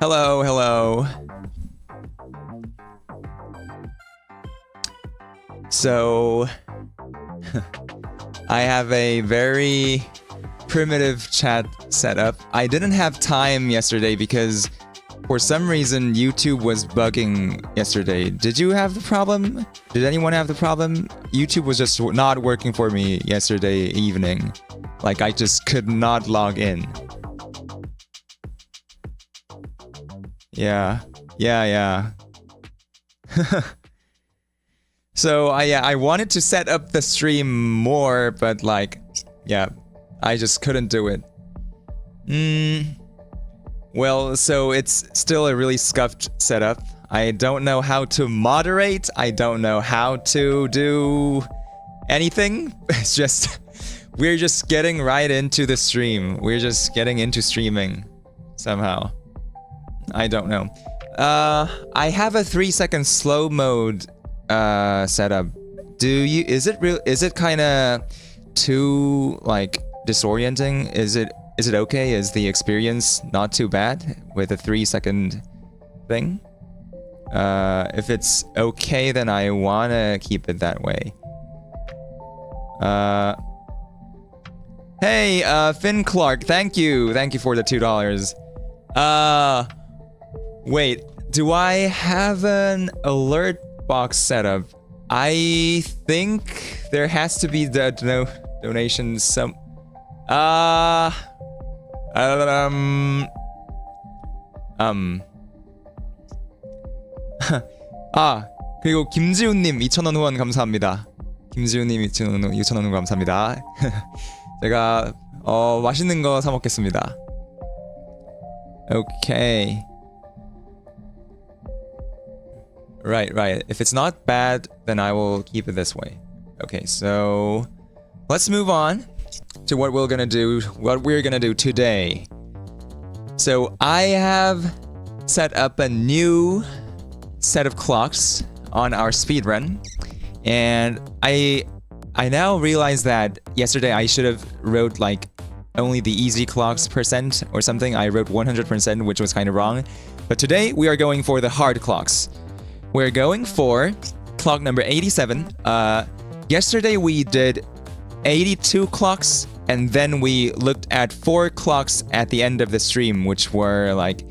Hello, hello. So, I have a very primitive chat setup. I didn't have time yesterday because for some reason YouTube was bugging yesterday. Did you have the problem? Did anyone have the problem? YouTube was just not working for me yesterday evening. Like I just could not log in. Yeah. So I wanted to set up the stream more, but like, yeah, I just couldn't do it. Well, so it's still a really scuffed setup. I don't know how to moderate. I don't know how to do anything. It's just, we're just getting right into the stream. We're just getting into streaming somehow. I don't know. I have a 3-second slow mode setup. Is it kind of too like disorienting? Is it okay? Is the experience not too bad with a 3-second thing? If it's okay, then I wanna keep it that way. Hey, Finn Clark, thank you for the $2. Wait, do I have an alert box setup? I think there has to be the donation some. 그리고 김지훈님 2,000원 후원 감사합니다. 김지훈님 2,000원 후원 감사합니다. 제가 맛있는 거 사 먹겠습니다. Okay. Right. If it's not bad, then I will keep it this way. Okay, so let's move on to what we're gonna do today. So I have set up a new set of clocks on our speedrun, and I now realize that yesterday I should have wrote like only the easy clocks percent or something. I wrote 100%, which was kind of wrong. But today we are going for the hard clocks. We're going for clock number 87. Yesterday we did 82 clocks, and then we looked at 4 clocks at the end of the stream, which were like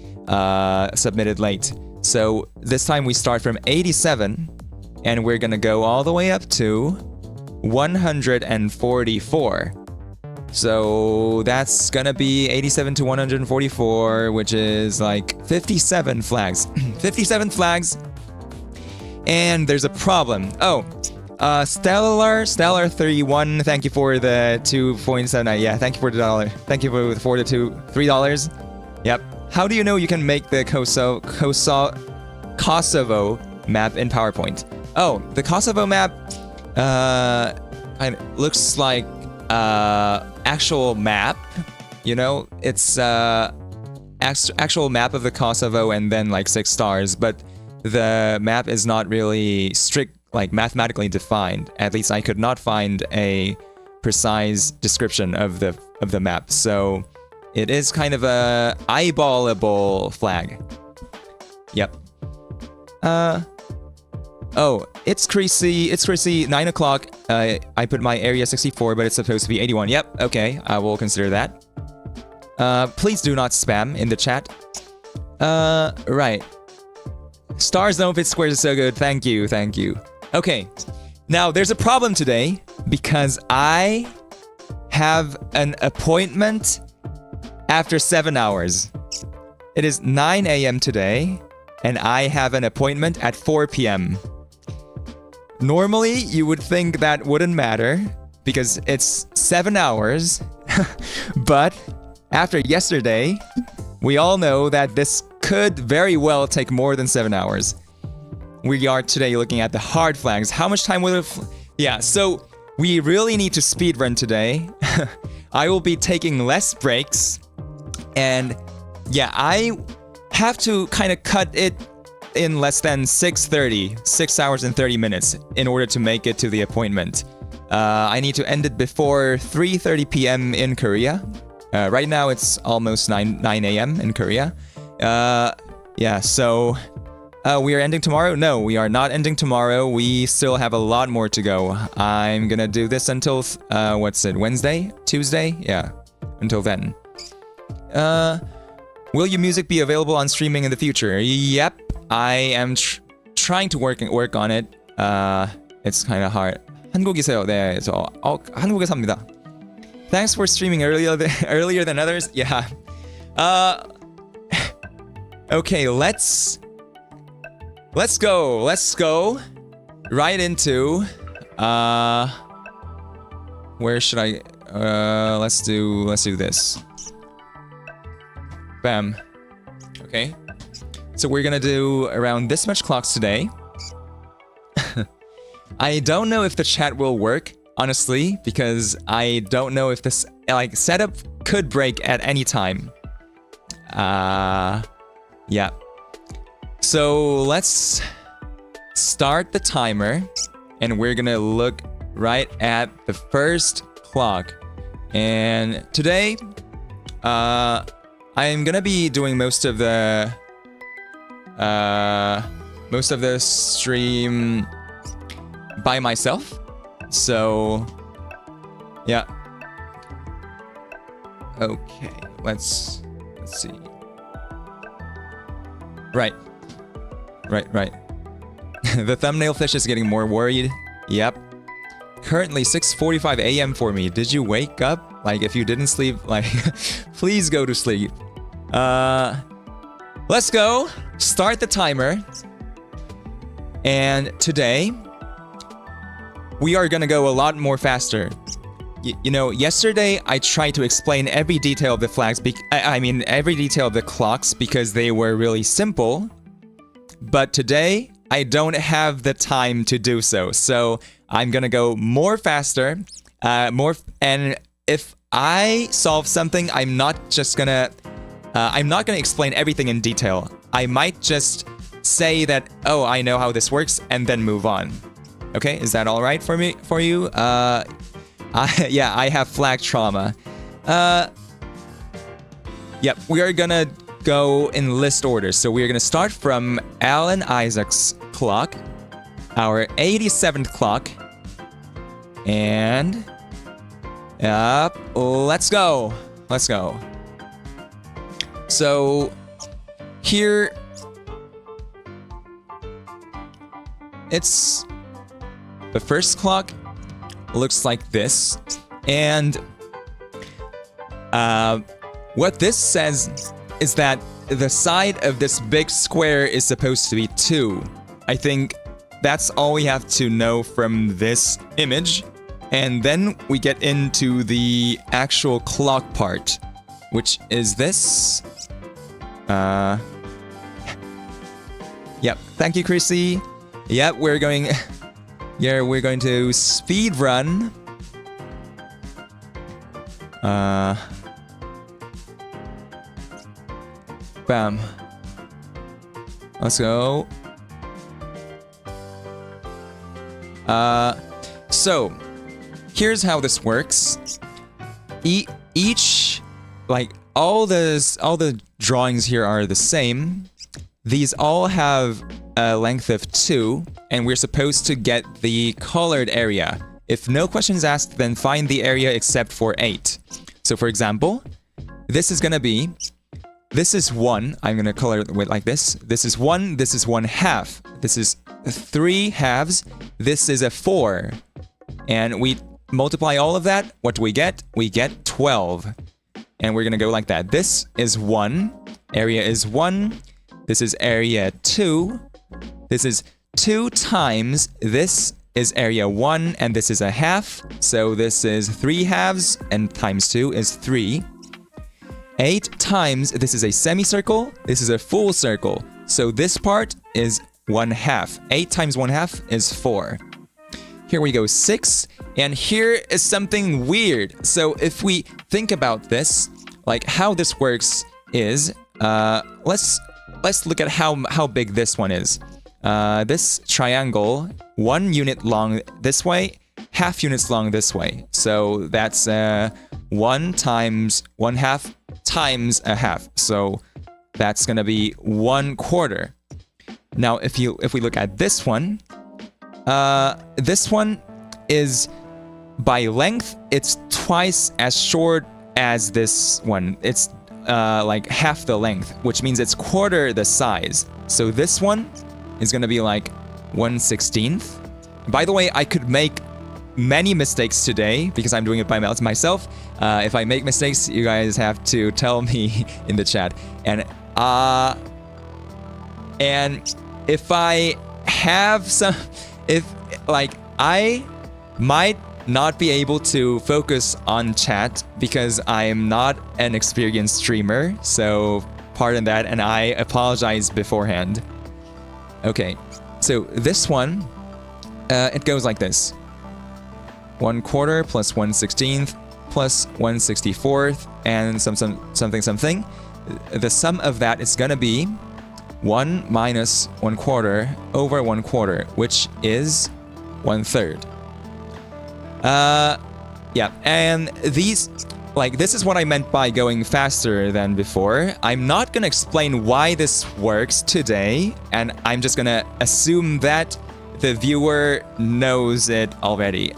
submitted late. So this time we start from 87, and we're gonna go all the way up to 144. So that's gonna be 87 to 144, which is like 57 flags. 57 flags. And there's a problem. Oh, Stellar31, thank you for the 2.79. Yeah, thank you for the dollar. Thank you for the $3. Yep. How do you know you can make the Kosovo map in PowerPoint? Oh, the Kosovo map looks like actual map. You know, it's actual map of the Kosovo and then like 6 stars, but the map is not really strict, like mathematically defined. At least I could not find a precise description of the map. So it is kind of a eyeballable flag. Yep. Oh, it's Chrissy, 9 o'clock. I put my area 64, but it's supposed to be 81. Yep, okay, I will consider that. Please do not spam in the chat. Right. Stars don't fit squares is so good. Thank you. Okay. Now, there's a problem today because I have an appointment after 7 hours. It is 9 a.m. today, and I have an appointment at 4 p.m. Normally, you would think that wouldn't matter because it's 7 hours, but after yesterday, we all know that this could very well take more than 7 hours. We are today looking at the hard flags. How much time will it... Yeah, so we really need to speedrun today. I will be taking less breaks. And yeah, I have to kind of cut it in less than 6 hours and 30 minutes in order to make it to the appointment. I need to end it before 3:30 p.m. in Korea. Right now it's almost 9 a.m. in Korea. Yeah, so we are ending tomorrow? No, we are not ending tomorrow. We still have a lot more to go. I'm gonna do this until, what's it, Wednesday? Tuesday? Yeah, until then. Will your music be available on streaming in the future? Yep, I am trying to work on it. It's kind of hard. 한국이세요? 네, 저 한국에 삽니다. Thanks for streaming earlier than others. Yeah. Okay, let's go. Let's go right into where should I let's do this. Bam. Okay. So we're gonna do around this much clocks today. I don't know if the chat will work, honestly, because I don't know if this setup could break at any time. Yeah. So let's start the timer, and we're gonna look right at the first clock. And today, I'm gonna be doing most of the stream by myself. So yeah. Okay, let's see. Right. The thumbnail fish is getting more worried. Yep. Currently 6:45 a.m. for me. Did you wake up? Like, if you didn't sleep, like, please go to sleep. Let's go. Start the timer. And today, we are gonna go a lot more faster. You know, yesterday I tried to explain every detail of the flags, every detail of the clocks because they were really simple. But today, I don't have the time to do so. So I'm gonna go more faster, and if I solve something, I'm not gonna explain everything in detail. I might just say that, oh, I know how this works, and then move on. Okay, is that all right for you? Yeah, I have flag trauma. Yep, we are gonna go in list order. So we are gonna start from Alan Isaac's clock, our 87th clock, and let's go. So here, it's the first clock. Looks like this, and what this says is that the side of this big square is supposed to be 2. I think that's all we have to know from this image, and then we get into the actual clock part, which is this. Yep, thank you, Chrissy. Yep, we're going to speed run. Bam. Let's go. So here's how this works. Each, like, all the drawings here are the same. These all have a length of 2, and we're supposed to get the colored area. If no questions asked, then find the area except for 8. So for example, this is 1. I'm gonna color it with like this. This is 1, this is 1/2. This is 3 halves. This is a 4. And we multiply all of that, what do we get? We get 12. And we're going to go like that. This is 1. Area is 1. This is area 2. This is 2 times this is area 1, and this is a half. So this is 3 halves, and times 2 is 3. 8 times, this is a semicircle. This is a full circle. So this part is 1/2. 8 times 1/2 is 4. Here we go, 6. And here is something weird. So if we think about this, like how this works is, let's look at how big this one is. This triangle, 1 unit long this way, half units long this way. So that's 1 times 1/2 times a half. So that's gonna be 1/4. Now, if we look at this one is by length, it's twice as short as this one. It's like half the length, which means it's quarter the size. So this one is gonna be like 1/16. By the way, I could make many mistakes today because I'm doing it by myself. If I make mistakes, you guys have to tell me in the chat. And if I have some, I might not be able to focus on chat because I am not an experienced streamer, so pardon that, and I apologize beforehand. Okay, so this one, it goes like this. 1/4 plus 1/16 plus 1/64, and something. The sum of that is gonna be 1 minus 1/4 over 1/4, which is 1/3. Yeah, and these, this is what I meant by going faster than before. I'm not gonna explain why this works today, and I'm just gonna assume that the viewer knows it already.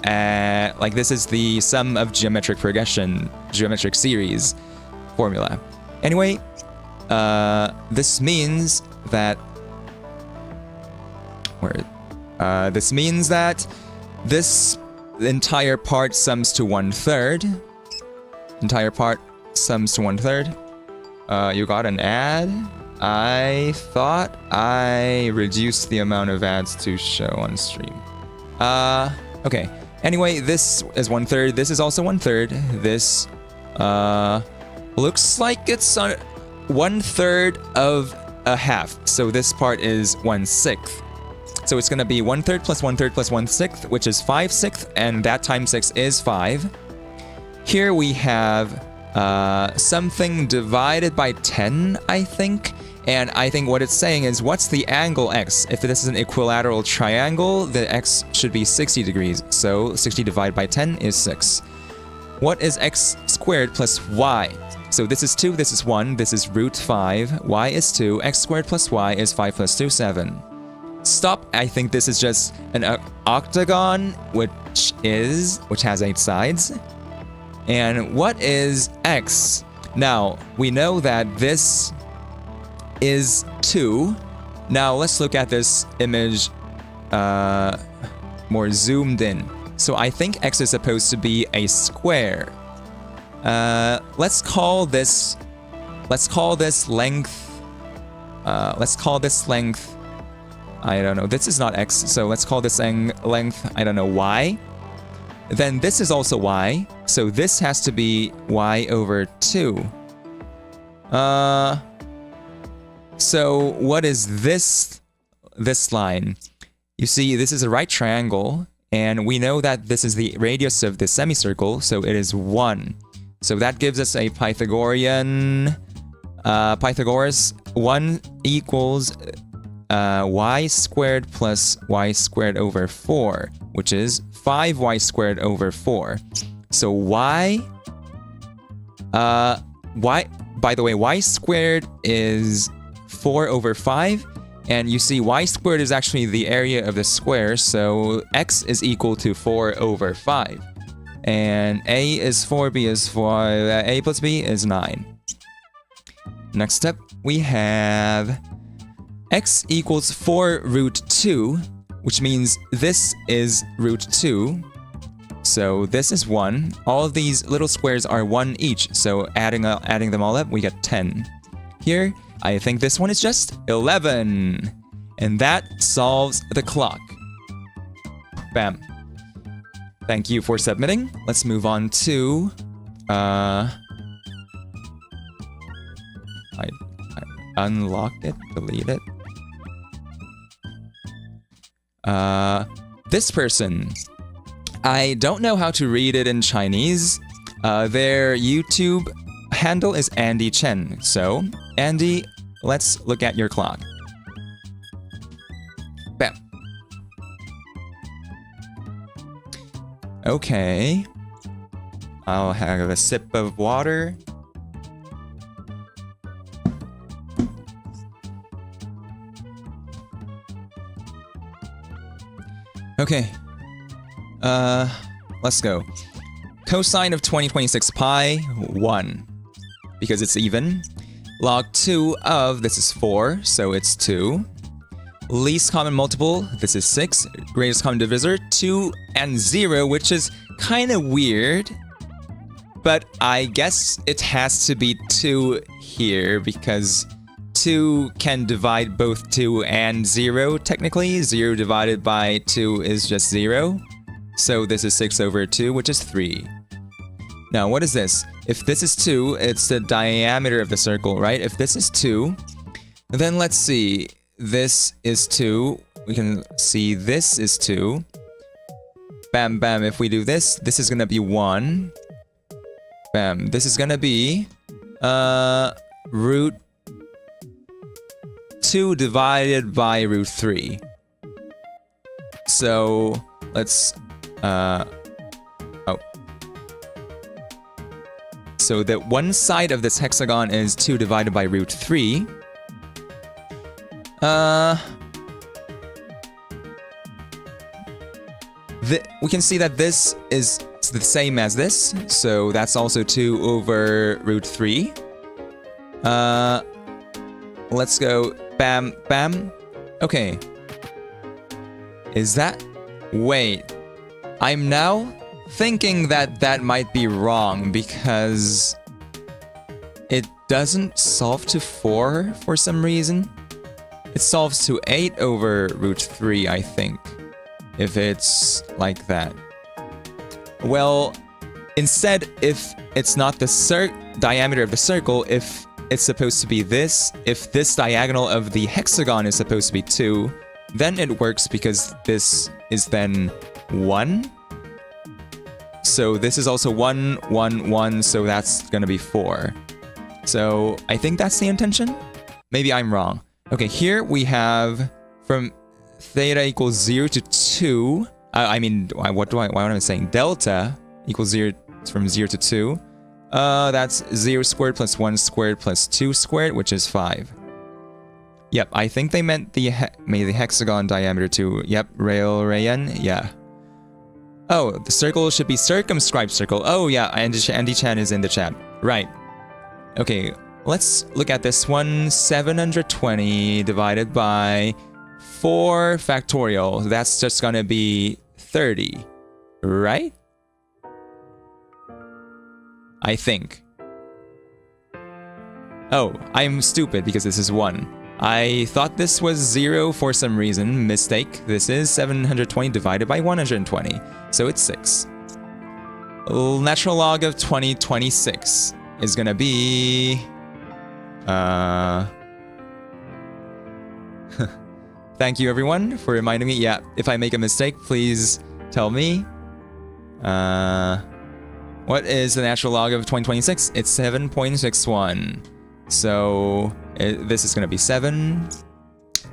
This is the sum of geometric progression, geometric series formula. Anyway, this means that this entire part sums to 1/3. Entire part sums to 1/3. You got an ad? I thought I reduced the amount of ads to show on stream. Okay. Anyway, this is 1/3. This is also 1/3. This looks like it's 1/3 of a half. So this part is 1/6. So it's gonna be 1/3 plus 1/3 plus 1/6, which is 5/6, and that times 6 is 5. Here we have something divided by 10, I think. And I think what it's saying is, what's the angle x? If this is an equilateral triangle, the x should be 60 degrees. So 60 divided by 10 is 6. What is x squared plus y? So this is 2, this is 1, this is root 5, y is 2, x squared plus y is 5 plus 2, 7. Stop, I think this is just an octagon, which has 8 sides. And what is x? Now, we know that this is 2. Now, let's look at this image more zoomed in. So I think x is supposed to be a square. Let's call this length, I don't know, this is not x, so let's call this length, I don't know, y. Then this is also y, so this has to be y over 2. So what is this line? You see, this is a right triangle, and we know that this is the radius of the semicircle, so it is 1. So that gives us a Pythagoras 1 equals y squared plus y squared over 4, which is 5y squared over 4. So by the way, y squared is 4 over 5, and you see y squared is actually the area of the square, so x is equal to 4 over 5. And a is 4, b is 4, a plus b is 9. Next step, we have x equals 4 root 2, which means this is root 2. So this is 1. All of these little squares are 1 each. So adding them all up, we get 10. Here, I think this one is just 11. And that solves the clock. Bam. Thank you for submitting. Let's move on to... I unlock it, delete it. This person. I don't know how to read it in Chinese. Their YouTube handle is Andy Chen. So, Andy, let's look at your clock. Bam. Okay. I'll have a sip of water. Okay. Let's go. Cosine of 2026 pi, 1. Because it's even. Log 2 of, this is 4, so it's 2. Least common multiple, this is 6. Greatest common divisor, 2 and 0, which is kind of weird. But I guess it has to be 2 here, because 2 can divide both 2 and 0, technically. 0 divided by 2 is just 0. So this is 6 over 2, which is 3. Now, what is this? If this is 2, it's the diameter of the circle, right? If this is 2, then let's see. This is 2. We can see this is 2. Bam, bam. If we do this, this is gonna be 1. Bam. This is gonna be root 2 divided by root 3. So let's so that one side of this hexagon is 2 divided by root 3. We can see that this is the same as this, so that's also 2 over root 3. Let's go bam, bam. Okay. Is that... Wait. I'm now thinking that that might be wrong because it doesn't solve to 4 for some reason. It solves to 8 over root 3, I think, if it's like that. Well, instead, if it's not the diameter of the circle, if it's supposed to be this, if this diagonal of the hexagon is supposed to be 2, then it works because this is then 1. So this is also 1, 1, 1, so that's gonna be 4. So I think that's the intention? Maybe I'm wrong. Okay, here we have from theta equals 0 to 2. I mean, why am I saying? Delta equals 0 from 0 to 2. That's 0 squared plus 1 squared plus 2 squared, which is 5. Yep, I think they meant the hexagon diameter too. Yep, Rayan, yeah. Oh, the circle should be circumscribed circle. Oh yeah, Andy Chan is in the chat. Right. Okay, let's look at this one. 720 divided by 4 factorial. That's just gonna be 30, right? I think. Oh, I'm stupid because this is 1. I thought this was 0 for some reason. Mistake. This is 720 divided by 120. So it's 6. Natural log of 2026 is gonna be... Thank you everyone for reminding me. Yeah, if I make a mistake, please tell me. What is the natural log of 2026? It's 7.61. So this is going to be 7.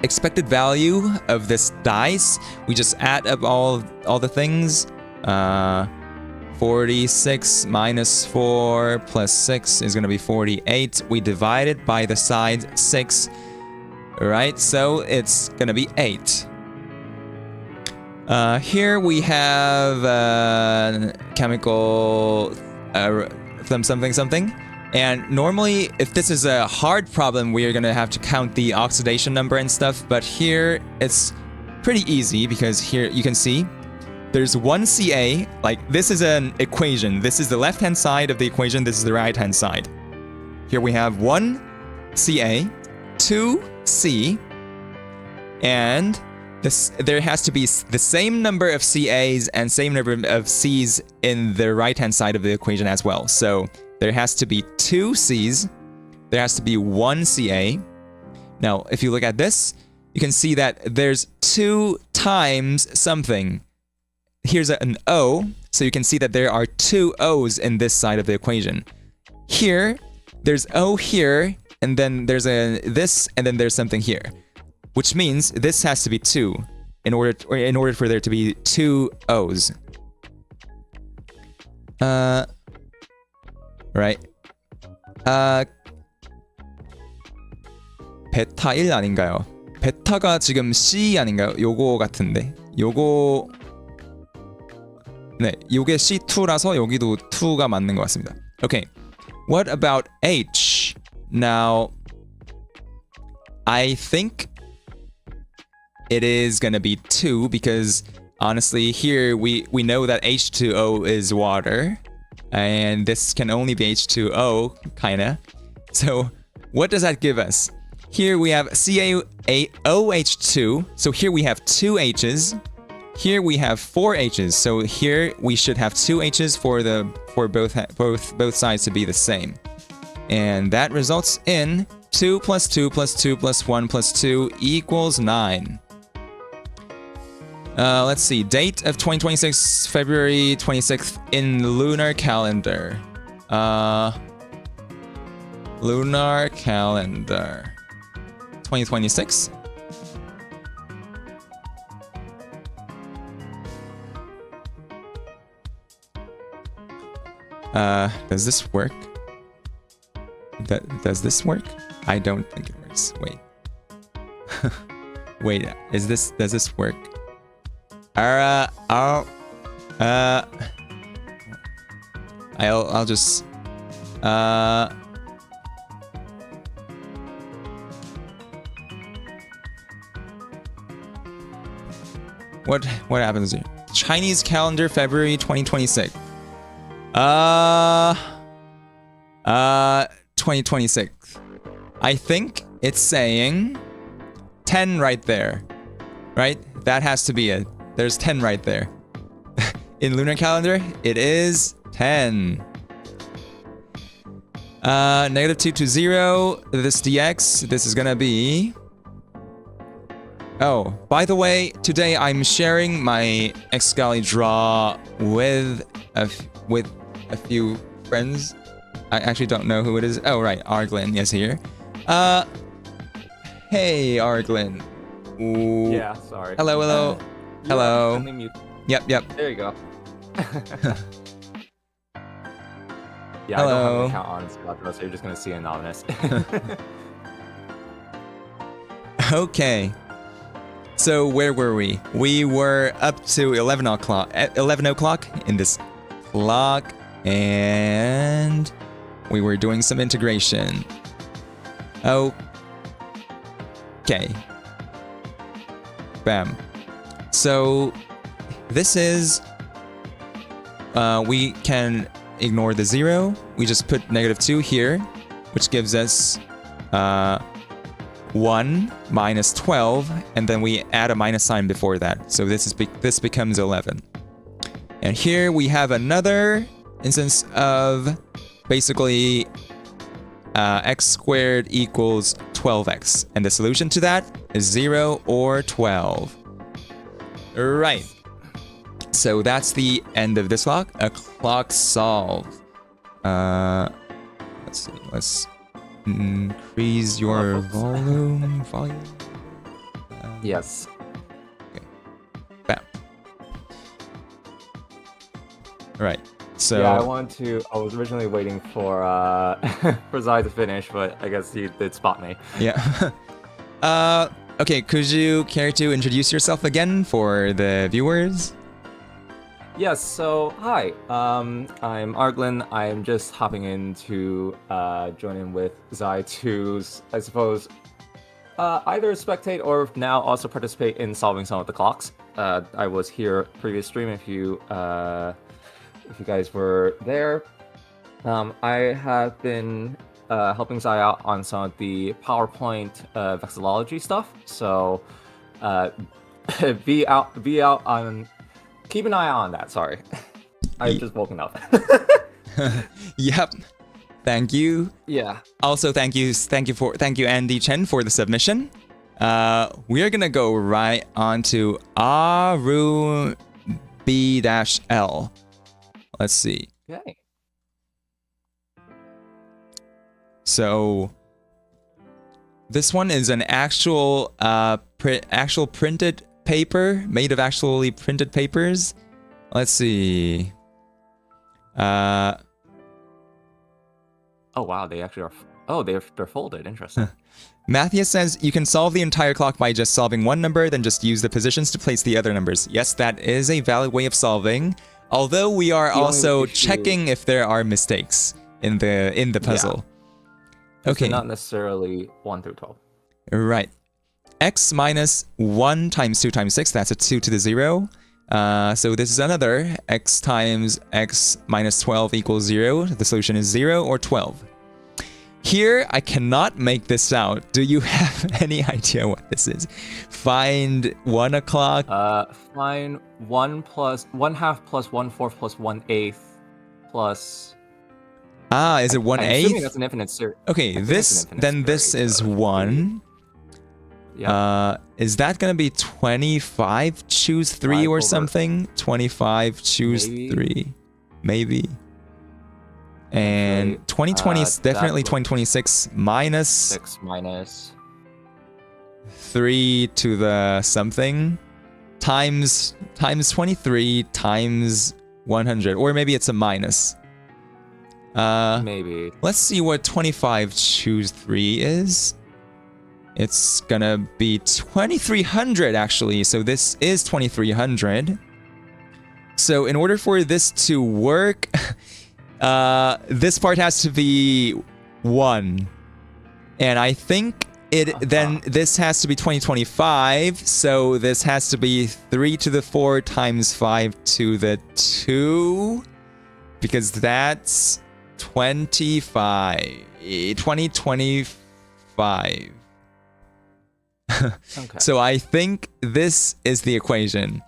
Expected value of this dice, we just add up all the things. 46 minus 4 plus 6 is going to be 48. We divide it by the side 6. Right, so it's going to be 8. Here we have chemical something. And normally, if this is a hard problem, we are going to have to count the oxidation number and stuff. But here, it's pretty easy because here you can see there's one CA, like this is an equation. This is the left-hand side of the equation, this is the right-hand side. Here we have one CA, two C, and there has to be the same number of CAs and same number of Cs in the right-hand side of the equation as well. So there has to be two Cs, there has to be one CA. Now, if you look at this, you can see that there's 2 times something. Here's an O, so you can see that there are 2 O's in this side of the equation. Here, there's O here, and then there's this, and then there's something here. Which means this has to be 2 in order for there to be 2 O's. Right. 베타 1 아닌가요? 베타가 지금 C 아닌가요? 요거 같은데. 요거 네, 요게 C2라서 여기도 2가 맞는 것 같습니다. Okay. What about H? Now I think it is gonna be 2 because honestly here we know that H2O is water and this can only be H2O kinda. So what does that give us? Here we have CaOH2, so here we have 2 H's. Here we have 4 H's, so here we should have 2 H's for both sides to be the same. And that results in 2 plus 2 plus 2 plus 1 plus 2 equals 9. Let's see, date of 2026, February 26th in lunar calendar. Lunar calendar. 2026. Does this work? Does this work? I don't think it works. Wait. Wait, does this work? I'll just what happens here? Chinese calendar, February 2026. 2026. I think it's saying 10 right there. Right? That has to be it. There's 10 right there. In lunar calendar, it is 10. Negative 2 to 0. This dx, this is gonna be... Oh, by the way, today I'm sharing my Excali draw with a few friends. I actually don't know who it is. Oh, right, Arglin is here. Hey, Arglin. Ooh. Yeah, sorry. Hello. Hello. Yep. There you go. Yeah, Hello. I don't have an account on Scott, so you're just gonna see anonymous. Okay. So where were we? We were up to 11 o'clock in this clock, and we were doing some integration. Okay. Bam. So this is we can ignore the 0. We just put negative 2 here, which gives us 1 minus 12, and then we add a minus sign before that. So this becomes 11. And here we have another instance of basically x squared equals 12x. And the solution to that is 0 or 12. Right. So that's the end of this clock. A clock solved. Let's see. Let's increase your volume. Yes. Okay. Bam. Right. So yeah, I was originally waiting for for Zai to finish, but I guess he did spot me. Yeah. Okay, could you care to introduce yourself again for the viewers? Yes, so hi, I'm Arglin. I'm just hopping in to join in with Zai to, I suppose, either spectate or now also participate in solving some of the clocks. I was here previous stream if you guys were there. I have been helping Zai out on some of the PowerPoint vexillology stuff. So be out on, keep an eye on that. Sorry, I've just woken up. Yep. Thank you. Yeah. Also, thank you, Andy Chen for the submission. We are gonna go right on to Aru B-L. Let's see. Okay. So this one is an actual actual printed paper made of actually printed papers. Let's see. Oh wow, they actually are. Oh, they're folded. Interesting. Matthias says you can solve the entire clock by just solving one number, then just use the positions to place the other numbers. Yes, that is a valid way of solving. Although we are also checking if there are mistakes in the puzzle. Yeah. Okay. So not necessarily 1 through 12. Right. X minus 1 times 2 times 6, that's a 2 to the 0. So this is another x times x minus 12 equals 0. The solution is 0 or 12. Here, I cannot make this out. Do you have any idea what this is? Find 1 o'clock. Find 1 plus 1/2 plus 1/4 plus 1/8 plus. Is it 1/8? I'm assuming that's an infinite series. Okay, this is 1. Yeah. Is that gonna be 25? Choose 3 or something? 25, choose 3. Maybe. And 2020 is definitely 2026 minus 6 minus 3 to the something times 23 times 100, or maybe it's a minus. Maybe. Let's see what 25 choose 3 is. It's gonna be 2300 actually, so this is 2300. So in order for this to work, this part has to be 1. And I think then this has to be 2025, so this has to be 3 to the 4 times 5 to the 2, because that's 2025. Okay. So I think this is the equation.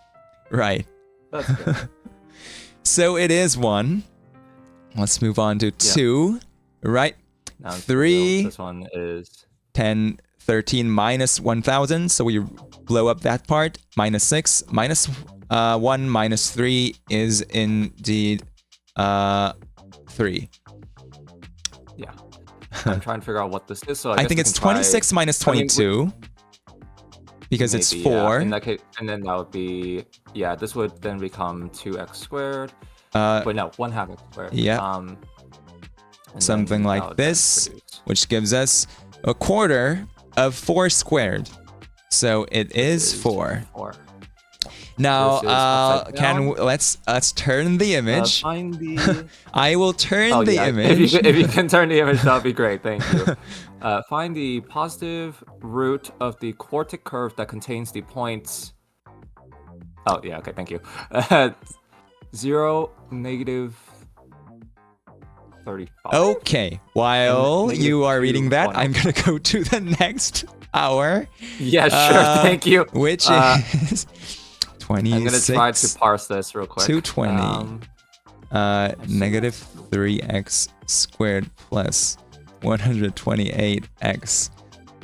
Right. That's good. So it is 1. Let's move on to 2. Right. Now 3. This one is 10, 13 minus 1000. So we blow up that part. Minus 6. Minus 1 minus 3 is indeed 3. Yeah. I'm trying to figure out what this is. So I think it's 26 minus 22. Because maybe, it's 4. Yeah. In that case, and then that would be, this would then become 2x squared. But no, 1/2 x squared. Yeah. Something like this, which gives us a quarter of 4 squared. So it is 4. Now, let's turn the image. Find the... I will turn the image. If you can turn the image, that would be great. Thank you. Find the positive root of the quartic curve that contains the points. Oh yeah, okay, thank you. 0, negative 35. Okay, while you are reading that, 1. I'm gonna go to the next hour. Yeah, sure. Thank you. Which is 26. I'm gonna try to parse this real quick. 220. Negative 3x squared plus 128x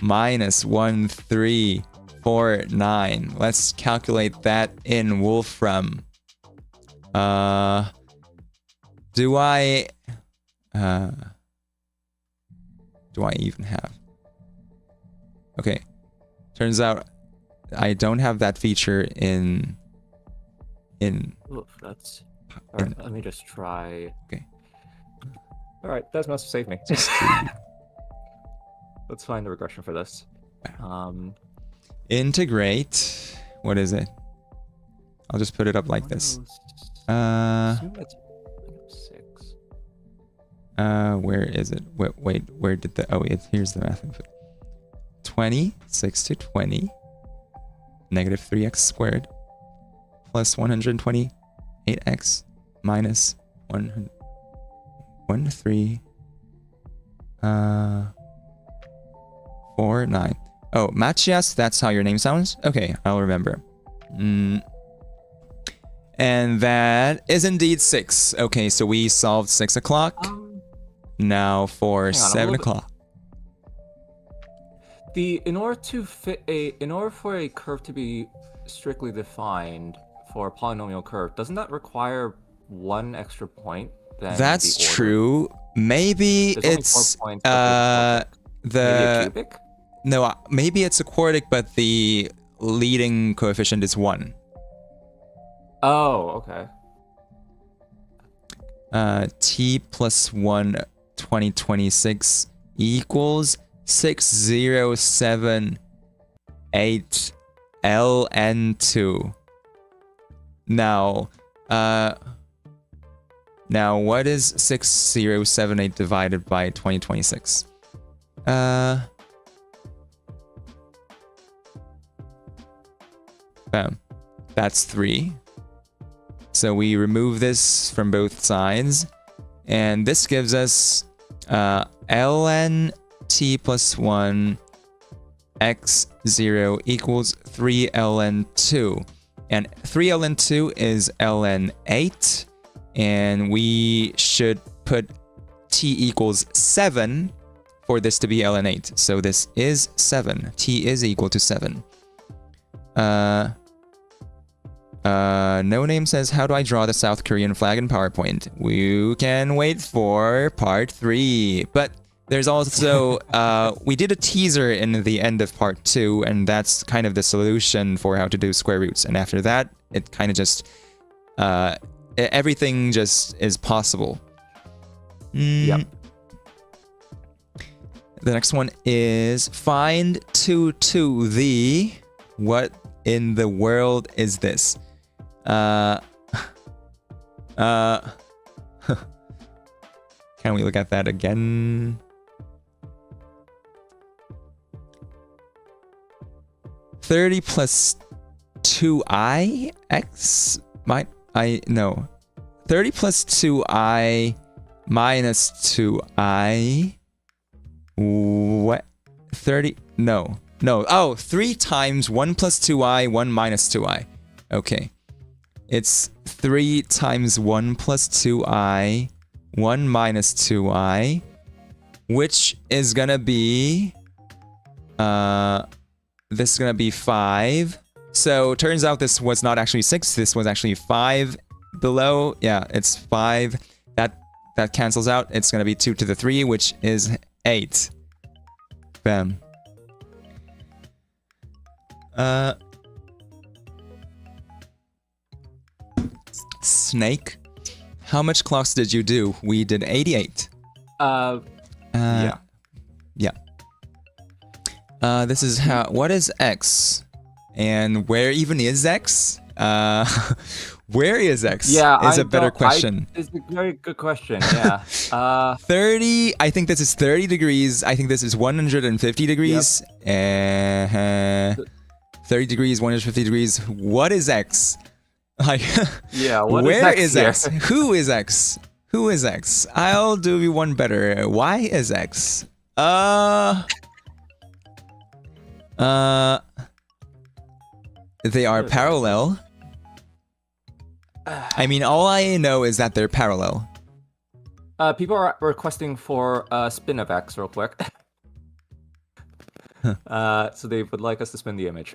minus 1349. Let's calculate that in Wolfram. Do I even have? Okay. Turns out I don't have that feature in Oof, that's all right. Let me just try. Okay. All right, that must have saved me. Let's find the regression for this. Integrate. What is it? I'll just put it up like this. Assume it's 6. Where is it? Wait, where did the... Oh, here's the math input. 20, 6 to 20. Negative 3x squared plus 128x minus 113 4 9. Oh, Machias, that's how your name sounds? Okay, I'll remember. And that is indeed 6. Okay, so we solved 6 o'clock. Now for hang on, 7 o'clock. In order for a curve to be strictly defined for a polynomial curve, doesn't that require one extra point than That's the order? true. Maybe There's only it's 4 points, but maybe a the cubic? no, maybe it's a quartic, but the leading coefficient is 1. Oh, okay. T plus 1 2026 equals 6078 ln2. Now what is 6078 divided by 2026? Bam. That's 3. So we remove this from both sides, and this gives us ln t plus 1 x0 equals 3 ln 2. And 3 ln 2 is ln 8, and we should put t equals 7 for this to be ln 8. So this is 7. T is equal to 7. No Name says, how do I draw the South Korean flag in PowerPoint? You can wait for part 3. But there's also, we did a teaser in the end of part 2, and that's kind of the solution for how to do square roots. And after that, it kind of just, everything just is possible. Yep. The next one is find 2 to the... What in the world is this? Can we look at that again? 30 plus 2i x no. 30 plus 2i minus 2i. What? 30? No. Oh, 3 times 1 plus 2i, 1 minus 2i. Okay. It's 3 times 1 plus 2i, 1 minus 2i, which is gonna be... this is gonna be 5. So, turns out this was not actually 6, this was actually 5 below. Yeah, it's 5. That cancels out. It's gonna be 2 to the 3, which is 8. Bam. Snake, how much clocks did you do? We did 88. Yeah. This is how... What is X? And where even is X? Where is X? Yeah, is a better question. It's a very good question, yeah. 30... I think this is 30 degrees. I think this is 150 degrees. Yep. 30 degrees, 150 degrees. What is X? Like, yeah, where is X? Who is X? Who is X? I'll do you one better. Why is X? They are parallel. I mean, all I know is that they're parallel. People are requesting for a spin of X real quick. So they would like us to spin the image.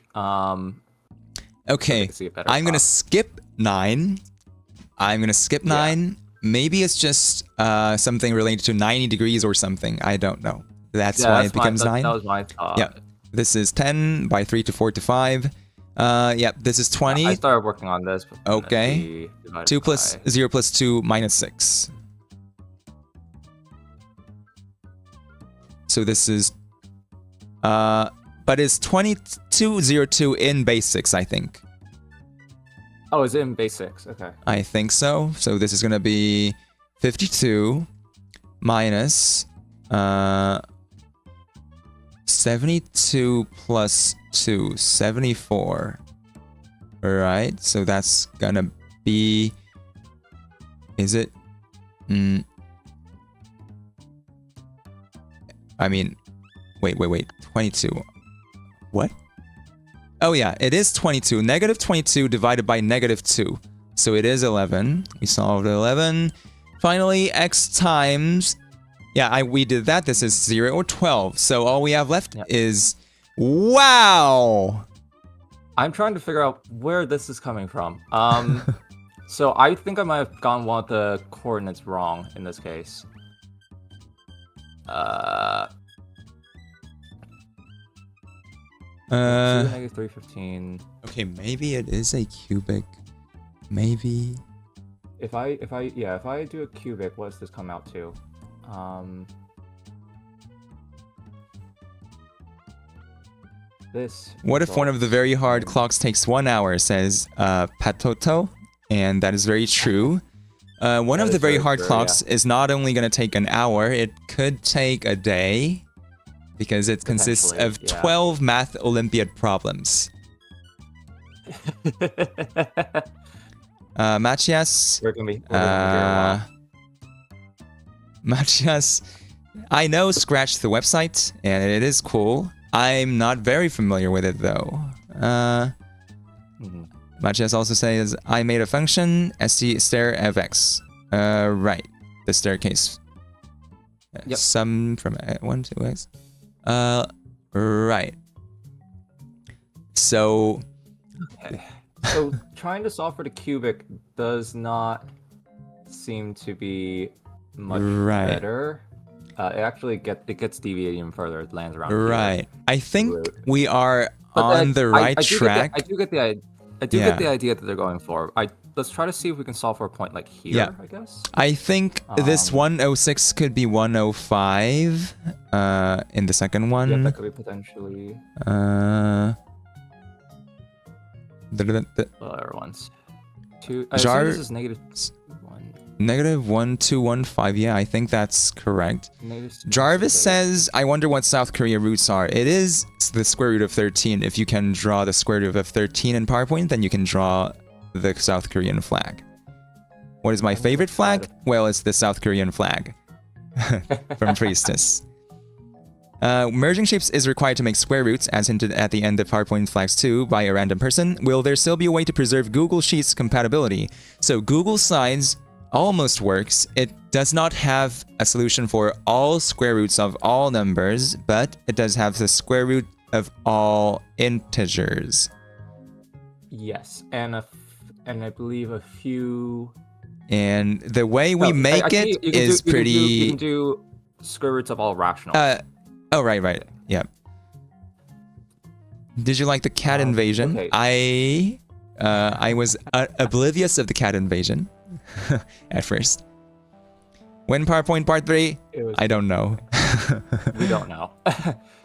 Okay, I'm gonna skip 9. I'm gonna skip 9. Yeah. Maybe it's just something related to 90 degrees or something. I don't know. That's why it becomes 9. That was my thought. Yeah. This is 10 by 3 to 4 to 5. Yeah, this is 20. I started working on this. Okay. 2 plus 0 plus 2 minus 6. So this is... but it's 2202 in basics, I think. Oh, is it in basics? Okay. I think so. So this is going to be 52 minus 72 plus 2, 74. Right, so that's gonna be... Is it? I mean, wait. 22. What? Oh yeah, it is 22. Negative 22 divided by negative 2. So it is 11. We solved 11. Finally, x times... Yeah, we did that. This is 0 or 12. So all we have left is... Wow! I'm trying to figure out where this is coming from. So I think I might have gotten one of the coordinates wrong in this case. Negative 315. Okay, maybe it is a cubic. Maybe. If I do a cubic, what does this come out to? This. What if one of the very hard clocks takes 1 hour, says Patoto? And that is very true. One of the very hard clocks is not only going to take an hour, it could take a day. Because it consists of 12 math Olympiad problems. Machias. We're gonna be here a while. Machias, I know Scratch the website, and it is cool. I'm not very familiar with it though. Machias also says, I made a function, st stair fx. Right, the staircase. Yep. Sum from 1 to x. Right. So... Okay. So trying to solve for the cubic does not seem to be much better. It gets deviated even further. It lands around right. Here. I think we are on the right track. I do get the idea that they're going for. Let's try to see if we can solve for a point like here, I guess. I think this 106 could be 105 in the second one. Yeah, that could be potentially... ones. Jar... This is negative 1. Negative 1215, yeah, I think that's correct. Jarvis says, I wonder what South Korea roots are. It is the square root of 13. If you can draw the square root of 13 in PowerPoint, then you can draw the South Korean flag. What is my favorite flag? Well, it's the South Korean flag from Priestess. Merging shapes is required to make square roots, as hinted at the end of PowerPoint flags 2 by a random person. Will there still be a way to preserve Google Sheets compatibility? So Google Slides almost works. It does not have a solution for all square roots of all numbers, but it does have the square root of all integers. Yes, and I believe a few. And the way we make it is pretty. You can do square roots of all rationals. Oh, right. Yeah. Did you like the cat invasion? Okay. I was oblivious of the cat invasion at first. When PowerPoint part 3? I don't know. We don't know.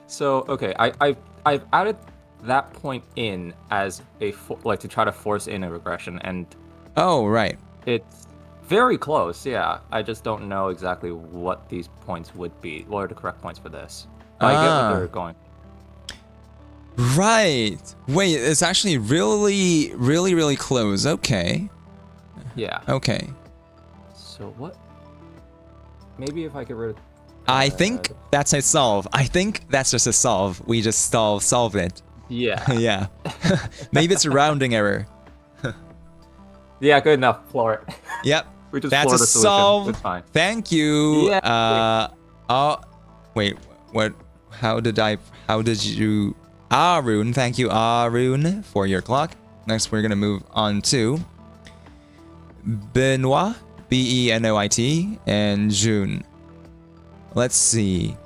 So, okay, I've added that point in as a to try to force in a regression, and oh, right. It's very close, yeah. I just don't know exactly what these points would be. What are the correct points for this? I get what they're going. Right. Wait, it's actually really close. Okay. Yeah. Okay. So what? Maybe if I get rid of... I think that's a solve. I think that's just a solve. We just solved it. Yeah. Yeah. Maybe it's a rounding error. Yeah, good enough. Floor it. Yep. We just that's a the solve. It's fine. Thank you. Yeah. Wait. What? How did you... Arun. Thank you, Arun, for your clock. Next, we're going to move on to Benoit, Benoit, and June. Let's see.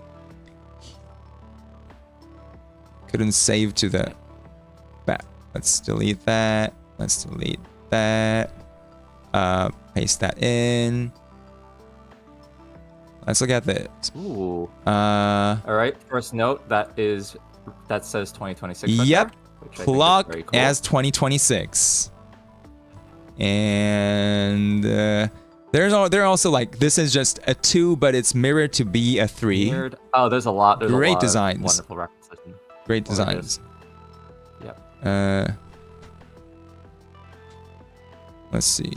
Couldn't save to the back. Let's delete that. Let's delete that. Paste that in. Let's look at this. Ooh. All right. First note, that says 2026. Yep. There, clock cool. as 2026. And there are also like, this is just a 2, but it's mirrored to be a 3. Mirrored. Oh, there's a lot. There's great a lot designs. Wonderful representation. Great designs. Yep. Let's see.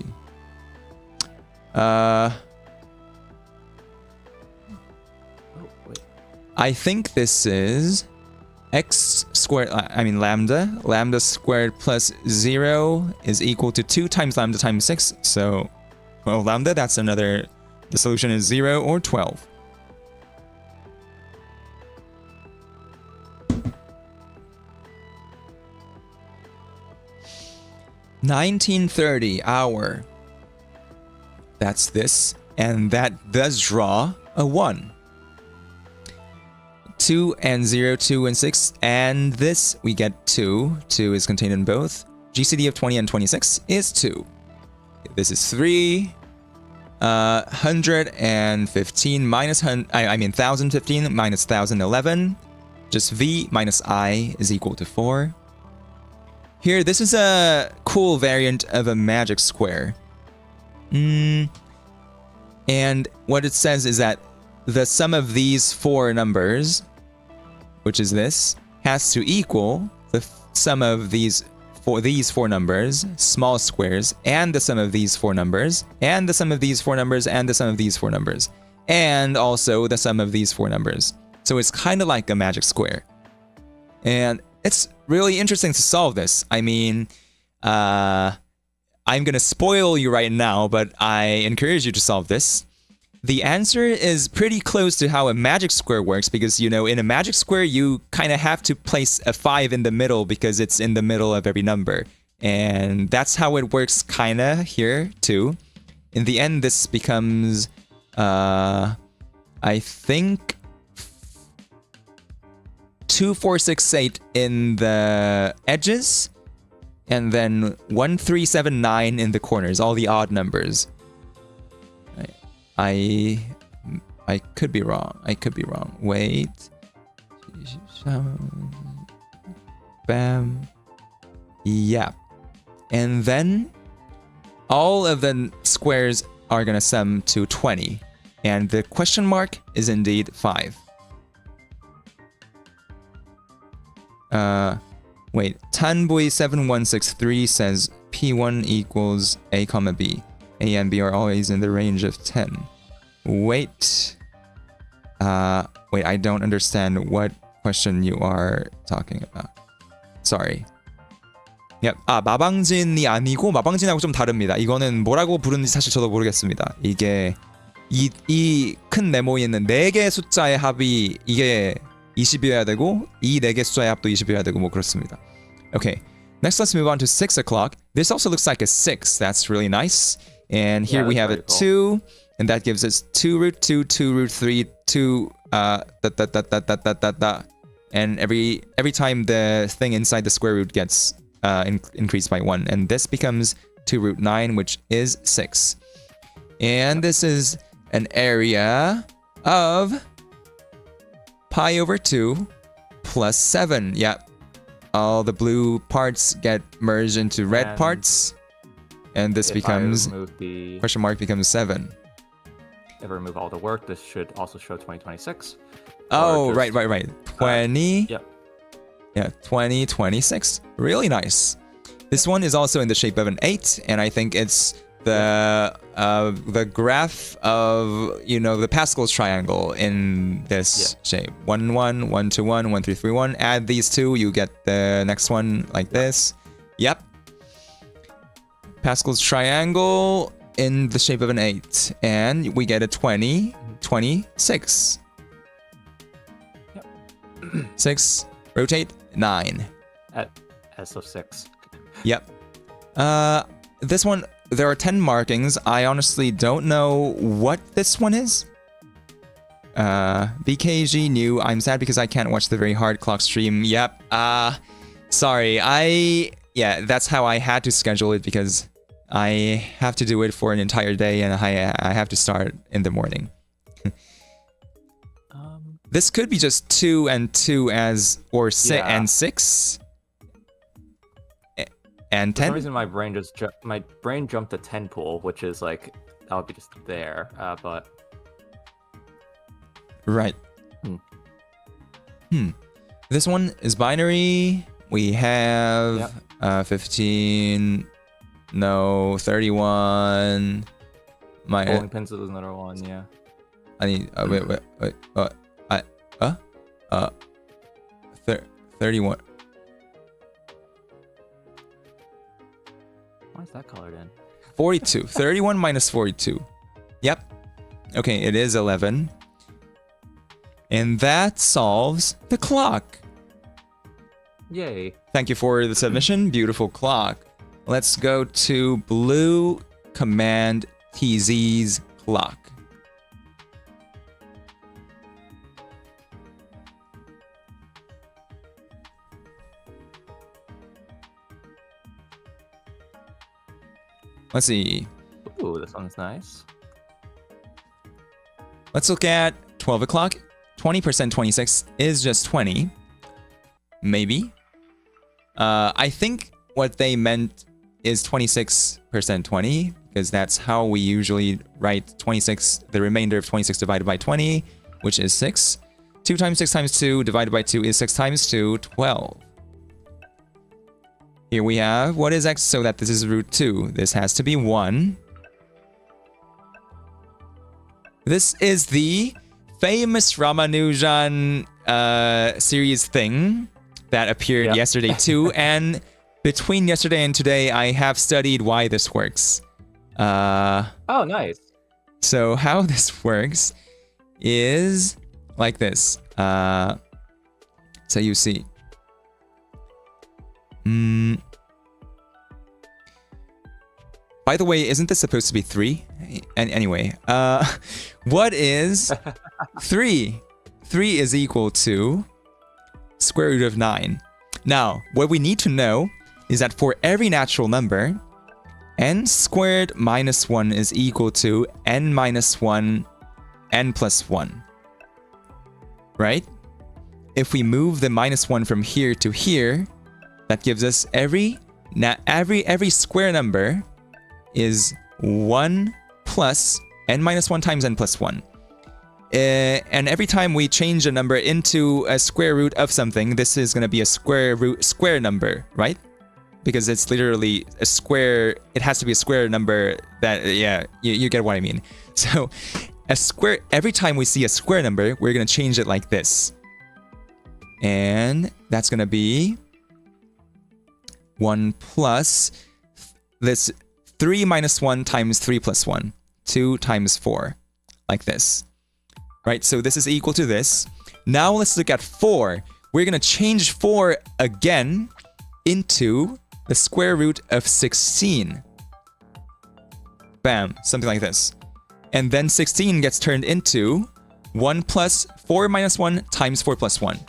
Oh, wait. I think this is x squared, I mean lambda. Lambda squared plus 0 is equal to 2 times lambda times 6. So, well, lambda, that's another, the solution is 0 or 12. $19.30 hour. That's this. And that does draw a 1. 2 and 0, 2 and 6, and this we get 2. 2 is contained in both. GCD of 20 and 26 is 2. This is 3. 115 minus 1015 minus 1011. Just V minus I is equal to 4. Here, this is a cool variant of a magic square. And what it says is that the sum of these 4 numbers, which is this, has to equal the sum of these 4 numbers, small squares, and the sum of these 4 numbers, and the sum of these 4 numbers, and the sum of these 4 numbers, and also the sum of these 4 numbers. So it's kind of like a magic square. And it's really interesting to solve this. I mean, I'm going to spoil you right now, but I encourage you to solve this. The answer is pretty close to how a magic square works because, you know, in a magic square, you kind of have to place a 5 in the middle because it's in the middle of every number. And that's how it works kind of here, too. In the end, this becomes, I think, 2, 4, 6, 8 in the edges, and then 1, 3, 7, 9 in the corners, all the odd numbers. I could be wrong. Wait. Bam. Yeah. And then all of the squares are going to sum to 20. And the question mark is indeed 5. Wait. Tanboy7163 says P1 equals A comma B. A and B are always in the range of 10. Wait. Wait, I don't understand what question you are talking about. Sorry. Yep. 마방진이 아니고 마방진하고 좀 다릅니다. 이거는 뭐라고 부르는지 사실 저도 모르겠습니다. 이게 이 큰 네모에 있는 4개 숫자의 합이 이게 20이어야 되고 이 4개 숫자의 합도 20이어야 되고 뭐 그렇습니다. Okay. Next, let's move on to 6 o'clock. This also looks like a 6. That's really nice. And here we have a 2, and that gives us 2 root 2, 2 root 3, 2 and every time the thing inside the square root gets increased by 1, and this becomes 2 root 9, which is 6. And this is an area of pi over 2 plus 7. Yeah, all the blue parts get merged into red parts. And this becomes, question mark becomes 7. If I remove all the work, this should also show 2026. Oh, right. 20. Yep. Yeah, 2026. Really nice. This one is also in the shape of an 8, and I think it's the graph of, you know, the Pascal's triangle in this shape. 1, 1, 1, 2, 1, 1, 3, 3, 1. Add these two, you get the next one like this. Yep. Pascal's triangle in the shape of an 8, and we get a 20, 26. Yep. 6, rotate, 9. At S of 6. Yep. This one, there are 10 markings. I honestly don't know what this one is. BKG new. I'm sad because I can't watch the very hard clock stream. Yep. Sorry. Yeah, that's how I had to schedule it because I have to do it for an entire day and I have to start in the morning. This could be just 2 and 2 as, or and 6. And 10? For some reason, my brain jumped to 10 pool, which is like, that would be just there, but... Right. This one is binary. We have 15, No, 31. Bowling pins is another one, yeah. I need, wait, 31. Why is that colored in? 42. 31 minus 42. Yep. Okay, it is 11. And that solves the clock. Yay. Thank you for the submission. Beautiful clock. Let's go to Blue Command TZ's clock. Let's see. Ooh, this one's nice. Let's look at 12 o'clock. 20% 26 is just 20. Maybe. I think what they meant is 26% 20, because that's how we usually write 26, the remainder of 26 divided by 20, which is 6. 2 times 6 times 2 divided by 2 is 6 times 2, 12. Here we have, what is x so that this is root 2? This has to be 1. This is the famous Ramanujan series thing that appeared yesterday too, and between yesterday and today, I have studied why this works. Oh, nice. So how this works is like this. So you see. By the way, isn't this supposed to be 3? And anyway, what is 3? 3 is equal to square root of 9. Now, what we need to know is that for every natural number, n squared minus 1 is equal to n minus 1, n plus 1. Right? If we move the minus 1 from here to here, that gives us every square number is 1 plus n minus 1 times n plus 1. And every time we change a number into a square root of something, this is going to be a square number, right? Because it's literally a square. It has to be a square number that, yeah, you get what I mean. So a square, every time we see a square number, we're going to change it like this. And that's going to be 1 plus this 3 minus 1 times 3 plus 1. 2 times 4. Like this. Right, so this is equal to this. Now let's look at 4. We're going to change 4 again into the square root of 16. Bam, something like this. And then 16 gets turned into 1 plus 4 minus 1 times 4 plus 1.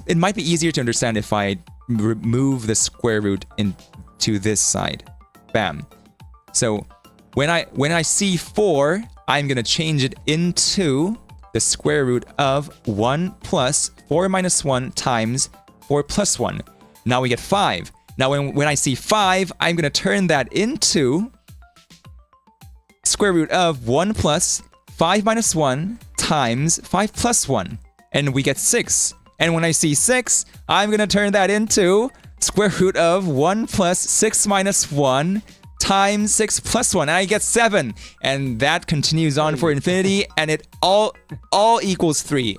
It might be easier to understand if I remove the square root into this side. Bam. So when I see 4, I'm going to change it into the square root of 1 plus 4 minus 1 times 4 plus 1. Now we get 5. Now when I see 5, I'm going to turn that into square root of 1 plus 5 minus 1 times 5 plus 1. And we get 6. And when I see 6, I'm going to turn that into square root of 1 plus 6 minus 1 times 6 plus 1, and I get 7. And that continues on for infinity, and it all equals 3.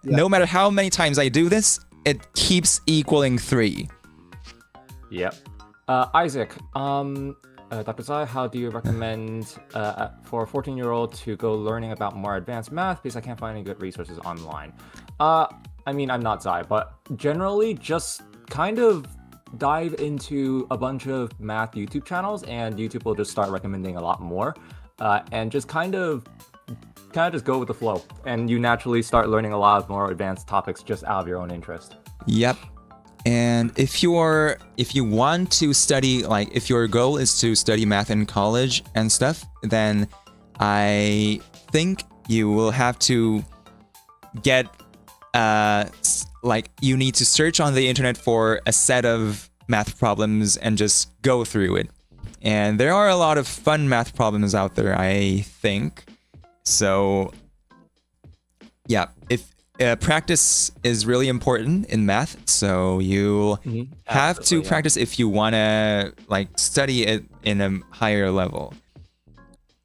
No matter how many times I do this, it keeps equaling 3. Yep. Isaac, Dr. Zai, how do you recommend for a 14-year-old to go learning about more advanced math? Because I can't find any good resources online. I mean, I'm not Zai, but generally just kind of dive into a bunch of math YouTube channels, and YouTube will just start recommending a lot more, and just kind of just go with the flow, and you naturally start learning a lot of more advanced topics just out of your own interest. Yep. And if you want to study, like if your goal is to study math in college and stuff, then I think you will have to get you need to search on the internet for a set of math problems and just go through it. And there are a lot of fun math problems out there, I think. So yeah, practice is really important in math, so you have to Absolutely, yeah. practice if you want to like study it in a higher level.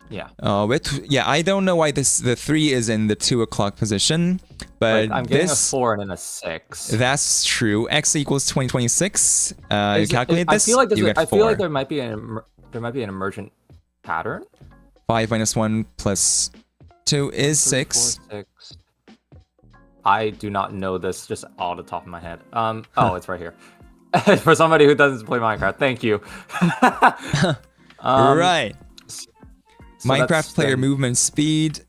Yeah. I don't know why the 3 is in the 2 o'clock position, but Right, I'm getting this a 4 and then a 6. that's true. X equals 2026. You Is it- calculate this. I feel like you get 4. I feel like there might be an emergent pattern. 5 minus 1 plus 2 is 3, 6. 4, 6. I do not know this just off the top of my head. Oh, it's right here. For somebody who doesn't play Minecraft, thank you. Right. So Minecraft that's player then- movement speed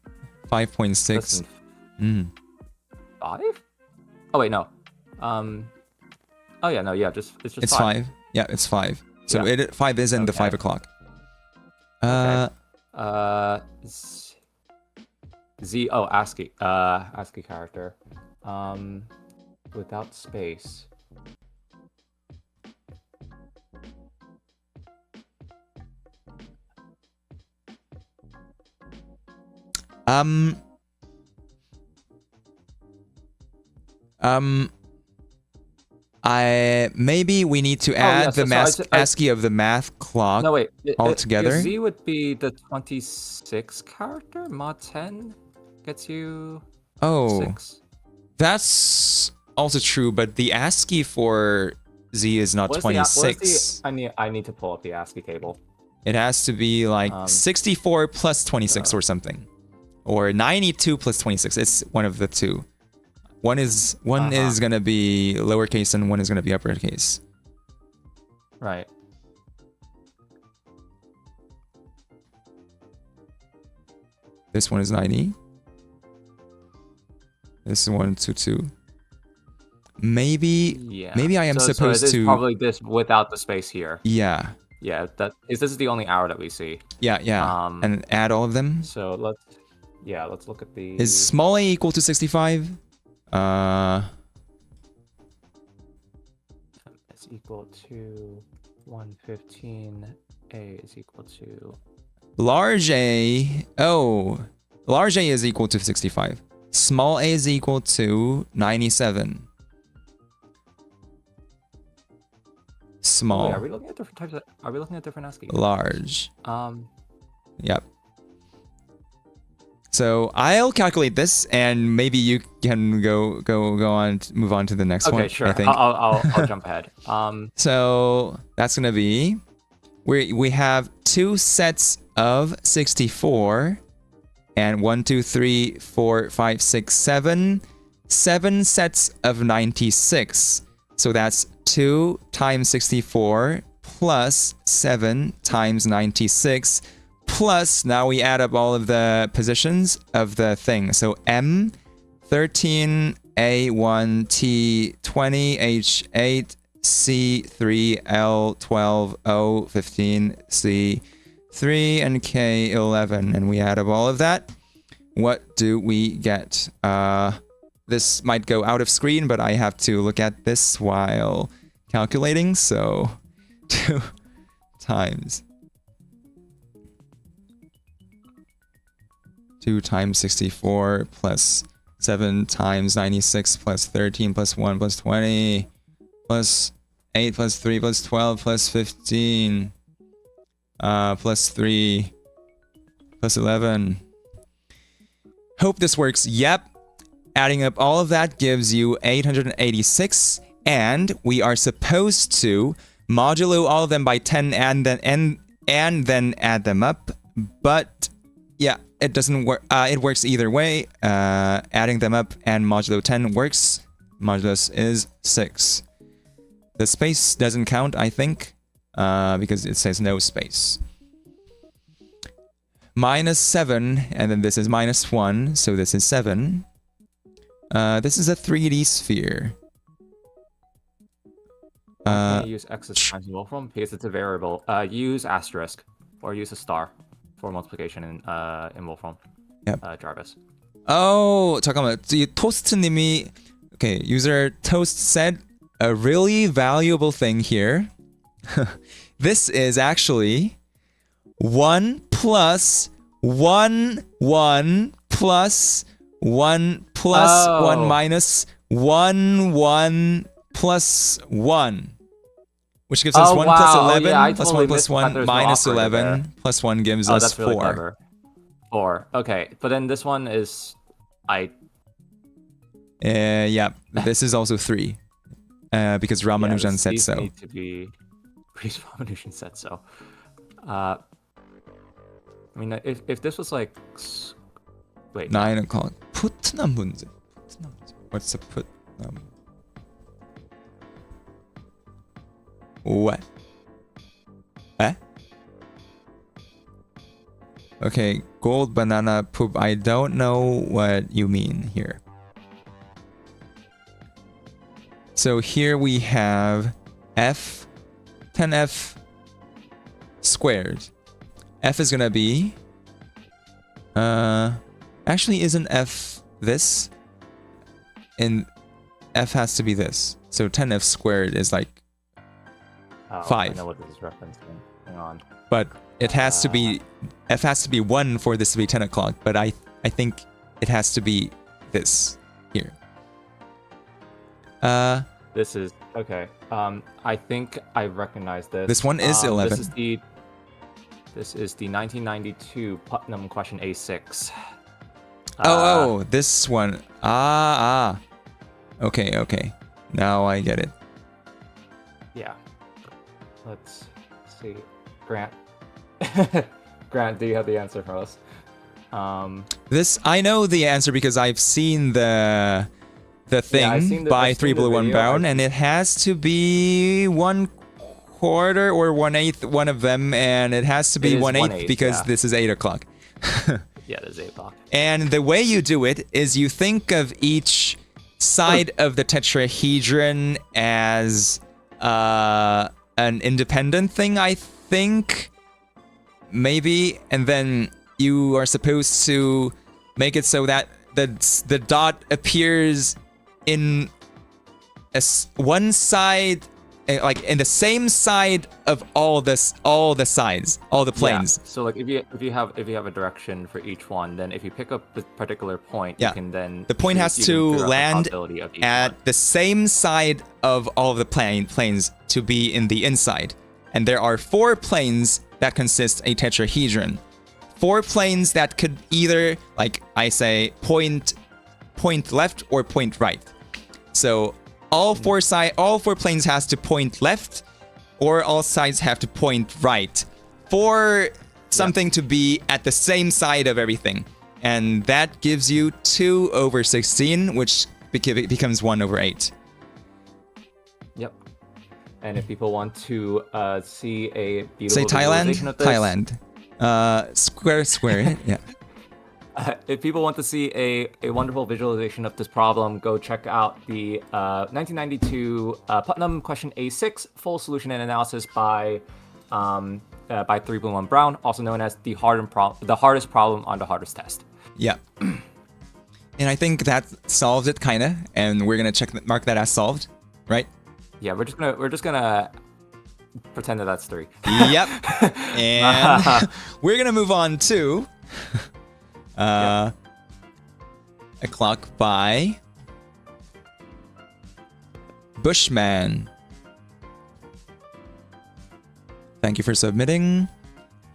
5.6. that's in 5? Oh wait, no. Oh yeah, no, yeah, it's just It's 5. Yeah, it's 5. So Yeah. 5 is in the Okay. 5 o'clock. ASCII ASCII character, without space. Maybe we need to add the ASCII of the math clock. No wait, altogether? Z would be the 26 character. Mod 10 gets you Oh, 6. that's also true, but the ASCII for Z is not What is 26. I need to pull up the ASCII table. It has to be like 64 plus 26 or something. Or 92 plus 26. It's one of the two. One is gonna be lowercase and one is gonna be uppercase. Right. This one is 90. This is 122. Maybe Yeah. maybe I am supposed so it is to probably this without the space here. Yeah. Yeah, this is the only arrow that we see. Yeah. And add all of them. So let's look at the. Is small a equal to 65? It's equal to 115. A is equal to. Large A. Oh, large A is equal to 65. Small A is equal to 97. Small. Wait, are we looking at different types? Are we looking at different ASCII? Large. Yep. So I'll calculate this, and maybe you can go on, move on to the next one. Okay, sure. I think. I'll jump ahead. So that's gonna be, we have 2 sets of 64, and 1, 2, 3, 4, 5, 6, 7 sets of 96. So that's 2 times 64 plus 7 times 96 plus, now we add up all of the positions of the thing. So M 13, A1, T20, H8, C3, L12, O15, C3, and K11. And we add up all of that. What do we get? This might go out of screen, but I have to look at this while calculating. So 2 times 64 plus 7 times 96 plus 13 plus 1 plus 20 plus 8 plus 3 plus 12 plus 15 plus 3 plus 11. Hope this works. Yep. Adding up all of that gives you 886, and we are supposed to modulo all of them by 10 and then add them up. But yeah, it doesn't work. It works either way. Adding them up and modulo 10 works. Modulus is 6. The space doesn't count, I think, because it says no space. Minus 7, and then this is minus 1, so this is 7. This is a 3D sphere. Can you use X as times in Wolfram because it's a variable. Use asterisk or use a star for multiplication in Wolfram. Yep. Jarvis. Oh, 잠깐만. 토스트님이, okay, user Toast said a really valuable thing here. This is actually 1 plus 1 1 plus 1 plus 1 Oh. minus 1, 1 plus 1. Which gives us Oh, 1 plus wow. Oh, 11 yeah, I plus totally 1 plus missed that 1 there's no minus operator 11 there. plus 1 gives Oh, us that's really 4. clever. 4. Okay, but then this one is Yeah, this is also 3. Because Ramanujan said these so. need to be because Ramanujan said so. I mean, if this was like, wait, 9 o'clock. 푸트남 문제. 푸트남 문제. What's a 푸트남? What? Eh? Okay, gold banana poop. I don't know what you mean here. So here we have f 10f squared. F is gonna be actually isn't f this? And f has to be this. So 10f squared is like I 5. know what this is referencing. Hang on. But it has to be f has to be 1 for this to be 10 o'clock, but I think it has to be this here. This is okay. I think I recognize this. This one is 11. This is the 1992 Putnam question A6. This one. Okay. Now I get it. Yeah. Let's see. Grant. Grant, do you have the answer for us? This I know the answer because I've seen the thing I've seen by I've 3 seen the Blue 1 video. Brown, and it has to be 1/4 or 1/8 one of them, and it has to be It is 1/8 1/8, because yeah. this is 8 o'clock. Yeah, there's 8 o'clock. And the way you do it is you think of each side of the tetrahedron as an independent thing, I think. Maybe. And then you are supposed to make it so that the dot appears in one side, like in the same side of all the sides, all the planes. Yeah. So like if you have a direction for each one, then if you pick up the particular point, Yeah. you can then The point has you to can figure out the land probability of each at one. the same side of all of the planes to be in the inside. And there are 4 planes that consist a tetrahedron. 4 planes that could either, like I say, point left or point right. So all 4 planes has to point left, or all sides have to point right for something to be at the same side of everything. And that gives you 2/16, which becomes 1/8. Yep. And if people want to see a beautiful Say Thailand? visualization of this, Thailand. Square. Yeah. if people want to see a wonderful visualization of this problem, go check out the 1992 Putnam question A6 full solution and analysis by 3 Blue 1 Brown, also known as the hardest problem on the hardest test. Yeah. And I think that solves it, kinda. And we're gonna mark that as solved, right? Yeah, we're just gonna pretend that that's 3. Yep. And we're gonna move on to a clock by Bushman. Thank you for submitting.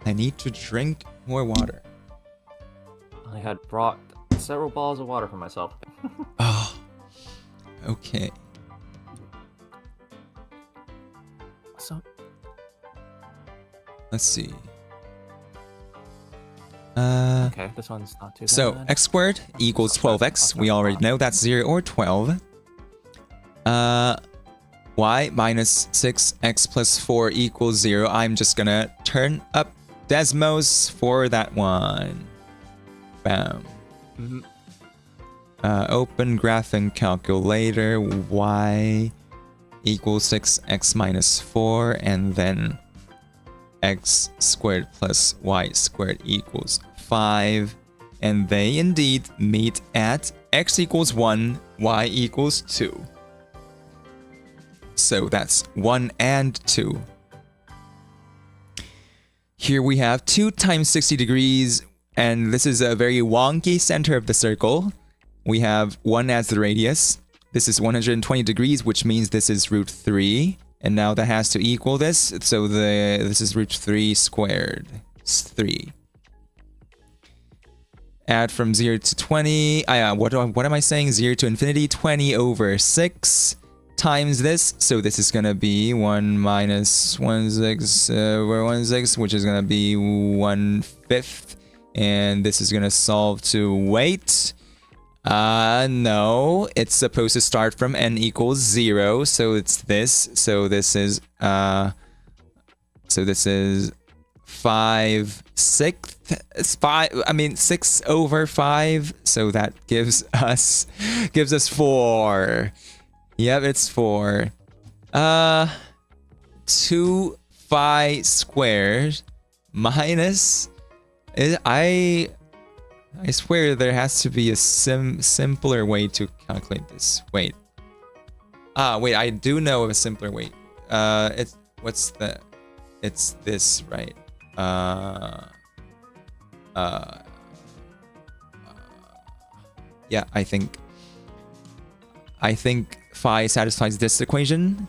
I need to drink more water. I had brought several bottles of water for myself. Oh, okay. So Let's see. okay, this one's not too So bad. x squared equals 12x. We already know that's 0 or 12. Y minus 6x plus 4 equals 0. I'm just gonna turn up Desmos for that one. Bam. Mhm. Open graphing calculator. Y equals 6x minus 4, and then x squared plus y squared equals 5. And they indeed meet at x equals 1, y equals 2. So that's 1 and 2. Here we have 2 times 60 degrees, and this is a very wonky center of the circle. we have 1 as the radius. This is 120 degrees, which means this is root 3. And now that has to equal this. So this is root 3 squared. It's 3. Add from 0 to 20. What am I saying? 0 to infinity. 20 over 6 times this. So this is going to be 1 minus 1 6 over 1 6, which is going to be 1/5. And this is going to solve to wait. No, it's supposed to start from n equals 0. So it's this. So this is 6 over 5, so that gives us 4. Yep, it's 4. 2 phi squared minus I swear there has to be a simpler way to calculate this. Wait, I do know of a simpler way. It's this, right? Yeah, I think phi satisfies this equation.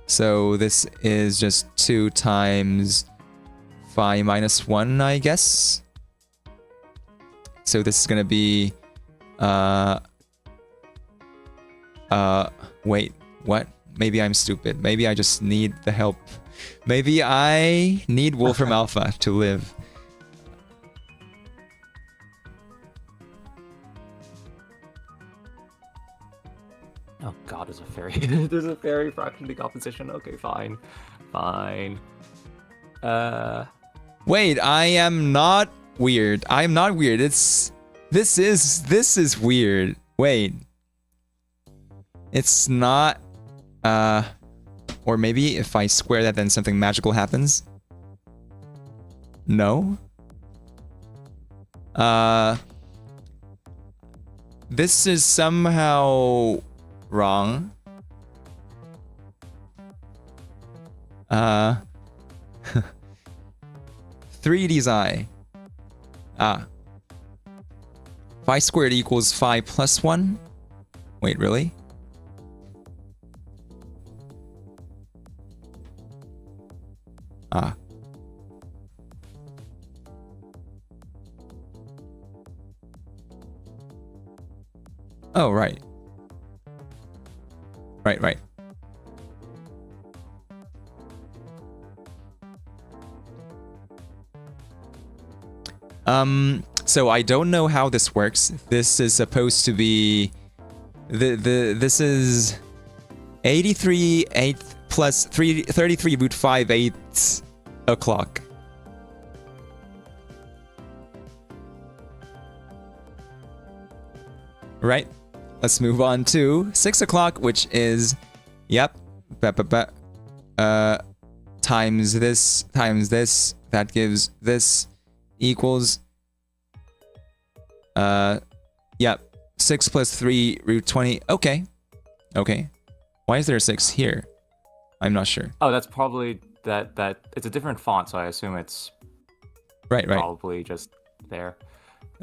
So this is just 2 times phi minus 1, I guess. So this is gonna be wait, what? Maybe I'm stupid. Maybe I just need the help. Maybe I need Wolfram Alpha to live. Oh god, there's a fairy. There's a fairy fraction decomposition. Okay, fine. Wait, I am not weird. I am not weird. This is weird. Wait. It's not or maybe if I square that then something magical happens? No? This is somehow wrong. 3D's eye. Phi squared equals phi plus 1? Wait, really? Oh, right. Right. So I don't know how this works. This is supposed to be this is 83 eighth plus 33 root 5 eighths o'clock. Right? Let's move on to 6 o'clock, which is, yep, times this, that gives this equals, yep, 6 plus 3 root 20. Okay. Why is there a 6 here? I'm not sure. Oh, that's probably that it's a different font, so I assume it's right. Probably just there.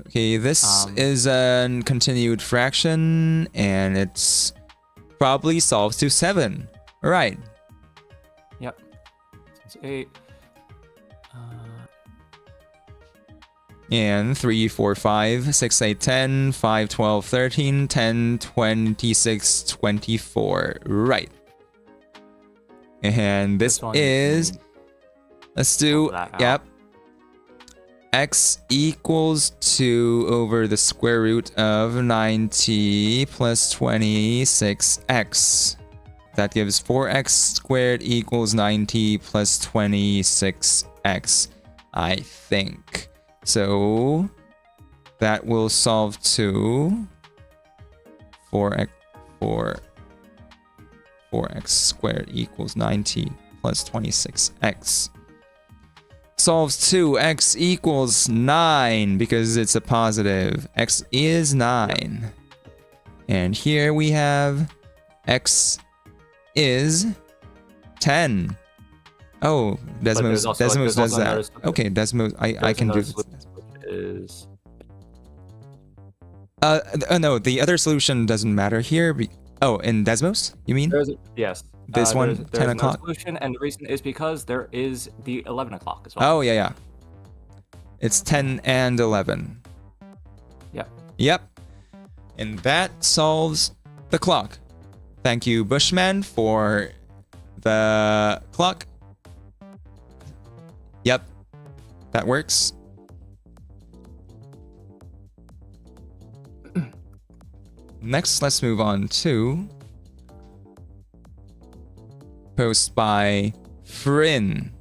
Okay, this is a continued fraction, and it's probably solves to 7. Right. Yep. It's 8. And 3, 4, 5, 6, 8, 10, 5, 12, 13, 10, 26, 24. Right. And this is... Let's do... Yep. X equals 2 over the square root of 90 plus 26x. That gives 4x squared equals 90 plus 26x, I think. So that will solve to 4x squared equals 90 plus 26x. Solves to x equals 9 because it's a positive. X is 9. And here we have x is 10. Oh, Desmos does that. Okay, Desmos, I can do this. Is No, the other solution doesn't matter here. Oh, in Desmos, you mean? Yes. This one, there's 10 no o'clock? solution, and the reason is because there is the 11 o'clock as well. Oh, yeah, yeah. It's 10 and 11. Yeah. Yep. And that solves the clock. Thank you, Bushman, for the clock. Yep. That works. Next, let's move on to post by Frin.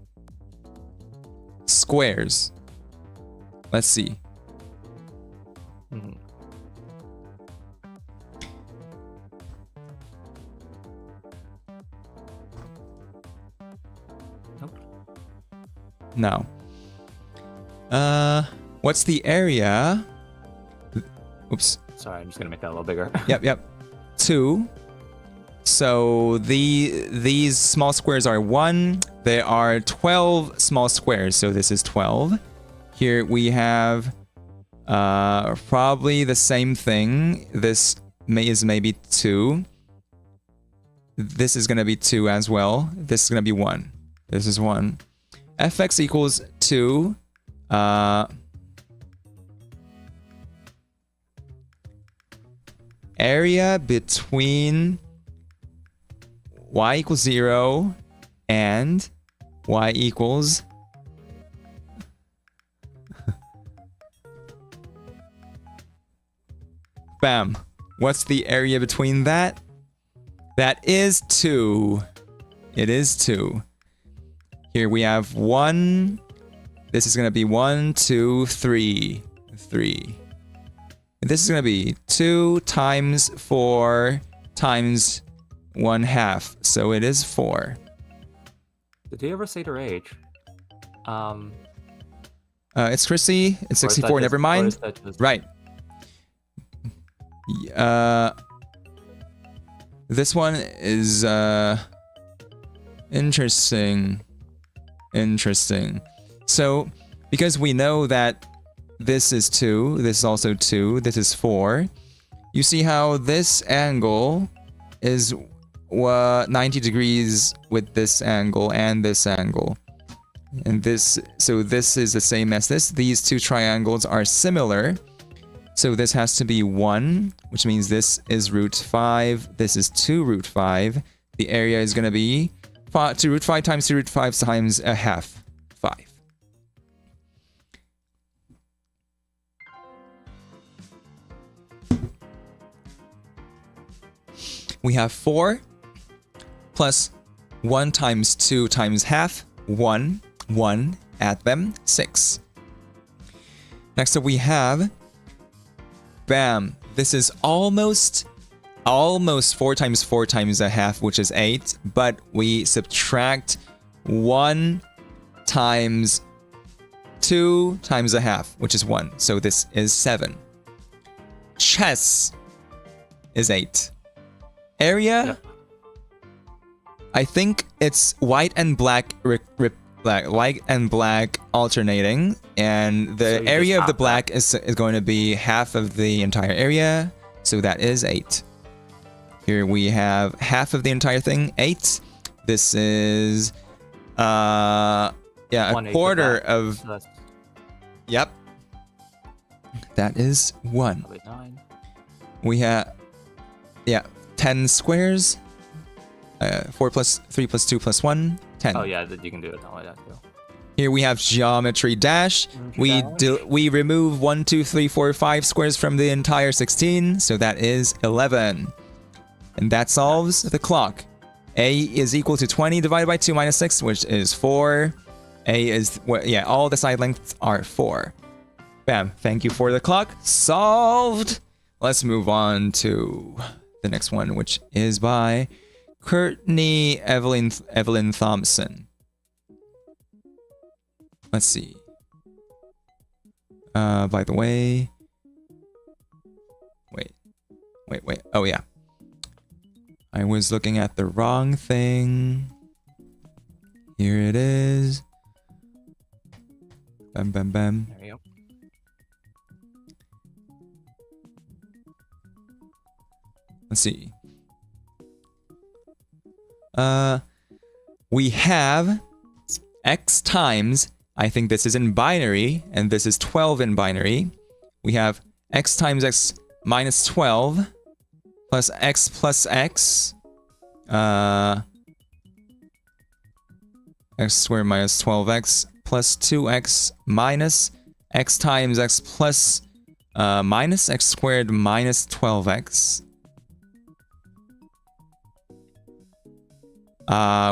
Squares. Let's see. Mhm. Nope. No. What's the area? Oops. Sorry, I'm just gonna make that a little bigger. Yep. 2. So these small squares are 1. There are 12 small squares, so this is 12. Here we have probably the same thing. This is maybe 2. This is gonna be 2 as well. This is gonna be 1. This is 1. Fx equals 2. Area between y equals 0 and y equals bam. What's the area between that? That is 2. It is 2. Here we have 1. This is going to be 1, 2, 3. 3. This is going to be 2 times 4 times 1/2. So it is 4. Did he ever say their age? It's Chrissy. It's Or is that 64. Never just- or mind. is that just- Right. This one is interesting. Interesting. So, because we know that this is 2, this is also 2, this is 4. You see how this angle is 90 degrees with this angle and this angle. And this, so this is the same as this. These two triangles are similar. So this has to be 1, which means this is root 5. This is 2 root 5. The area is going to be 2 root 5 times 2 root 5 times 1/2. 5. We have 4 plus 1 times 2 times 1/2. 1. 1. Add them. 6. Next up we have... Bam. This is almost 4 times 4 times 1/2, which is 8. But we subtract 1 times 2 times 1/2, which is 1. So this is 7. Chess is 8. Area... Yep. I think it's white and black, white and black alternating, and the So you area just of the half black is going to be half of the entire area, so that is 8. Here we have half of the entire thing, 8. This is, yeah, a 1/8 quarter that. of, So that's yep. That is 1. probably 9. We have, yeah, 10 squares. 4 plus 3 plus 2 plus 1, 10. Oh yeah, you can do it that way. That too. Here we have geometry dash. We remove 1, 2, 3, 4, 5 squares from the entire 16, so that is 11. And that solves the clock. A is equal to 20 divided by 2 minus 6, which is 4. A is, well, yeah, all the side lengths are 4. Bam. Thank you for the clock. Solved. Let's move on to the next one, which is by Courtney Evelyn Thompson. Let's see. By the way... Wait. Oh, yeah. I was looking at the wrong thing. Here it is. Bam, bam, bam. There you go. Let's see. We have x times, I think this is in binary, and this is 12 in binary. We have x times x minus 12 plus x, x squared minus 12x plus 2x minus x times x plus minus x squared minus 12x.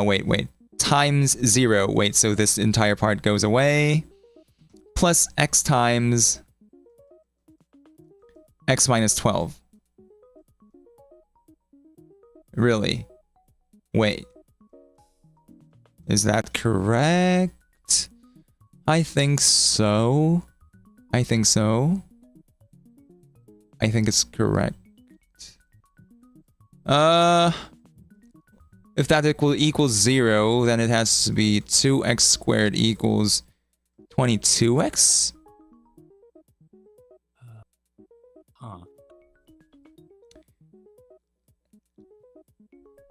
Wait. Times 0. Wait, so this entire part goes away. Plus x times x minus 12. Really? Wait. Is that correct? I think so. I think it's correct. If that equals 0, then it has to be 2x squared equals 22x? Huh.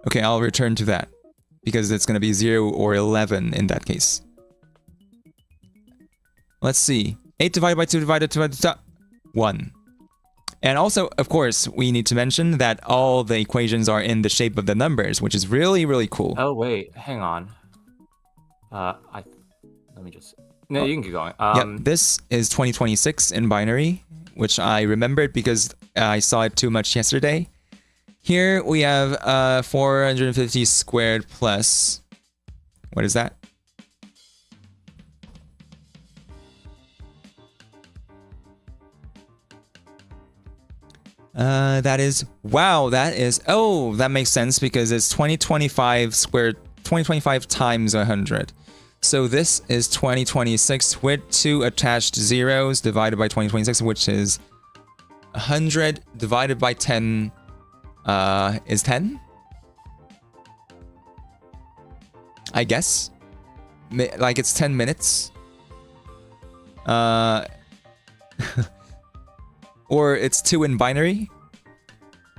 Okay, I'll return to that. Because it's going to be 0 or 11 in that case. Let's see. 8 divided by 2 divided by 1. And also, of course, we need to mention that all the equations are in the shape of the numbers, which is really, really cool. Oh wait, hang on. Let me just. No, you can keep going. Yep, this is 2026 in binary, which I remembered because I saw it too much yesterday. Here we have 450 squared plus. What is that? That is, wow, that is, oh, that makes sense because it's 2025 squared, 2025 times 100. So this is 2026 with 2 attached zeros divided by 2026, which is 100 divided by 10 is 10? I guess. Like it's 10 minutes. Or it's 2 in binary.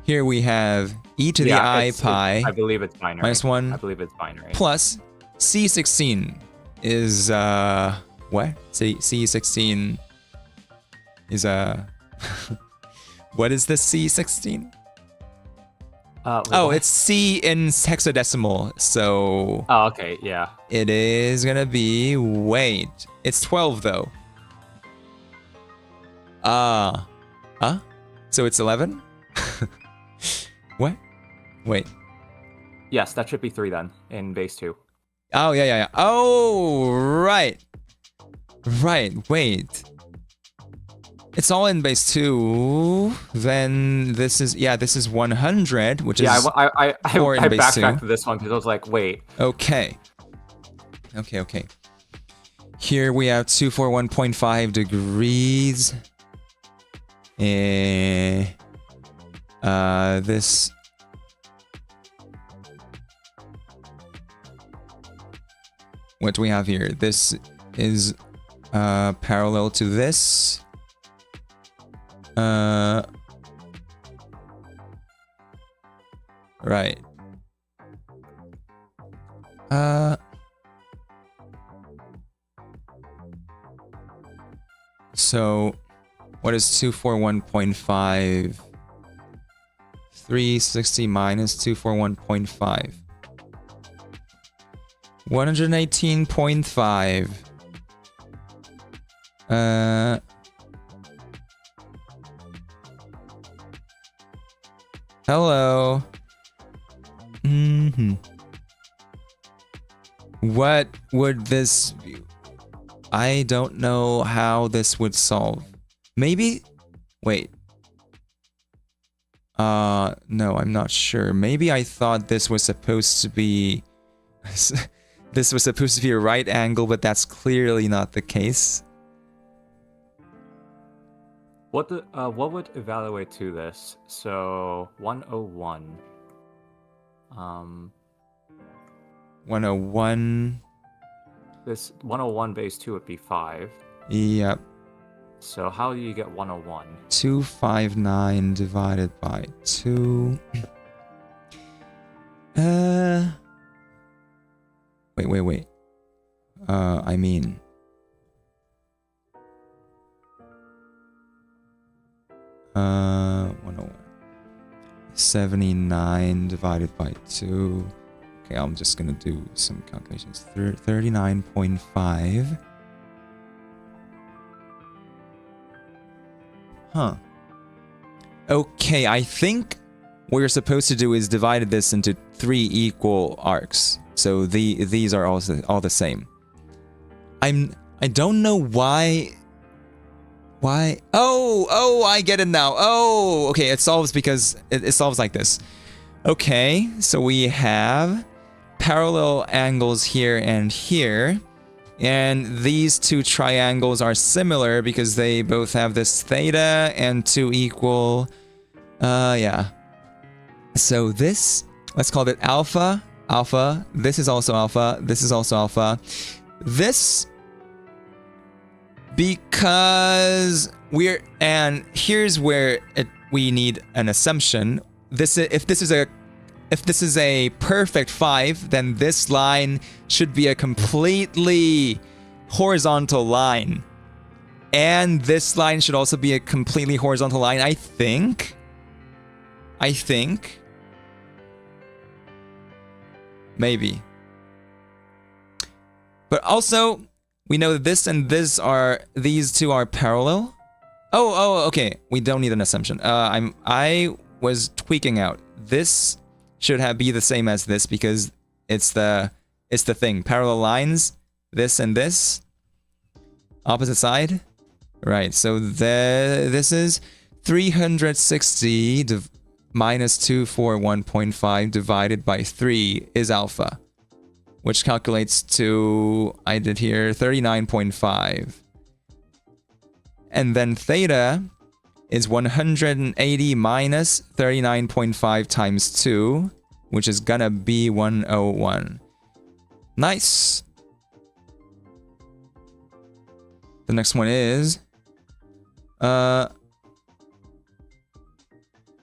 Here we have e to the I pi. I believe it's binary. Minus 1. I believe it's binary. Plus C16 is what? C16 is what is this C16? Oh, it's C in hexadecimal. So oh, okay, yeah. It is gonna be, wait, it's 12 though. So it's 11? What? Wait. Yes, that should be 3 then, in base 2. Oh, yeah. Oh, right. Right, wait. It's all in base 2. Then this is, yeah, this is 100, which is I 4 in base 2. backtracked to this one because I was like, wait. Okay. Here we have 241.5 degrees. This. What do we have here? This is parallel to this. Right. So what is 241.5? 360 minus 241.5. 118.5. Hello. What would this be? I don't know how this would solve. Maybe? Wait. No, I'm not sure. Maybe I thought this was supposed to be... this was supposed to be a right angle, but that's clearly not the case. What would evaluate to this? So 101. 101. This 101 base 2 would be 5. Yep. So how do you get 101? 259 divided by 2. Wait. I mean... 101. 79 divided by 2. Okay, I'm just gonna do some calculations. 39.5. Huh. Okay, I think what you're supposed to do is divide this into 3 equal arcs. So these are also all the same. I don't know why. Oh, I get it now. Oh, okay, it solves because it solves like this. Okay, so we have parallel angles here and here. And these two triangles are similar because they both have this theta and 2 equal... yeah. So this, let's call it alpha. Alpha. This is also alpha. This is also alpha. This... Because we're... And here's where we need an assumption. If this is a perfect 5, then this line should be a completely horizontal line. And this line should also be a completely horizontal line, I think. Maybe. But also, we know that this and this these two are parallel. Oh, okay. We don't need an assumption. I was tweaking out. This should be the same as this because it's the thing. Parallel lines, this and this. Opposite side. Right, so this is 360 minus 241.5 divided by 3 is alpha, which calculates to, I did here, 39.5. And then theta is 180 minus 39.5 times 2, which is gonna be 101. Nice. The next one is...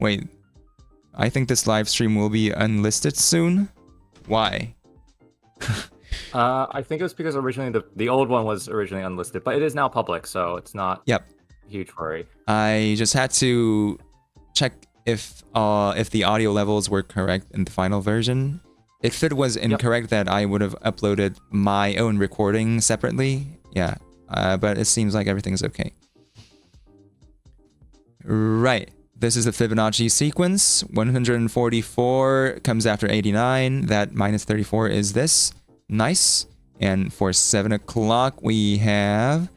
Wait. I think this live stream will be unlisted soon. Why? I think it was because originally the old one was originally unlisted, but it is now public, so it's not a huge worry. I just had to check if the audio levels were correct in the final version. If it was incorrect, that I would have uploaded my own recording separately. Yeah, but it seems like everything's okay. Right. This is the Fibonacci sequence. 144 comes after 89. That minus 34 is this. Nice. And for 7 o'clock, we have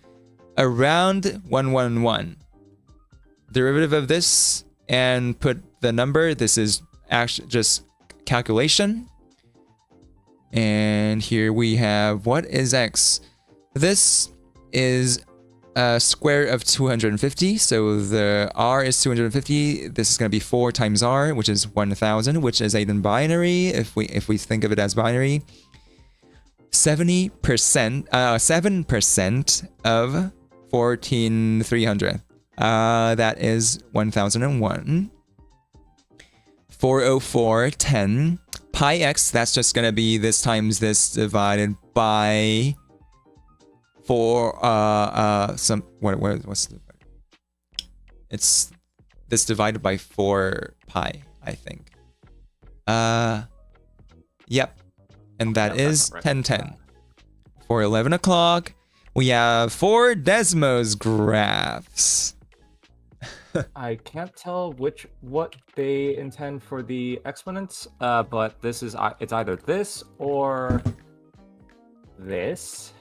around 111. Derivative of this and put the number. This is actually just calculation. And here we have, what is x? This is a square of 250. So the r is 250. This is going to be 4 times r, which is 1000, which is a binary. If we think of it as binary, 7% of 14,300. That is 1001. 404.10 pi x. That's just gonna be this times this divided by 4. What's the? It's this divided by 4 pi, I think. Yep. And that is 1010. For 11 o'clock, we have 4 Desmos graphs. I can't tell what they intend for the exponents, but this is it's either this or this.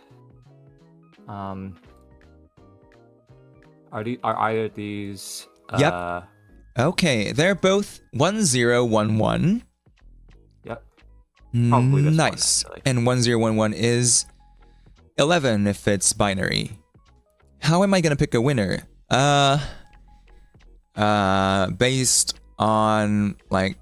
Are either these? Yep. Okay, they're both 1011. Yep. Probably this nice. One, and 1011 is 11 if it's binary. How am I gonna pick a winner? Based on like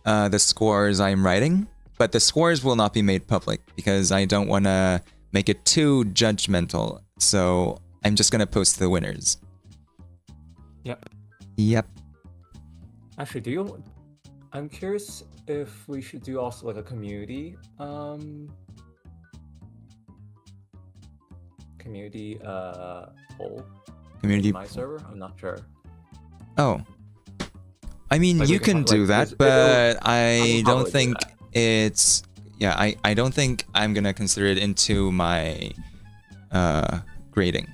the scores I'm writing, but the scores will not be made public because I don't want to make it too judgmental. So I'm just gonna post the winners. Yep. Yep. Actually, I'm curious if we should do also like a community poll Community. in my server. I'm not sure. Oh. I mean, Like, we you can can probably- do like, that, it'll- but I can don't probably do think that. it's... Yeah, I don't think I'm gonna consider it into my grading.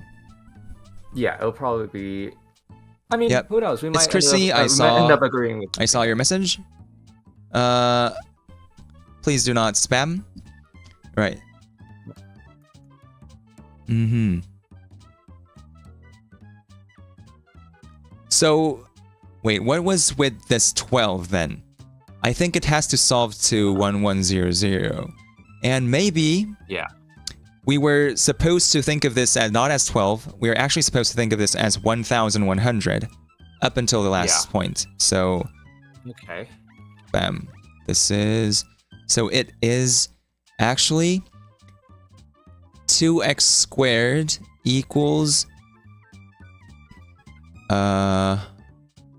Yeah, it'll probably be. I mean, Yep. who knows? We might Chrissy. end up, I we saw- might end up agreeing with. I saw your message. Please do not spam. Right. Mm-hmm. So, wait, what was with this 12 then? I think it has to solve to 1100. And maybe Yeah. we were supposed to think of this as not as 12. We were actually supposed to think of this as 1100 up until the last Yeah. point. So, Okay. bam. This is... So it is actually 2x squared equals...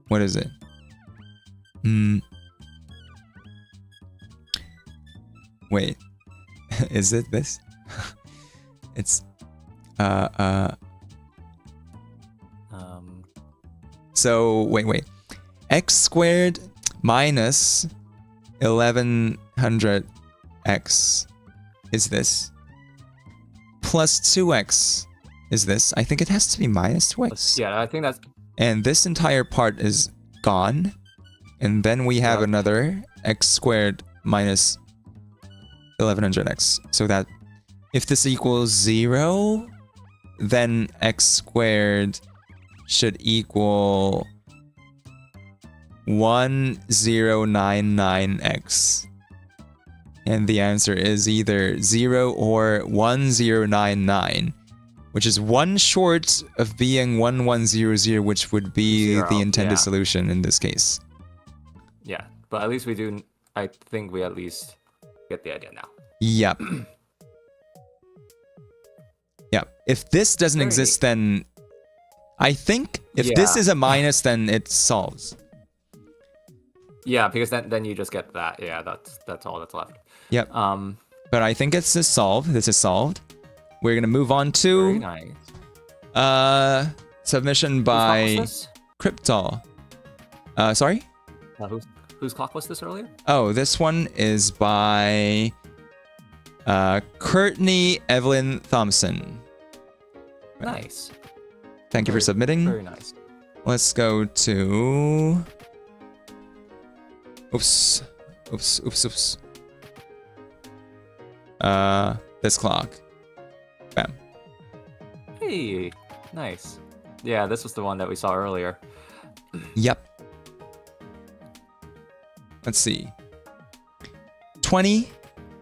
What is it? Wait. Is it this? It's... So, wait. X squared minus 1100x is this. Plus 2x is this. I think it has to be minus 2x. Yeah, I think that's. And this entire part is gone. And then we have Yep. another x squared minus 1100x. So that if this equals 0, then x squared should equal 1099x. And the answer is either 0 or 1099, which is one short of being 1100, which would be Zero, the intended yeah. solution in this case. Yeah, but at least we do. I think we at least get the idea now. Yep. Yep. If this doesn't Very exist, then I think if this Yeah. is a minus, then it solves. Yeah, because then you just get that. Yeah, that's all that's left. Yep. Um, But I think it's solved. This is solved. We're gonna move on very to nice. submission Whose clock by was this? Cryptol. Sorry? Whose clock was this earlier? Oh, this one is by Courtney Evelyn Thompson. Right. Nice. Thank you for Very- submitting. Very nice. Let's go to... Oops. This clock. Bam. Hey, nice. Yeah, this was the one that we saw earlier. Yep. Let's see. 20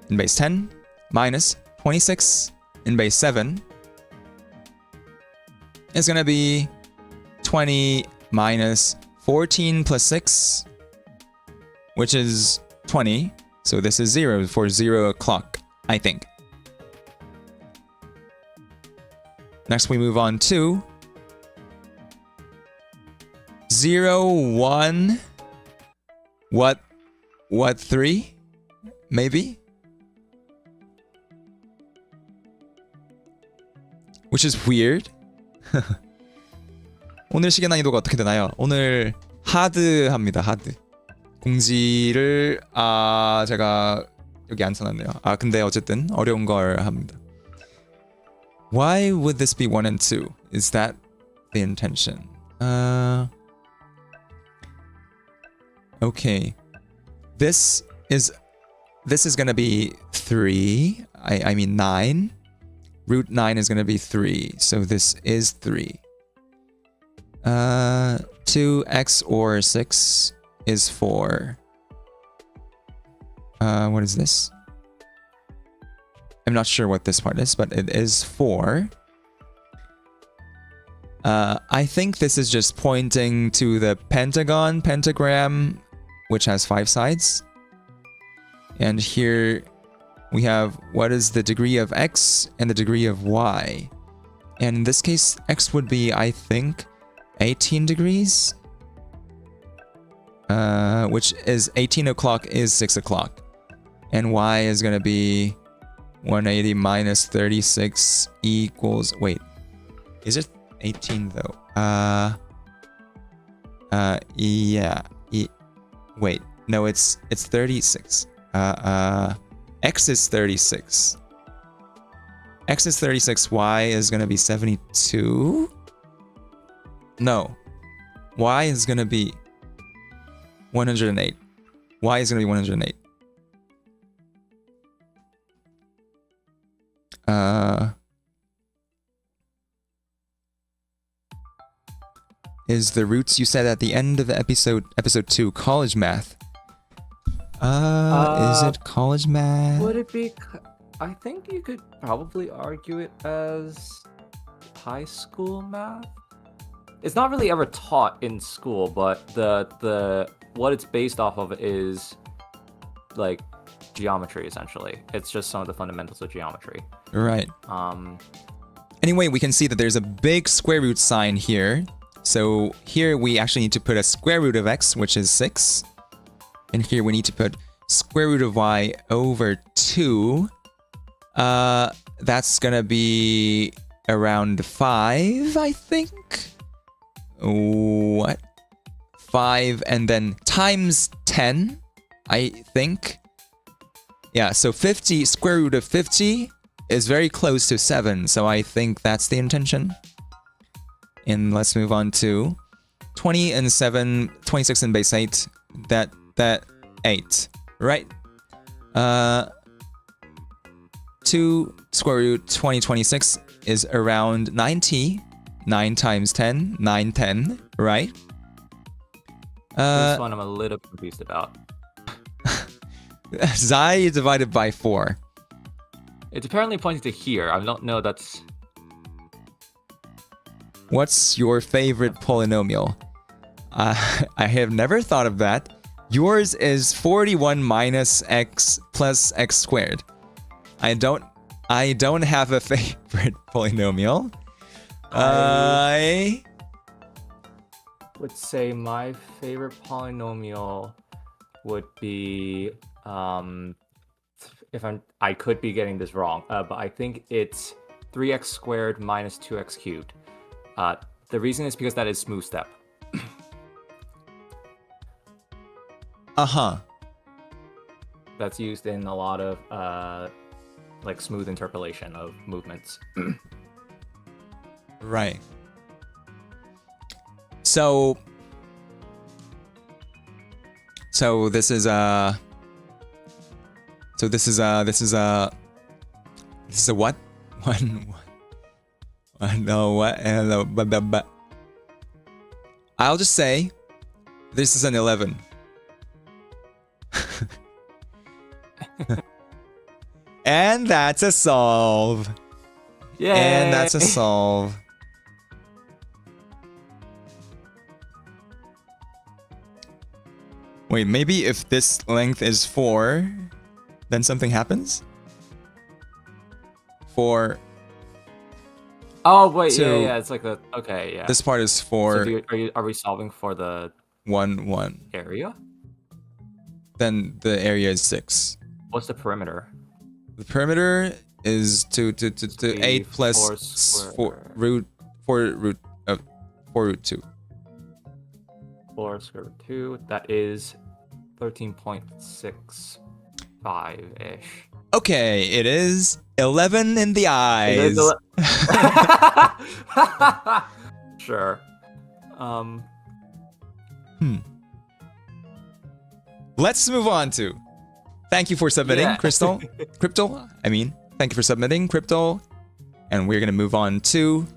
in base 10 minus 26 in base 7 is going to be 20 minus 14 plus 6, which is 20. So this is 0 for 0 o'clock, I think. Next we move on to 0, 1, what 3? Maybe? Which is weird. 오늘 시계 난이도가 어떻게 되나요? 오늘 하드 합니다. 하드. 공지를 제가 여기 안 써놨네요. 근데 어쨌든 어려운 걸 합니다. Why would this be 1 and 2? Is that the intention? Okay. This is gonna be 3. I mean 9. Root 9 is gonna be 3. So this is 3. 2x or 6 is 4. What is this? I'm not sure what this part is, but it is 4. I think this is just pointing to the pentagram, which has 5 sides. And here we have what is the degree of x and the degree of y. And in this case, x would be, I think, 18 degrees. Which is 18 o'clock is 6 o'clock. And y is going to be 180 minus 36 equals... Wait. Is it 18 though? Yeah. Wait. No, it's 36. X is 36. X is 36. Y is going to be 72. No. Y is going to be 108. Y is going to be 108. Is the roots you said at the end of the episode 2 college math? Is it college math? Would it be? I think you could probably argue it as high school math. It's not really ever taught in school, but the what it's based off of is like geometry essentially. It's just some of the fundamentals of geometry. Right. Anyway, we can see that there's a big square root sign here. So here we actually need to put a square root of x, which is 6. And here we need to put square root of y over 2. That's gonna be around 5, I think. What? 5 and then times 10, I think. Yeah, so 50, square root of 50 is very close to 7, so I think that's the intention. And let's move on to 20 and 7, 26 and base 8, that 8, right? 2 square root 20, 26 is around 90. 9 times 10, 9, 10, right? This one I'm a little confused about. Xi divided by 4. It's apparently pointing to here. I don't know that's... What's your favorite polynomial? I have never thought of that. Yours is 41 minus x plus x squared. I don't have a favorite polynomial. I would say my favorite polynomial would be I could be getting this wrong, but I think it's 3x squared minus 2x cubed. The reason is because that is smooth step. That's used in a lot of like smooth interpolation of movements. Right. So this is a what? But I'll just say this is an 11. And that's a solve. Yeah. And that's a solve. Wait, maybe if this length is 4, then something happens? 4. Oh wait, So- yeah, it's like a okay, yeah. This part is So 4, are we solving for the 1, 1. area? Then the area is 6. What's the perimeter? The perimeter is to 8 plus 4 4 root 2. 4 square root 2. That is 13.65-ish. Okay, it is 11 in the eyes. Sure. Let's move on to. Thank you for submitting, Yeah. Crypto. Thank you for submitting, Crypto. And we're gonna move on to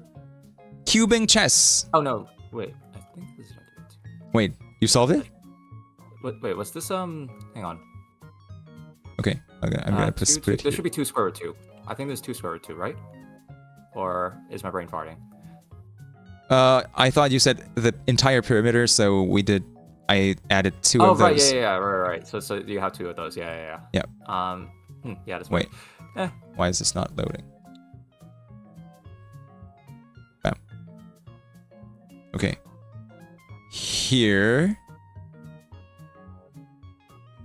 cubing chess. Oh no, wait. I think this is not it. Wait, you solved it? Wait, what's this? Hang on. Okay, I'm gonna put it There here. should be 2 square root 2. I think there's 2 square root 2, right? Or is my brain farting? I thought you said the entire perimeter, so I added 2 Oh of right, those. yeah, right. So you have 2 of those, yeah. Yep. Yeah, that's Wait, why is this not loading? Okay. Here.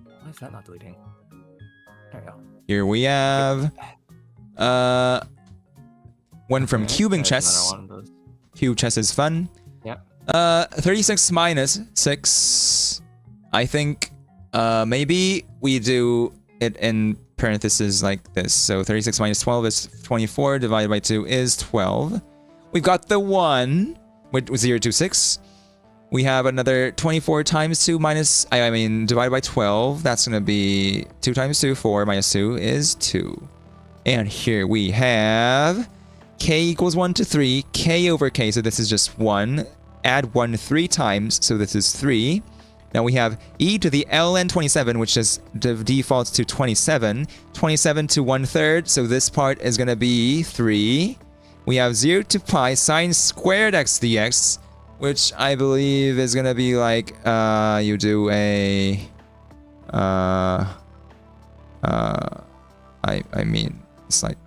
Why is that not deleting? There we go. Here we have one from Okay, cubing there's chess. another one of those. Cube chess is fun. Yeah. 36 minus 6. I think maybe we do it in parentheses like this. So 36 minus 12 is 24, divided by 2 is 12. We've got the 1 with 0 to 6. We have another 24 times 2 minus, I mean, divided by 12. That's going to be 2 times 2, 4 minus 2 is 2. And here we have k equals 1 to 3, k over k, so this is just 1. Add 1 3 times, so this is 3. Now we have e to the ln 27, which just defaults to 27. 27 to 1/3, so this part is going to be 3. We have 0 to pi sine squared x dx, which I believe is going to be like, you do a... I mean, it's like...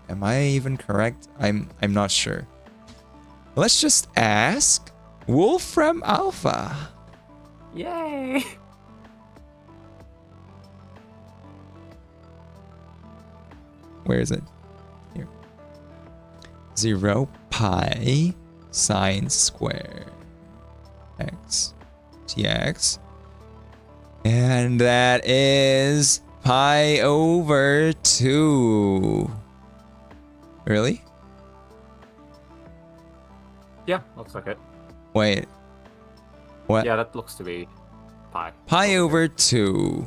Am I even correct? I'm not sure. Let's just ask Wolfram Alpha. Yay! Where is it? Here. 0 pi sine square x dx. And that is pi over 2. Really? Yeah, looks like it. Wait. What? Yeah, that looks to be pi. Pi over 2.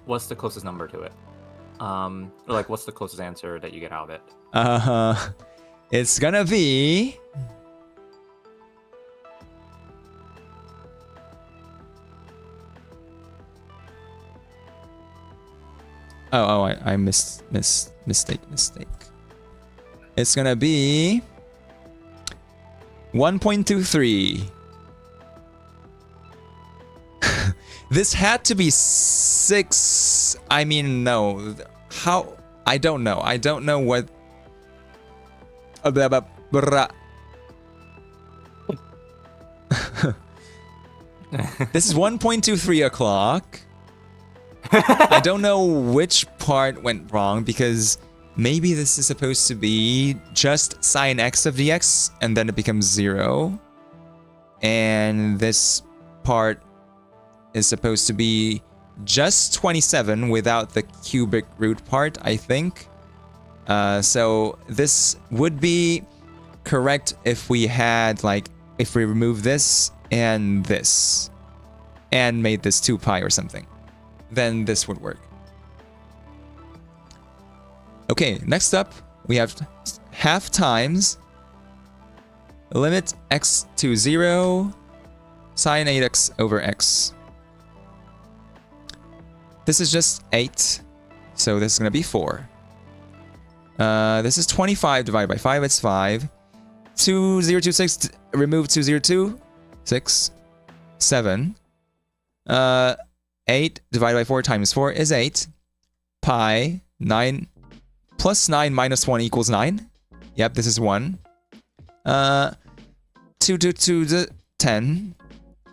What's the closest number to it? Or like, what's the closest answer that you get out of it? It's gonna be... I mistake. It's gonna be 1.23. This had to be 6. I mean, no. How? I don't know. I don't know what. This is 1.23 o'clock. I don't know which part went wrong because maybe this is supposed to be just sine x of dx and then it becomes 0. And this part is supposed to be just 27 without the cubic root part, I think. So this would be correct if we had, like, if we remove this and made this 2 pi or something. Then this would work. Okay, next up, we have half times limit x to 0 sine 8x over x. This is just 8, so this is going to be 4. This is 25 divided by 5, it's 5. 2, 0, 2, 6, remove 2, 0, 2, 6, 7. 8 divided by 4 times 4 is 8. Pi, 9, plus 9 minus 1 equals 9. Yep, this is 1. 2, 2, 2, 10.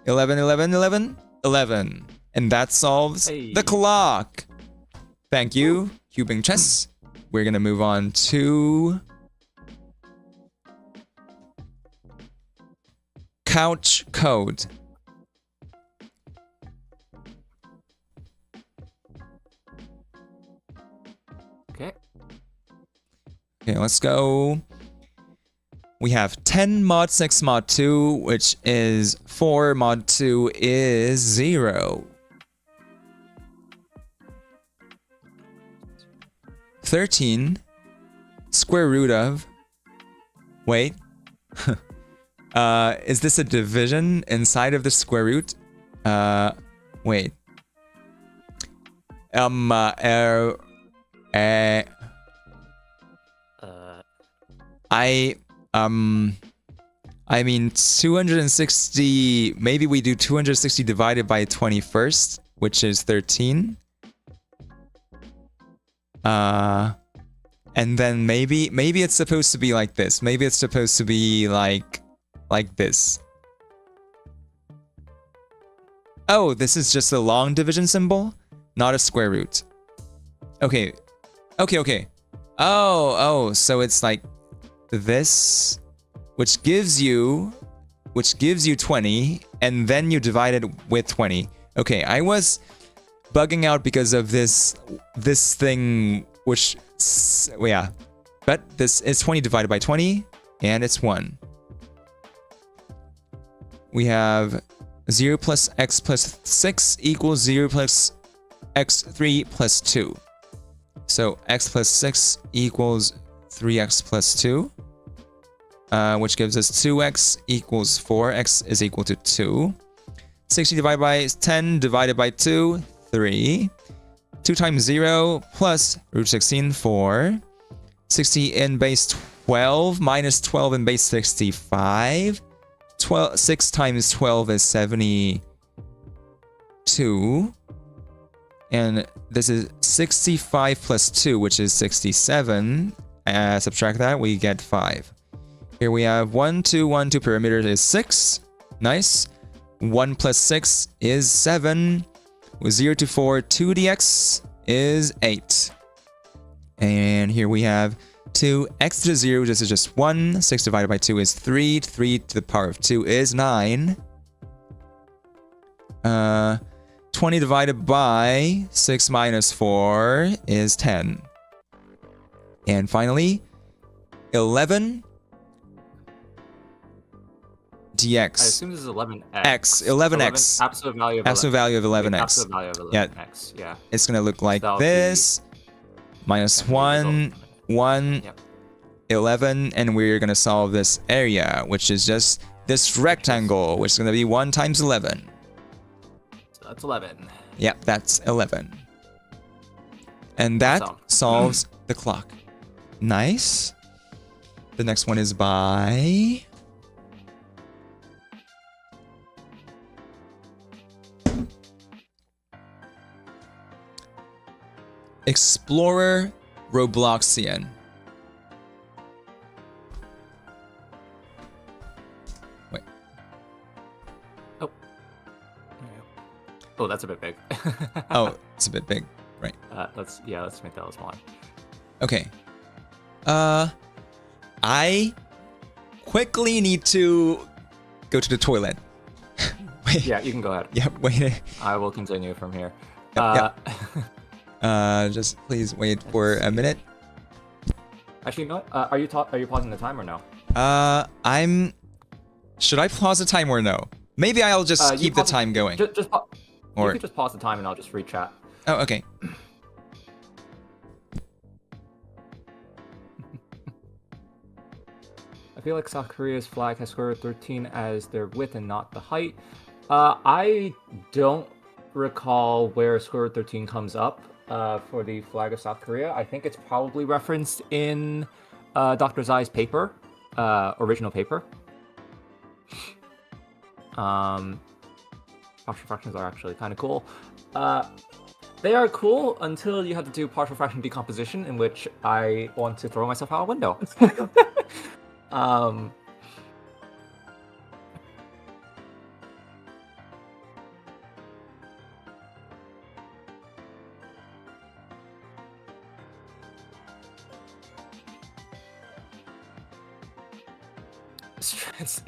11, 11, 11, 11. And that solves the clock. Thank you, cubing chess. We're going to move on to couch code. Okay, let's go. We have 10 mod 6 mod 2, which is 4 mod 2 is 0. 13 square root of... Wait. Is this a division inside of the square root? Wait. I mean 260, maybe we do 260 divided by 21st, which is 13. And then maybe it's supposed to be like this. Maybe it's supposed to be like this. Oh, this is just a long division symbol, not a square root. Okay. Okay. Oh, so it's like this, which gives you 20, and then you divide it with 20. Okay, I was bugging out because of this thing, which, yeah. But this is 20 divided by 20, and it's 1. We have 0 plus x plus 6 equals 0 plus x3 plus 2. So x plus 6 equals 3x plus 2, which gives us 2x equals 4. X is equal to 2. 60 divided by 10 divided by 2, 3. 2 times 0 plus root 16, 4. 60 in base 12 minus 12 in base 65. 6 times 12 is 72. And this is 65 plus 2, which is 67. Subtract that, we get 5. Here we have 1, 2, 1, 2 perimeter is 6. Nice. 1 plus 6 is 7. With 0 to 4, 2dx is 8. And here we have 2x to the 0, this is just 1. 6 divided by 2 is 3. 3 to the power of 2 is 9. 20 divided by 6 minus 4 is 10. And finally, 11 dx. I assume this is 11x. 11x. Absolute value of 11x. Absolute value of 11x. Absolute value of 11x, yeah. It's going to look like That'll this. Minus 1, 1, Yep. 11, and we're going to solve this area, which is just this rectangle, which is going to be 1 times 11. So that's 11. Yep, that's 11. And that solves the clock. Nice. The next one is by... Explorer Robloxian. Wait. Oh, that's a bit big. Oh, it's a bit big. Right. Let's make that a little smaller. Okay. I quickly need to go to the toilet. Wait. Yeah, you can go ahead. Yeah, wait. I will continue from here. Yep. Just please wait for a minute. Actually, no. Are you pausing the time or no? Should I pause the time or no? Maybe I'll just keep the time going. You Or can just pause the time and I'll just re-chat. oh, okay. I feel like South Korea's flag has square root 13 as their width and not the height. I don't recall where square root 13 comes up for the flag of South Korea. I think it's probably referenced in Dr. Zai's paper, original paper. Partial fractions are actually kind of cool. They are cool until you have to do partial fraction decomposition, in which I want to throw myself out a window.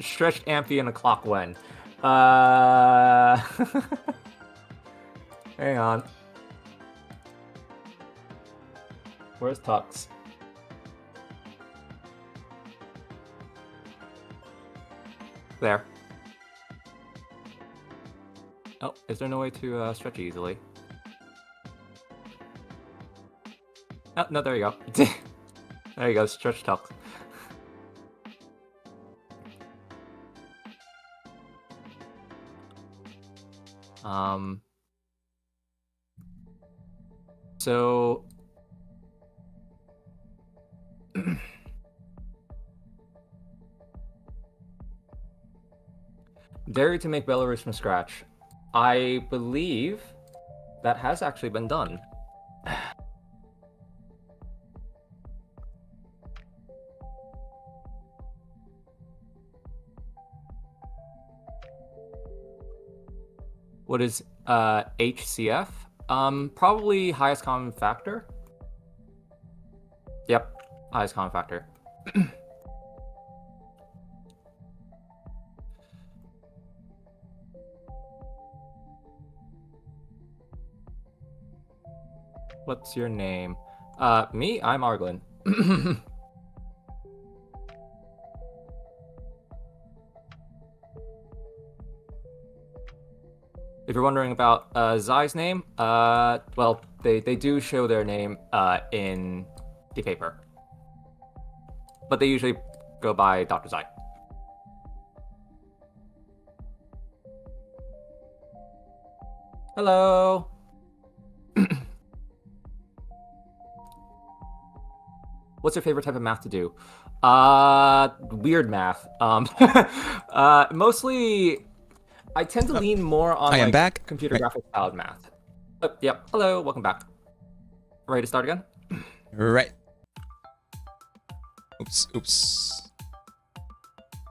Stretched Amphi and a clock when. Hang on. Where's Tux? There. Oh, is there no way to stretch it easily? Oh, no, there you go. There you go, stretch Tux. So dare you to make Belarus from scratch. I believe that has actually been done. What is HCF? Probably highest common factor. Yep, highest common factor. What's your name? Me? I'm Arglin. If you're wondering about Zai's name, well, they do show their name in the paper, but they usually go by Dr. Zai. Hello. What's your favorite type of math to do? Weird math. Mostly, I tend to lean more on I am back. computer Right. graphics style math. Yep. Hello. Welcome back. Ready to start again? Right. Oops.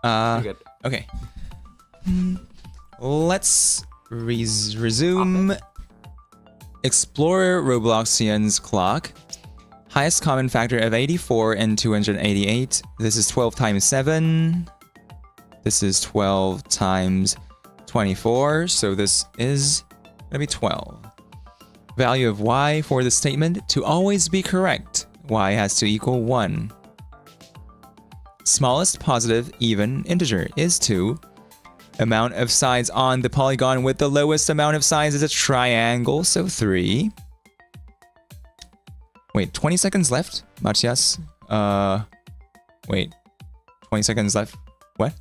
Pretty good. Okay. Let's resume Explorer Robloxian's clock. Highest common factor of 84 and 288. This is 12 times 7. This is 12 times 24. So this is going to be 12. Value of y for the statement to always be correct. Y has to equal 1. Smallest positive even integer is 2. Amount of sides on the polygon with the lowest amount of sides is a triangle, so 3. Wait, 20 seconds left? Machias? Wait. 20 seconds left? What?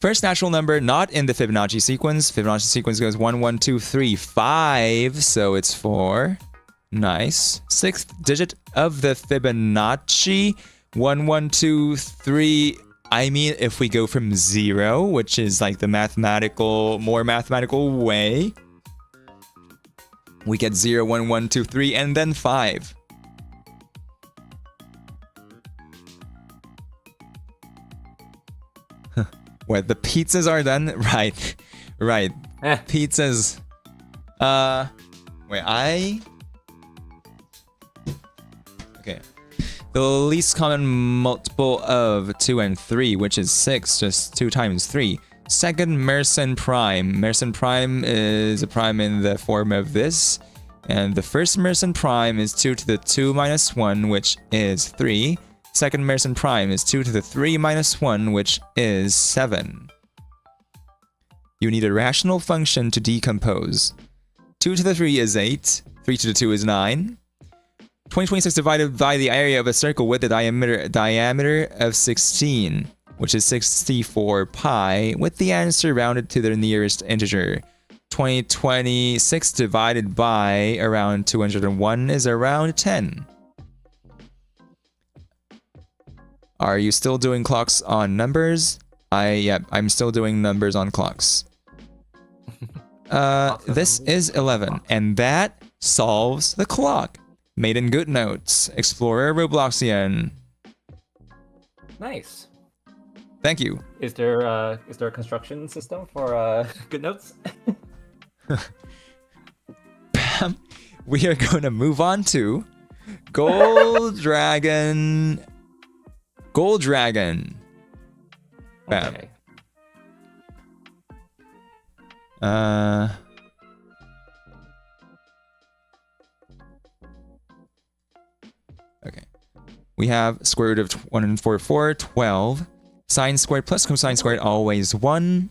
First natural number not in the Fibonacci sequence. Fibonacci sequence goes 1, 1, 2, 3, 5, so it's 4. Nice. Sixth digit of the Fibonacci. 1, 1, 2, 3. I mean, if we go from 0, which is like the more mathematical way, we get 0, 1, 1, 2, 3, and then 5. What, the pizzas are done? Right. Right. Pizzas. Wait, Okay. The least common multiple of 2 and 3, which is 6, just 2 times 3. Second Mersenne prime. Mersenne prime is a prime in the form of this. And the first Mersenne prime is 2 to the 2 minus 1, which is 3. Second Mersenne prime is 2 to the 3 minus 1, which is 7. You need a rational function to decompose. 2 to the 3 is 8. 3 to the 2 is 9. 2026 divided by the area of a circle with a diameter of 16, which is 64 pi, with the answer rounded to the nearest integer. 2026 divided by around 201 is around 10. Are you still doing clocks on numbers? I'm still doing numbers on clocks. This is 11, and that solves the clock. Made in GoodNotes. Explorer Robloxian. Nice. Thank you. Is there a construction system for GoodNotes? We are going to move on to Gold Dragon. Gold Dragon. Bam. Okay. Okay. We have square root of 144, 12. Sine squared plus cosine squared, always 1.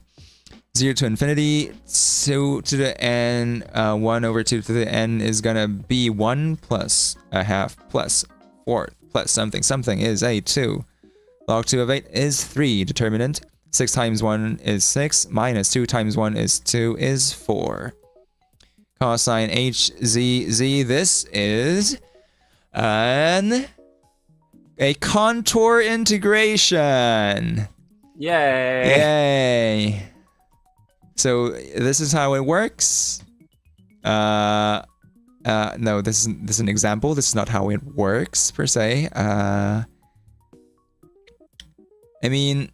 0 to infinity, 2 to the n, 1 over 2 to the n is gonna be 1 plus a half plus 4 plus something is a 2. Log 2 of 8 is 3. Determinant, 6 times 1 is 6, minus 2 times 1 is 2 is 4. Cosine HZZ, this is a contour integration. Yay! Yay! So this is how it works. No, this is an example. This is not how it works per se. I mean,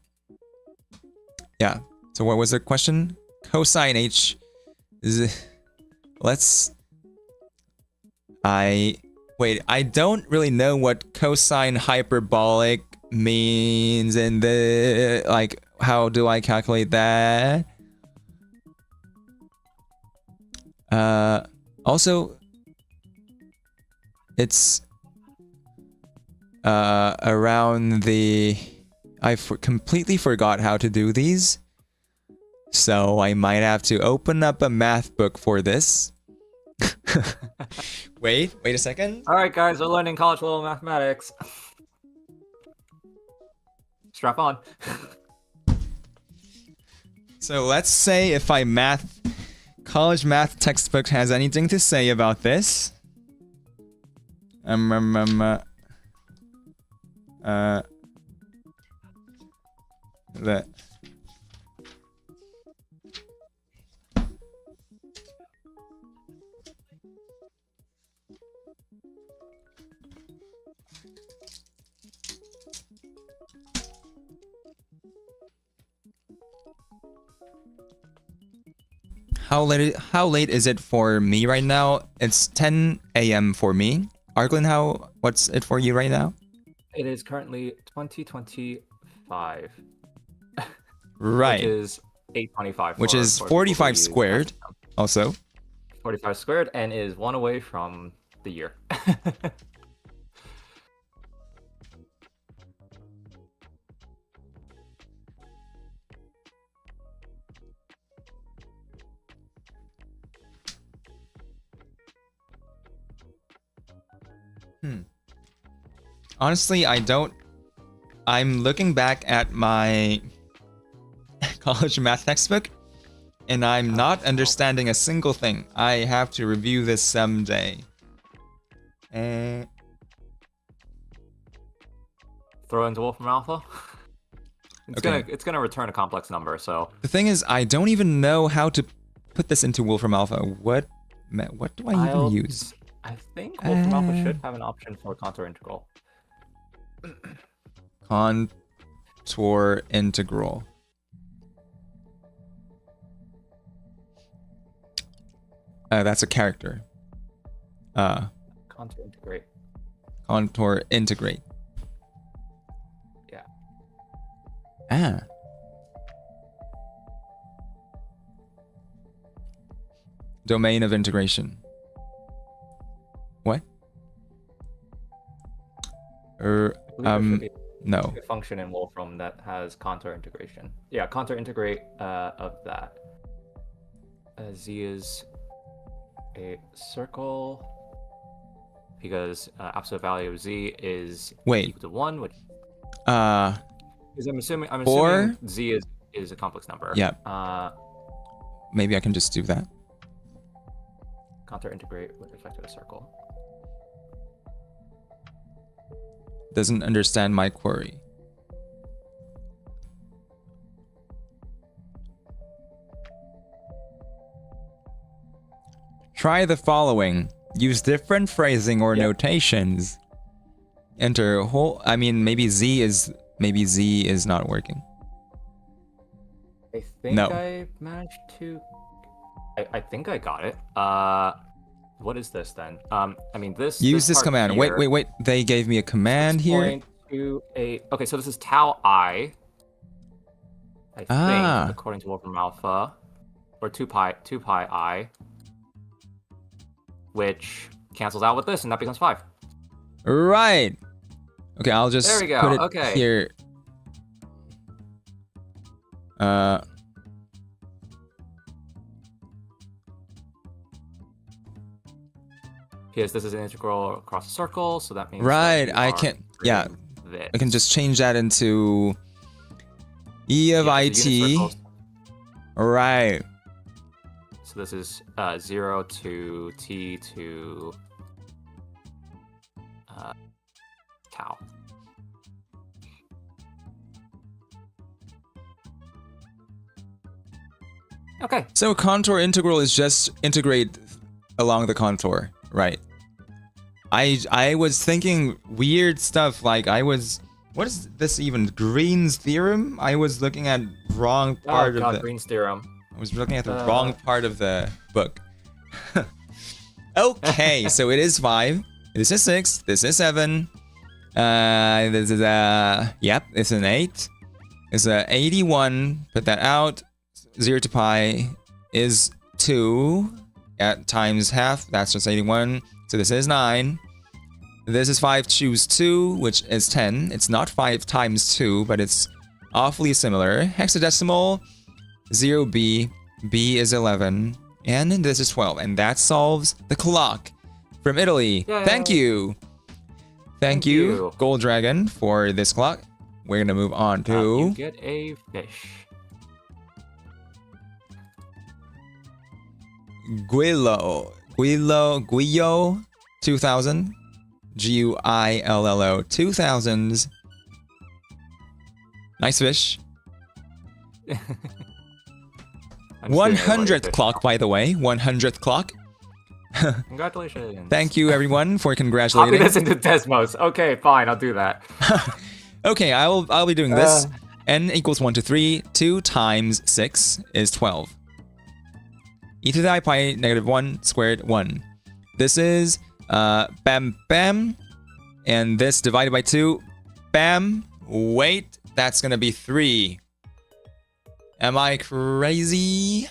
yeah. So what was the question? Cosine H. let's. Wait. I don't really know what cosine hyperbolic means in the like. How do I calculate that? Also, it's around the. Completely forgot how to do these, so I might have to open up a math book for this. wait a second. All right, guys, we're learning college level mathematics. Strap on. So let's say if college math textbook has anything to say about this. That. How late is it for me right now? It's 10 a.m. for me. Arklin, what's it for you right now? It is currently 2025. Right. Which is 825. Which is 45 squared. Also. 45 squared and is one away from the year. Honestly, I'm looking back at my college math textbook, and I'm not understanding a single thing. I have to review this someday. Throw into Wolfram Alpha. It's gonna return a complex number. So the thing is, I don't even know how to put this into Wolfram Alpha. What do I even use? I think Wolfram Alpha should have an option for contour integral. Contour integral. That's a character. Contour integrate. Contour integrate. Yeah. Domain of integration. What? No. A function in Wolfram that has contour integration. Yeah, contour integrate of that. Z is a circle because absolute value of Z is equal to 1, which because I'm assuming Z is a complex number. Yeah. Maybe I can just do that. Contour integrate with respect to a circle. Doesn't understand my query. Try the following. Use different phrasing or notations. Enter whole. I mean, maybe Z is not working. I think I managed to. I think I got it. What is this then? I mean this. Use this command. Here, wait. They gave me a command here. Okay, so this is tau I. I think according to Wolfram Alpha, or 2 pi I, which cancels out with this, and that becomes 5. Right. Okay, I'll just there we go. put it here. Yes, this is an integral across a circle, so that means I can I can just change that into E of IT. Right. So this is 0 to T to tau. Okay. So contour integral is just integrate along the contour, right? I was thinking weird stuff like what is this even? Green's theorem? I was looking at wrong part of it. Green's theorem. I was looking at the wrong part of the book. Okay, so it is 5. This is 6. This is 7. This is yep, it's an 8. It's a 81. Put that out. 0 to pi is 2 at times half. That's just 81. So this is 9. This is 5 choose 2, which is 10. It's not 5 times 2, but it's awfully similar. Hexadecimal 0b. B is 11. And this is 12. And that solves the clock from Italy. Yay. Thank you. Thank you, Gold Dragon, for this clock. We're going to move on to... You get a fish. Guillo 2000. Guillo 2000s. Nice fish. 100th clock, by the way. 100th clock. Congratulations. Thank you, everyone, for Copy congratulating. this into Desmos. Okay, fine, I'll do that. Okay, I'll be doing this. N equals 1 to 3. 2 times 6 is 12. E to the I pi negative 1 squared 1. This is bam bam. And this divided by 2. Bam. Wait, that's going to be 3. Am I crazy?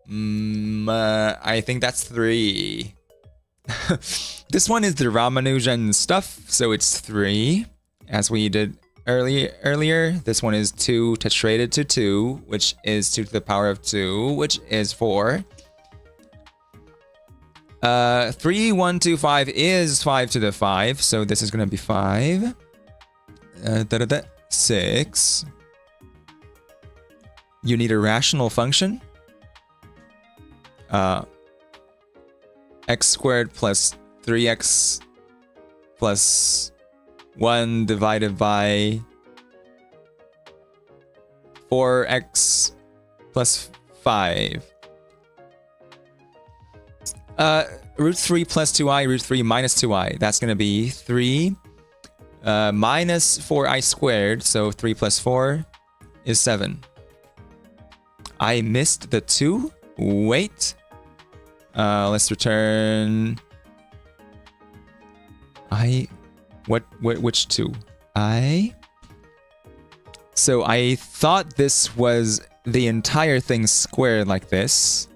I think that's 3. This one is the Ramanujan stuff, so it's 3. As we did earlier, this one is 2 tetrated to 2, which is 2 to the power of 2, which is 4. 3, 1, 2, 5 is 5 to the 5, so this is going to be 5. 6. You need a rational function. X squared plus 3x plus 1 divided by 4x plus 5. Root 3 plus 2i, root 3 minus 2i. That's going to be 3 minus 4i squared, so 3 plus 4 is 7. I missed the 2. Wait. Let's return. Which 2? So I thought this was the entire thing squared like this.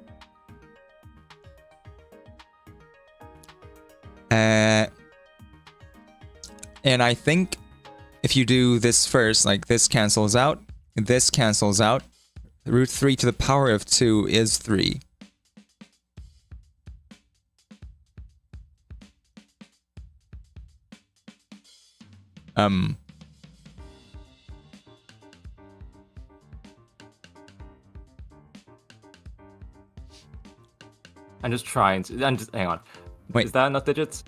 And I think if you do this first, like this cancels out, this cancels out. Root 3 to the power of 2 is 3. I'm just trying to. Hang on. Wait. Is that enough digits?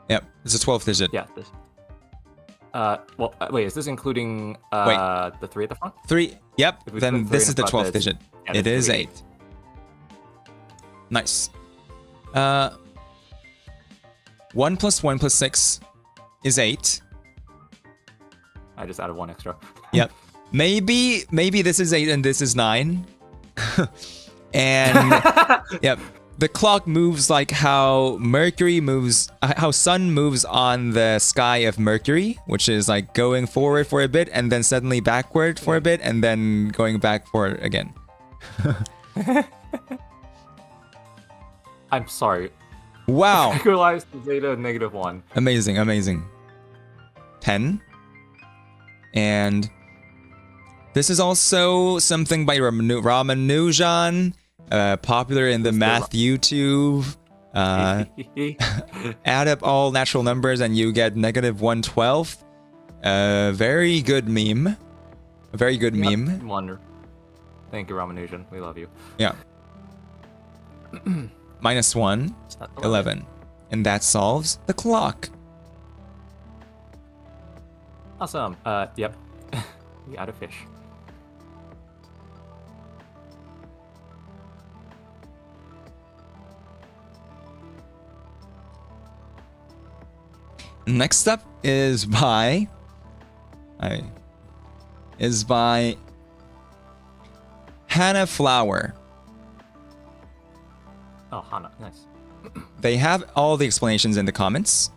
Yep, it's a 12th digit. Yeah. This. Well, wait. Is this including the 3 at the front? 3. Yep. If we Then put 3 this in is the front, 12th digit. yeah, It that's is 8. Nice. 1 plus 1 plus 6 is 8. I just added 1 extra. Yep. Maybe this is 8 and this is 9. And yep. The clock moves like how Mercury moves, how Sun moves on the sky of Mercury, which is like going forward for a bit and then suddenly backward for a bit and then going back forward again. I'm sorry. Wow. Equalize the zeta negative 1. Amazing, amazing. 10. And this is also something by Ramanujan. Popular in the math YouTube. Add up all natural numbers and you get negative 1/12. Very good meme. A very good meme. Wonder. Thank you, Ramanujan. We love you. Yeah. Minus 1, 11. And that solves the clock. Awesome. Yep. We got a fish. Next up is by Hannah Flower. Oh, Hana, nice. They have all the explanations in the comments.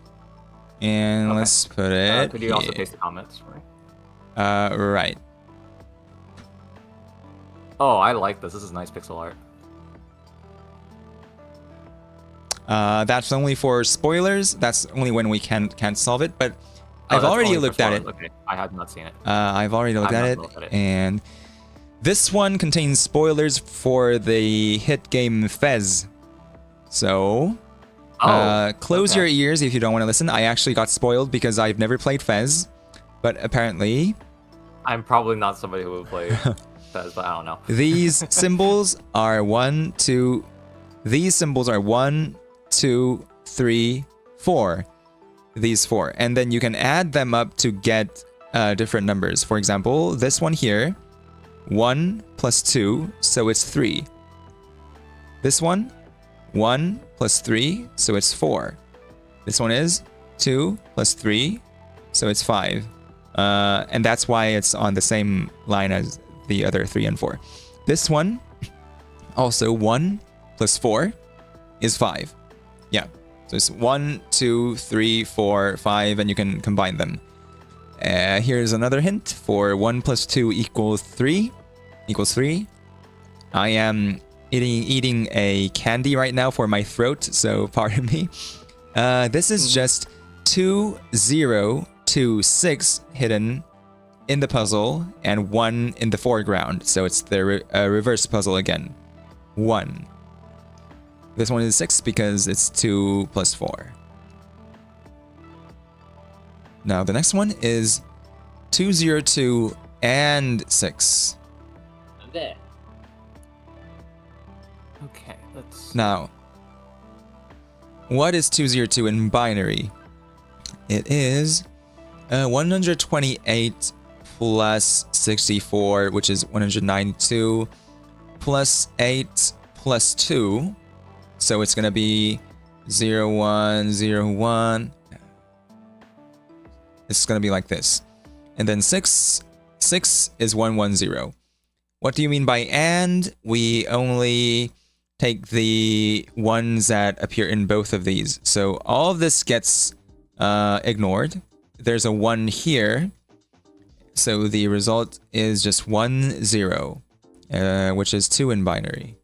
And Okay. let's put it Could you also here. paste the comments for me? Right. Oh, I like this. This is nice pixel art. That's only for spoilers. That's only when we can't solve it. But Oh, I've that's already only for looked at it. spoilers. Okay, I have not seen it. I've already looked I've at not it, looked at it. and this one contains spoilers for the hit game Fez. So, close okay. your ears if you don't want to listen. I actually got spoiled because I've never played Fez, but apparently I'm probably not somebody who would play Fez, but I don't know. these symbols are 1, 2. These symbols are 1, 2, 3, 4. These 4, and then you can add them up to get different numbers. For example, this one here, 1 plus 2, so it's 3. This one, 1 plus 3, so it's 4. This one is 2 plus 3, so it's 5. And that's why it's on the same line as the other 3 and 4. This one, also 1 plus 4 is 5. Yeah. So it's 1, 2, 3, 4, 5, and you can combine them. Here's another hint for 1 plus 2 equals 3. I am eating a candy right now for my throat, so pardon me. This is just 2, 0, 2, 6 hidden in the puzzle and 1 in the foreground. So it's the reverse puzzle again. 1. This one is 6 because it's 2 plus 4. Now the next one is 2, 0, 2 and 6. There. Okay, let's. Now, what is 202 in binary? It is 128 plus 64, which is 192, plus 8 plus 2. So it's going to be 0, 1, 0, 1. It's going to be like this. And then 6 is 110. What do you mean by and? We only take the ones that appear in both of these. So all of this gets ignored. There's a 1 here. So the result is just 1, 0, which is 2 in binary.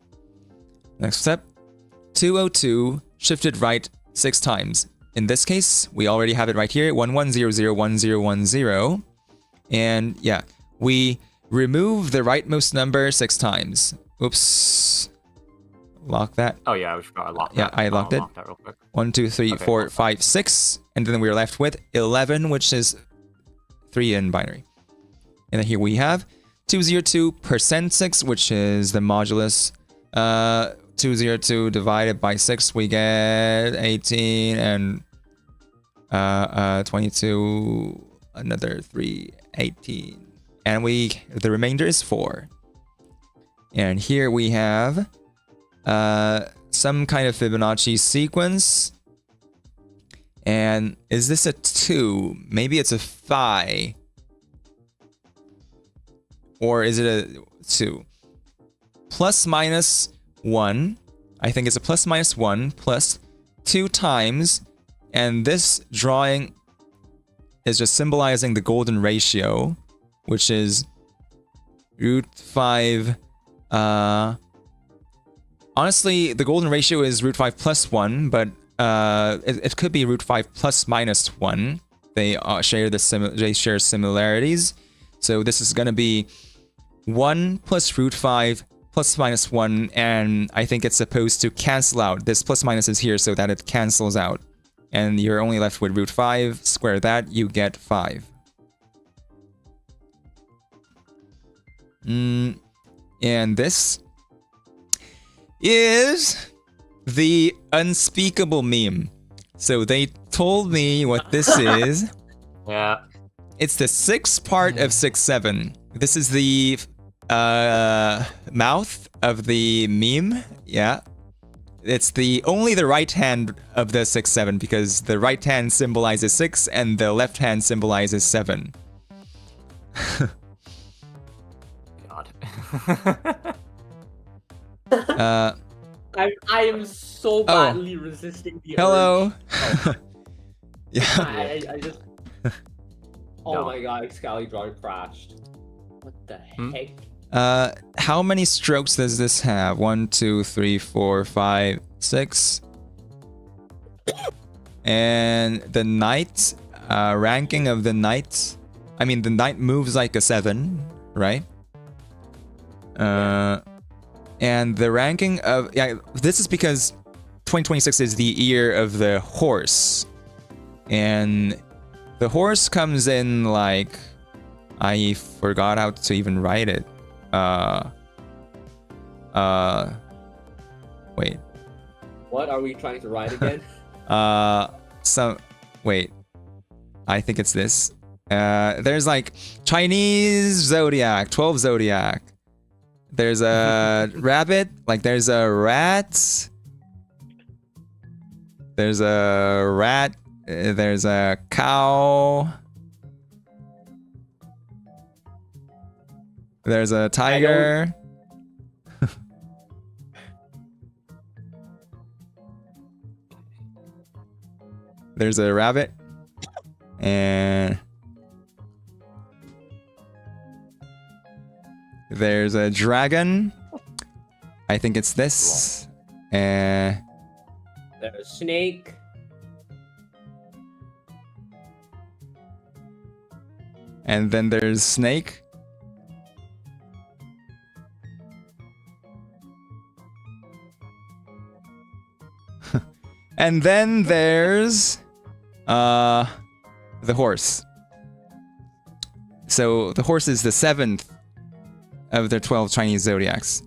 Next step, 202 shifted right 6 times. In this case, we already have it right here, 11001010. And yeah, we remove the rightmost number 6 times. Oops. Lock that. Oh yeah, we should probably lock Yeah, that. I locked it. Lock that real quick. 1, 2, 3, Okay, 4, cool. 5, 6. And then we're left with 11, which is 3 in binary. And then here we have 202% 6, which is the modulus. 202 divided by 6, we get 18, and 22, another 3, 18. And the remainder is 4. And here we have some kind of Fibonacci sequence. And is this a 2? Maybe it's a phi. Or is it a 2? Plus minus 1. I think it's a plus minus 1 plus 2 times. And this drawing is just symbolizing the golden ratio, which is root 5. Honestly, the golden ratio is root 5 plus 1, but it could be root 5 plus minus 1. They share similarities. So this is going to be 1 plus root 5 plus minus 1, and I think it's supposed to cancel out. This plus minus is here so that it cancels out. And you're only left with root 5. Square that, you get 5. And this is the unspeakable meme. So they told me what this is. Yeah. It's the 6th part of 6-7. This is the mouth of the meme. Yeah. it's the only the right hand of the 6, 7 because the right hand symbolizes 6 and the left hand symbolizes 7. God. Uh, I am so badly resisting the hello. urge. Yeah. I just. Oh No. my god, Excalibur crashed. What the heck? How many strokes does this have? 1, 2, 3, 4, 5, 6. And the knight, ranking of the knight. I mean, the knight moves like a 7, right? And the ranking of this is because 2026 is the year of the horse, and the horse comes in like I forgot how to even write it. Wait. What are we trying to write again? Wait. I think it's this. There's like Chinese zodiac, 12 zodiac. There's a rabbit, like there's a rat. There's a rat, there's a cow. There's a tiger. There's a rabbit. And there's a dragon. I think it's this. There's a snake. And then there's snake. And then there's the horse. So the horse is the 7th of the 12 Chinese zodiacs.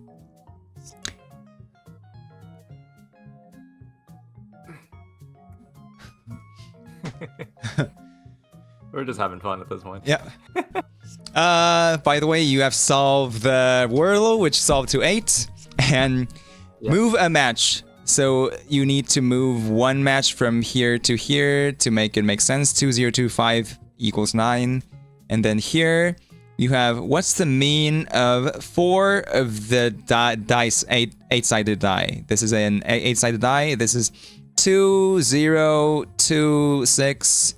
We're just having fun at this point. Yeah. By the way, you have solved the Wordle, which solved to 8, and move a match. So you need to move one match from here to make it make sense. 2025 equals 9. And then here you have, what's the mean of 4 of the dice, 8-sided die? This is an 8-sided die. This is 2, 0, 2, 6,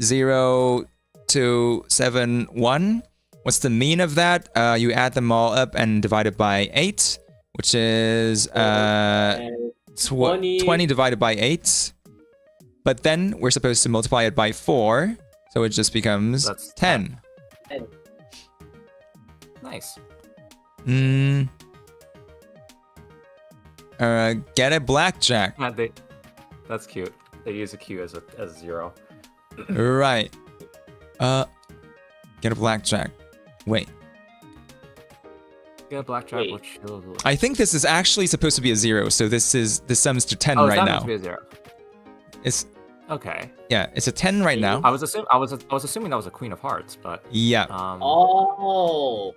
0, 2, 7, 1. What's the mean of that? You add them all up and divide it by 8, which is 20 divided by 8. But then we're supposed to multiply it by 4, so it just becomes That's 10. Nice. Get a blackjack. Yeah, that's cute. They use a Q as a 0. Right. Get a blackjack. Wait. Get a blackjack. Wait. Which I think this is actually supposed to be a 0, so this sums to 10 oh, right that now. must be a 0. It's Okay. yeah, it's a 10 right now. I was assuming that was a Queen of Hearts, but Yeah. Oh.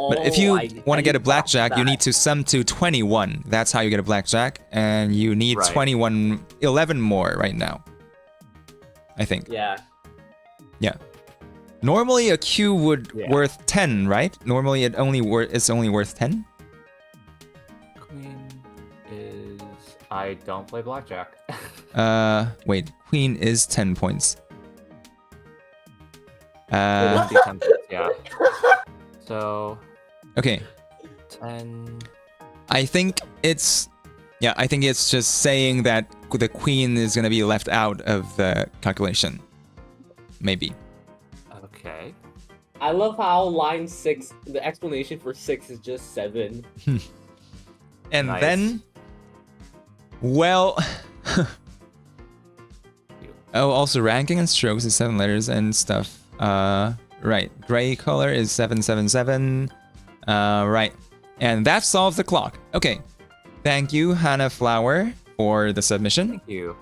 But if you want to get a I blackjack, you that. need to sum to 21. That's how you get a blackjack, and you need Right. 11 more right now. I think. Yeah. Yeah. Normally a Q would Yeah. worth 10, right? Normally it's only worth 10. Queen is. I don't play blackjack. Wait. Queen is 10 points. It'd be 10 points, yeah. So Okay. 10. I think it's just saying that the queen is gonna be left out of the calculation. Maybe. Okay. I love how line 6, the explanation for 6 is just 7. And Nice. then, well, oh, also ranking and strokes is 7 letters and stuff. Right. Gray color is 777. Right. And that solves the clock. Okay. Thank you, Hannah Flower, for the submission. Thank you.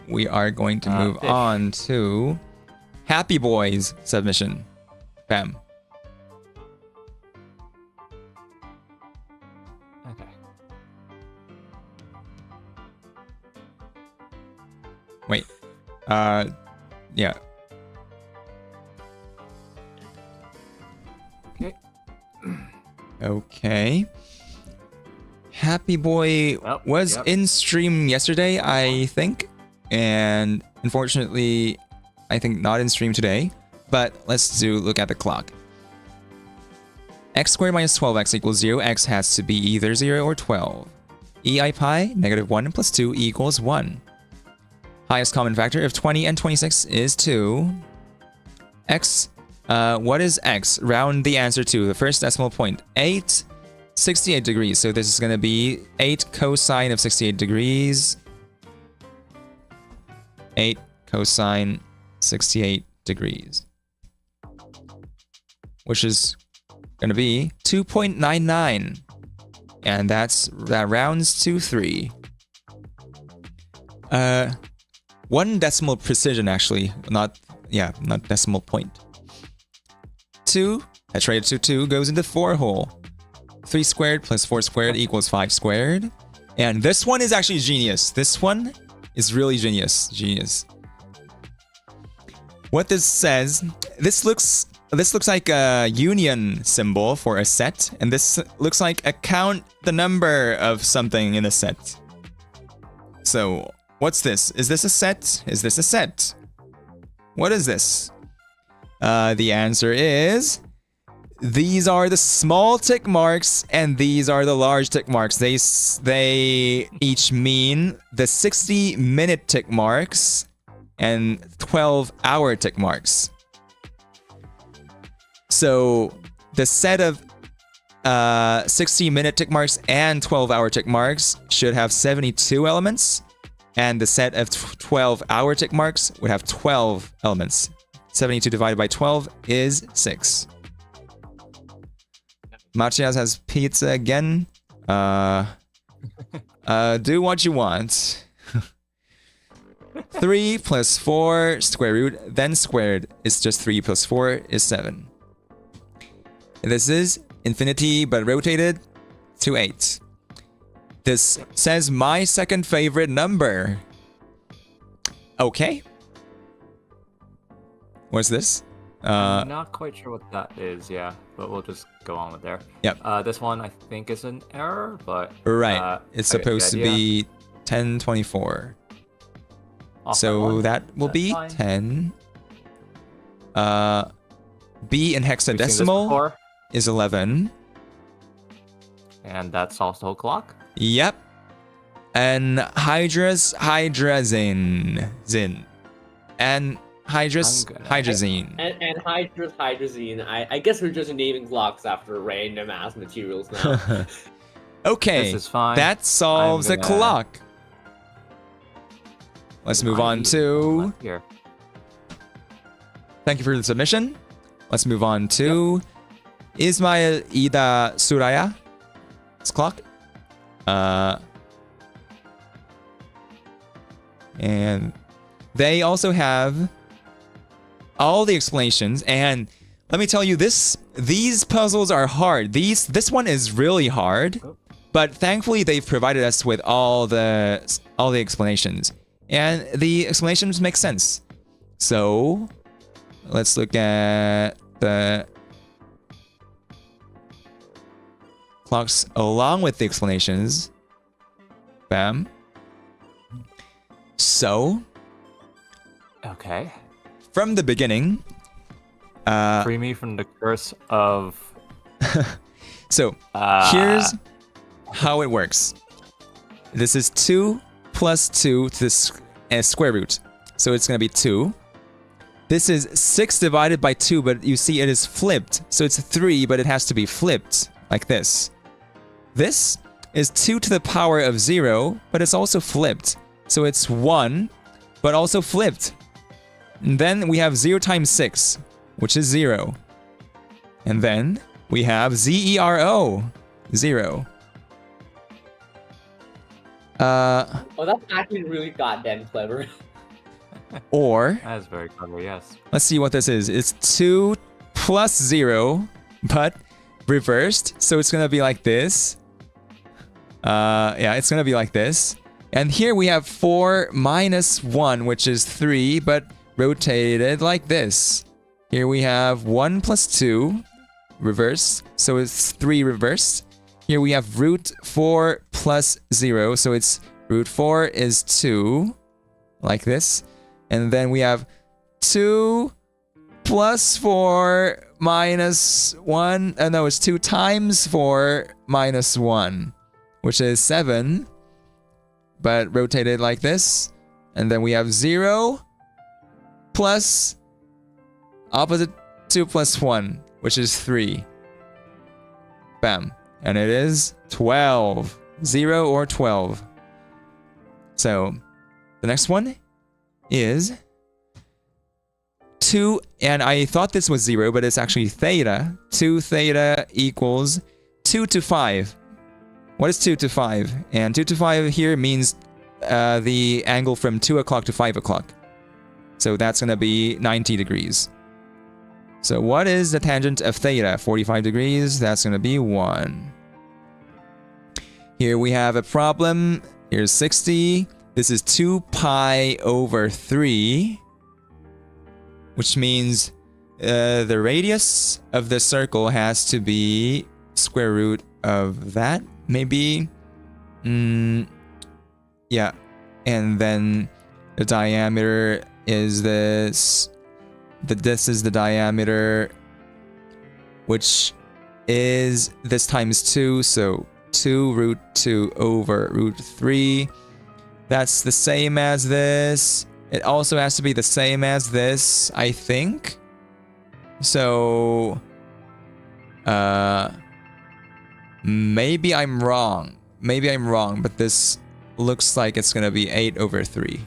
We are going to move Fish. on to Happy Boy's submission. Bam. Okay. Yeah. Okay. Okay. Happy Boy Well, was yep. in stream yesterday, I think. And unfortunately, I think not in stream today. But let's look at the clock. X squared minus 12x equals 0. X has to be either 0 or 12. EI pi, -1 plus 2 equals 1. Highest common factor of 20 and 26 is 2. X, what is X? Round the answer to the first decimal point. 8, 68 degrees. So this is going to be 8 cosine of 68 degrees. 8 cosine 68 degrees. Which is going to be 2.99. And that rounds to 3. 1 decimal precision, actually. Not decimal point. 2, iterated to 2, goes into 4 hole. 3 squared plus 4 squared equals 5 squared. And this one is actually genius. This one is really genius. What this says, this looks like a union symbol for a set, and this looks like count the number of something in a set. So, what's this? Is this a set? Is this a set? What is this? The answer is, these are the small tick marks, and these are the large tick marks. They each mean the 60-minute tick marks and 12-hour tick marks. So the set of 60-minute tick marks and 12-hour tick marks should have 72 elements, and the set of 12-hour tick marks would have 12 elements. 72 divided by 12 is 6. Machias has pizza again. Do what you want. 3 plus 4 square root, then squared is just 3 plus 4 is 7. This is infinity, but rotated to 8. This says my second favorite number. Okay. What's this? I'm not quite sure what that is, yeah, but we'll just go on with there. Yep. This one I think is an error, but Right. It's I get the supposed to idea. be 1024. Off So one. that will That's be fine. 10. B in We've seen this hexadecimal before, is 11. and that's also a clock. Yep. And hydrazine. And hydrazine. And hydrazine. I guess we're just naming clocks after random ass materials now. Okay. This is fine. That solves the gonna- clock. Let's move on to... Here. Thank you for the submission. Let's move on to Ismail Ida Suraya. It's clock. And they also have all the explanations. And let me tell you, these puzzles are hard. This one is really hard, but thankfully they've provided us with all the explanations, and the explanations make sense. So let's look at the clocks along with the explanations. Bam. So, Okay. from the beginning, Free me from the curse of. so here's how it works. This is 2 plus 2 to the square root. So it's going to be 2. This is 6 divided by 2, but you see it is flipped. So it's 3, but it has to be flipped, like this. This is 2 to the power of 0, but it's also flipped. So it's 1, but also flipped. And then we have 0 times 6, which is 0. And then we have 0. 0. Oh, that's actually really goddamn clever. Or, That is very clever, yes. let's see what this is. It's 2 plus 0, but reversed. So it's going to be like this. Yeah, it's going to be like this. And here we have 4 minus 1, which is 3, but rotated like this. Here we have 1 plus 2, reversed, so it's 3 reversed. Here we have root 4 plus 0, so it's root 4 is 2, like this. And then we have 2 plus 4 minus 1, no, it's 2 times 4 minus 1, which is 7, but rotated like this. And then we have 0 plus opposite 2 plus 1, which is 3. Bam. And it is 12. 0 or 12. So, the next one is 2, and I thought this was 0, but it's actually theta. 2 theta equals 2 to 5. What is 2 to 5? And 2 to 5 here means the angle from 2 o'clock to 5 o'clock. So that's going to be 90 degrees. So what is the tangent of theta? 45 degrees, that's going to be 1. Here we have a problem. Here's 60. This is 2 pi over 3. Which means the radius of the circle has to be square root of that, maybe. Yeah. And then the diameter is this. This is the diameter, which is this times 2. So 2 root 2 over root 3. That's the same as this. It also has to be the same as this, I think. So, maybe I'm wrong. Maybe I'm wrong, but this looks like it's gonna be 8 over 3.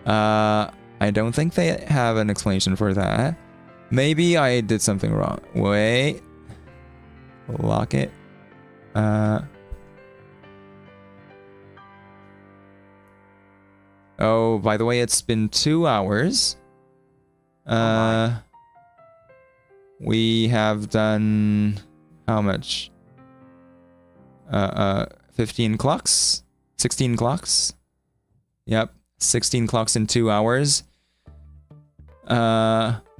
I don't think they have an explanation for that. Maybe I did something wrong. Wait. Lock it. Oh, by the way, it's been 2 hours. We have done how much? 15 clocks? 16 clocks? Yep, 16 clocks in 2 hours.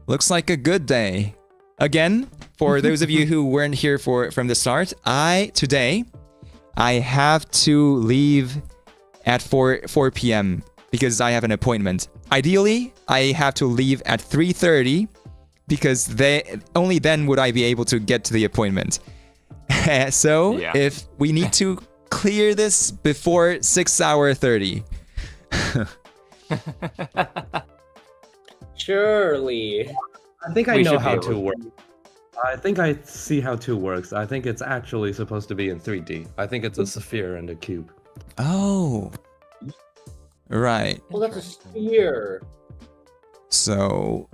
Looks like a good day. Again, for those of you who weren't here from the start, today I have to leave at 4 p.m. because I have an appointment. Ideally, I have to leave at 3:30 because only then would I be able to get to the appointment. So, Yeah. if we need to clear this before 6:30. Surely. I think I We know should be how able 2 to. works. I think I see how 2 works. I think it's actually supposed to be in 3D. I think it's a sphere and a cube. Oh. Right. Well, that's a sphere. So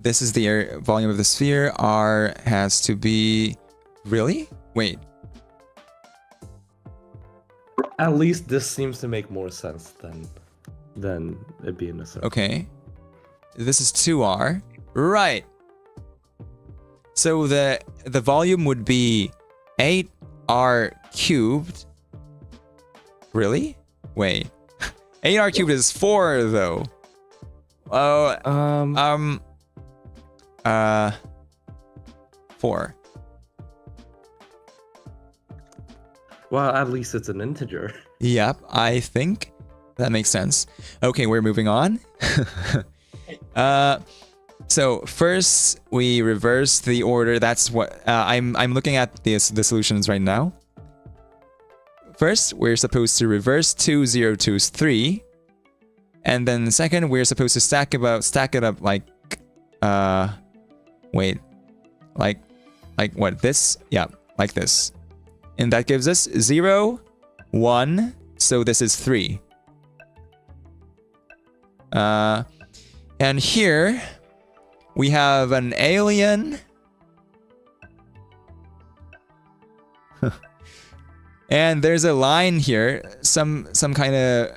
this is the volume of the sphere. R has to be... Really? Wait. At least this seems to make more sense than it being a circle. Okay. This is 2R. Right. So the volume would be 8R cubed. Really? Wait. 8R cubed is 4 though. Oh, 4. Well, at least it's an integer. Yep, I think that makes sense. Okay, we're moving on. So first we reverse the order. That's what I'm looking at the solutions right now. First, we're supposed to reverse 2, 0, 2, 3. And then second, we're supposed to stack it up like wait. Like what? This? Yeah, like this. And that gives us 0, 1. So this is 3. And here we have an alien. And there's a line here, some kind of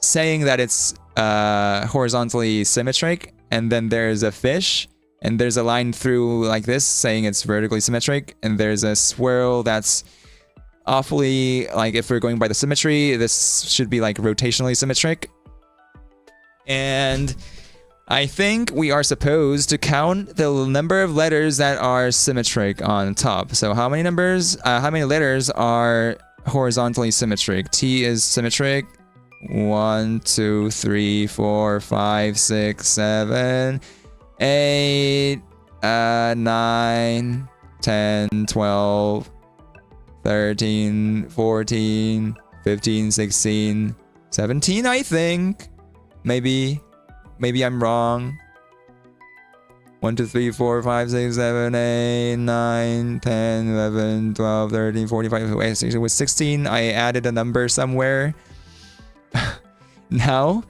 saying that it's horizontally symmetric, and then there's a fish, and there's a line through like this saying it's vertically symmetric, and there's a swirl that's awfully, like if we're going by the symmetry, this should be like rotationally symmetric. And I think we are supposed to count the number of letters that are symmetric on top. So how many letters are horizontally symmetric? T is symmetric. 1, 2, 3, 4, 5, 6, 7, 8, 9, 10, 12, 13, 14, 15, 16, 17, I think. Maybe I'm wrong. 1, 2, 3, 4, 5, 6, 7, 8, 9, 10, 11, 12, 13, 14, 15. Wait, it was 16. I added a number somewhere. Now,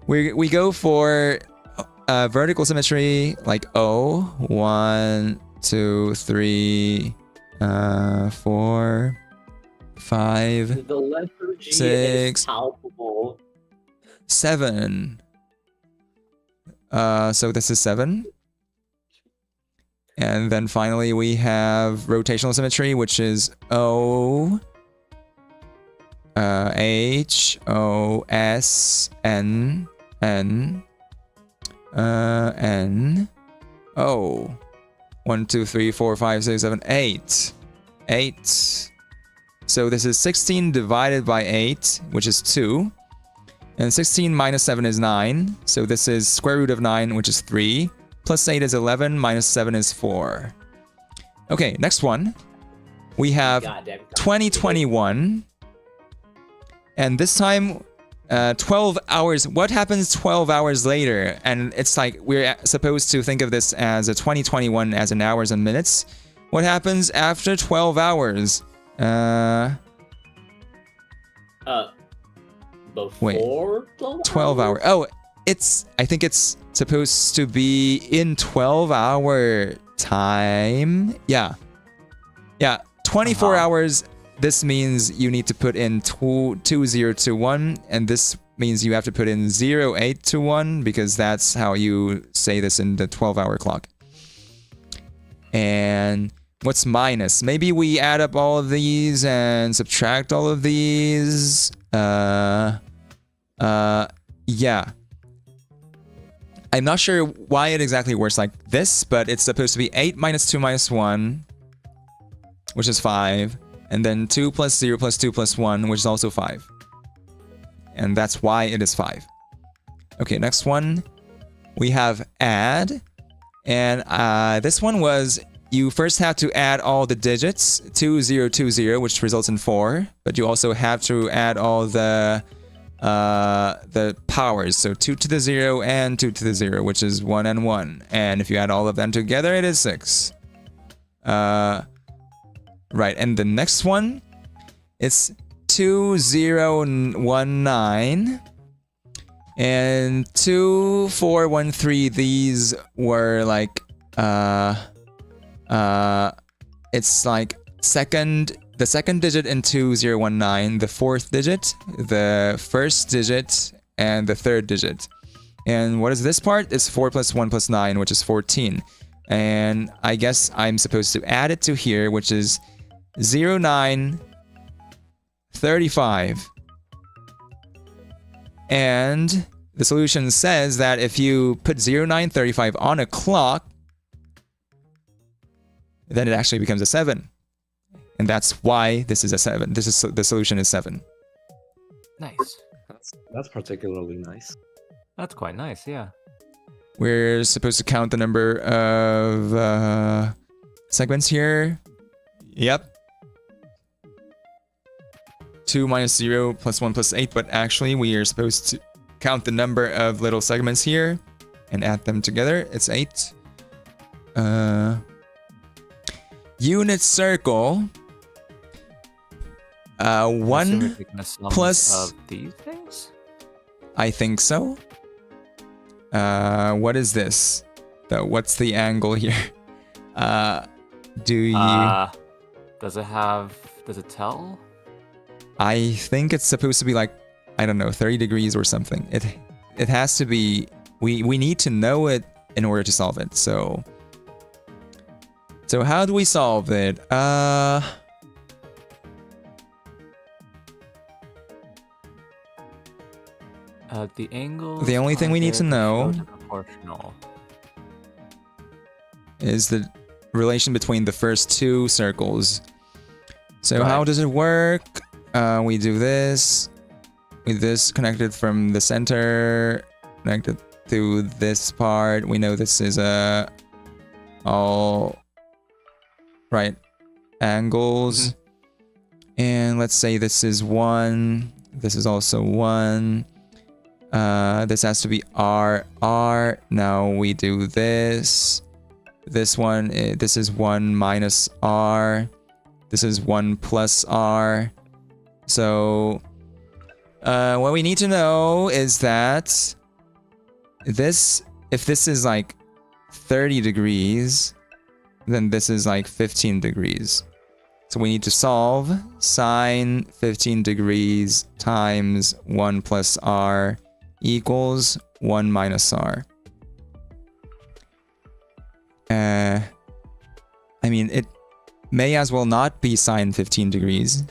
we go for vertical symmetry, like O. 1, 2, 3, 4, 5, The letter G 6, is palpable. 7. So this is 7. And then finally we have rotational symmetry, which is O, H, O, S, N, N, N, O. 1, 2, 3, 4, 5, 6, 7, 8. 8. So this is 16 divided by 8, which is 2. And 16 minus 7 is 9. So this is square root of 9, which is 3. Plus 8 is 11. Minus 7 is 4. Okay, next one. We have Goddamn. 2021. And this time, 12 hours. What happens 12 hours later? And it's like we're supposed to think of this as a 2021 as in hours and minutes. What happens after 12 hours? Before 12 hours. Oh, I think it's supposed to be in 12-hour time. Yeah. 24 hours. This means you need to put in 2021, and this means you have to put in 0821 because that's how you say this in the 12-hour clock. And what's minus? Maybe we add up all of these and subtract all of these. Yeah. I'm not sure why it exactly works like this, but it's supposed to be 8 minus 2 minus 1, which is 5. And then 2 plus 0 plus 2 plus 1, which is also 5. And that's why it is 5. Okay, next one. We have add. And this one was, you first have to add all the digits. 2020, which results in 4. But you also have to add all the powers. So 2 to the 0 and 2 to the 0, which is 1 and 1. And if you add all of them together, it is 6. Right, and the next one, it's 2019 and 2413. These were like it's like the second digit in 2019, the fourth digit, the first digit, and the third digit. And what is this part? It's 4 plus 1 plus 9, which is 14. And I guess I'm supposed to add it to here, which is 0935. And the solution says that if you put 0935 on a clock, then it actually becomes a 7. And that's why this is a 7. The solution is 7. Nice. That's particularly nice. That's quite nice, yeah. We're supposed to count the number of segments here. Yep. 2 minus 0 plus 1 plus 8, but actually we are supposed to count the number of little segments here and add them together. It's 8. Unit circle. 1 plus of these things? I think so. What is this? What's the angle here? Do you... Does it tell? I think it's supposed to be like, I don't know, 30 degrees or something. It has to be... We need to know it in order to solve it, so... So how do we solve it? The angle. The only thing we need to know proportional. is the relation between the first two circles. So Right. how does it work? We do this. With this connected from the center, connected to this part. We know this is all right angles. And let's say this is 1. This is also 1. This has to be R. Now we do this. This one, this is 1 minus R. This is 1 plus R. So, what we need to know is that this, if this is like 30 degrees, then this is like 15 degrees. So we need to solve sine 15 degrees times 1 plus R equals 1 minus R. I mean, it may as well not be sine 15 degrees,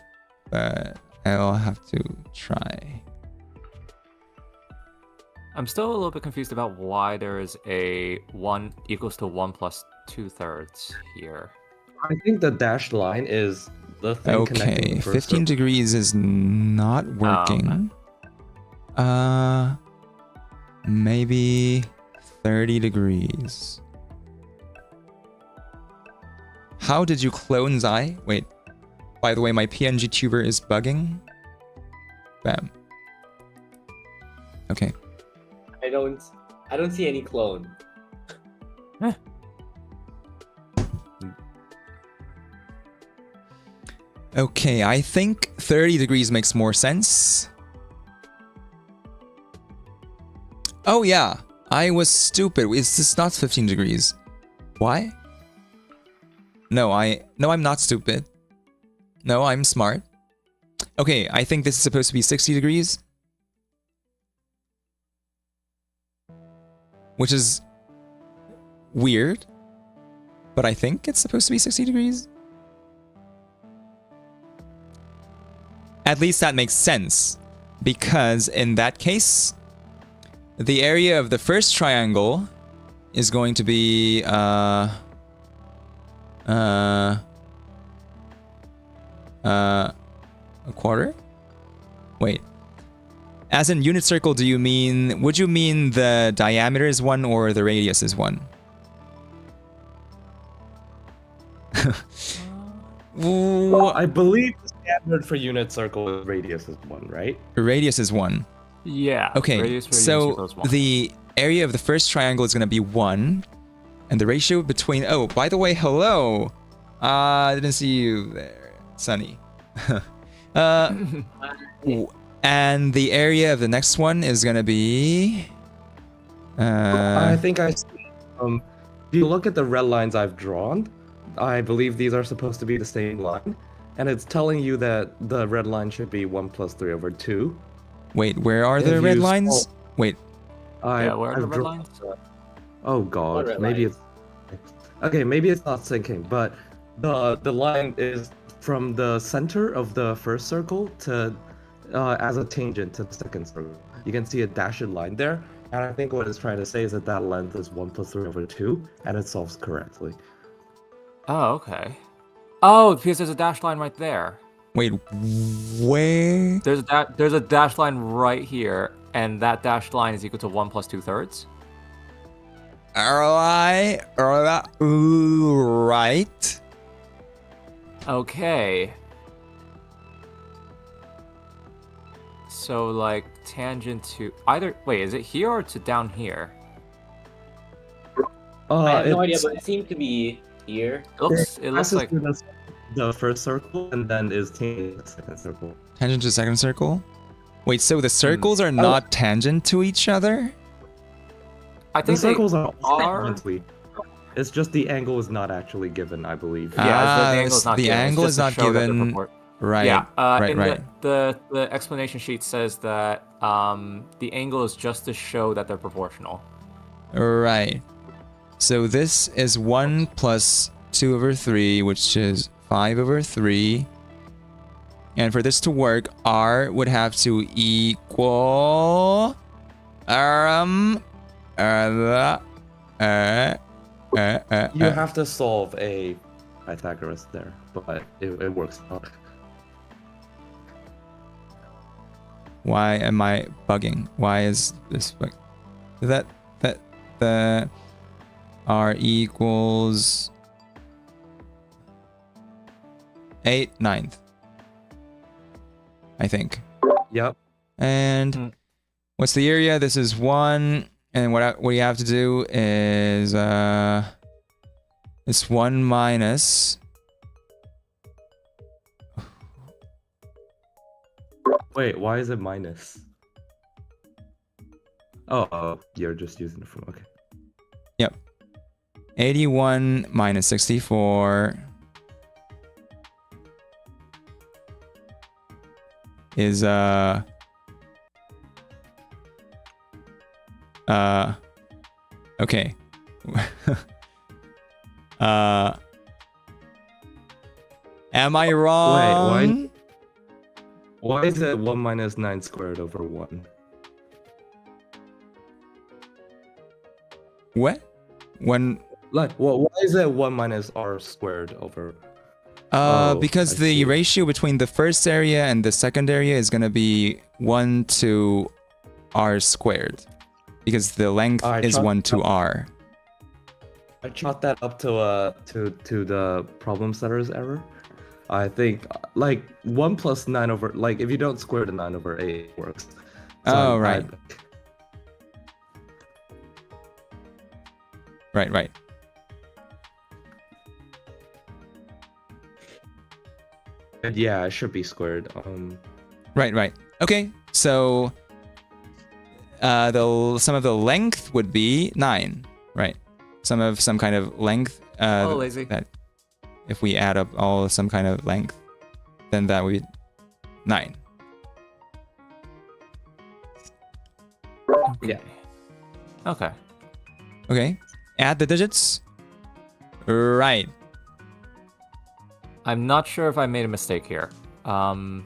but I'll have to try. I'm still a little bit confused about why there is a 1 equals to 1 plus 2/3 here. I think the dashed line is the thing connecting Okay, the first 15 degrees is not working. Maybe 30 degrees. How did you clone Zai? Wait, by the way, my PNG tuber is bugging. Bam. Okay. I don't see any clone. Okay, I think 30 degrees makes more sense. Oh yeah, I was stupid. Is this not 15 degrees? Why? No, I'm not stupid. No, I'm smart. Okay, I think this is supposed to be 60 degrees. Which is weird. But I think it's supposed to be 60 degrees. At least that makes sense. Because in that case, the area of the first triangle is going to be a quarter? Wait. As in unit circle, do you mean, would you mean the diameter is 1 or the radius is 1? Well, I believe the standard for unit circle radius is 1, right? Radius is 1. Yeah. Okay, radius for unit so circle is 1. the area of the first triangle is going to be 1. And the ratio between... Oh, by the way, hello! I didn't see you there, Sunny. And the area of the next one is going to be... I think I see. If you look at the red lines I've drawn, I believe these are supposed to be the same line. And it's telling you that the red line should be 1 plus 3 over 2. Wait, where are If the red you lines? scroll- Wait, Yeah, where are the I've red drawn- lines? Oh What god, red maybe lines? it's... Okay, maybe it's not syncing, but the line is from the center of the first circle to as a tangent to the second circle. You can see a dashed line there, and I think what it's trying to say is that that length is 1 plus 3 over 2, and it solves correctly. Oh, okay. Oh, because there's a dashed line right there. wait, where? There's a dashed line right here, and that dashed line is equal to 1 plus 2/3. Right. Okay. So like tangent to either. Wait, is it here or to down here? I have no idea, It's- but it seemed to be here. It looks passes like through the first circle and then is tangent to the second circle. Tangent to second circle? Wait, so the circles are not tangent to each other? I The think they circles are are. tangentially. It's just the angle is not actually given, I believe. Yeah, Ah, the angle is not the given. It's angle just is to not show that they're given. propor- Right. Yeah, right, in right. The explanation sheet says that the angle is just to show that they're proportional. Right. So this is 1 plus 2 over 3, which is 5 over 3. And for this to work, R would have to equal You have to solve a Pythagoras there, but it works out. Why am I bugging? Why is this bug? That the R equals 8/9, I think. Yep. And what's the area? This is 1, and what you have to do is it's 1 minus. Wait, why is it minus? Oh, you're just using it from okay. Yep. 81 minus 64 is okay. Am I wrong? Wait, why is it 1 minus 9 squared over 1? What? When? Like, why is it 1 minus r squared over? Because I the see. ratio between the first area and the second area is gonna be 1 to r squared, because the length I is thought- 1 to r. I chalked that up to the problem setter's error. I think like 1 plus 9 over, like if you don't square the 9 over 8 works. Oh, right. Right. Yeah, it should be squared. Right. Okay, so the sum of the length would be 9, right? Sum of some kind of length. Oh, lazy. That if we add up all some kind of length, then that would be 9. Yeah. Okay. Okay, add the digits. Right. I'm not sure if I made a mistake here. No,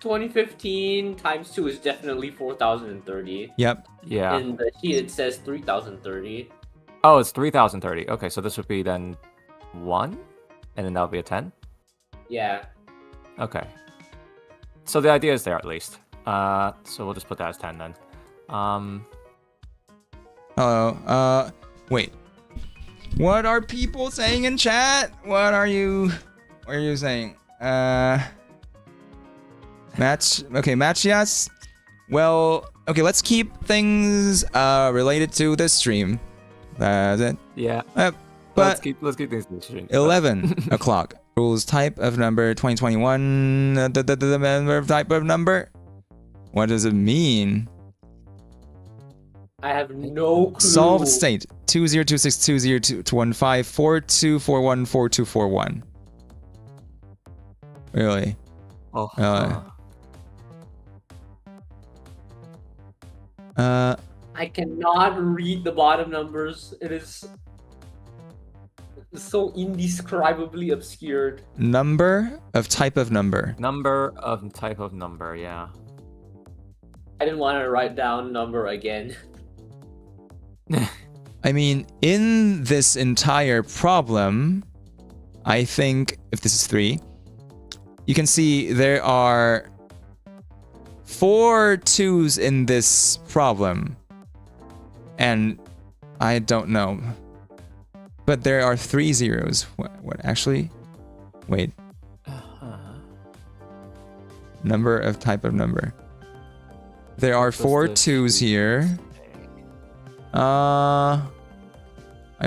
2015 times 2 is definitely 4030. Yep. Yeah. In the sheet it says 3030. Oh, it's 3030. Okay, so this would be then 1, and then that would be a 10. Yeah. Okay. So the idea is there at least. So we'll just put that as 10 then. Hello. Wait. What are people saying in chat? What are you saying? Matchias? Well, okay, let's keep things related to this stream. That's it. Yeah. But let's keep things interesting. 11 o'clock. Rules type of number 2021. The member of type of number. What does it mean? I have no clue. Solved state 2026201542414241. Really? Oh. I cannot read the bottom numbers. It is so indescribably obscured. Number of type of number. Number of type of number, yeah. I didn't want to write down number again. I mean, in this entire problem, I think if this is 3, you can see there are 4 2s in this problem. And I don't know. But there are 3 zeros. What actually? Wait. Number of type of number. There are 4 2s here. I'm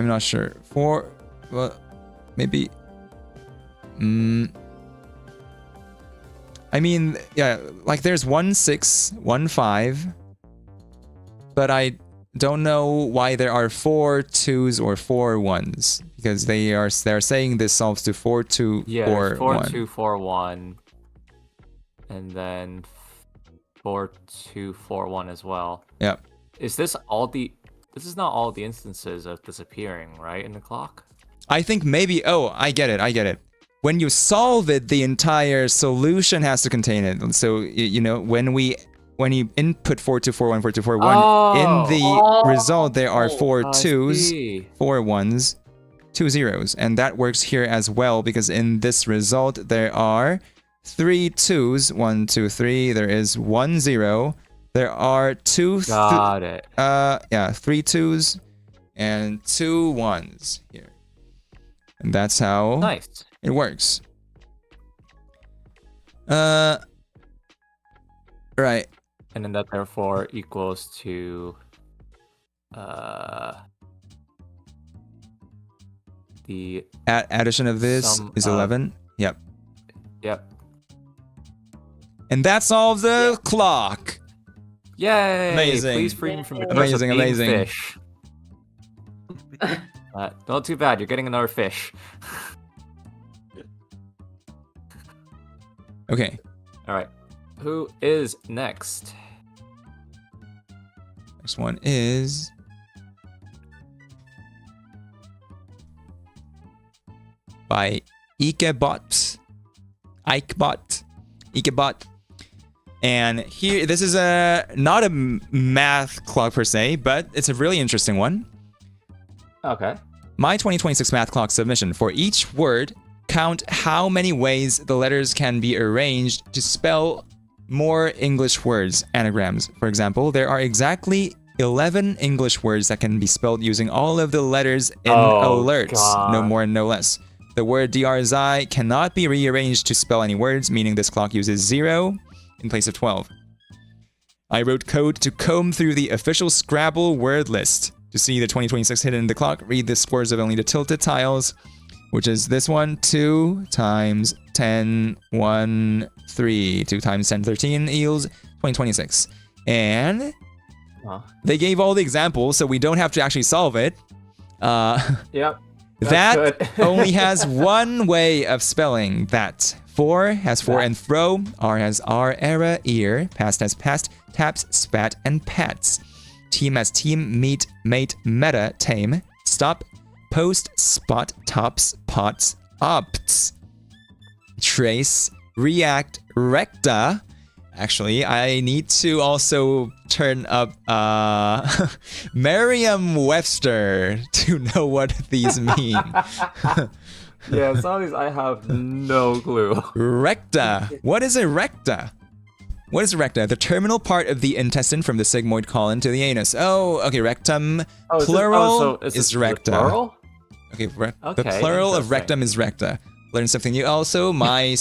not sure. 4, well, maybe. I mean, yeah, like there's 1 6, 1 5, but I don't know why there are 4 2s or 4 1s, because they're saying this solves to 4 2 Yeah, 4 4 1. 2 4 1, and then 4 2 4 1 as well. Yep. Is this all the? This is not all the instances of disappearing, right, in the clock? I think maybe. Oh, I get it. When you solve it, the entire solution has to contain it. So you know, when we when you input 4241, 4241, in the Oh. result there are four I twos, see. 4 ones, 2 zeros, and that works here as well because in this result there are 3 twos, 1, 2, 3. There is 1 0. There are 2 Got it. 3 twos and 2 ones here, and that's how Nice. it works. Right. And then that therefore equals to the Addition of this Sum is of- 11. Yep. yep. And that solves the clock. Yay! Amazing. Please free me from the curse Amazing, of being amazing. fish. Not too bad. You're getting another fish. Okay. All right. Who is next? Next one is by Ikebot. Ikebot. And here, this is not a math clock per se, but it's a really interesting one. Okay. My 2026 math clock submission. For each word, count how many ways the letters can be arranged to spell more English words, anagrams. For example, there are exactly 11 English words that can be spelled using all of the letters in alerts, God. no more and no less. The word DRZI cannot be rearranged to spell any words, meaning this clock uses 0 in place of 12. I wrote code to comb through the official Scrabble word list. To see the 2026 hidden in the clock, read the scores of only the tilted tiles, which is this one, 2 times 10, 1, 3. 2 times 10, 13 yields 2026. And Oh. they gave all the examples, so we don't have to actually solve it. Yep. That good. only has one way of spelling that. 4 has 4 and throw. R has R, era, ear. Past has past, taps, spat, and pats. Team has team, meet, mate, meta, tame. Stop, post, spot, tops, pots, opts. Trace, react, recta. Actually, I need to also turn up Merriam-Webster to know what these mean. Yeah, some of these I have no clue. Recta. What is a recta? What is recta? The terminal part of the intestine from the sigmoid colon to the anus. Oh, okay, rectum. Plural is recta. Plural? Okay, the Okay, plural of interesting. rectum is recta. Learn something new. Also, my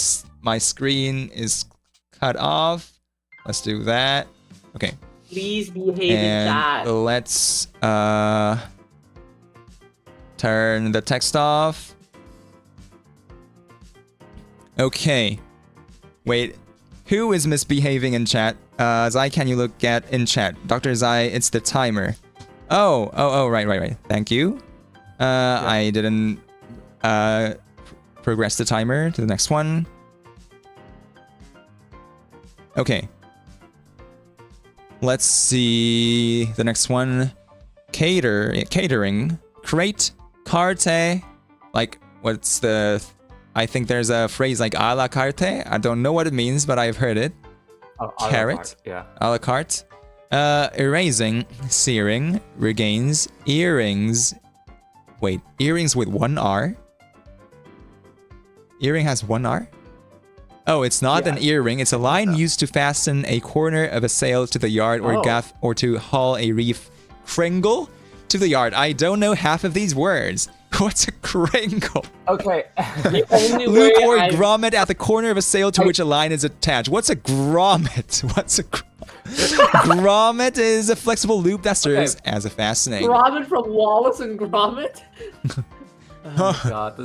screen is cut off. Let's do that. Okay. Please behave in And chat. let's turn the text off. Okay. Wait. Who is misbehaving in chat? Zai, can you look at in chat? Dr. Zai, it's the timer. Oh, right. Thank you. I didn't progress the timer to the next one. Okay. Let's see the next one. Catering. Crate. Carte. Like, what's the... I think there's a phrase like a la carte. I don't know what it means, but I've heard it. Oh, a la Carrot. carte, yeah. A la carte. Erasing. Searing. Regains. Earrings. Wait, earrings with 1 R? Earring has 1 R? Oh, it's not an earring. It's a line used to fasten a corner of a sail to the yard or gaff or to haul a reef kringle to the yard. I don't know half of these words. What's a kringle? Okay. The only Loop way or I- grommet at the corner of a sail to which a line is attached. What's a grommet? Grommet is a flexible loop that serves as a fastening. Gromit from Wallace and Gromit? Oh God,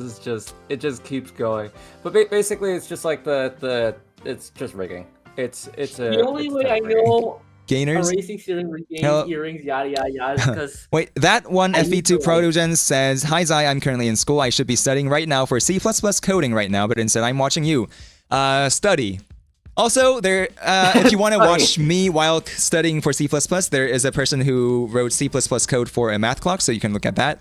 it just keeps going. But basically, it's just like it's just rigging. It's The only way I rigging. know Gainers. erasing, searing, regain, Hello. earrings, yada yada yada, is because Wait, that one I need to, FE2 Protogen says, Hi Zai, I'm currently in school. I should be studying right now for C++ coding right now, but instead I'm watching you. Study. Also, there, if you want to watch me while studying for C++, there is a person who wrote C++ code for a math clock, so you can look at that.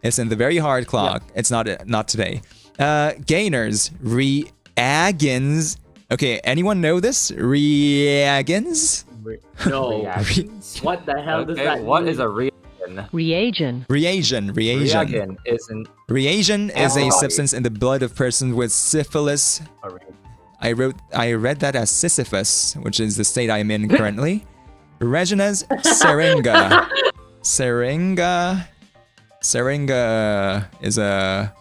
It's in the very hard clock. It's not today. Gainers. Reagins. Okay, anyone know this? Reagins? No. Reagents? What the hell does Okay, that what mean? is a reagent? Reagent. Reagent. Reagent is an Reagent is a Antibody. substance in the blood of persons with syphilis. a reagent. I read that as Sisyphus, which is the state I am in currently. Reginus syringa. Syringa is a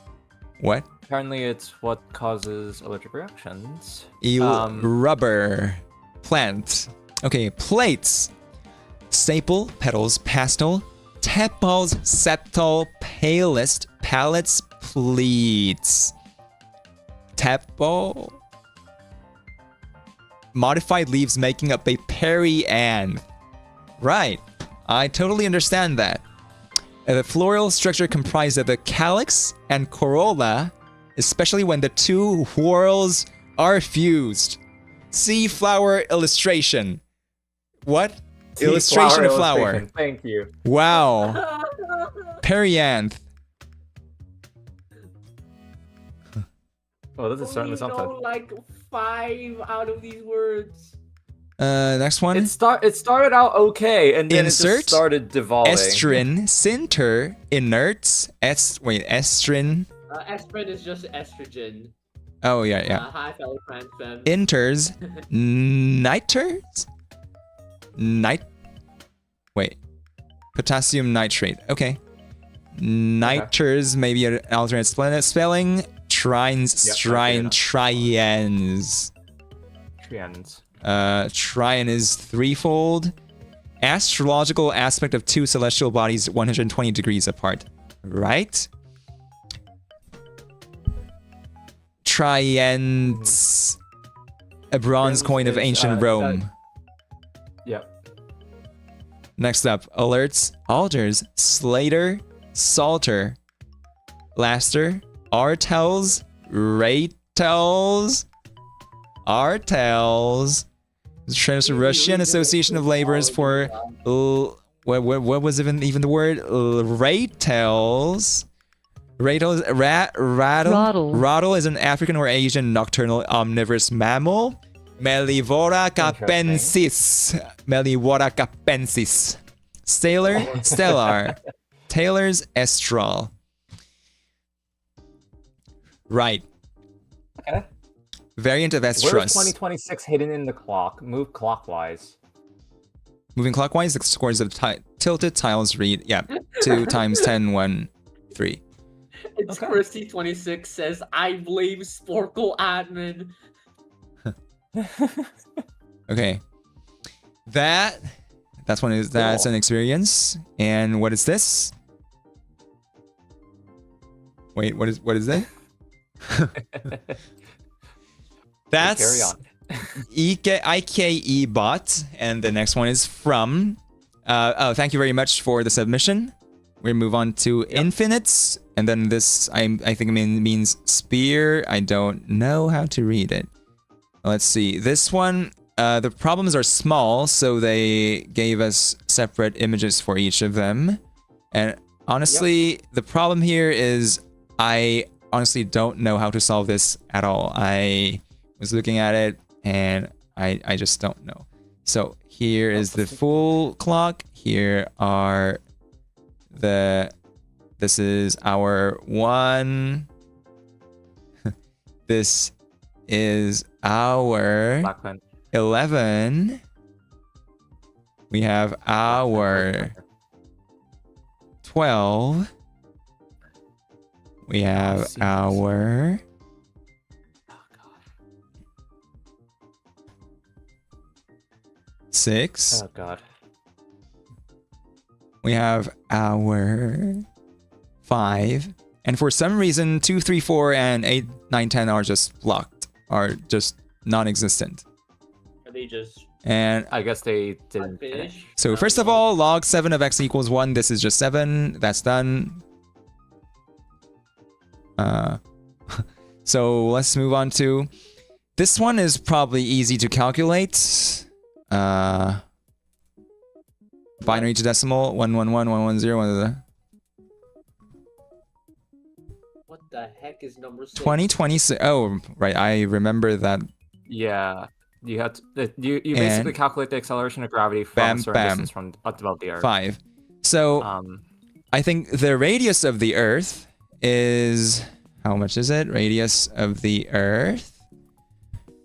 what? Apparently, it's what causes allergic reactions. Rubber. Plant. Okay, plates. Staple, petals, pastel, tepals, septal, palest, pallets, pleats. Tepal. Modified leaves making up a perianth. Right. I totally understand that. The floral structure comprised of the calyx and corolla, especially when the two whorls are fused. See flower illustration. What? Illustration of flower. illustration, Thank you. Wow. Perianth. Well, this is certainly Only something. know like 5 out of these words. Next one. It started out okay, and then it Insert, just started devolving. Estrin, sinter, inerts, estrin. Aspirin is just estrogen. Oh, yeah. Hi, fellow trans femme. Inters, niters? Potassium nitrate. Okay. Niters, maybe an alternate spelling. Trines, Yep, strine, okay, triens. Triens. Trine is threefold. Astrological aspect of two celestial bodies 120 degrees apart. Right? Triens. A bronze coin of ancient Rome. Yep. Next up, alerts, altars, slater, salter, laster, artels, ratels, artels. Russian Association of Laborers for what was even the word? Ratels. Ratels, rattle. Rattle is an African or Asian nocturnal omnivorous mammal. Mellivora capensis. Mellivora capensis. Stellar. Taylor's estral. Right. Okay. Variant of Where's estrus. 2026 hidden in the clock? Move clockwise. Moving clockwise, the scores of tilted tiles read, 2 times 10, 1, 3. It's Okay. Christy26 says, I blame Sporkle admin. Okay. That's an experience. And what is this? Wait, what is that? That's Carry on. IKE bot, and the next one is from. Thank you very much for the submission. We move on to infinites, and then this I think means spear. I don't know how to read it. Let's see. This one, the problems are small, so they gave us separate images for each of them. And honestly, the problem here is I honestly don't know how to solve this at all. I was looking at it and I just don't know. So here is the full clock. Here are this is our 1. This is our Black pen. 11. We have our 12. We have see this. our Oh, God. 6. Oh, God. We have our 5. And for some reason, 2, 3, 4, and 8, 9, 10 are just blocked, are just non-existent. Are they just And I guess they didn't finish? finish. so first of all, log 7 of x equals 1. This is just 7. That's done. So let's move on to... This one is probably easy to calculate. Binary to decimal, 111, 110, What the heck is number 6? 2026. Oh, right. I remember that. Yeah. You have to, you basically calculate the acceleration of gravity from Bam, a certain bam. distance from above the Earth. 5. So I think the radius of the Earth is, how much is it? Radius of the Earth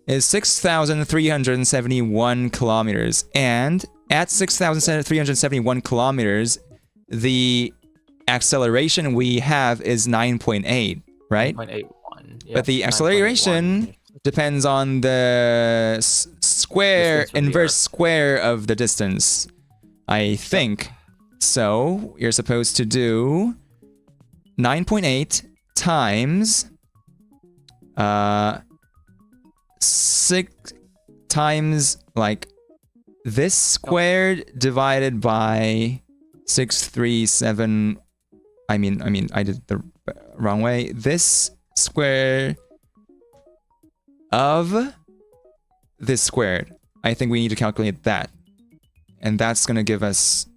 is 6,371 kilometers. And at 6,371 kilometers, the acceleration we have is 9.8, right? 9.81. Yep, But the acceleration 9.1. depends on the square, Distance from the inverse Earth. square of the distance, I think. So you're supposed to do 9.8 times 6 times like this squared divided by 637. I mean I did the wrong way. This square of this squared. I think we need to calculate that. And that's going to give us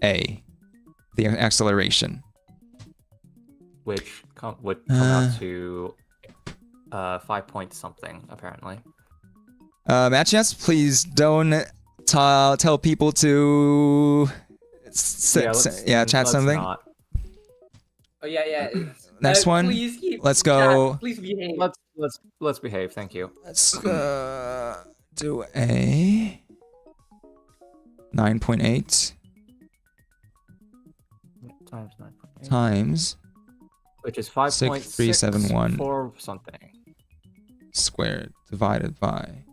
A, the acceleration. Which would come out to 5 point something, apparently. Matchias, please don't tell people to chat let's something. not. Oh yeah. Next one. Please keep Let's go. Chat, please behave. Let's behave. Thank you. Let's do a 9.8 Times 9.8. times Which is 5.6 for something. squared divided by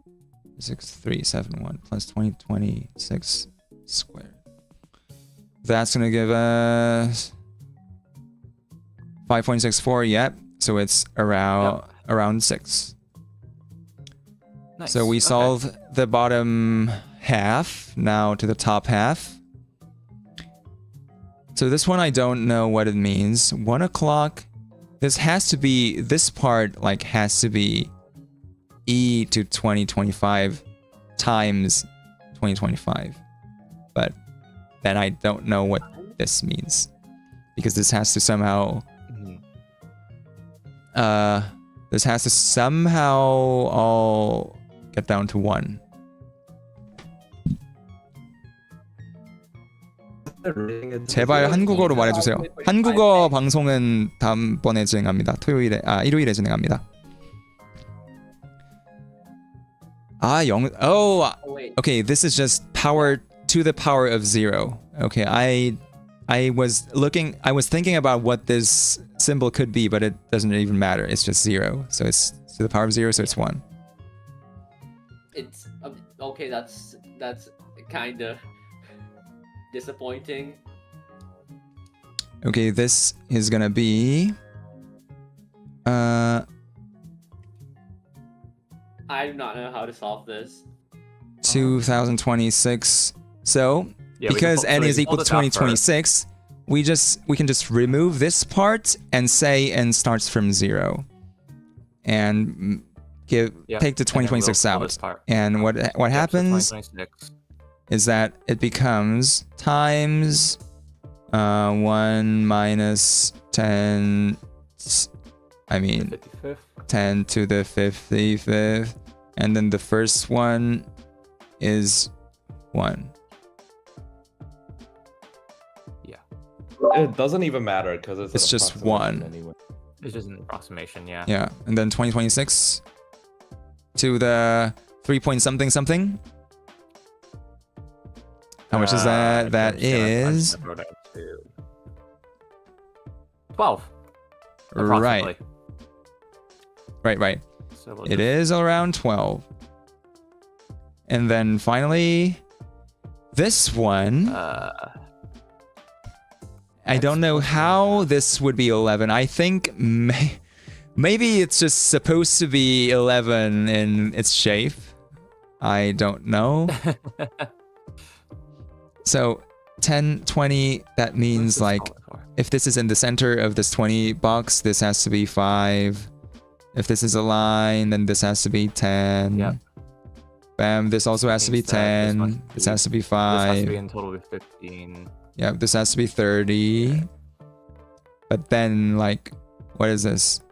6371 plus 2026 squared. That's gonna give us 5.64. Yep. So it's around 6. Nice. So we okay. solve the bottom half. Now to the top half. So this one I don't know what it means. 1 o'clock. This part like has to be e to 2025 times 2025. But then I don't know what this means. Because this has to somehow all get down to 1. 제발 한국어로 말해주세요. 한국어 방송은 다음번에 진행합니다. 일요일에 진행합니다. Oh wait. Okay, this is just power to the power of 0. Okay, I was thinking about what this symbol could be, but it doesn't even matter. It's just 0. So it's to the power of 0, so it's 1. It's okay. That's kind of disappointing. Okay, this is gonna be I do not know how to solve this. 2026. So Yeah, because n is equal to pull this out 2026, we can just remove this part and say n starts from 0, and take the 2026 out. And what happens is that it becomes times 1 minus 10. I mean 55th. 10 to the 55th, and then the first one is 1. Yeah. It doesn't even matter because It's just 1. anyway. It's just an approximation, yeah. Yeah, and then 2026 to the 3 point something something. How much is that? That is 12. right. Right. So we'll It is around 12. And then finally, this one. I don't know how this would be 11. I think maybe it's just supposed to be 11 in its shape. I don't know. So 10, 20, that means like if this is in the center of this 20 box, this has to be 5. If this is a line, then this has to be 10. Yep. Bam, this also has to be 10. This has to be 5. This has to be in total 15. Yeah, this has to be 30. But then, like, what is this?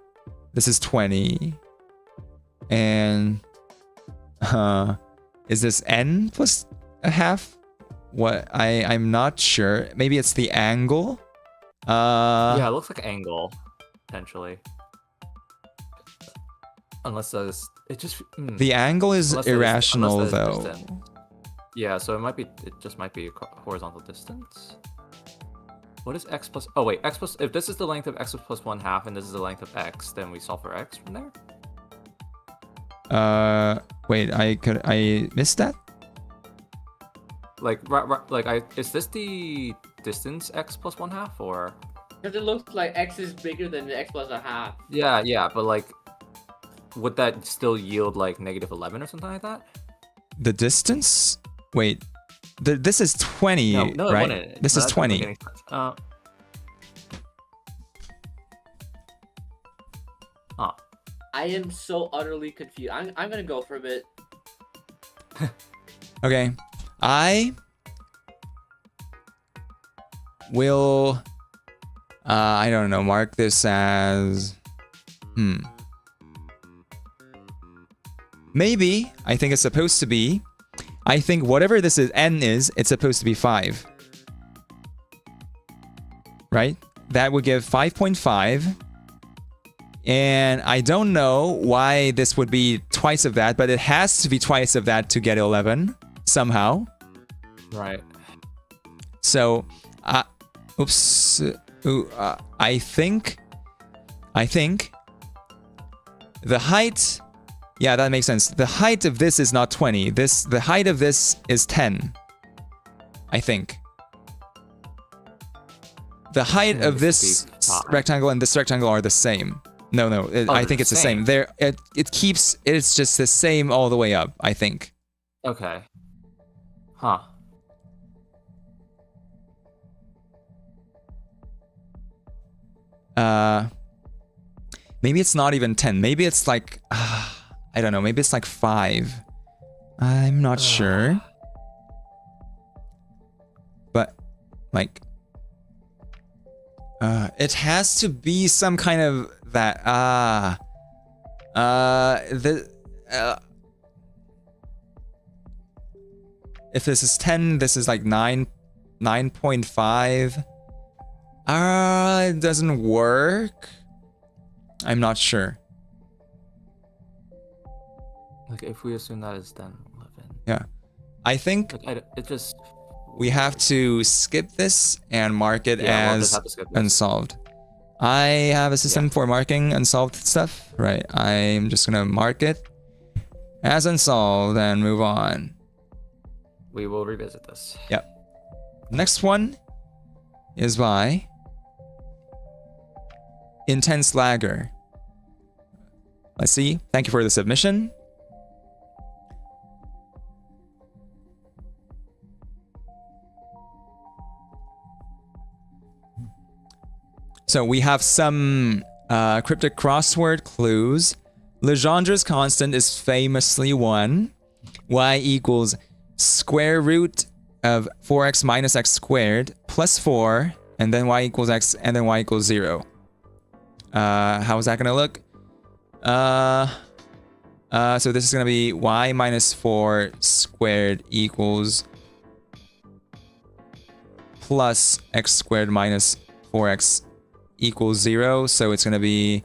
This is 20. And Is this n plus a half? What I'm not sure. Maybe it's the angle. Yeah, it looks like angle, potentially. Unless there's it just the angle is unless there's- irrational unless there's though. distance. Yeah, so it just might be horizontal distance. What is x plus? Oh wait, x plus. If this is the length of x plus 1/2 and this is the length of x, then we solve for x from there. Wait, I missed that. Like, is this the distance x plus 1/2 or? Because it looks like x is bigger than the x plus a half. Yeah, but like, would that still yield like -11 or something like that? The distance? Wait, this is 20, No, it right? wouldn't. This No, is that doesn't make 20. any sense. I am so utterly confused. I'm gonna go for a bit. Okay, I will. I don't know. Mark this as. Maybe I think it's supposed to be. I think whatever this is, n is, it's supposed to be 5. Right? That would give 5.5. And I don't know why this would be twice of that, but it has to be twice of that to get 11 somehow. Right. So, I think the height. Yeah, that makes sense. The height of this is not 20. The height of this is 10. I think. The height of this rectangle and this rectangle are the same. No, I think it's the same. It's just the same all the way up, I think. Okay. Huh. Maybe it's not even 10. Maybe it's like I don't know, maybe it's like 5. I'm not sure. But like it has to be some kind of that if this is 10, this is like 9.5. It doesn't work. I'm not sure. Like, if we assume that is then 11. Yeah. I think Like, it just... we have to skip this and mark it Yeah, we'll just as have to skip this. unsolved. I have a system for marking unsolved stuff. Right. I'm just gonna mark it as unsolved and move on. We will revisit this. Yep. Next one is by Intense Lagger. Let's see. Thank you for the submission. So we have some cryptic crossword clues. Legendre's constant is famously 1. Y equals square root of 4x minus x squared plus 4, and then y equals x, and then y equals 0. How is that going to look? So this is going to be y minus 4 squared equals plus x squared minus 4x equals 0. So it's going to be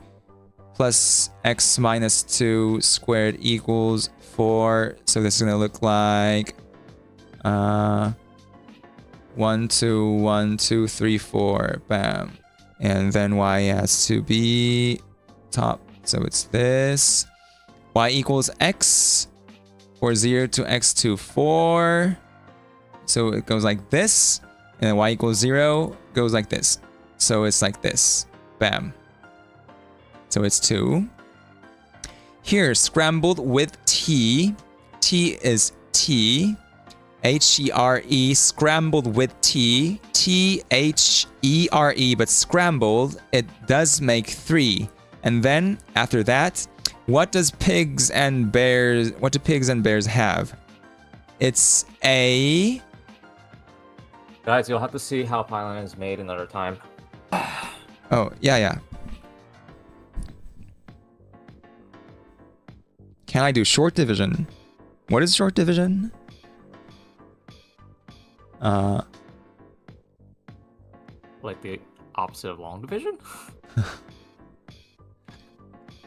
plus x minus 2 squared equals 4. So this is going to look like 1, 2, 1, 2, 3, 4. Bam. And then y has to be top. So it's this. Y equals x for 0 to x to 4. So it goes like this. And then y equals 0 goes like this. So it's like this. Bam. So it's 2. Here, scrambled with T. T is T. H-E-R-E, scrambled with T. T-H-E-R-E, but scrambled, it does make 3. And then, after that, what do pigs and bears have? It's a... Guys, you'll have to see how Pylon is made another time. Oh, yeah. Can I do short division? What is short division? Like the opposite of long division?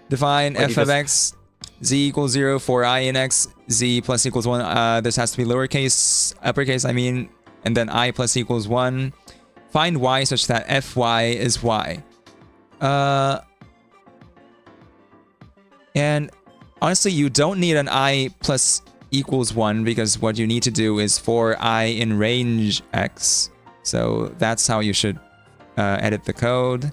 Define Like f you of just- x, z equals 0 for I in x, z plus equals 1. This has to be lowercase, uppercase, I mean, and then I plus equals 1. Find y such that fy is y. And honestly, you don't need an I plus equals 1 because what you need to do is for I in range x. So that's how you should edit the code.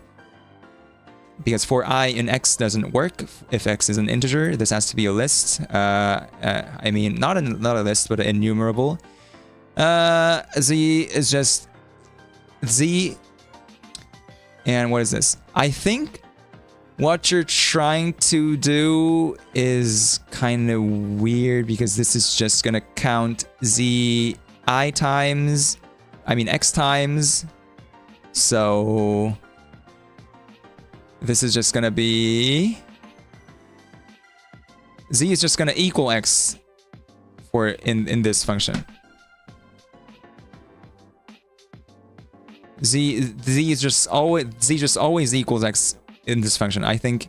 Because for I in x doesn't work if x is an integer. This has to be a list. I mean, not a list, but an enumerable. Z is just z. And what is this? I think what you're trying to do is kind of weird because this is just gonna count z I times, I mean x times. So this is just gonna be z is just gonna equal x for in this function. Z just always equals x in this function. I think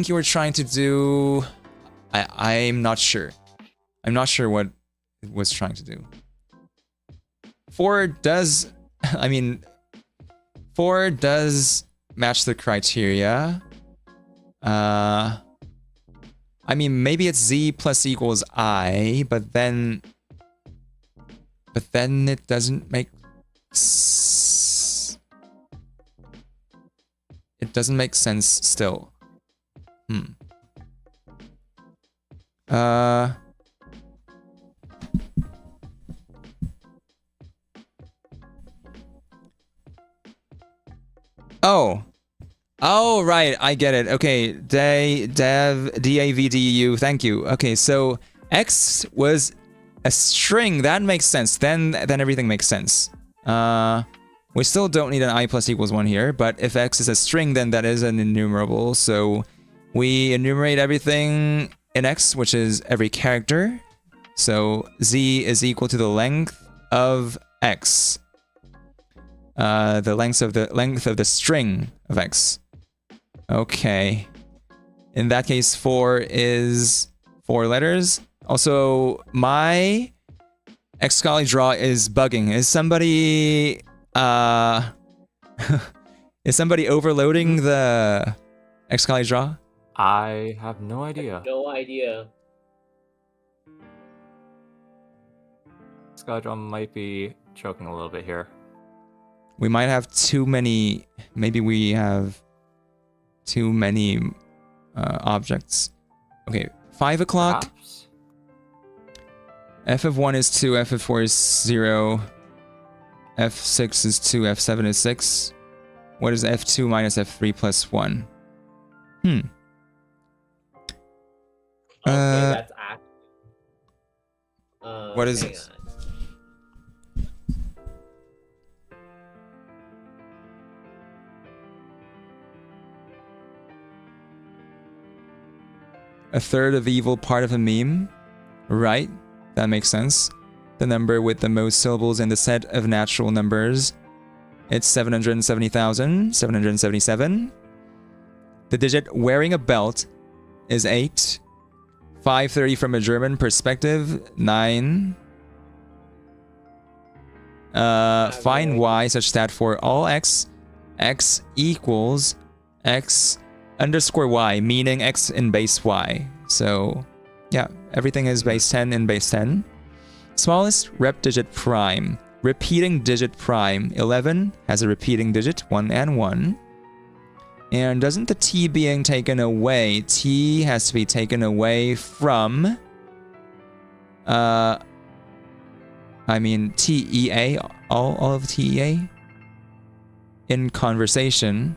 you were trying to do. I'm not sure. I'm not sure what it was trying to do. 4 does. I mean, 4 does match the criteria. I mean, maybe it's z plus equals I, but then it doesn't make. It doesn't make sense still. Oh, right, I get it. Okay, DAVDU, thank you. Okay, so X was a string, that makes sense. Then everything makes sense. We still don't need an I plus equals 1 here, but if X is a string, then that is an enumerable. So we enumerate everything in X, which is every character. So Z is equal to the length of X. The length of the string of X. Okay. In that case, 4 is 4 letters. Also, my Xcali draw is bugging. Is somebody is somebody overloading the Xcali draw? I have no idea. No idea. Skydrum might be choking a little bit here. We might have too many. Maybe we have too many objects. Okay, 5 o'clock. Perhaps. F of 1 is 2, F of 4 is 0, F6 is 2, F7 is 6. What is F2 minus F3 plus 1? Okay, that's act. What is hang this? on. A third of evil, part of a meme? Right, that makes sense. The number with the most syllables in the set of natural numbers. It's 770,777. The digit wearing a belt is 8. 530 from a German perspective, 9. Find y such that for all x, x equals x underscore y, meaning x in base y. So, yeah, everything is base 10 in base 10. Smallest rep digit prime. Repeating digit prime. 11 has a repeating digit, 1 and 1. And doesn't the t being taken away, t has to be taken away from, I mean, TEA, all of TEA? In conversation,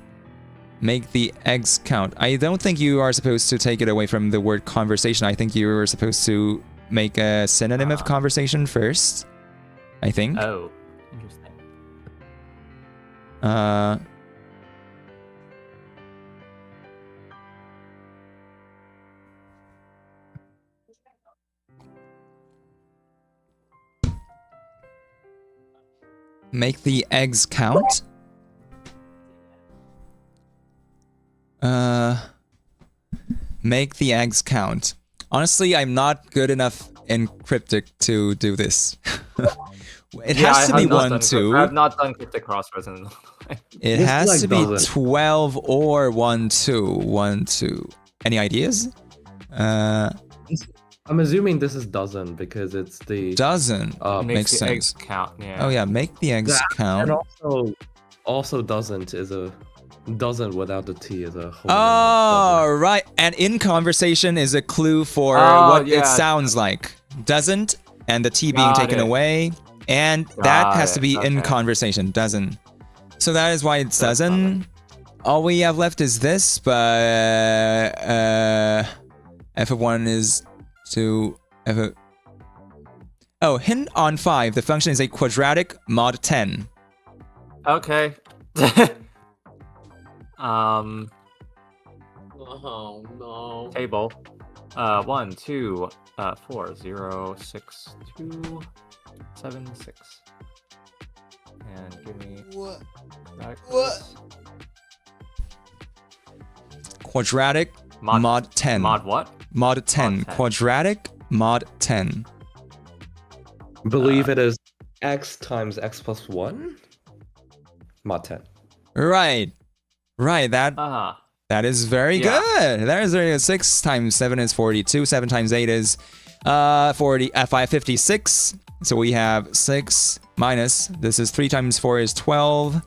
make the eggs count. I don't think you are supposed to take it away from the word conversation. I think you were supposed to make a synonym of conversation first. I think. Oh, interesting. make the eggs count. Make the eggs count. Honestly, I'm not good enough in cryptic to do this. It has to be 1, 2. I have not done cryptic crosswords in. It This has like to be doesn't. 12 or 1, 2. 1, 2. Any ideas? I'm assuming this is dozen because it's the Dozen. It makes makes the sense. eggs count. Yeah. Oh yeah, make the eggs That- count. and also doesn't is a doesn't without the T is a whole. Oh, right. And in conversation is a clue for Oh, what it yeah. sounds like. Doesn't, and the T being Got taken it. away. And that Got has to it, be in okay. conversation. Doesn't. So that is why it's That's doesn't. All we have left is this, but f of 1 is to f of... Oh, hint on 5. The function is a quadratic mod 10. Okay. Oh no. Table. 1, 2, 4, 0, 6, 2, 7, 6. And give me that. Quadratic mod 10. Mod what? Mod 10. Mod 10. Quadratic mod 10. Believe it is x times x plus 1 mod 10. Right. Right. That is very Yeah. good. That is very good. 6 times 7 is 42. 7 times 8 is 56. So we have 6 minus, this is 3 times 4 is 12.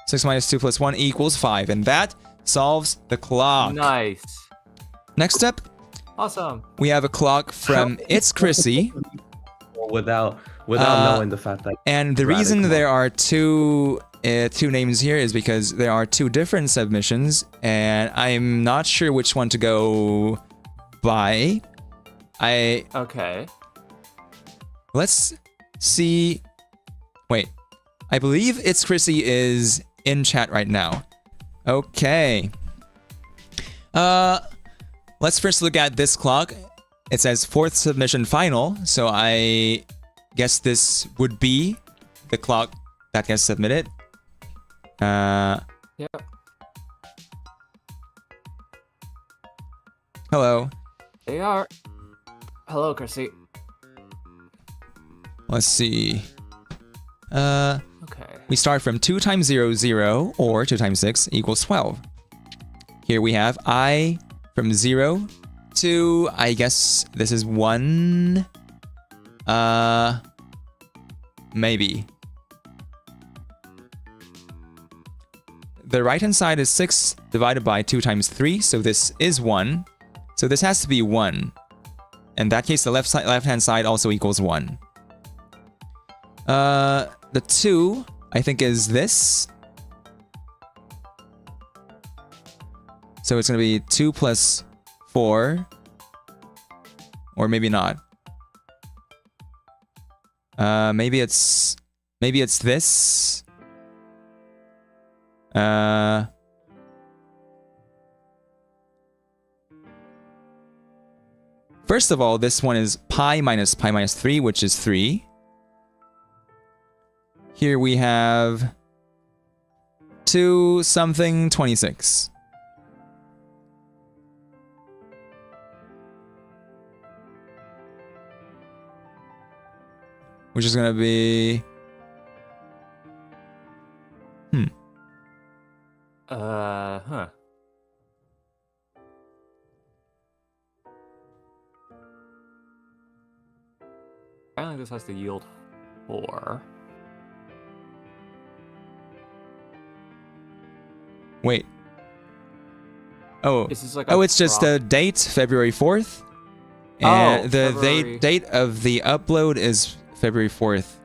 6 minus 2 plus 1 equals 5. And that solves the clock. Nice. Next up, Awesome. we have a clock from It's Chrissy. Without Uh, knowing the fact that And the reason Radical. there are two names here is because there are 2 different submissions, and I'm not sure which one to go by. Okay. Let's see. Wait, I believe It's Chrissy is in chat right now. Okay. Let's first look at this clock. It says 4th submission final, so I guess this would be the clock that gets submitted. Yep. Hello. They are. Hello, Chrissy. Let's see. Okay. We start from 2 times 0, 0, or 2 times 6 equals 12. Here we have I from 0 to, I guess this is 1. Maybe. The right-hand side is 6 divided by 2 times 3, so this is 1. So this has to be 1. In that case, the left-hand side also equals 1. The 2, I think, is this. So it's going to be 2 plus 4. Or maybe not. Maybe it's this. First of all, this one is pi minus 3, which is 3. Here we have 2 something 26. Which is gonna be... Huh. Apparently this has to yield 4. Wait. Oh. Is this like Oh, a it's just prop- a date, February 4th. And Oh, the February- date of the upload is February 4th.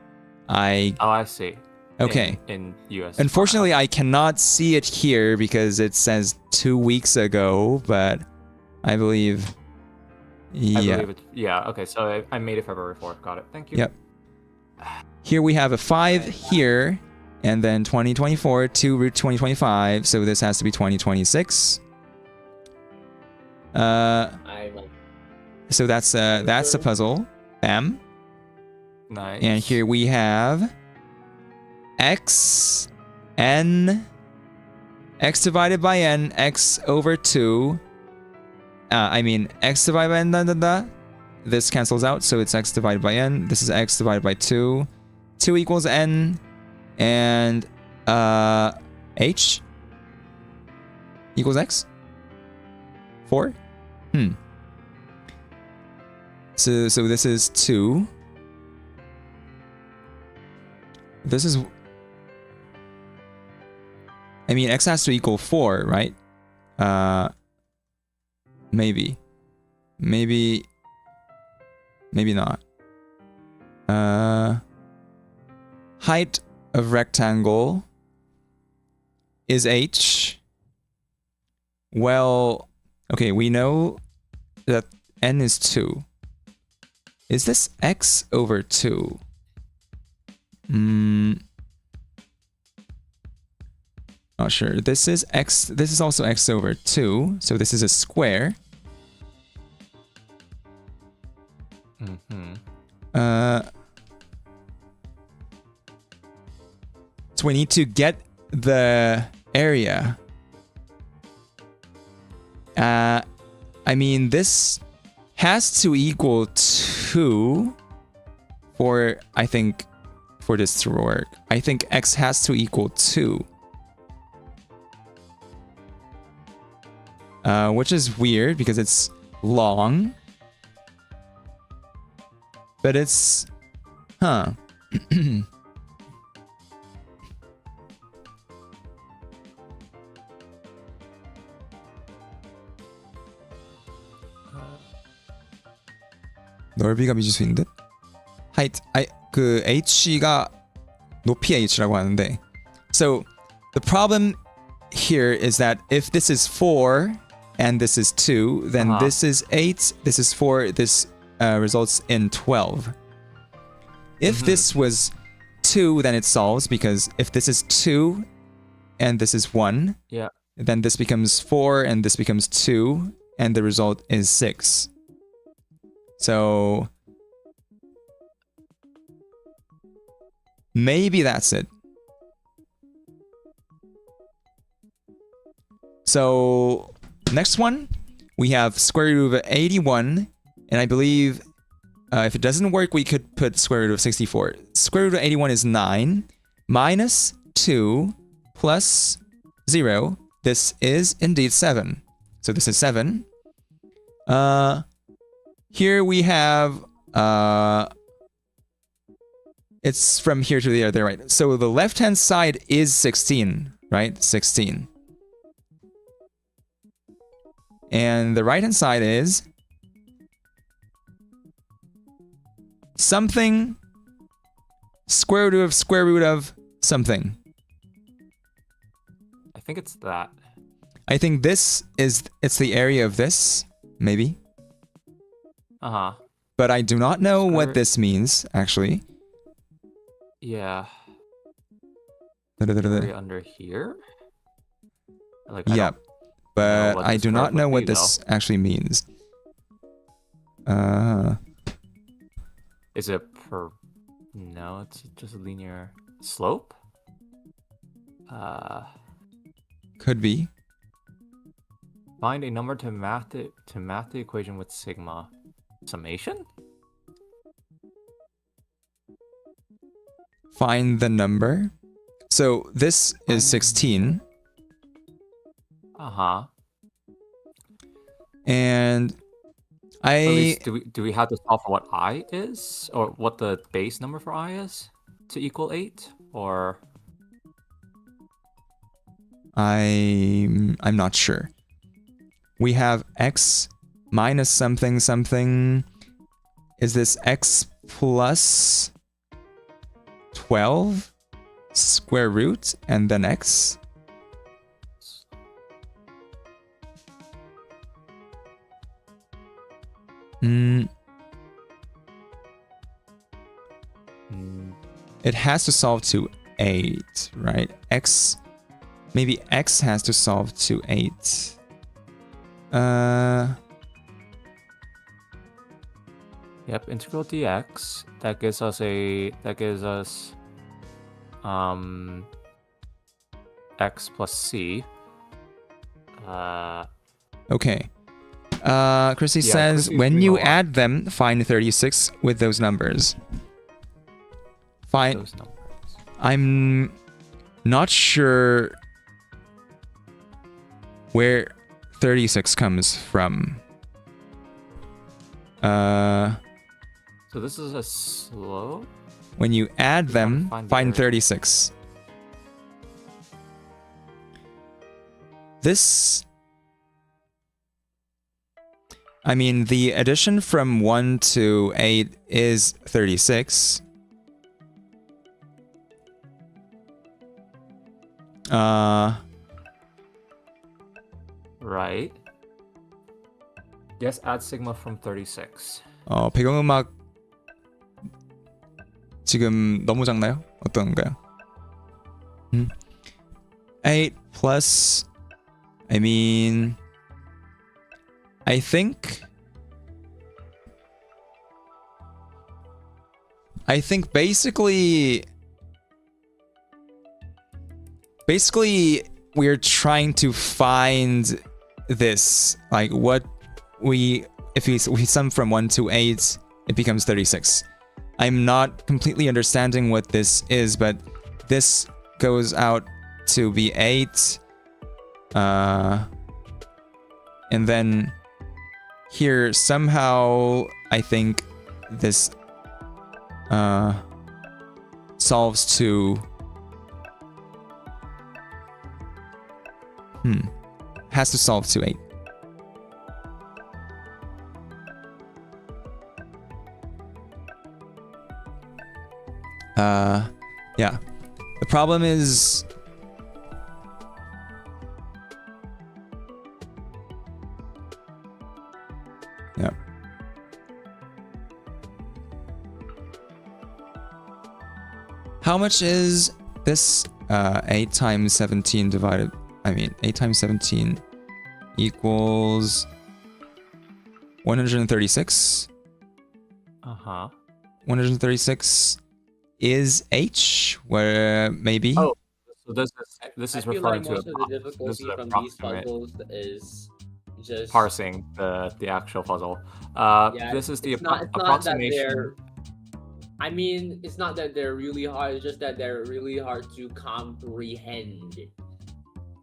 Oh, I see. Okay. In US. Unfortunately, I cannot see it here because it says 2 weeks ago, but I believe... I Yeah. believe it. Yeah. Okay. So I made it February 4th. Got it. Thank you. Yep. Here we have a 5 here, and then 2024 to root 2025, so this has to be 2026. I like. So that's the puzzle. Bam. Nice. And here we have x divided by n, x over 2. I mean, x divided by n, this cancels out, so it's x divided by n. This is x divided by 2. 2 equals n. And h equals x? 4? So this is 2. This is... I mean, x has to equal 4, right? Maybe. Maybe not. Height of rectangle is h. Well, okay, we know that n is 2. Is this x over 2? Not sure. This is x. This is also x over 2. So this is a square. So we need to get the area. I mean, this has to equal 2 for, I think, for this to work. I think x has to equal 2. Which is weird because it's long. But it's... Huh. 넓이가 미지수인 듯? height, 그 h가 높이 h라고 하는데. So the problem here is that if this is 4 and this is 2, then this is 8, this is 4, this results in 12. If this was 2, then it solves, because if this is 2 and this is 1, then this becomes 4 and this becomes 2, and the result is 6. So maybe that's it. So next one, we have square root of 81, and I believe if it doesn't work, we could put square root of 64. Square root of 81 is 9 minus 2 plus 0. This is indeed 7. So this is 7. Here we have, it's from here to there, right? So the left-hand side is 16, right? 16. And the right-hand side is something square root of something. I think it's that. I think this is, it's the area of this, maybe. But I do not know what this means, actually. Yeah. Area under here? Like, yeah. But I do not know what this actually means. Is it per... No, it's just a linear slope? Could be. Find a number to math the equation with sigma. Summation? Find the number. So this is 16. And do we have to solve for what I is, or what the base number for I is to equal 8, or I'm not sure. We have x minus something something. Is this x plus 12 square root and then x? It has to solve to 8, right? X, maybe x has to solve to 8. Yep, integral dx. That gives us x plus c. Okay. Chrissy Yeah, says, Chrissy's when doing you a lot. add them, find 36 with those numbers. Find. Those numbers. I'm not sure where 36 comes from. So this is a slope. When you add them, find the find area. 36. This... I mean, the addition from 1 to 8 is 36. Right. Yes, add sigma from 36. 배경음악 지금 너무 작나요? 어떤가요? 8 plus... I mean... I think basically we're trying to find this, like what if we sum from 1 to 8, it becomes 36. I'm not completely understanding what this is, but this goes out to be 8. And then here somehow I think this solves to has to solve to 8. Yeah. The problem is yeah. How much is this 8 times 17 divided, I mean 8 times 17 equals 136. 136 is h, where maybe Oh, so this I is feel referring like most to of the difficulty from these puzzles is just parsing the actual puzzle. Yeah, This is the it's not that approximation. they're. I mean, it's not that they're really hard. It's just that they're really hard to comprehend.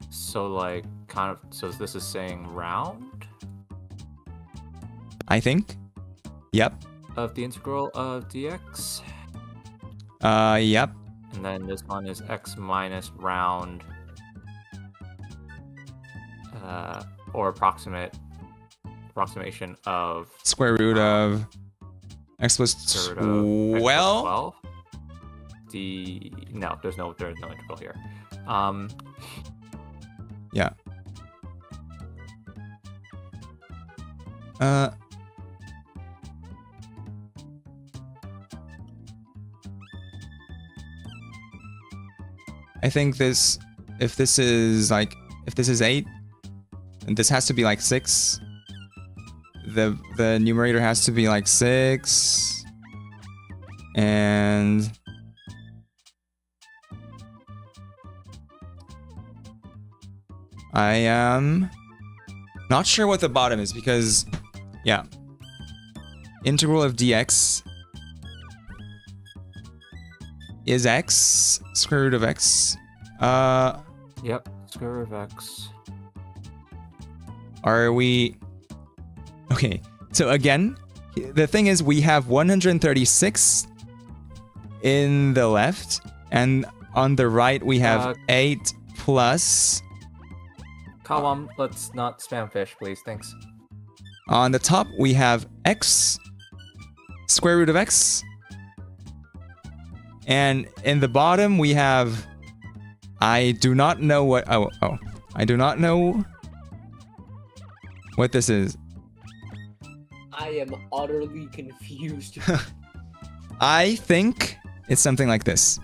So like kind of. So this is saying round I think. Yep. of the integral of dx, Yep. and then this one is x minus round, or approximation of Square root of x plus square root of x plus 12. 12. No, there's no integral here. Yeah. I think this, if this is 8, and this has to be like 6. The numerator has to be like 6. And I am not sure what the bottom is because, yeah. Integral of dx is x, square root of x. Yep, square root of x. Are we... Okay, so again, the thing is we have 136 in the left, and on the right we have 8 plus... Kawam, let's not spam fish, please. Thanks. On the top we have x, square root of x. And in the bottom we have... I do not know what... Oh. I do not know what this is. I am utterly confused. I think it's something like this.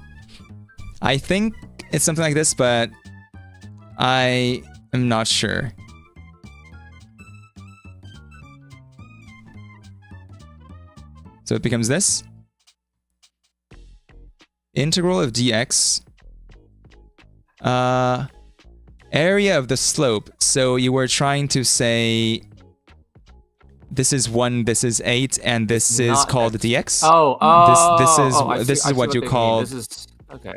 I think it's something like this, but I am not sure. So it becomes this. integral of dx. Area of the slope. So you were trying to say this is 1, this is 8, and this is Not called X. dx. Oh, This is oh, I see- this I is see what you they mean. call. This is okay.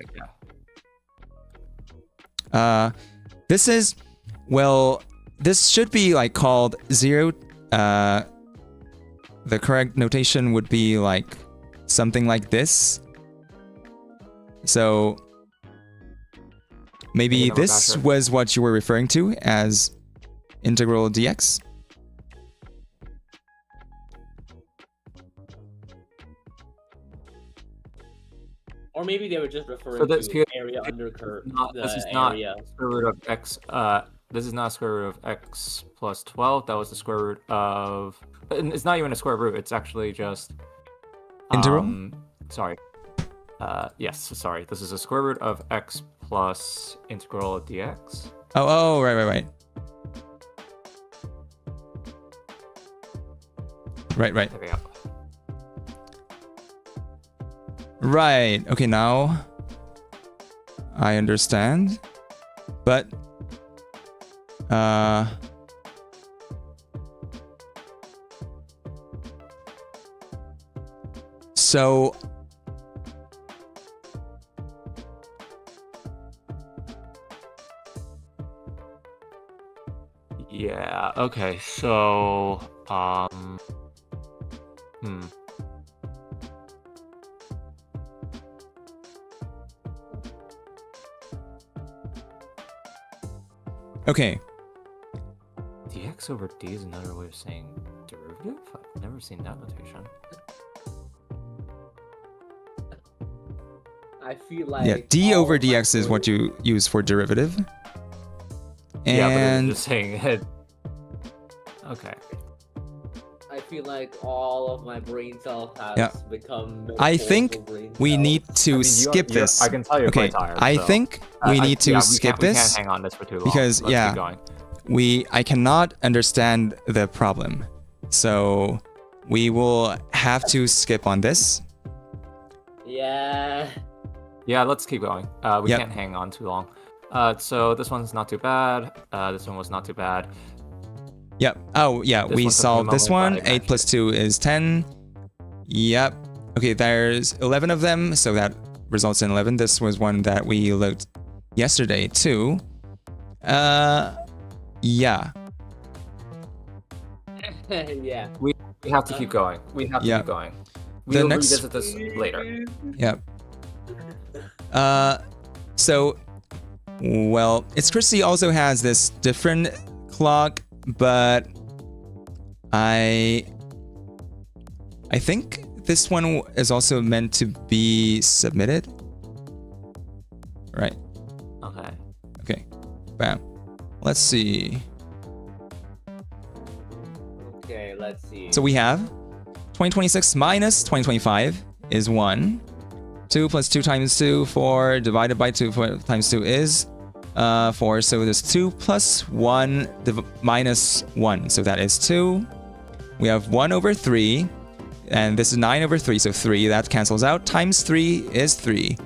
Yeah. This is, well, this should be like called 0. The correct notation would be like something like this. So maybe never this got her. was what you were referring to as integral dx. Or maybe they were just referring So that's to here- area under curve. This is the not area. square root of x. This is not square root of x plus 12. That was the square root of. And it's not even a square root. It's actually just Integral? Sorry. Yes. Sorry. This is a square root of x plus integral of dx. Oh, right. Right. There we go. Right. Okay, now I understand. But so Yeah. Okay. So okay. dx over d is another way of saying derivative. I've never seen that notation. I feel like Yeah, d all over of my dx is what you use for derivative. Yeah, but And it's just saying it. Okay. I feel like all of my brain cells has Yeah. become. I think metaphorical brain we cells. need to I mean, skip this. I can tell you're Okay, quite tired. I so, think we need to yeah, skip we this. can't hang on this for too long. because, Let's yeah. keep going. I cannot understand the problem. So we will have to skip on this. Yeah. Yeah, let's keep going. We Yep. can't hang on too long. So this one's not too bad. This one was not too bad. Yep. Oh, yeah, This we one took me a solved this moment, one. but I 8 plus 2 is 10. Yep. Okay, there's 11 of them, so that results in 11. This was one that we looked yesterday, too. Yeah. Yeah. We have to keep going. We have to Yeah. keep going. The We'll next- revisit this later. Yep. So, well, It's Christy also has this different clock, but I think this one is also meant to be submitted. Right. Okay. Okay. Bam. Let's see. Okay, let's see. So we have 2026 minus 2025 is 1. 2 plus 2 times 2, 4 divided by 2 times 2 is 4. So there's 2 plus 1 minus 1. So that is 2. We have 1 over 3. And this is 9 over 3. So 3, that cancels out. Times 3 is 3.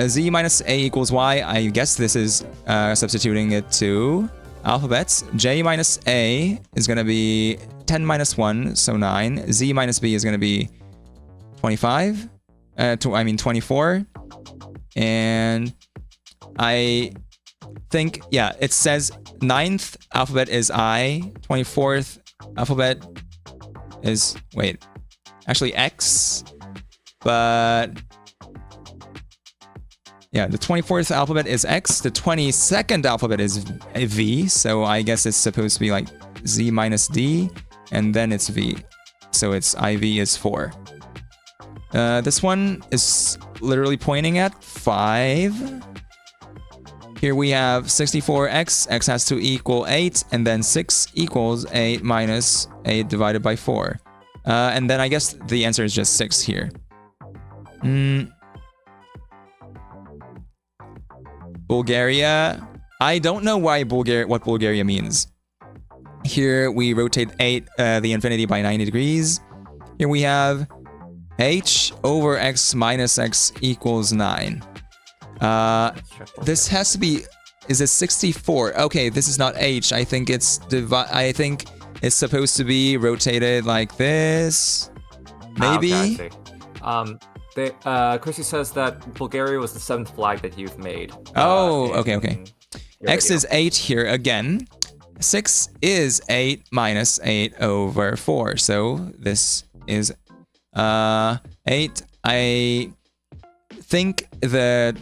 Z minus A equals Y. I guess this is substituting it to alphabets. J minus A is going to be 10 minus 1, so 9. Z minus B is going to be 25. 24. And I think, yeah, it says 9th alphabet is I. 24th alphabet is, wait, actually X. But yeah, the 24th alphabet is X. The 22nd alphabet is V. So I guess it's supposed to be like Z minus D. And then it's V. So it's IV is 4. This one is literally pointing at 5. Here we have 64x. X has to equal 8. And then 6 equals 8 minus 8 divided by 4. And then I guess the answer is just 6 here. Bulgaria. I don't know why what Bulgaria means. Here we rotate the infinity by 90 degrees. Here we have h over x minus x equals 9. This has to be, is it 64? Okay, this is not h. I think it's I think it's supposed to be rotated like this. Maybe. Okay, I see. Chrissy says that Bulgaria was the 7th flag that you've made. Oh, okay. Your X video. is 8 here again. 6 is 8 minus 8 over 4. So this is 8. I think the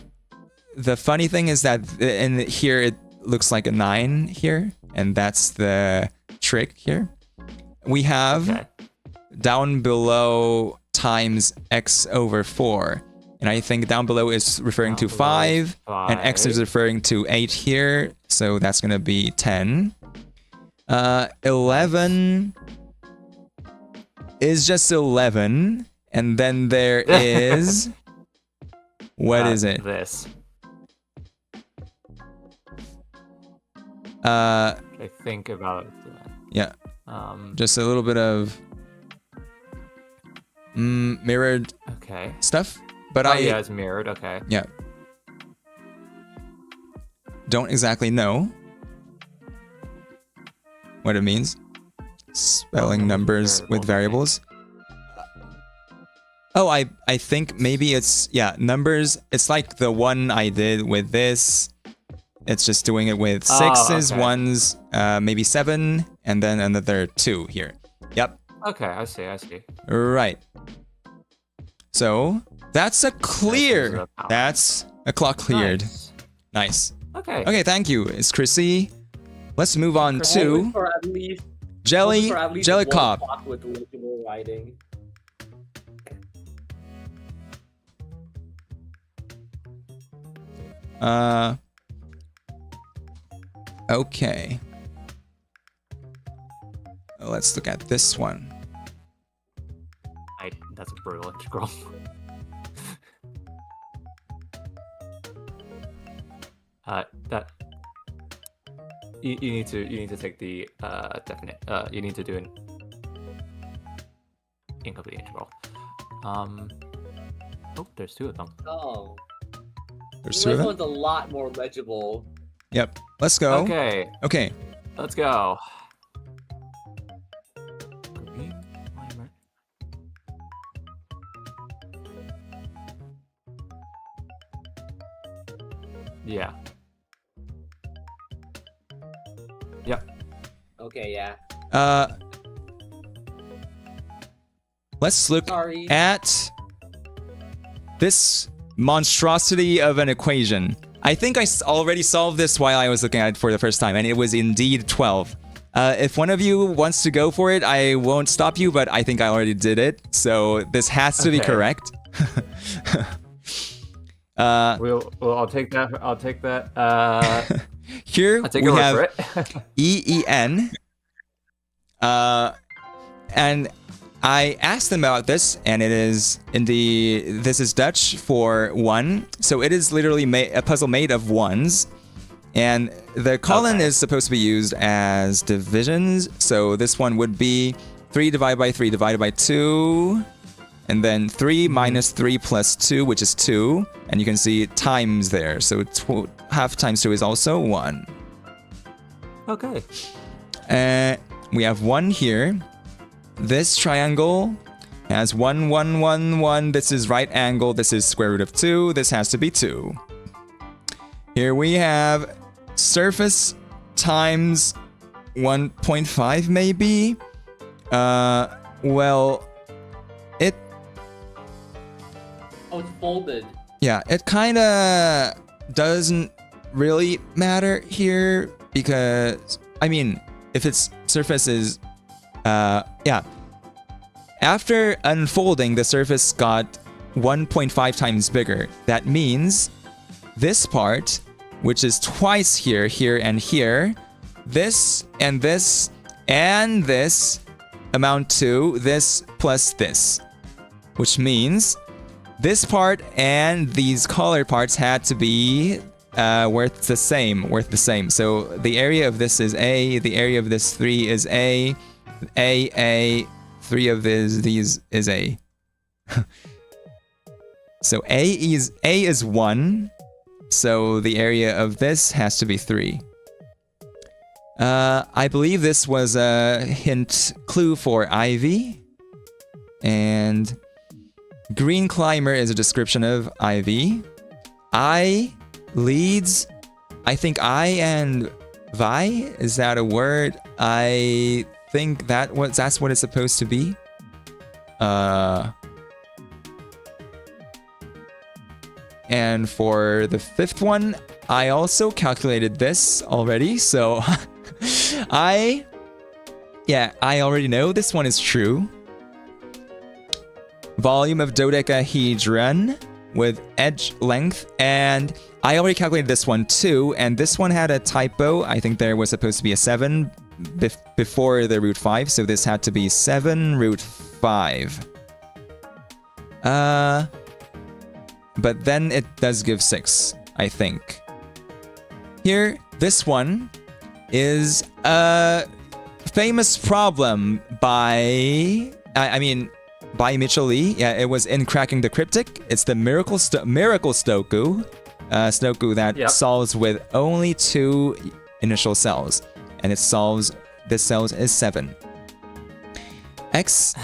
funny thing is that in here it looks like a 9 here, and that's the trick here. We have down below times x over 4. And I think down below is referring to 5, and x is referring to 8 here, so that's going to be 10. 11 is just 11, and then there is... what is it? This. I think about yeah, that. just a little bit of mirrored Okay. stuff, but yeah, it's mirrored. Okay. Yeah, don't exactly know what it means. Spelling numbers with variables. Oh, I think maybe it's, yeah, numbers. It's like the one I did with this. It's just doing it with 6s, 1s, maybe 7, and then another 2 here. Yep. Okay, I see. Right. So that's a clear. That's a clock cleared. Nice. Okay. Okay, thank you. It's Chrissy. Let's move on Always to for at least, Jelly for at least Jelly one Cop. clock with legible writing. Okay. Let's look at this one. That's a brutal integral. That you need to take the definite. You need to do an incomplete integral. Oh, there's 2 of them. Oh. There's 2 of This them? one's a lot more legible. Yep. Let's go. Okay, Okay. let's go. Yeah. Yep. Okay, yeah. Let's look Sorry. at this monstrosity of an equation. I think I already solved this while I was looking at it for the first time, and it was indeed 12. If one of you wants to go for it, I won't stop you, but I think I already did it, so this has to be correct. I'll take that. I'll take that. Here I'll take we your word have for it. EEN. And I asked them about this, and it is this is Dutch for 1. So it is literally a puzzle made of 1s. And the colon is supposed to be used as divisions. So this one would be 3 divided by 3 divided by 2. And then 3 minus 3 plus 2, which is 2. And you can see times there. So half times 2 is also 1. Okay. We have 1 here. This triangle has 1, 1, 1, 1. This is right angle. This is square root of 2. This has to be 2. Here we have surface times 1.5 maybe. Well, it... Oh, it's folded. Yeah, it kind of doesn't really matter here because, I mean, if its surface is... yeah. After unfolding, the surface got 1.5 times bigger. That means this part, which is twice here, here, and here, this and this and this amount to this plus this. Which means this part and these colored parts had to be worth the same. So the area of this is A, the area of this 3 is A, 3 of these is A. So A is 1. So the area of this has to be 3. I believe this was a hint clue for Ivy. And green climber is a description of Ivy. I leads. I think I and Vi, is that a word? I think that's what it's supposed to be. And for the 5th one, I also calculated this already, so I already know this one is true. Volume of dodecahedron with edge length, and I already calculated this one too, and this one had a typo. I think there was supposed to be a 7 before the root 5, so this had to be 7 root 5. But then it does give 6, I think. Here, this one is a famous problem by Mitchell Lee. Yeah, it was in Cracking the Cryptic. It's the Miracle Stoku. Stoku that solves with only 2 initial cells. And this cell is 7. X...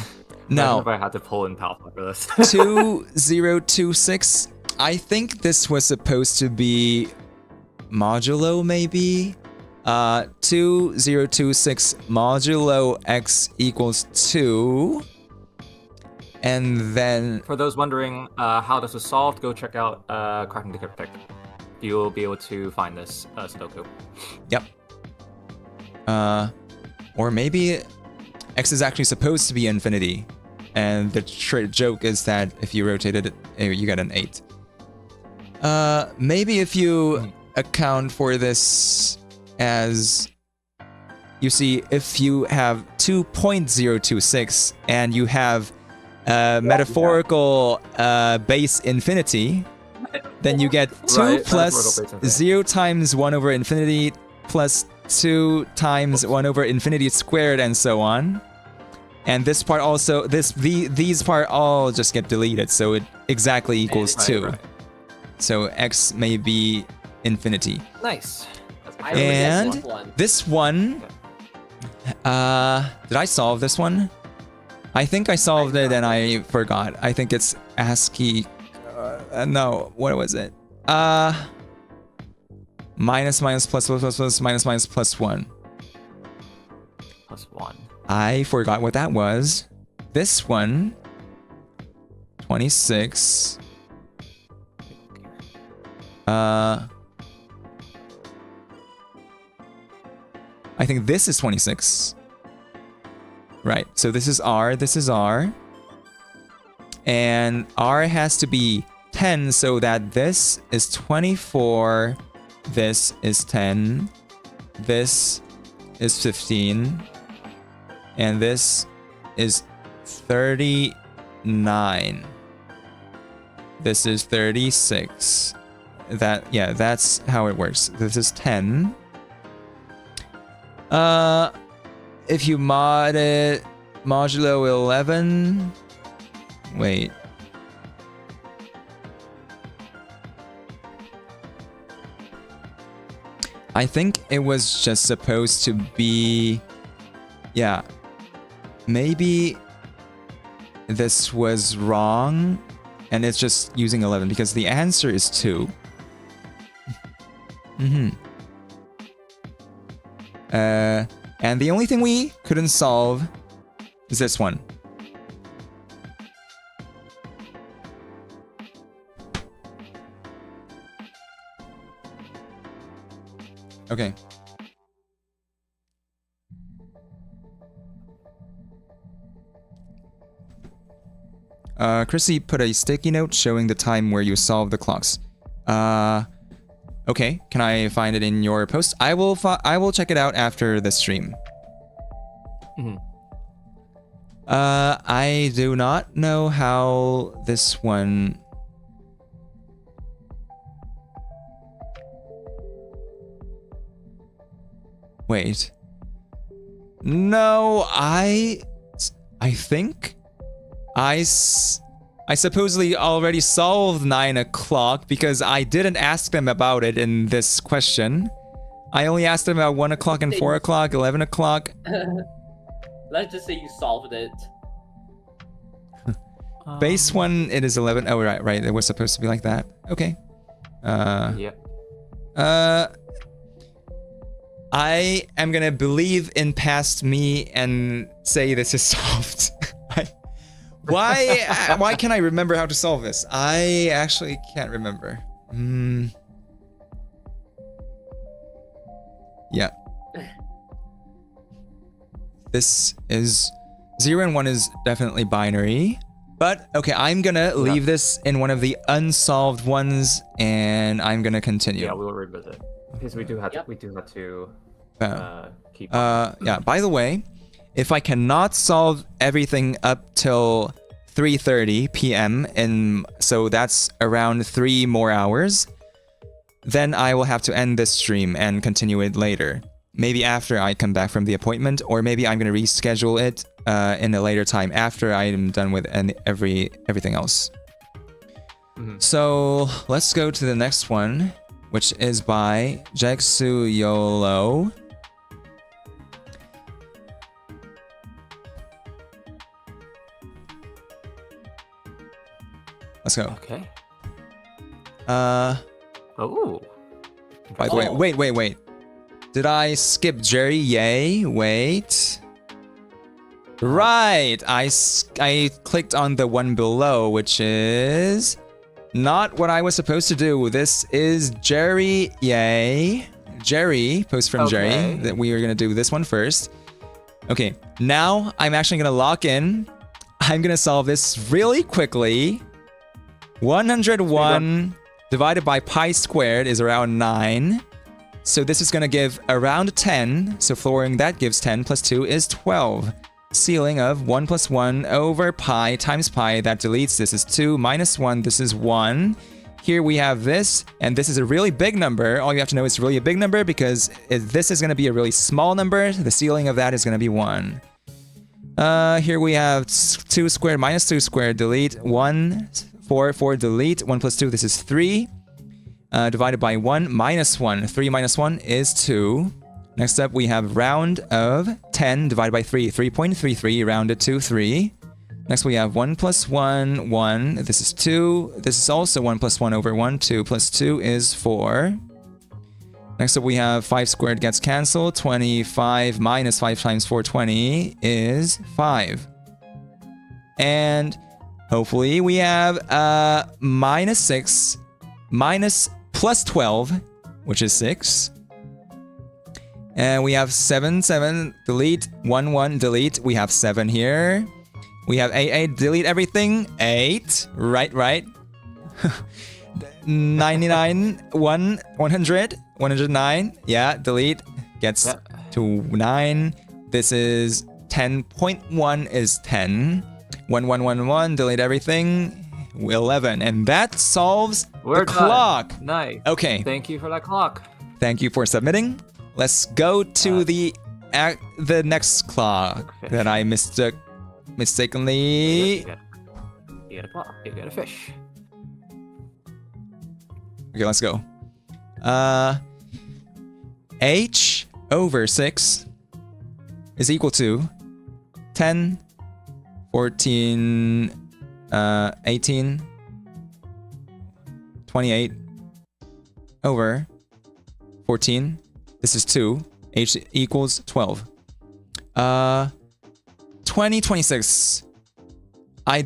Now, if I had to pull in Palpa for this. 2026. I think this was supposed to be modulo, maybe? 2026 modulo x equals 2. And then... For those wondering how this was solved, go check out Cracking the Cryptic. You'll be able to find this Sudoku. Yep. Or maybe x is actually supposed to be infinity. And the joke is that if you rotated it, you get an 8. Maybe if you account for this as... You see, if you have 2.026 and you have metaphorical base infinity, then you get 2 plus 0 times 1 over infinity plus 2 times 1 over infinity squared and so on. And this part also, these part all just get deleted, so it exactly equals 2. Right. So x may be infinity. Nice. And this one, did I solve this one? I think I solved it and I forgot. I think it's ASCII, no, what was it? Minus, minus, plus, plus, plus, plus, minus, minus, plus 1. Plus 1. I forgot what that was. This one, 26. I think this is 26. Right, so this is R, this is R. And R has to be 10 so that this is 24, this is 10, this is 15, and this is 39. This is 36. That's how it works. This is 10. If you mod it modulo 11, wait. I think it was just supposed to be, yeah, maybe this was wrong and it's just using 11 because the answer is 2. And the only thing we couldn't solve is this one. Okay. Chrissy put a sticky note showing the time where you solve the clocks. Okay, can I find it in your post? I will check it out after the stream. I do not know how this one... Wait. No, I think I supposedly already solved 9 o'clock because I didn't ask them about it in this question. I only asked them about 1 o'clock and 4 o'clock, 11 o'clock. Let's just say you solved it. Base 1, it is 11. Oh, right. It was supposed to be like that. Okay. Yep. I am gonna believe in past me and say this is solved. Why can't I remember how to solve this? I actually can't remember. Yeah. This is 0 and 1 is definitely binary. But okay, I'm gonna leave this in one of the unsolved ones, and I'm gonna continue. Yeah, we'll revisit because we do have to keep. Yeah. By the way, if I cannot solve everything up till 3:30 p.m. and so that's around 3 more hours, then I will have to end this stream and continue it later. Maybe after I come back from the appointment, or maybe I'm gonna reschedule it in a later time after I am done with everything else. So let's go to the next one, which is by Jeksu Yolo. Let's go. Okay. Oh. By the way, wait. Did I skip Jerry? Yay. Wait. Right. I clicked on the one below, which is not what I was supposed to do. This is Jerry. Yay. Jerry, post from Jerry, that we are going to do this one first. Okay. Now I'm actually going to lock in. I'm going to solve this really quickly. 101 divided by pi squared is around 9. So this is going to give around 10. So flooring that gives 10 plus 2 is 12. Ceiling of 1 plus 1 over pi times pi. That deletes. This is 2 minus 1. This is 1. Here we have this. And this is a really big number. All you have to know is really a big number because this is going to be a really small number. The ceiling of that is going to be 1. Here we have 2 squared minus 2 squared. Delete. 1. 4 delete. 1 plus 2. This is 3. Divided by 1 minus 1. 3 minus 1 is 2. Next up, we have round of 10 divided by 3. 3.33 rounded to 3. Next, we have 1 plus 1, 1. This is 2. This is also 1 plus 1 over 1. 2 plus 2 is 4. Next up, we have 5 squared gets cancelled. 25 minus 5 times 420 is 5. And hopefully, we have minus 6 minus plus 12, which is 6. And we have 7, 7, delete, 1, 1, delete. We have 7 here. We have 8, 8, delete everything. 8, right. 99, 100, 109. Yeah, delete, gets to 9. This is 10.1 is 10. 1, 1, 1, 1, delete everything. 11, and that solves the clock. Nice. Okay. Thank you for that clock. Thank you for submitting. Let's go to the next clock that I mistakenly. You get a clock. You get a fish. Okay, let's go. H over 6 is equal to 10, 14. 18, 28 over 14. This is 2. H equals 12. 2026. I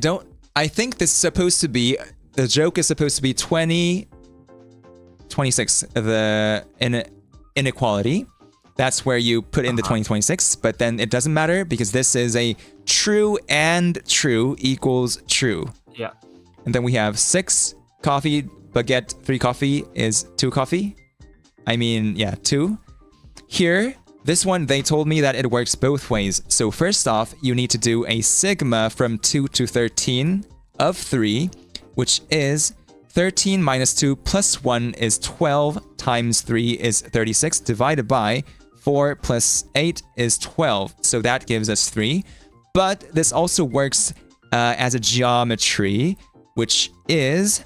think this is supposed to be, the joke is supposed to be 2026, the inequality. That's where you put in the 2026, but then it doesn't matter because this is a true and true equals true. Yeah. And then we have 6 coffee, baguette, 3 coffee is 2 coffee. I mean, yeah, 2. Here, this one, they told me that it works both ways. So first off, you need to do a sigma from 2 to 13 of 3, which is 13 minus 2 plus 1 is 12 times 3 is 36 divided by 4 plus 8 is 12. So that gives us 3. But this also works as a geometry, which is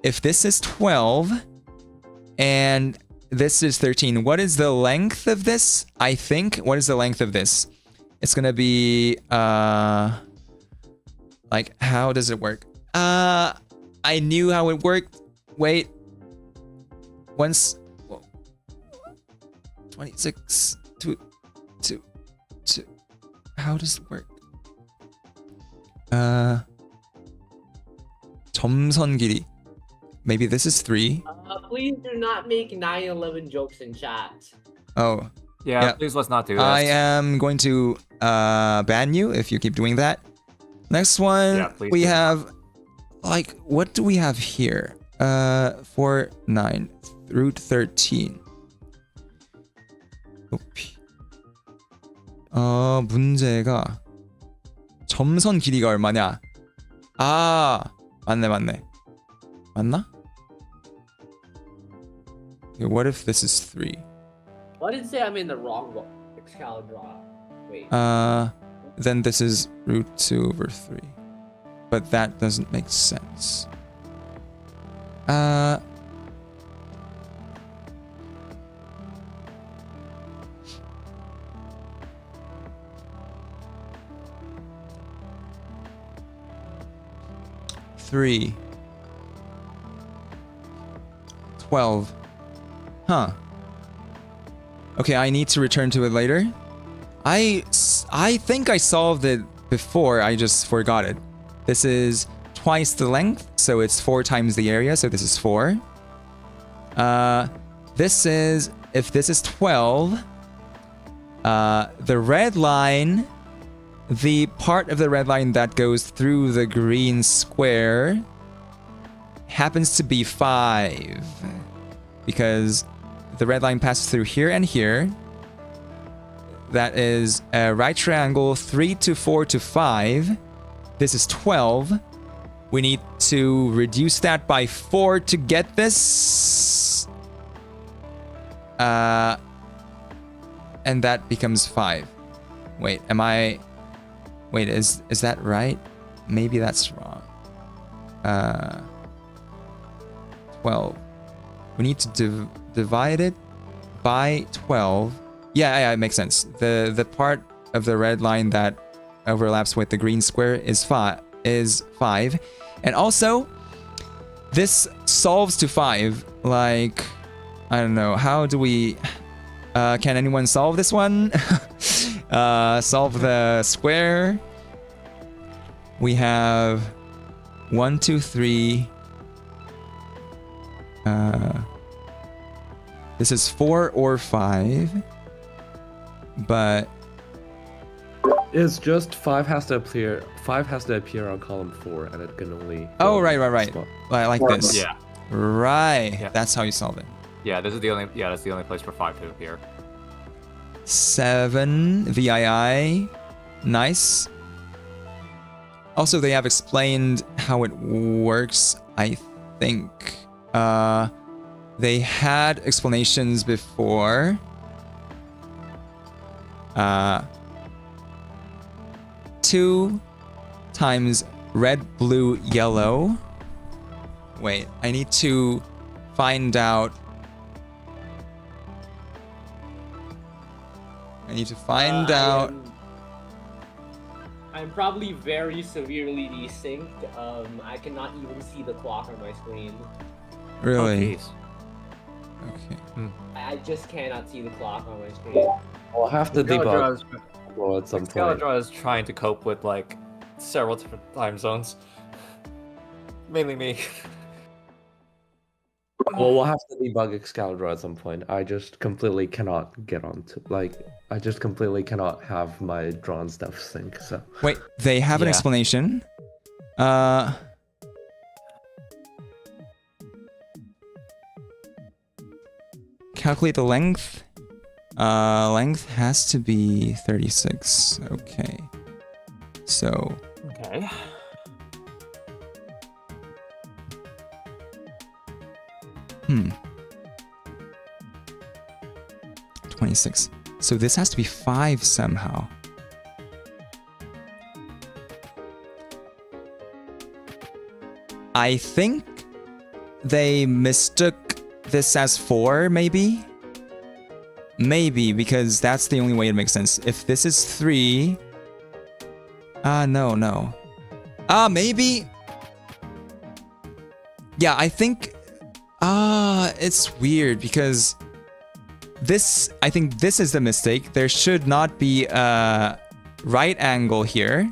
if this is 12 and this is 13, what is the length of this? I think, what is the length of this? It's gonna be, like, how does it work? I knew how it worked. Wait. Once, 26, 2, how does it work? 점선 길이. Maybe this is 3. Please do not make 9/11 jokes in chat. Oh, Yeah, Yeah. please let's not do that. I am going to ban you if you keep doing that. Next one, Yeah, please we do. have, like, what do we have here? 4, 9, root 13. 높이. 문제가 점선 길이가 얼마냐? 아, 맞네. 맞나? Okay, what if this is 3? Why did it say I'm in the wrong Excalibur? Wait. Then this is root 2 over 3. But that doesn't make sense. Three. 12. Huh. Okay, I need to return to it later. I think I solved it before, I just forgot it. This is twice the length, so it's 4 times the area, so this is 4. This is, if this is 12, the red line, the part of the red line that goes through the green square happens to be 5. Because the red line passes through here and here. That is a right triangle, 3 to 4 to 5. This is 12. We need to reduce that by 4 to get this. And that becomes 5. Wait, wait, is that right? Maybe that's wrong. 12. We need to divide it by 12. Yeah, it makes sense. The part of the red line that overlaps with the green square is 5. And also, this solves to 5. Like, I don't know. How do we... can anyone solve this one? Solve the square. We have 1, 2, 3. This is 4 or 5. But It's just 5 has to appear. 5 has to appear on column 4, and it can only. oh, go right. spot. Like this. Yeah. Right. Yeah. That's how you solve it. Yeah, this is the only. Yeah, that's the only place for 5 to appear. 7 VII. Nice. Also, they have explained how it works, I think. They had explanations before. 2 times red, blue, yellow. Wait, I need to find out. I need to find out. I'm probably very severely desynced. I cannot even see the clock on my screen. Really? Oh, jeez. Okay. I just cannot see the clock on my screen. I'll have to debug Excalibur well, at some point. Excalibur is trying to cope with like several different time zones. Mainly me. Well, we'll have to debug Excalibur at some point. I just completely cannot get onto I just completely cannot have my drawn stuff sync. So Wait, they have an Yeah. explanation. Calculate the length. Length has to be 36. Okay. So Okay. 26. So this has to be 5 somehow. I think they mistook this as 4, maybe? Maybe, because that's the only way it makes sense. If this is 3... no. Maybe... Yeah, I think... it's weird, because... I think this is the mistake. There should not be a right angle here.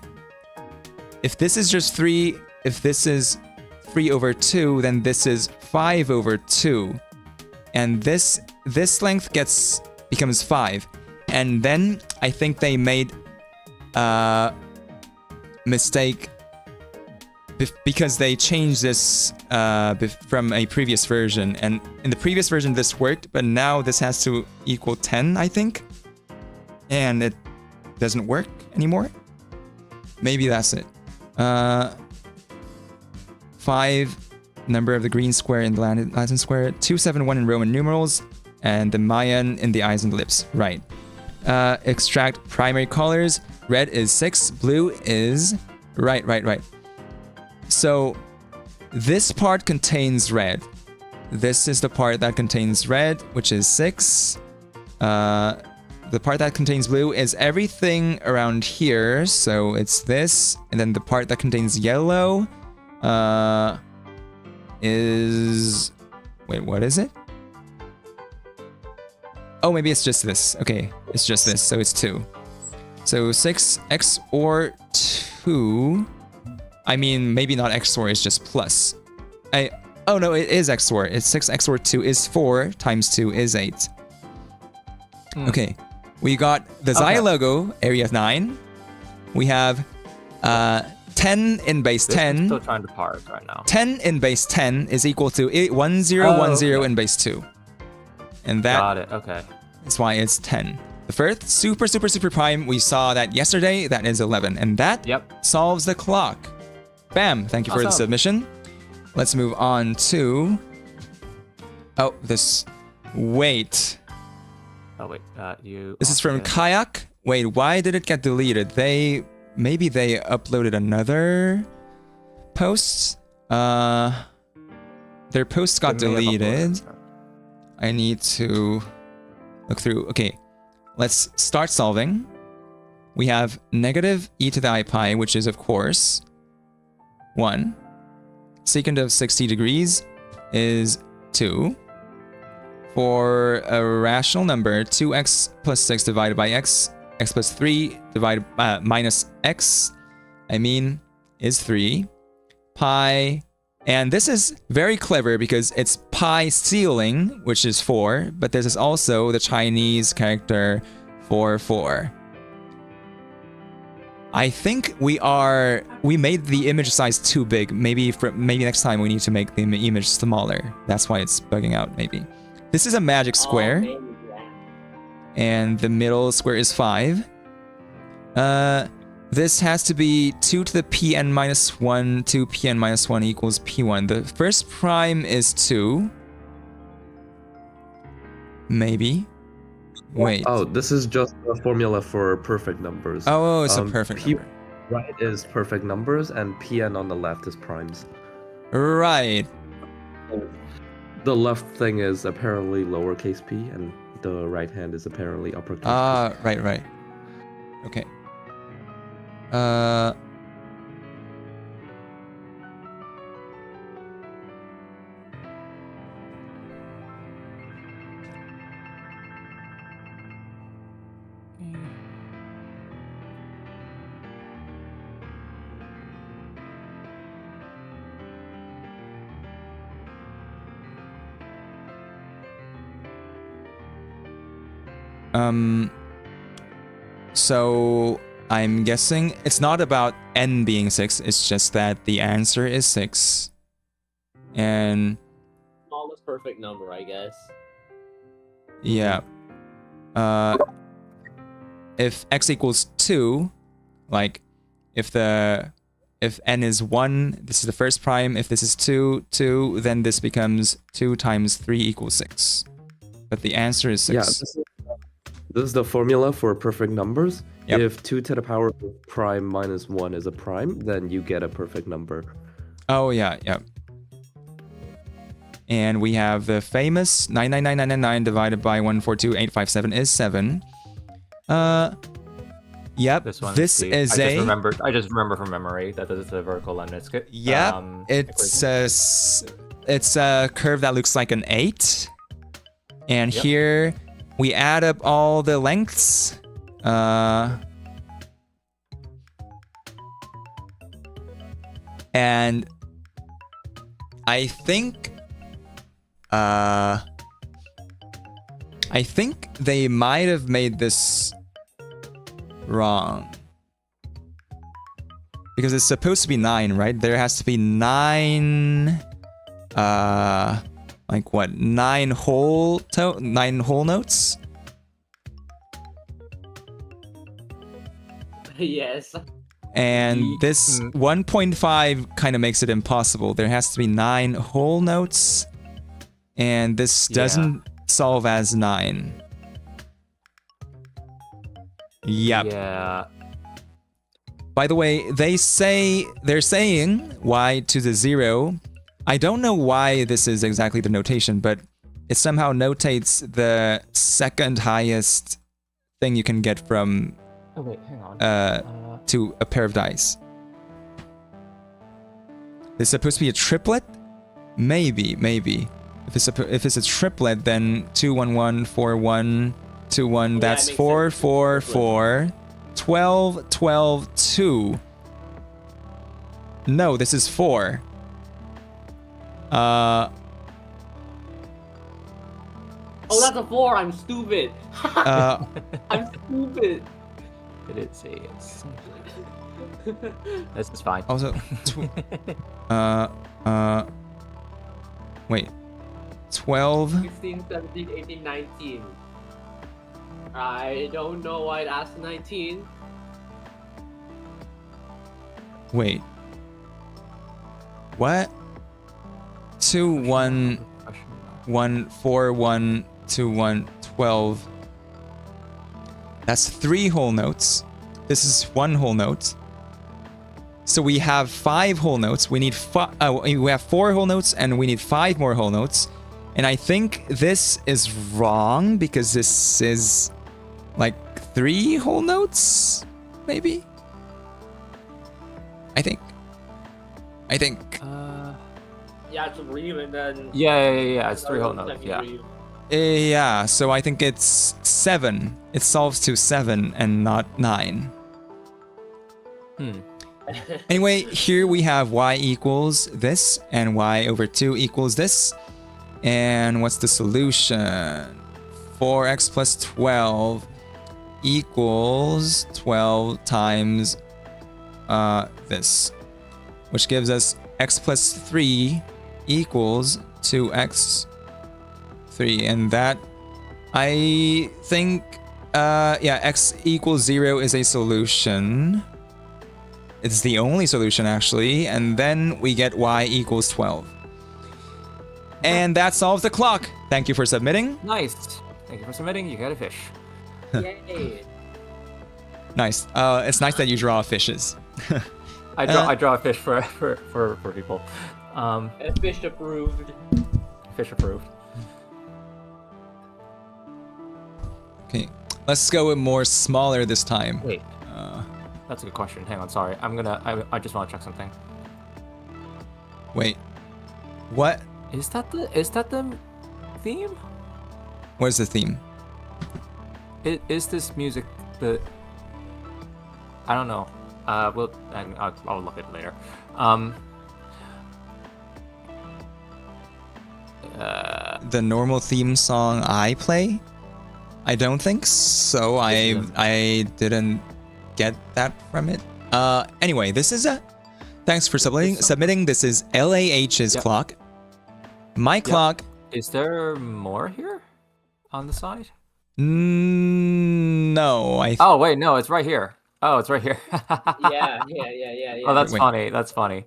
If this is just 3, if this is 3 over 2, then this is 5 over 2. And this length becomes 5. And then I think they made a mistake because they changed this from a previous version. And in the previous version this worked, but now this has to equal 10, I think. And it doesn't work anymore. Maybe that's it. 5, number of the green square in the Latin square, 271 in Roman numerals, and the Mayan in the eyes and lips. Right. Extract primary colors. Red is 6, blue is... Right. So, this part contains red. This is the part that contains red, which is 6. The part that contains blue is everything around here, so it's this. And then the part that contains yellow is... Wait, what is it? Oh, maybe it's just this. Okay, it's just this, so it's 2. So 6 XOR 2... I mean, maybe not XOR, it's just plus. Oh no, it is XOR. It's 6 XOR 2 is 4 times 2 is 8. Okay, we got the Xi logo, area 9. We have 10 in base 10. Still trying to parse right now. 10 in base 10 is equal to 1010 in base 2. And that Got it, okay. is why it's 10. The first super prime, we saw that yesterday, that is 11. And that solves the clock. Bam! Thank you for the submission. Let's move on to... Oh, this... Wait. Oh, wait, you... This is from Kayak. Wait, why did it get deleted? Maybe they uploaded another post? Their post got deleted. I need to look through. Okay, let's start solving. We have negative e to the I pi, which is, of course, 1. Secant of 60 degrees is 2. For a rational number, 2x plus 6 divided by x plus 3 divided minus x, is 3. Pi, and this is very clever because it's pi ceiling, which is 4, but this is also the Chinese character 4. I think we made the image size too big. Maybe next time we need to make the image smaller. That's why it's bugging out, maybe. This is a magic square. And the middle square is 5. This has to be 2 to the pn minus 1, 2 pn minus 1 equals p1. The first prime is 2. Maybe. Wait. Oh, this is just a formula for perfect numbers. Oh, it's a perfect number. Right is perfect numbers, and pn on the left is primes. Right. The left thing is apparently lowercase p, and the right hand is apparently uppercase p. Right. Okay. So I'm guessing it's not about n being 6, it's just that the answer is 6. And Smallest perfect number, I guess. yeah. If x equals 2, like if n is 1, this is the first prime. If this is 2, then this becomes 2 times 3 equals 6. But the answer is 6. Yeah, this is the formula for perfect numbers. Yep. If 2 to the power of prime minus 1 is a prime, then you get a perfect number. Oh yeah, yeah. And we have the famous 99999 divided by 142857 is 7. Yep. This one. This is I just remember from memory that this is a vertical lemniscate. Yep. It's a curve that looks like an 8. And Yep. here we add up all the lengths. And I think they might have made this wrong. Because it's supposed to be 9, right? There has to be 9 like what? 9 whole notes? Yes. And this 1.5 kind of makes it impossible. There has to be 9 whole notes. And this doesn't solve as 9. Yep. Yeah. By the way, they're saying y to the 0. I don't know why this is exactly the notation, but it somehow notates the second highest thing you can get from Oh wait, hang on. to a pair of dice. It's supposed to be a triplet? Maybe. If it's a triplet, then 2 1 1 4 1 2 1. That's 4 4 4 12 12 2. No, this is 4. Oh, that's a 4. I'm stupid. I'm stupid. It is a. This is fine. Also, wait. 12. 16, 17, 18, 19. I don't know why it asked 19. Wait. What? 2 1 1 4 1 2 1 12. That's 3 whole notes. This is 1 whole note. So we have 5 whole notes. We need we have 4 whole notes and we need 5 more whole notes. And I think this is wrong because this is like 3 whole notes, maybe. I think. Yeah, it's a ream and then. Yeah. It's 3 whole notes. Yeah. Yeah, so I think it's 7. It solves to 7 and not 9. Anyway, here we have y equals this and y over 2 equals this. And what's the solution? 4x plus 12 equals 12 times this, which gives us x plus 3 equals 2x 3, and that I think x equals 0 is a solution. It's the only solution actually, and then we get y equals 12. And that solves the clock. Thank you for submitting. Nice. Thank you for submitting. You got a fish. Yay. Nice. It's nice that you draw fishes. I draw a fish for people. Fish approved. Fish approved. Okay, let's go with more smaller this time. Wait. That's a good question. Hang on. Sorry. I just want to check something. Wait. What? Is that the theme? Where's the theme? Is this music the? I don't know. I'll look at it later. The normal theme song I play? I don't think so. I didn't get that from it. Anyway, this is thanks for submitting. This is LAH's clock. My clock. Is there more here on the side? No. Oh wait, no, it's right here. Oh, it's right here. Yeah. Oh, that's Wait. funny. That's funny.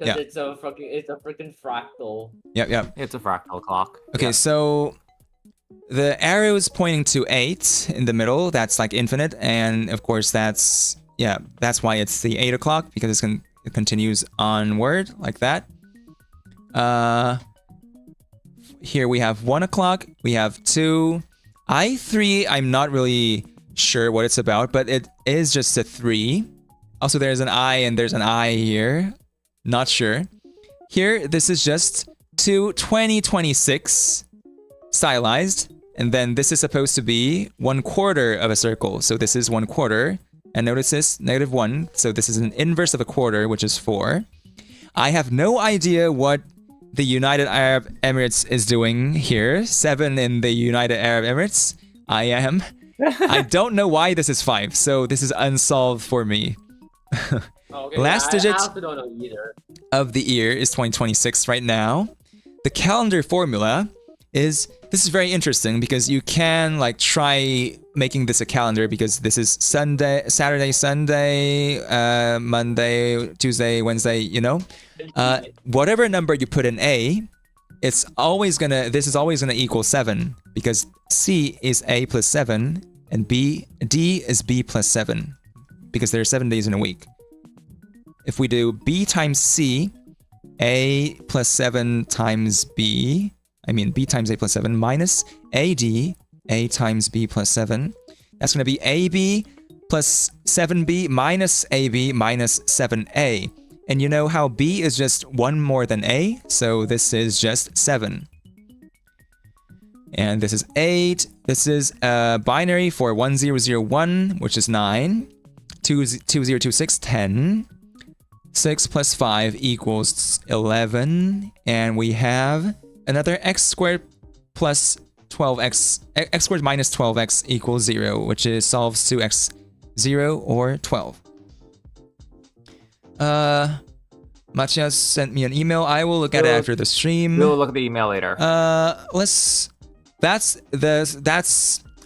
Yeah. It's a freaking fractal. Yep. It's a fractal clock. Okay, Yeah. so the arrow is pointing to 8 in the middle. That's like infinite, and of course that's why it's the 8 o'clock, because it can it continues onward like that. Here we have 1 o'clock, we have 2. I3, I'm not really sure what it's about, but it is just a 3. Also, there's an I and there's an I here. Not sure. Here, this is just 2026 stylized. And then this is supposed to be 1/4 of a circle. So this is 1/4. And notice this, -1. So this is an inverse of a quarter, which is 4. I have no idea what the United Arab Emirates is doing here. 7 in the United Arab Emirates. I don't know why this is 5. So this is unsolved for me. Okay, Last digit I also don't know either. of the year is 2026 right now. The calendar formula is, this is very interesting because you can like try making this a calendar because this is Sunday, Saturday, Sunday, Monday, Tuesday, Wednesday, you know? Whatever number you put in A, this is always gonna equal 7 because C is A plus 7 and D is B plus 7 because there are 7 days in a week. If we do B times C, A plus 7 times B, B times A plus 7 minus AD, A times B plus 7. That's going to be AB plus 7B minus AB minus 7A. And you know how B is just 1 more than A, so this is just 7. And this is 8. This is a binary for 1001, which is 9. 2026, 10. 6 plus 5 equals 11. And we have another x squared plus 12x, x squared minus 12x equals 0, which is solves to x 0 or 12. Matias sent me an email. I will look at it after the stream. We'll look at the email later. That's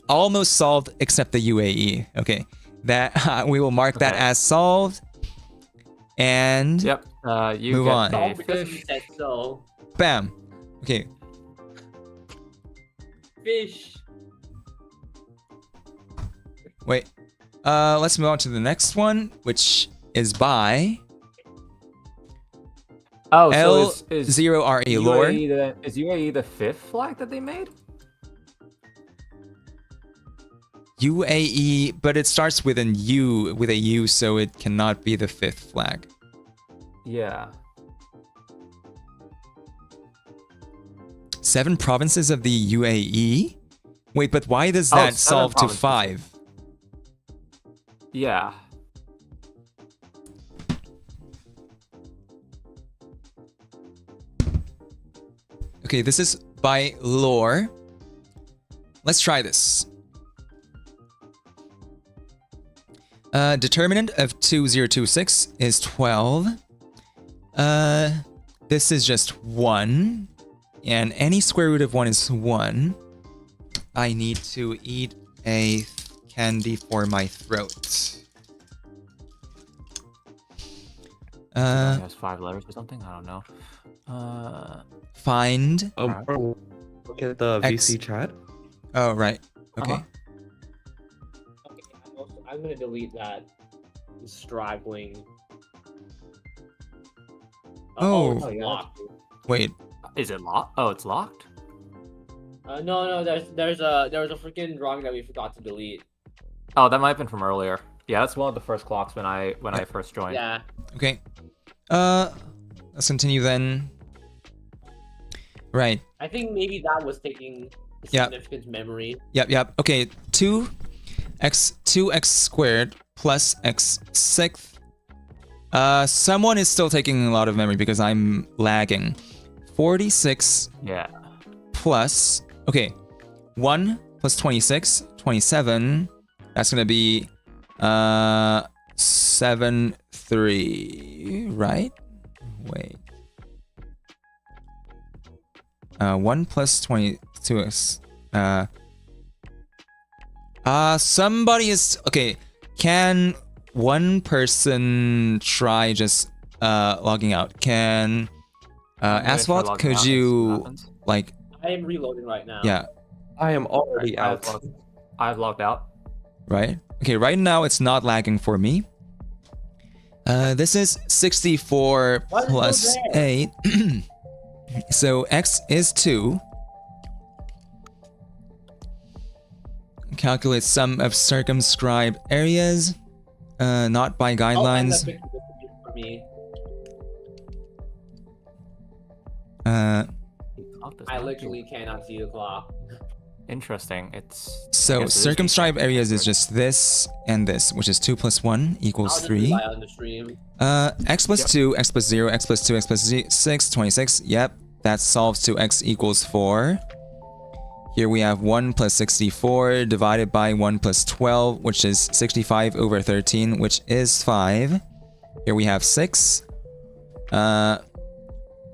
almost solved except the UAE. Okay, that we will mark that as solved. And yep, you move get on. a Because you fish. said so. Bam. Okay. Fish. Wait. Let's move on to the next one, which is by Oh, so is L0RE lore. is UAE the 5th flag that they made? UAE, but it starts with an U, with a U, so it cannot be the 5th flag. Yeah. 7 provinces of the UAE? Wait, but why does that 7 solve to provinces. 5? Yeah. Okay, this is by lore. Let's try this. Determinant of 2026 is 12. This is just 1. And any square root of 1 is 1. I need to eat a candy for my throat. It has 5 letters or something. I don't know. Find. Look at the X. VC chat. Oh, right. Okay. Uh-huh. Okay, I'm gonna delete that straggling. Oh. It's locked. Wait. Is it locked? Oh, it's locked. No, there's a freaking drawing that we forgot to delete. Oh, that might have been from earlier. Yeah, that's one of the first clocks when I first joined. Yeah. Okay. Let's continue then. Right. I think maybe that was taking Yeah. significant memory. Yep. Okay. 2x squared plus x sixth. Someone is still taking a lot of memory because I'm lagging. 46 Yeah. plus, okay, 1 plus 26, 27. That's gonna be 7, 3, right? Wait. 1 plus 22 is somebody is okay. Can one person try just logging out? Can I'm gonna try Asphalt, logging could out and see what you happens. like I am reloading right now. yeah, I am already I've out. I've logged out. right? Okay, right now it's not lagging for me. This is 64 What is plus there? 8. So x is 2. Calculate sum of circumscribed areas. Not by guidelines. For me. I literally cannot see the clock. Interesting. It's So I guess it is circumscribed areas is just this and this, which is 2 plus 1 I'll equals just 3. rely on the stream. X plus 2, x plus 0, x plus 2, x plus 6, 26. Yep, that solves to x equals 4. Here we have 1 plus 64 divided by 1 plus 12, which is 65 over 13, which is 5. Here we have 6.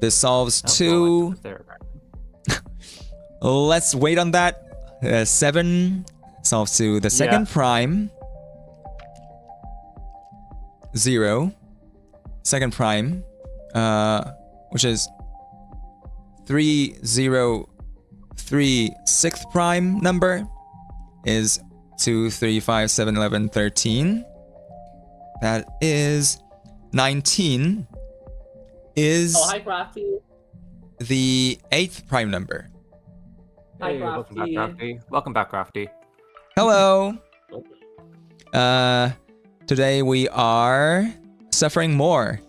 This solves to... Let's wait on that. 7 solves to the second prime. 0. Second prime. Which is 3, 0, 3. Sixth prime number is 2, 3, 5, 7, 11, 13. That is 19. Is Oh, hi, Crafty. the 8th prime number. Hi, Hey, welcome back, Crafty. Crafty. Welcome back, Crafty. Hello. Today we are suffering more.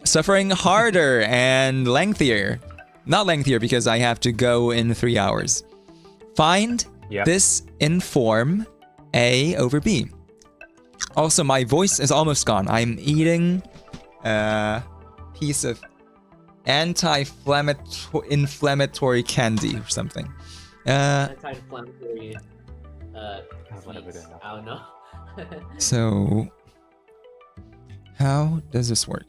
Suffering harder and lengthier. Not lengthier because I have to go in 3 hours. Find Yep. this in form A over B. Also, my voice is almost gone. I'm eating a piece of anti-inflammatory candy or something. Anti-inflammatory. whatever Sweets. they are. I don't know. So, how does this work?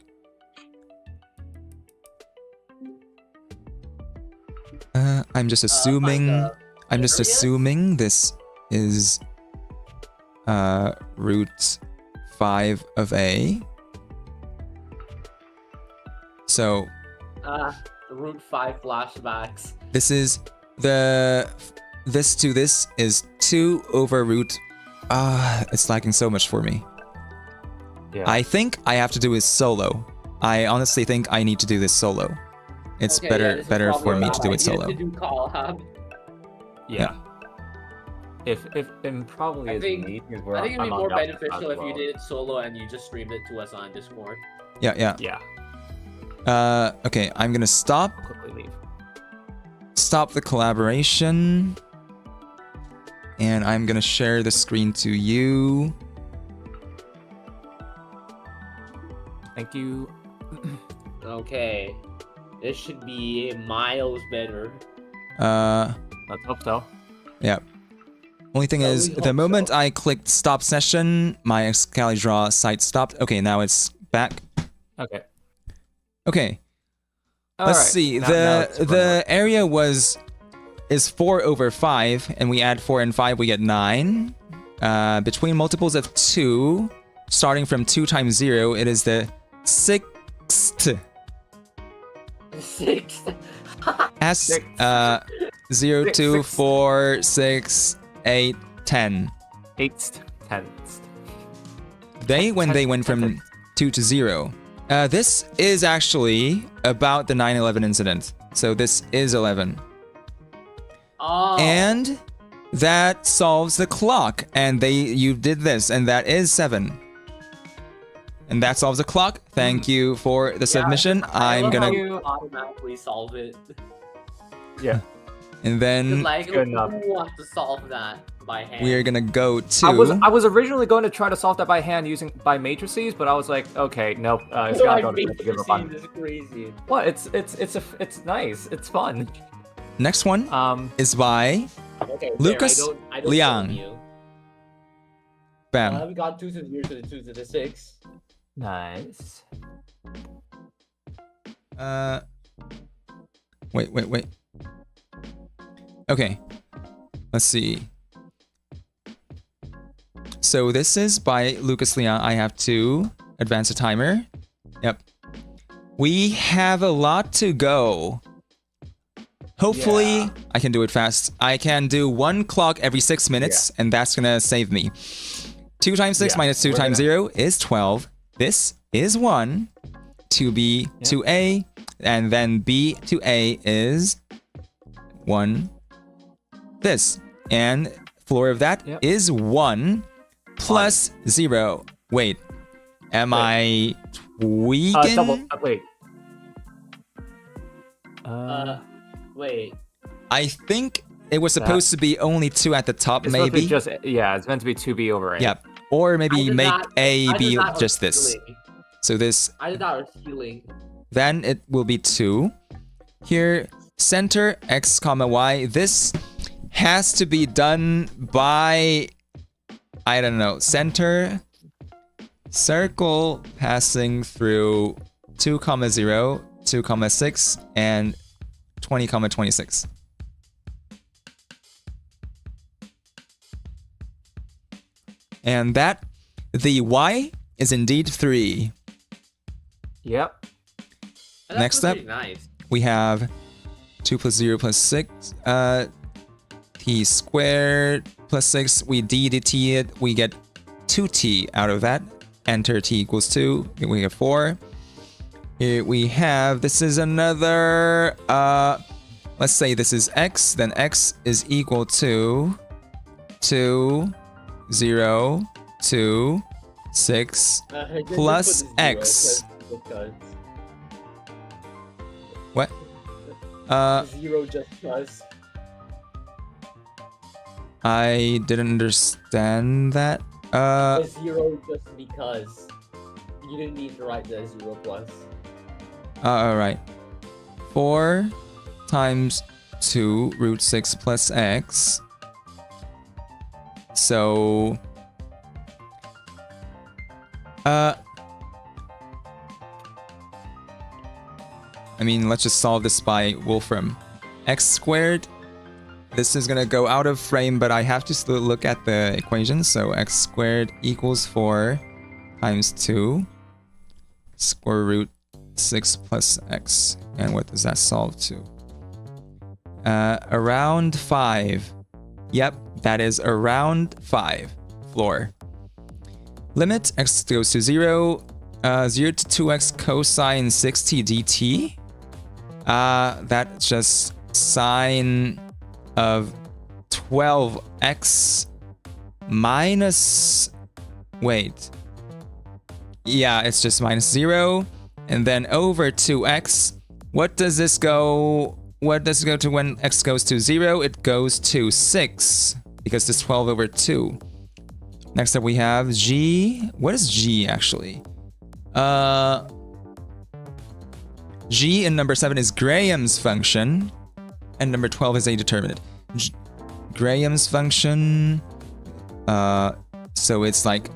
I'm just assuming. I'm just areas? assuming this is root 5 of A. So Route 5 flashbacks. this is this to this is 2 over root. It's lacking so much for me. Yeah. I think I have to do this solo. I honestly think I need to do this solo. It's Okay, better yeah, this is better probably for me a to bad do it idea solo. To do call hub. Yeah. If and probably I is think- neat because I think it'd be Among more Us beneficial as if you well. did it solo and you just streamed it to us on Discord. Yeah. Yeah. Okay, I'm gonna stop Quickly leave. the collaboration. And I'm gonna share the screen to you. Thank you. Okay. This should be miles better. Let's hope so. Yeah. Only thing Well, is, we the hope moment so. I clicked stop session, my Excalidraw site stopped. Okay, now it's back. Okay. Okay, All let's right. see. Now it's The area is 4 over 5, and we add 4 and 5, we get 9. Between multiples of 2, starting from 2 times 0, it is the 6th. 6. S Sixth. 0, Six, 2, six. 4, 6, 8, 10. 8th, 10th. When they went from Tenth. 2 to 0. This is actually about the 9/11 incident. So this is 11. Oh. And that solves the clock. And you did this, and that is 7. And that solves the clock. Thank you for the submission. I I'm love how gonna, you automatically solve it. Yeah. and then Like, good enough. who wants to solve that by hand? we are gonna go to. I was originally going to try to solve that by hand by matrices, but I was like, okay, nope. It's gotta go to give up on. This is crazy. What? It's nice. It's fun. Next one is by Okay, Lucas fair, I don't Liang. blame you. Bam. We got 2 to the 0 to the 2 to the 6. Nice. Wait. Okay. Let's see. So this is by Lucas Leon. I have to advance the timer. Yep. We have a lot to go. Hopefully, Yeah. I can do it fast. I can do 1 clock every 6 minutes, and that's gonna save me. 2 times 6 Yeah, minus 2 we're times gonna- 0 is 12. This is 1. 2b to a, and then b to a is 1. This. And floor of that is 1 plus 0. Wait. Am I tweaking? Double. Wait. Wait. I think it was supposed to be only 2 at the top, It's supposed to be maybe. just it's meant to be 2b over a. Yep. Or I maybe did make not- a I did be not just have a this. feeling. So this, I did not have a feeling. then it will be 2. Here, center x comma y. This has to be done by, I don't know, center circle passing through 2 comma 0, 2 comma 6, and 20 comma 26. And that, the y is indeed 3. Yep. That's Next up. pretty nice. We have 2 plus 0 plus 6, t squared plus 6. We dt it, we get 2t out of that. Enter t equals 2, we get 4. Here we have, this is another, let's say this is x, then x is equal to 2, 0, 2, 6, Just plus put the zero, x. because What? 0 just plus. I didn't understand that. The 0 just because. You didn't need to write the 0 plus. Alright. 4 times 2 root 6 plus x. So... I mean, let's just solve this by Wolfram. X squared. This is gonna go out of frame, but I have to still look at the equation. So x squared equals 4 times 2 square root 6 plus x. And what does that solve to? Around 5. Yep, that is around 5. Floor. Limit x goes to 0. 0 to 2x cosine 6t dt. That's just sine of 12x minus... Wait. Yeah, it's just minus 0. And then over 2x. What does this go... What does it go to when x goes to 0? It goes to 6. Because it's 12 over 2. Next up we have g. What is g actually? G in number 7 is Graham's function. And number 12 is a determinant. Graham's function. So it's like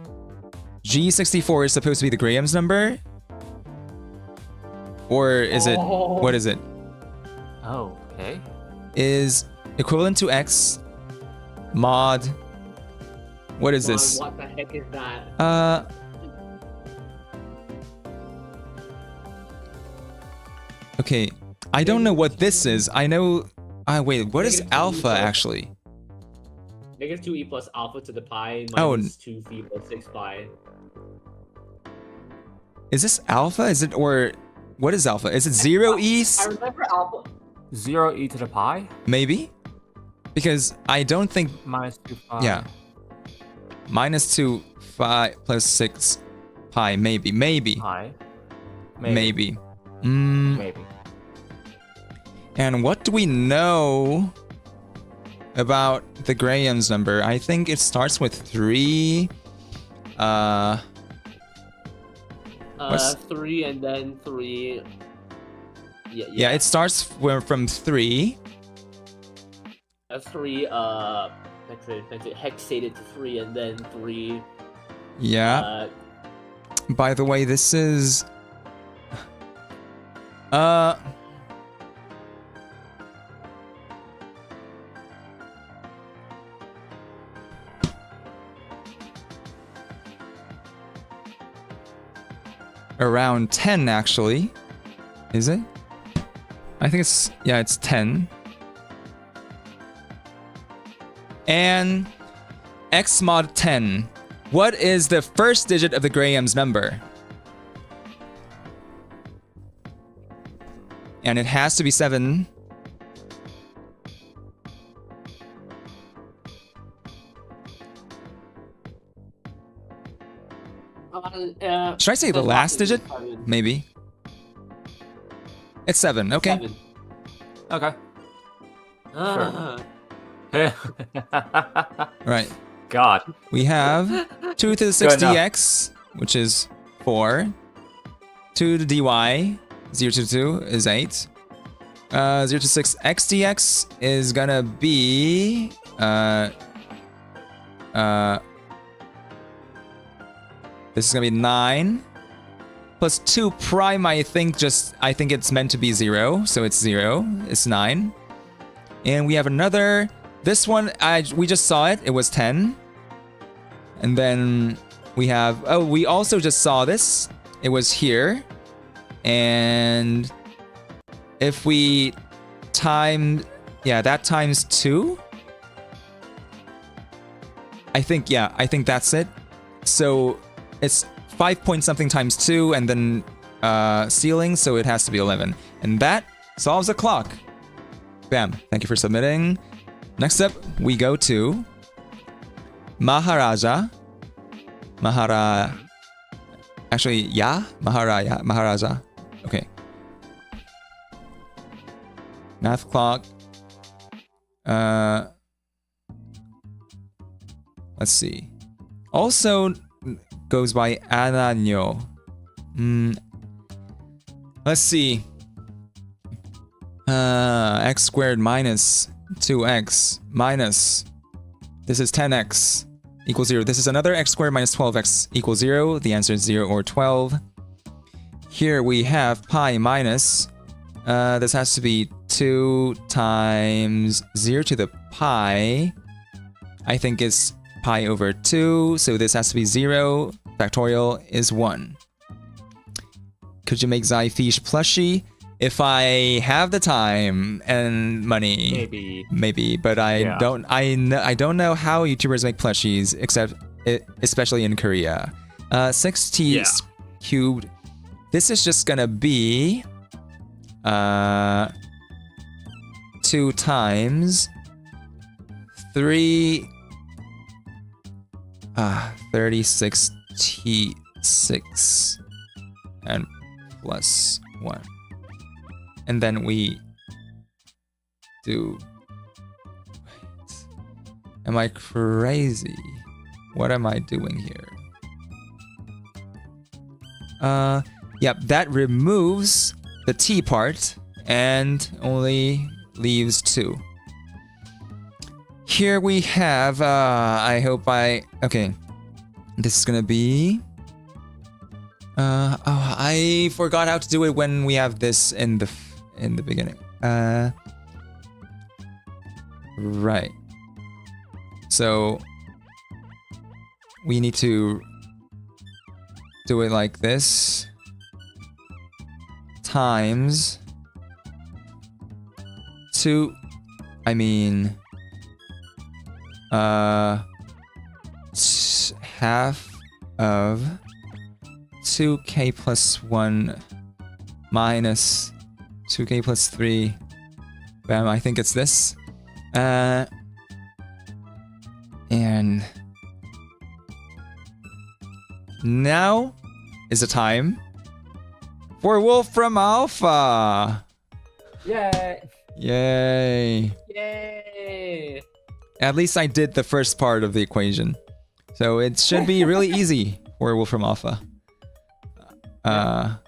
G64 is supposed to be the Graham's number? Or is it... What is it? Oh, okay. Is equivalent to x mod... What is this? What the heck is that? Okay, I don't know what this is. I know... wait, what is Negative alpha 2 actually? Negative 2e plus alpha to the pi Oh, minus 2 plus 6 pi. Is this alpha? Is it... Or... What is alpha? Is it 0e? I remember alpha. 0e to the pi Maybe? Because I don't think... minus 2 pi. Yeah. Minus 2 pi plus 6 pi. Maybe. Maybe. Pi. Maybe. Maybe. And what do we know about the Graham's number? I think it starts with 3. What's- 3 and then 3. Yeah, it starts from 3. 3, hexated to 3 and then 3. Yeah. By the way, this is... Around 10, actually. Is it? I think it's... Yeah, it's 10. And x mod 10 What is the first digit of the Graham's number? And it has to be 7. Should I say the last digit? Maybe. It's 7, okay. 7. Okay. Right. God. We have 2 to the 6 Good enough. dx, which is 4. 2 to dy, 0 to 2 is 8. 0 to 6 x dx is gonna be this is gonna be 9 plus 2 prime. I think it's meant to be 0, so it's 0. It's 9. And we have another. This one we just saw it. It was 10. And then we have we also just saw this. It was here. And if we that times 2. I think that's it. So it's 5 point something times 2 and then ceiling, so it has to be 11. And that solves the clock. Bam. Thank you for submitting. Next up, we go to Maharaja. Maharaja. Okay. Math clock. Let's see. Also goes by Ananyo. Let's see. X squared minus 2x minus. This is 10x equals 0. This is another x squared minus 12x equals 0. The answer is 0 or 12. Here we have pi minus. This has to be 2 times 0 to the pi. I think it's pi over 2. So this has to be 0. Factorial is 1. Could you make Zyfish plushie? If I have the time and money, maybe, but I don't know how YouTubers make plushies, especially in Korea. 6t cubed. This is just gonna be 2 times 3 36t6 and plus 1. And then we do... Wait. Am I crazy? What am I doing here? Yep, that removes the t part and only leaves 2. Here we have, okay. This is gonna be... I forgot how to do it when we have this in the beginning. Right. So we need to do it like this. Times 2. I mean, half of 2k plus 1 minus 2k plus 3. Bam, I think it's this. And now is the time for Wolfram Alpha. Yay! Yay! Yay! At least I did the first part of the equation. So it should be really easy for Wolfram Alpha. How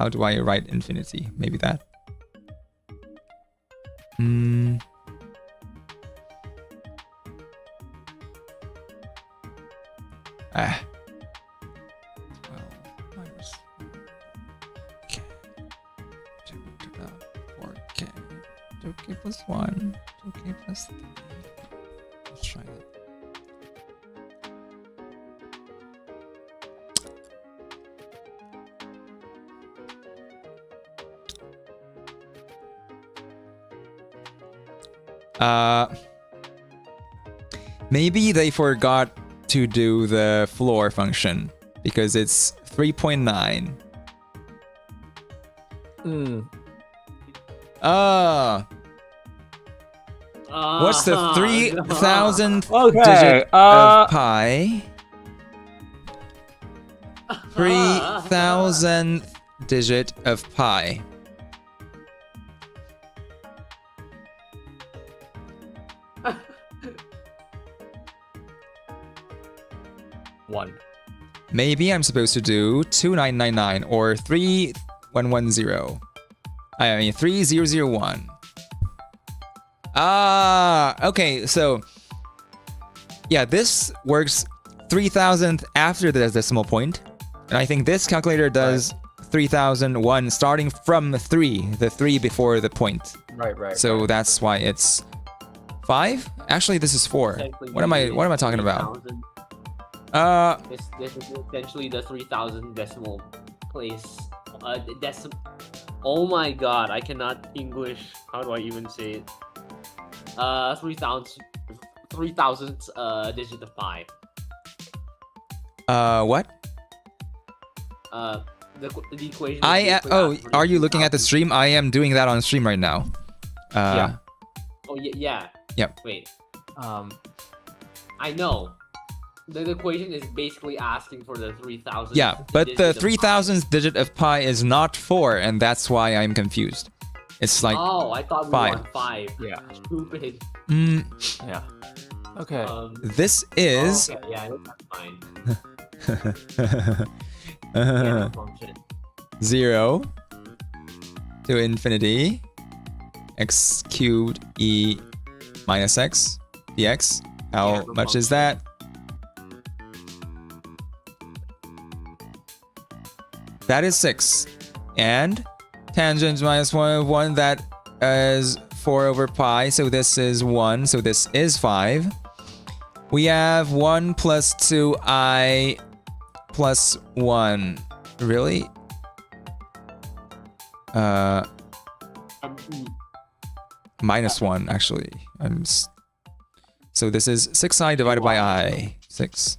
do I write infinity? Maybe that. Ah. 12 minus 4k. 2 to the 4k. 2k plus 1. 2k plus 3. Let's try that. Maybe they forgot to do the floor function because it's 3.9. What's the 3,000th Okay, digit of pi? 3,000th digit of pi. One. Maybe I'm supposed to do 2999 or 3110. I mean 3001. Okay, so yeah, this works 3000th after the decimal point, and I think this calculator does 3001 starting from the 3 before the point. Right. So that's why it's 5. Actually, this is 4. What am I talking about? This is essentially the 3,000 decimal place. Oh my god, I cannot English. How do I even say it? 3,000th digit of pi. What? The equation. Are you looking at the stream? I am doing that on stream right now. Yeah. Oh yeah. Yep. Wait. I know. The equation is basically asking for the 3,000. Yeah, but the 3,000th digit of pi is not 4, and that's why I'm confused. It's like oh, I thought we 5. were on 5. Yeah. Stupid. Yeah. Okay. This is okay, yeah, that's fine. Yeah, function. 0 to infinity x cubed e minus x dx. How much is that? That is 6. And tangent minus 1, that is 4 over pi. So this is 1. So this is 5. We have 1 plus 2i plus 1. Really? Minus 1, actually. So this is 6i divided by i. 6.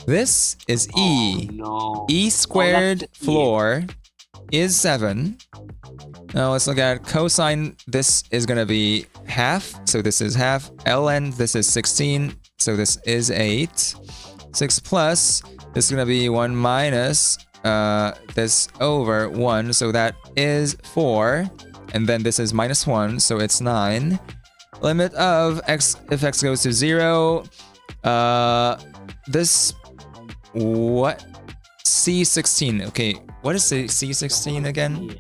This is e. No. E squared floor is 7. Now let's look at cosine. This is going to be half. So this is half. ln, this is 16. So this is 8. 6 plus, this is going to be 1 minus this over 1. So that is 4. And then this is minus 1. So it's 9. Limit of x, if x goes to 0. This... What? C16. Okay, what is C16 again?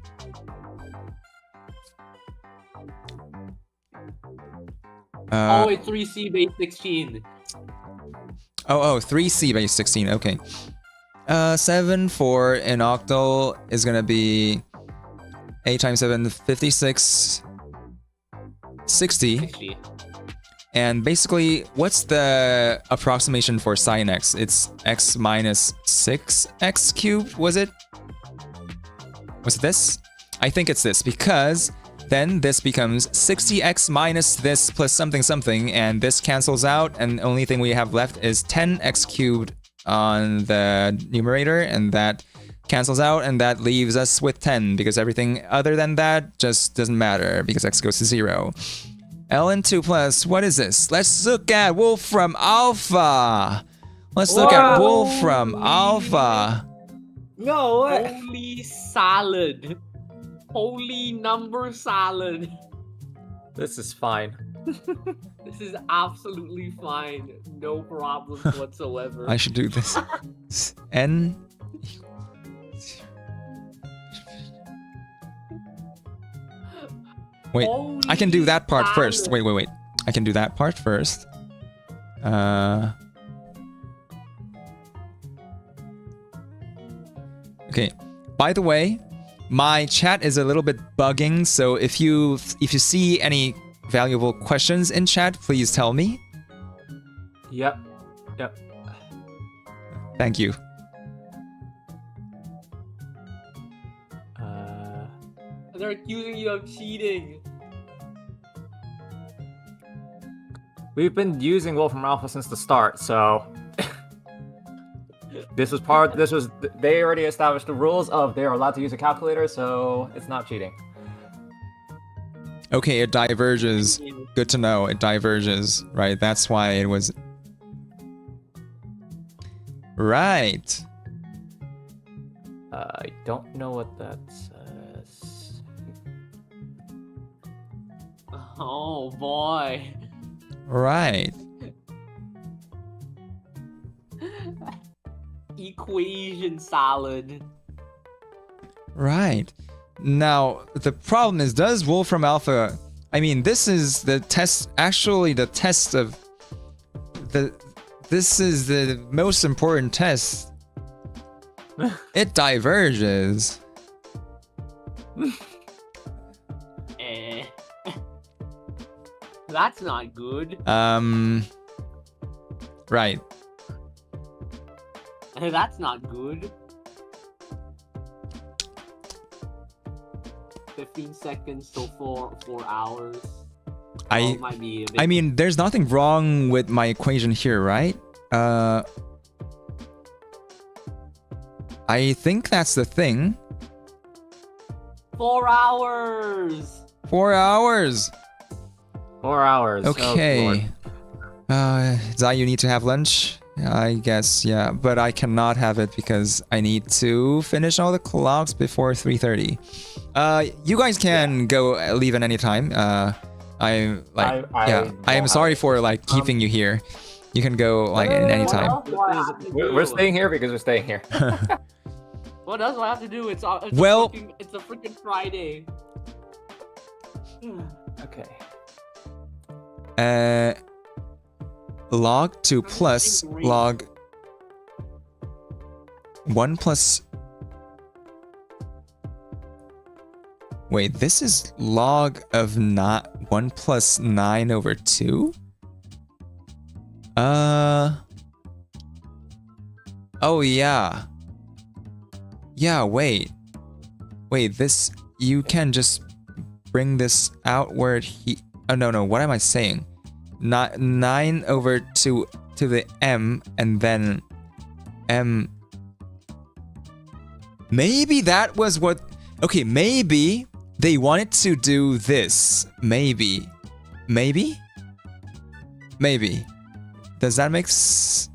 It's 3c base 16. Oh, 3c base 16. Okay. 7 for an octal is gonna be 8 times 7, 56, 60. And basically, what's the approximation for sine x? It's x minus 6x cubed, was it? Was it this? I think it's this, because then this becomes 60x minus this plus something something, and this cancels out, and the only thing we have left is 10x cubed on the numerator, and that cancels out, and that leaves us with 10, because everything other than that just doesn't matter, because x goes to 0. ln2 plus, what is this? Let's look at Wolfram Alpha. Let's look at Wolfram Alpha. No way. Holy salad. Holy number salad. This is fine. This is absolutely fine. No problems whatsoever. I should do this. N. Wait, I can do that part first. Wait. I can do that part first. Okay. By the way, my chat is a little bit bugging, so if you see any valuable questions in chat, please tell me. Yep. Thank you. They're accusing you of cheating. We've been using Wolfram Alpha since the start, so this was they already established the rules of they are allowed to use a calculator, so it's not cheating. Okay, it diverges. Good to know. It diverges. Right, that's why it was... Right. I don't know what that says. Oh boy. Right. Equation salad. Right. Now, the problem is, does Wolfram Alpha... I mean, this is the test... Actually, the test of... This is the most important test. It diverges. Eh. That's not good. Right. That's not good. 15 seconds to 4 hours. I might be a bit... I mean, there's nothing wrong with my equation here, right? I think that's the thing. 4 hours. 4 hours. 4 hours. Okay. Zai, you need to have lunch? I guess, yeah. But I cannot have it because I need to finish all the clocks before 3:30. You guys can go leave at any time. I am sorry for like keeping you here. You can go like at any time. We're staying here because we're staying here. What else do I have to do? It's Well- it's a freaking Friday. Okay. Log 2 plus log 1 plus... Wait, this is log of not 1 plus 9 over 2? Oh, yeah. Yeah, wait. Wait, this... You can just bring this outward oh, no, what am I saying? 9 over 2 to the m, and then m... Maybe that was what... Okay, maybe they wanted to do this. Maybe. Maybe? Maybe. Does that make Is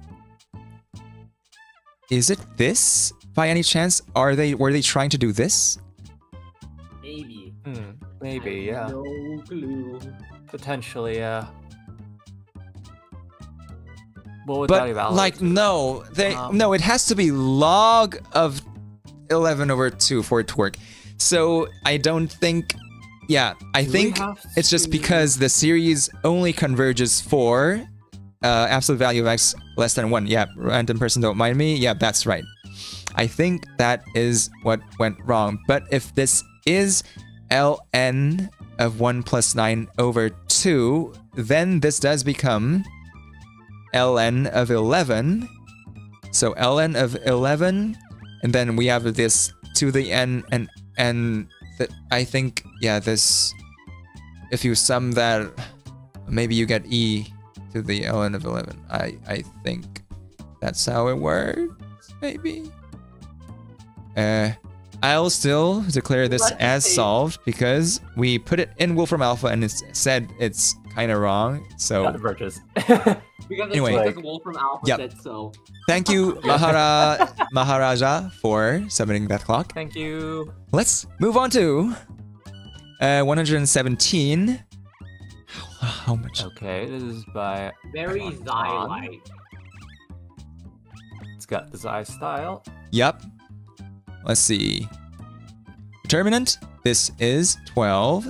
it this? By any chance? Were they trying to do this? Maybe. Maybe, I have yeah. No clue. Potentially, yeah. What would that But evaluate like to? no, no, it has to be log of 11 over 2 for it to work. So I don't think, yeah, I think it's just because the series only converges for absolute value of x less than 1. Yeah, random person, don't mind me. Yeah, that's right. I think that is what went wrong. But if this is ln of 1 plus 9 over 2, then this does become ln of 11. So ln of 11, and then we have this to the n, and I think, yeah, this, if you sum that, maybe you get e to the ln of 11. I think that's how it works, maybe. I'll still declare this as solved because we put it in Wolfram Alpha and it's said it's kind of wrong. So Diverges. Because Anyway. it's Wolfram Alpha Yep. said so. thank you, Maharaja, for submitting that clock. Thank you. Let's move on to 117. How much? Okay, this is by... Very Icon. Xylite. It's got the Zai style. Yep. Let's see. Determinant. This is 12.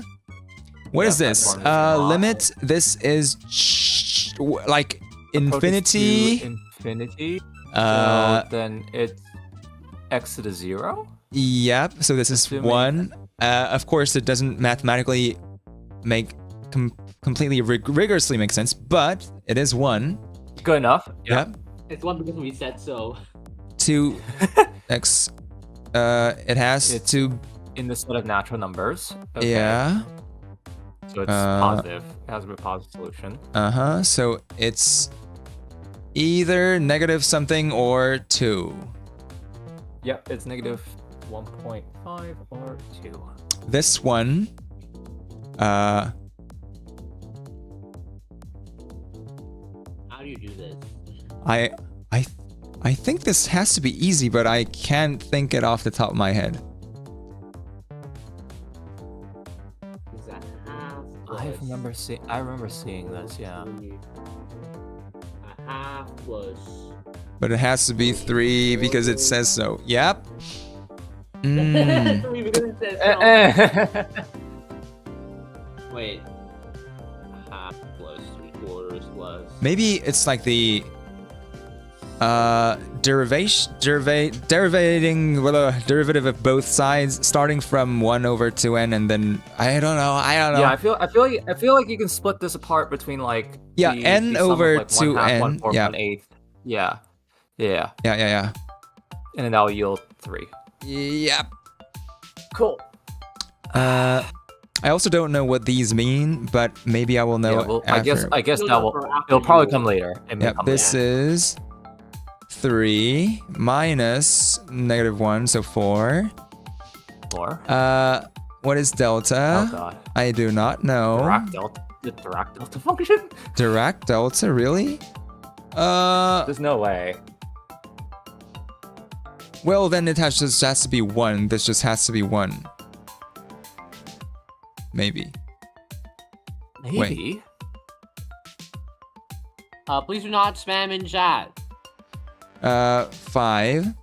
What is Yeah, this? platform is not. Limit. This is like infinity. Approaches to infinity. Uh, So then it's x to the 0? Yep. So this is Assuming- 1. Of course, it doesn't mathematically make completely rigorously make sense, but it is 1. Good enough. Yep. It's one because we said so. 2 x. It has It's- to. In the set of natural numbers. Okay. Yeah. so it's positive. It has to be a positive solution. Uh-huh. So it's either negative something or 2. Yep, it's negative 1.5 or 2. This one, How do you do this? I think this has to be easy, but I can't think it off the top of my head. Is that half? I remember seeing this. Yeah. A half plus. But it has to be 3 because it says so. Yep. Mm. 3 because it says so. Wait. Half plus 3/4 plus. Maybe it's like the derivative of both sides, starting from 1/2n, and then I don't know. Yeah, I feel like you can split this apart between like Yeah, the n sum of, over like, 2n. 1/4, Yeah. 1/8. Yeah. Yeah. And then that'll yield 3. Yep. Cool. I also don't know what these mean, but maybe I will know. Yeah, well, after. I guess No, that no, will. for after It'll probably you- come later. It may Yep. come This later. is 3 minus -1, so 4. 4. What is Oh delta? god. I do not know. Dirac delta. The Dirac delta function? Dirac delta, really? There's no way. Well, then it just has to be 1. This just has to be 1. Maybe. Maybe. Please do not spam in chat. 5.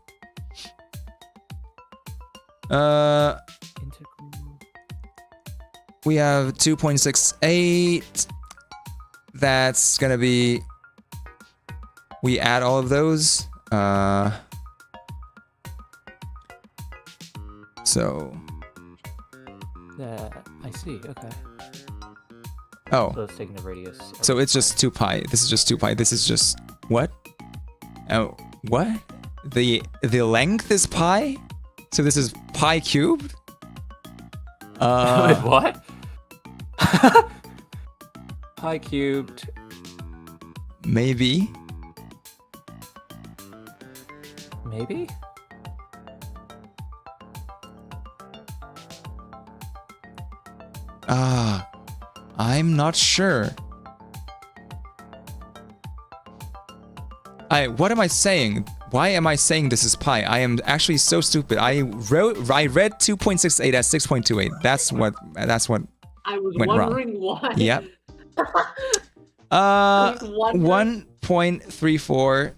We have 2.68. That's gonna be. We add all of those. So. I see. Okay. Oh. So it's taking the radius. So it's just 2 pi. This is just 2 pi. This is just what? Oh, what? The length is pi? So this is pi cubed? Wait, what? Pi cubed. Maybe. Maybe? I'm not sure. What am I saying? Why am I saying this is pi? I am actually so stupid. I read 2.68 as 6.28. That's what I was went wrong. wondering why. Yep. I was wondering- 1.34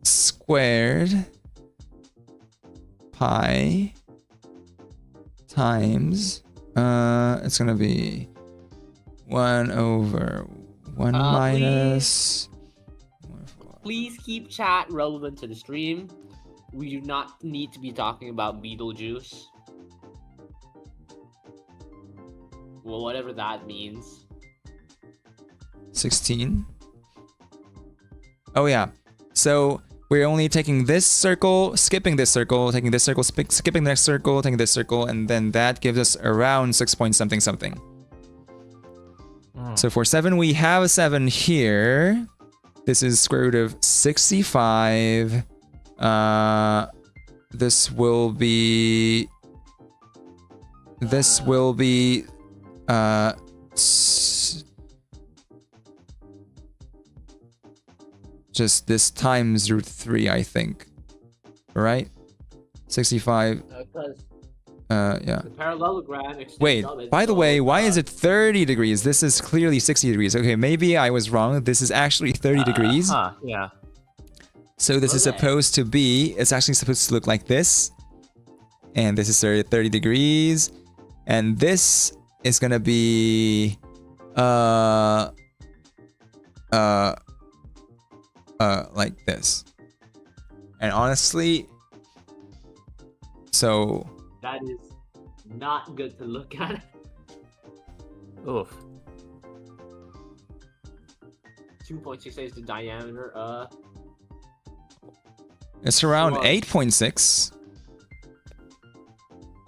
squared pi times it's gonna be 1/1 minus. Please keep chat relevant to the stream. We do not need to be talking about Beetlejuice. Well, whatever that means. 16. Oh yeah. So we're only taking this circle, skipping this circle, taking this circle, skipping the next circle, taking this circle, and then that gives us around 6 point something something. So for 7, we have a 7 here. This is square root of 65. This will be just this times root 3, I think. Right? 65. Because Yeah. the parallelogram extends Wait, up, by the so, way, why is it 30 degrees? This is clearly 60 degrees. Okay, maybe I was wrong. This is actually 30 degrees. Yeah. So this is Okay. supposed to be, it's actually supposed to look like this. And this is 30 degrees. And this is gonna be, like this. And honestly, so That is not good to look at. Oof. 2.68 is the diameter. it's around Wow. 8.6.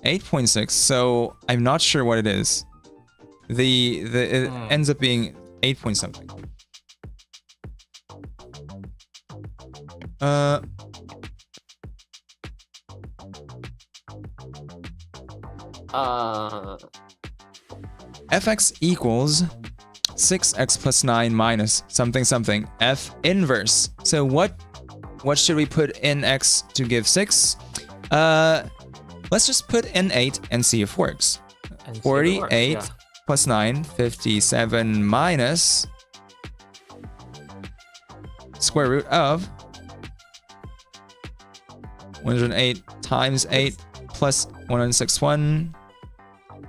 8.6, so I'm not sure what it is. it ends up being 8 point something. Fx equals 6x plus 9 minus something something f inverse. So what should we put in x to give 6? Let's just put in 8 and see if it works. And see if it 48 works, yeah. plus 9, 57 minus square root of 108 times 8 plus 161.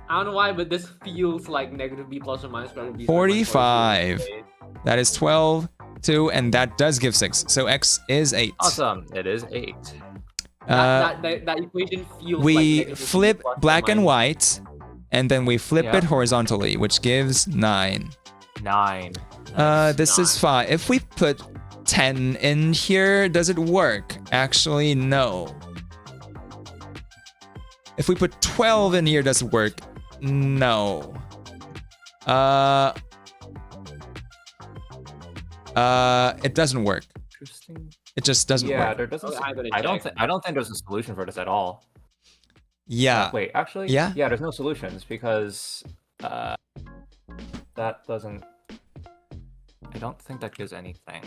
I don't know why, but this feels like negative b plus or minus square root of b. 45. That is 12, 2, and that does give 6. So x is 8. Awesome. It is 8. That equation feels like We negative b flip plus or black and minus- white, and then we flip Yeah. it horizontally, which gives 9. 9. This is 5. If we put 10 in here, does it work? Actually, no. If we put 12 in here, does it work? No. It doesn't work. Interesting. It just doesn't Yeah, work. there doesn't. Okay, I gotta I don't. check. I don't think there's a solution for this at all. Yeah. Wait, actually. Yeah? Yeah, there's no solutions because that doesn't. I don't think that gives anything.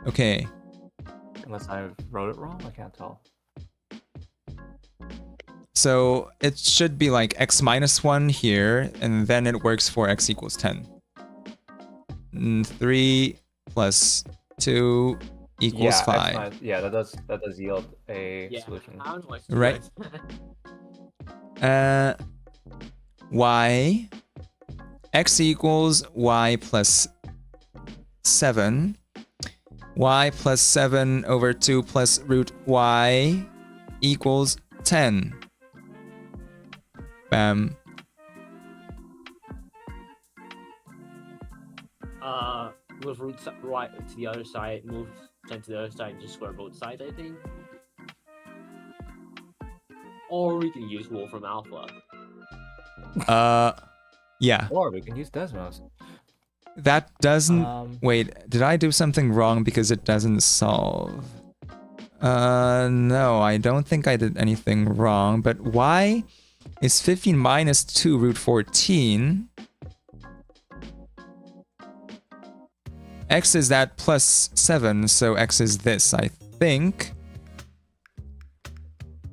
Okay. Unless I wrote it wrong, I can't tell. So it should be like x minus 1 here, and then it works for x equals 10. 3 plus 2 equals Yeah, 5. yeah, that does yield a Yeah. solution. I don't know what Right. Y. X equals y plus 7. Y plus 7 over 2 plus root y equals 10. Bam. Move root right to the other side, move 10 to the other side, and just square both sides, I think. Or we can use Wolfram Alpha. Yeah. Or we can use Desmos. That doesn't... Wait, did I do something wrong because it doesn't solve? No, I don't think I did anything wrong, but y is 15 minus 2 root 14. X is that plus 7, so x is this, I think.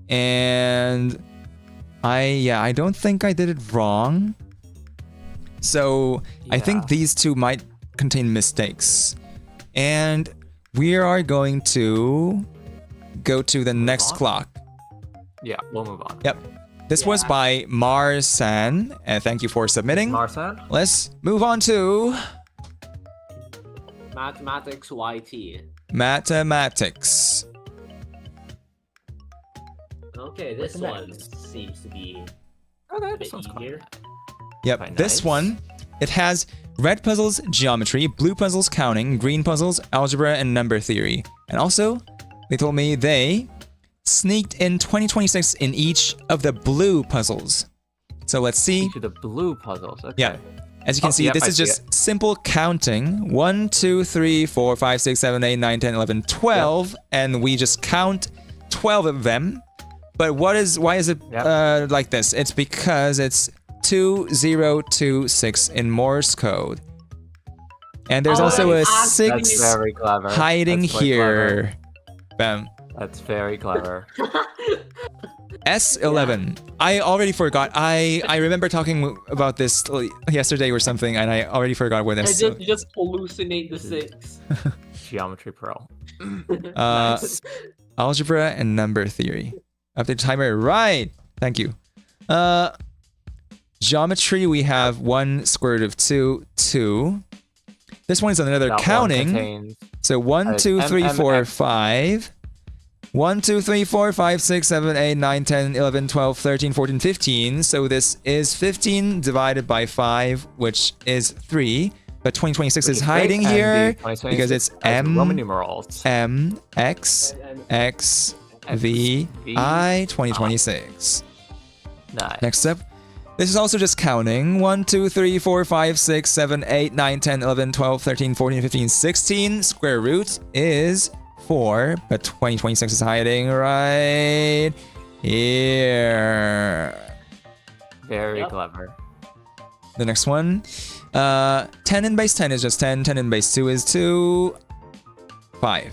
And I don't think I did it wrong. So I think Yeah. these two might contain mistakes. And we are going to go to the next on? clock. Yeah, we'll move on. Yep. This was Yeah. by Marsan, and thank you for submitting. Marsan? Let's move on to Mathematics YT. mathematics. Okay, this one Mathematics. seems to be Okay, a bit this one's easier. Yep, Quite this nice. one, it has red puzzles, geometry, blue puzzles, counting, green puzzles, algebra, and number theory. And also, they told me they sneaked in 2026 in each of the blue puzzles. So let's see. To the blue puzzles. Okay. Yeah. As you can Oh, see, yep, this I is see just simple counting. 1, 2, 3, 4, 5, 6, 7, 8, 9, 10, 11, 12. And we just count 12 of them. But why is it Yep. like this? It's because it's 2026 in Morse code. And there's Oh, also a that's 6 That's very clever. hiding That's quite here. Bam. clever. That's very clever. S11. I already forgot. I remember talking about this yesterday or something, and I already forgot what I this. just hallucinate the 6. Geometry Pro. Nice. Algebra and number theory. Update timer. Right. Thank you. Geometry, we have 1 square root of 2, 2. This one is another That one counting. contains- So 1, 2, 3, 4, MMX. 5. 1, 2, 3, 4, 5, 6, 7, 8, 9, 10, 11, 12, 13, 14, 15. So this is 15 divided by 5, which is 3. But 2026 which is is great, hiding and here the 2026 because it's has Roman M, numerals. M, X, X, V, I, 2026. Nice. Next up, This is also just counting. 1, 2, 3, 4, 5, 6, 7, 8, 9, 10, 11, 12, 13, 14, 15, 16. Square root is 4, but 2026 is hiding right here. Very Yep. clever. The next one. 10 in base 10 is just 10. 10 in base 2 is 2. 5.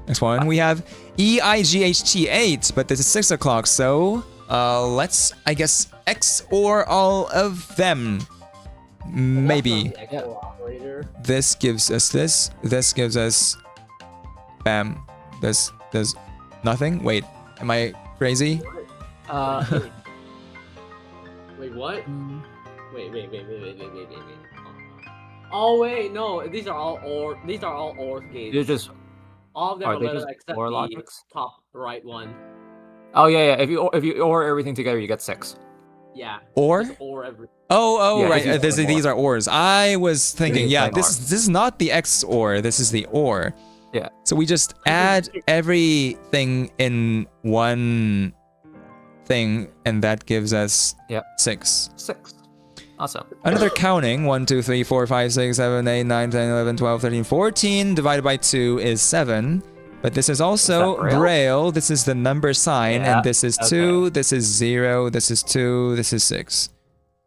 Next one. We have EIGHT 8, but this is 6 o'clock, so let's, I guess, XOR all of them. Maybe. That's not the XOR operator. This gives us this. This gives us... Bam. This does nothing. Wait, am I crazy? Wait. Wait, what? Wait. Oh wait, no. These are all OR gates. You're just. all of them are are they letter just except OR the logics? top right one. Oh yeah. If you OR everything together, you get 6. Yeah. Or? Just OR every. Oh, Yeah, right. this is These are ORs. I was thinking, These yeah, are this is not the XOR. This is the OR. Yeah. So we just add everything in one thing, and that gives us Yep. 6. 6. Awesome. Another counting, 1, 2, 3, 4, 5, 6, 7, 8, 9, 10, 11, 12, 13, 14 divided by 2 is 7. But this is also Is that Braille? Braille. This is the number sign, Yeah, and this is 2, this is 0, this is 2, this is 6.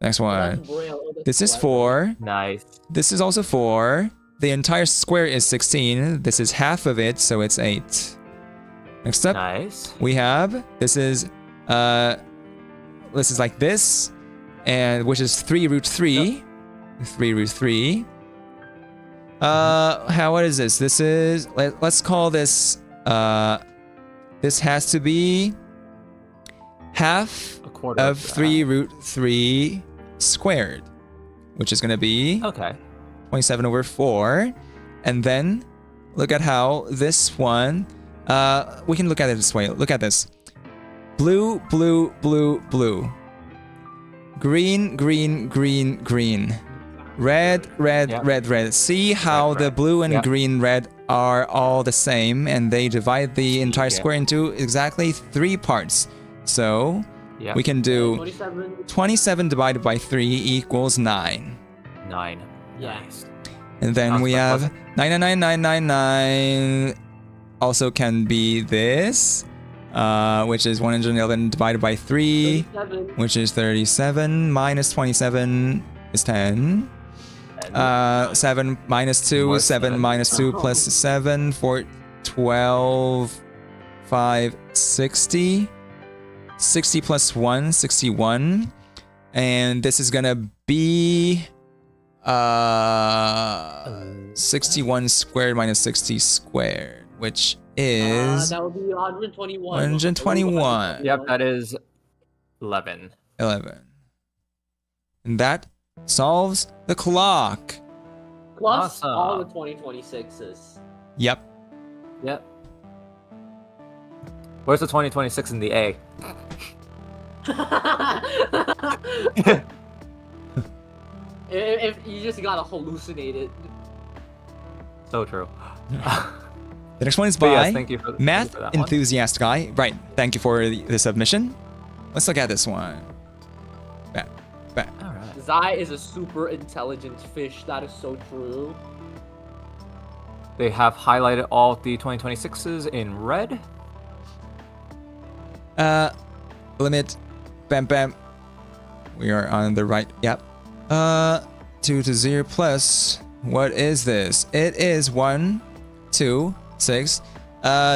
Next one. That's Braille. Oh, that's This is clever. 4. Nice. This is also 4. The entire square is 16. This is half of it, so it's 8. Next up, Nice. we have this is like this, and which is 3 root 3. 3 root 3. What is this? This is let's call this this has to be half A quarter of 3 root 3 squared, which is going to be Okay. 27 over 4. And then look at how this one, we can look at it this way. Look at this. Blue, blue, blue, blue. Green, green, green, green. Red, red, Yep. red, red. See how Red, the red. blue and Yep. green, red are all the same, and they divide the entire Yeah. square into exactly 3 parts. So Yeah. we can do 27. 27 divided by 3 equals 9. 9. Yeah. Nice. And then Sounds we quite have pleasant. 99999 also can be this, which is 111 divided by 3, 37. which is 37, minus 27 is 10. 7 minus 2, More 7 7. minus 2 plus 7, 4, 12, 5, 60. 60 plus 1, 61. And this is gonna be 61 squared minus 60 squared, which is That would be 121. 121. Yep, that is 11. 11. And that solves the clock. Plus Awesome. all the 2026s. Yep. Yep. Where's the 2026 in the A? if you just gotta hallucinate it. So true. The next one is But by yes, thank you for Math that one. Enthusiast Guy. Right. Thank you for the submission. Let's look at this one. Back. All right. Zai is a super intelligent fish. That is so true. They have highlighted all the 2026s in red. Limit. Bam, bam. We are on the right. Yep. 2 to 0 plus. What is this? It is 1, 2, 6.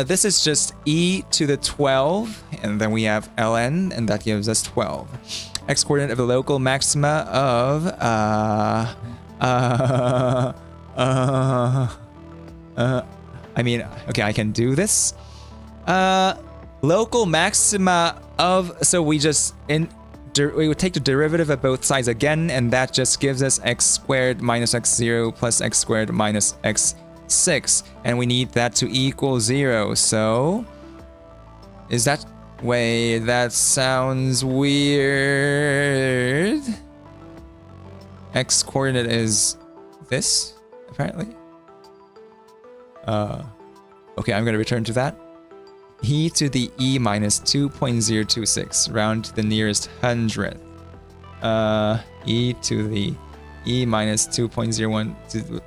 This is just e to the 12, and then we have ln, and that gives us 12. X coordinate of the local maxima of I mean, okay, I can do this. Local maxima of, so we just we would take the derivative of both sides again, and that just gives us x squared minus x0 plus x squared minus x6, and we need that to equal 0. So is that, wait, that sounds weird. X coordinate is this, apparently. Okay, I'm gonna return to that. E to the e minus 2.026, round to the nearest hundredth. e to the e minus 2.01 to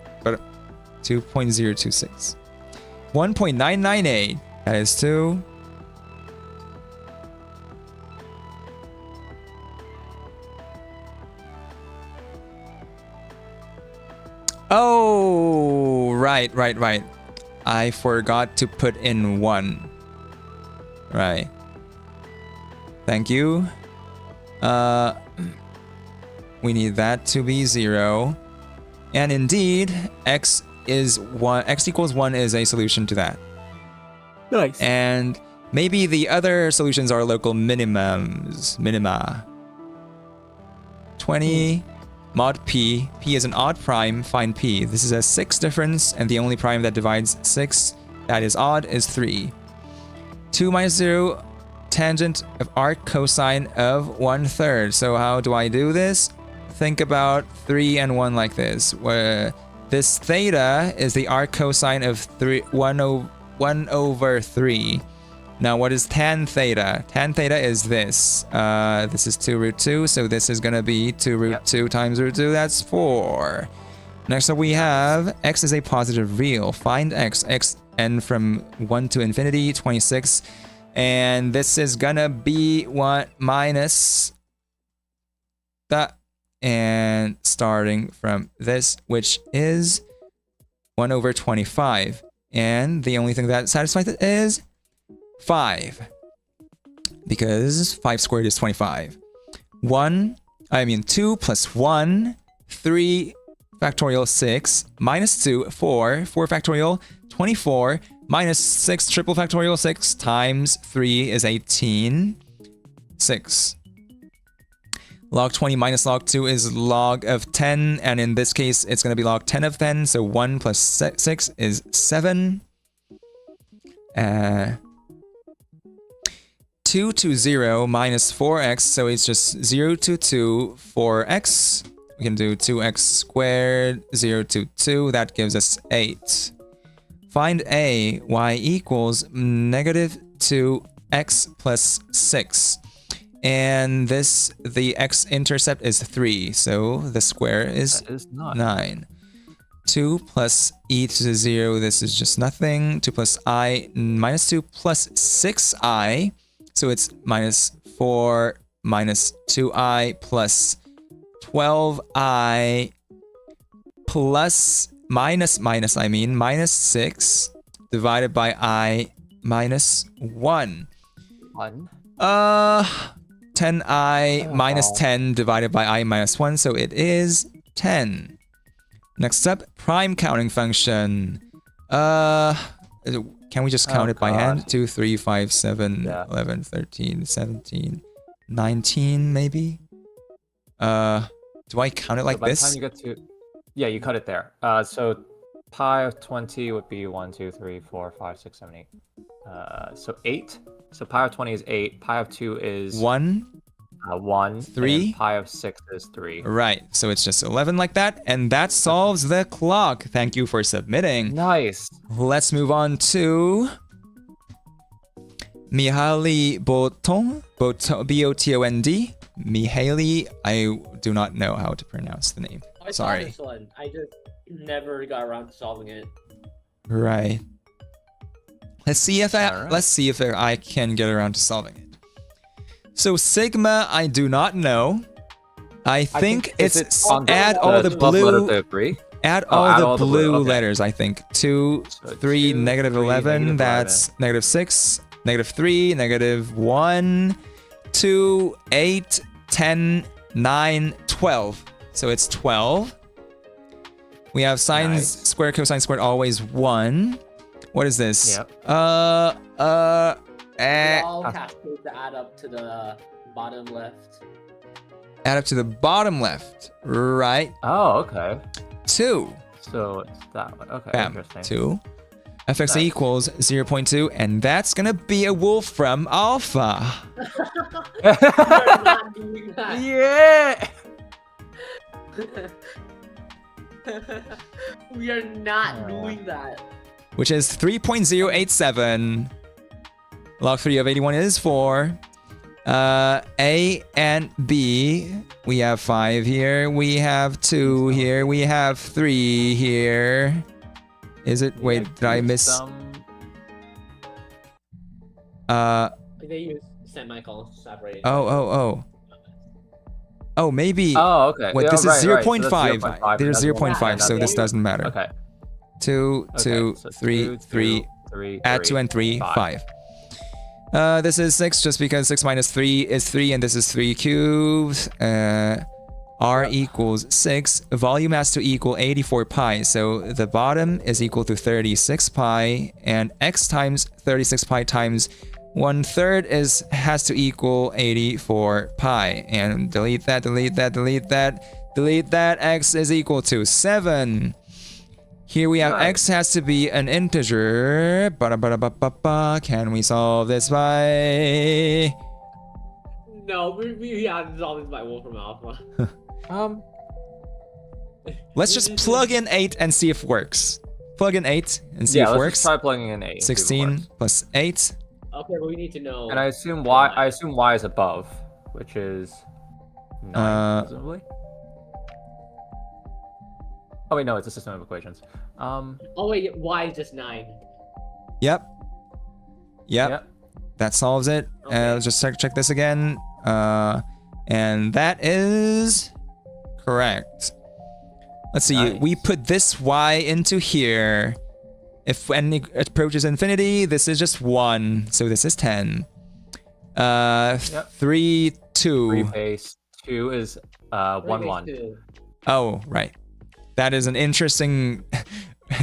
2.026. 1.998. That is 2. Oh, right. I forgot to put in 1. Right. Thank you. We need that to be 0. And indeed, x equals 1 is a solution to that. Nice. And maybe the other solutions are local minima. 20 mod p. P is an odd prime. Find p. This is a 6 difference, and the only prime that divides 6 that is odd is 3. 2 minus 0 tangent of arc cosine of 1/3. So how do I do this? Think about 3 and 1 like this, where this theta is the arc cosine of 1 over 3. Now, what is tan theta? Tan theta is this. This is 2 root 2, so this is going to be 2 root 2 times root 2. That's 4. Next up, we have x is a positive real. Find x. X n from 1 to infinity, 26. And this is going to be 1 minus that. And starting from this, which is 1 over 25. And the only thing that satisfies it is 5. Because 5 squared is 25. 2 plus 1, 3 factorial 6, minus 2, 4 factorial, 24, minus 6 triple factorial 6 times 3 is 18, 6. Log 20 minus log 2 is log of 10, and in this case, it's going to be log 10 of 10, so 1 plus 6 is 7. 2 to 0 minus 4x, so it's just 0 to 2, 4x. We can do 2x squared, 0 to 2, that gives us 8. Find a, y equals negative 2x plus 6. And this, the x-intercept is 3, so the square is 9. 2 plus e to the 0, this is just nothing. 2 plus I, minus 2 plus 6i, so it's minus 4 minus 2i plus 12i plus minus 6 divided by I minus 1. 10i minus 10 divided by I minus 1, so it is 10. Next up, prime counting function. Can we just count it by hand? 2, 3, 5, 7, 11, 13, 17, 19 maybe? Do I count it like by this? The time you get to, yeah, you cut it there. So pi of 20 would be 1, 2, 3, 4, 5, 6, 7, 8. So 8. So pi of 20 is 8. Pi of 2 is 1. 1. 3. Pi of 6 is 3. Right. So it's just 11 like that, and that solves the clock. Thank you for submitting. Nice. Let's move on to Mihaly Botond. B-O-T-O-N-D. Mihaly. I do not know how to pronounce the name. I Sorry. saw this one. I just never got around to solving it. Right. Let's see if I can get around to solving it. So sigma, I do not know. I think it's add all the blue. Add all the blue letters. I think 2, 3, negative 11. That's negative 6, negative 3, negative 1, 2, 8, 10, 9, 12. So it's 12. We have sine squared, cosine squared, always 1. What is this? Yep. They all cascade to add up to the bottom left. Add up to the bottom left. Right. Oh, okay. 2. So it's that one. Okay. Bam. Interesting. 2. fx equals 0.2, and that's gonna be a wolfram alpha. You're not doing that. Yeah. We are not doing that. Which is 3.087. Log 3 of 81 is 4. A and B We have 5 here. We have 2 here. We have 3 here. Is it? Wait, did I miss? They use semicolons to separate. Oh, maybe. Oh, okay. What? Yeah, This is right, 0.5. right. So that's There's 0.5, Yeah, so this okay. doesn't matter. Okay. 2, Okay, 2, so 3, 2, 3. 3. Add 2 and 3, 5. This is 6 just because 6 minus 3 is 3 and this is 3 cubed. R equals 6. Volume has to equal 84 pi. So the bottom is equal to 36 pi. And x times 36 pi times 1/3 has to equal 84 pi. And delete that, delete that, delete that, delete that. X is equal to 7. Here we have Nice. x has to be an integer. Ba-da-ba-da-ba-ba-ba. Can we solve this by... No, we have to solve this by Wolfram Alpha. Let's just plug in 8 and see if it works. Plug in 8 and see Yeah, if it let's works. just try plugging in 8. and see if it 16 works. plus 8. Okay, but we need to know. And I assume y is above, which is 9, presumably. Oh wait, no, it's a system of equations. Oh wait, y is just 9. Yep. Yep. That solves it. Okay. Let's just check this again. And that is correct. Let's see. Nice. We put this y into here. If n approaches infinity, this is just 1. So this is 10. 3, 2. 3 base 2 is 1, 1. Oh, right. That is an interesting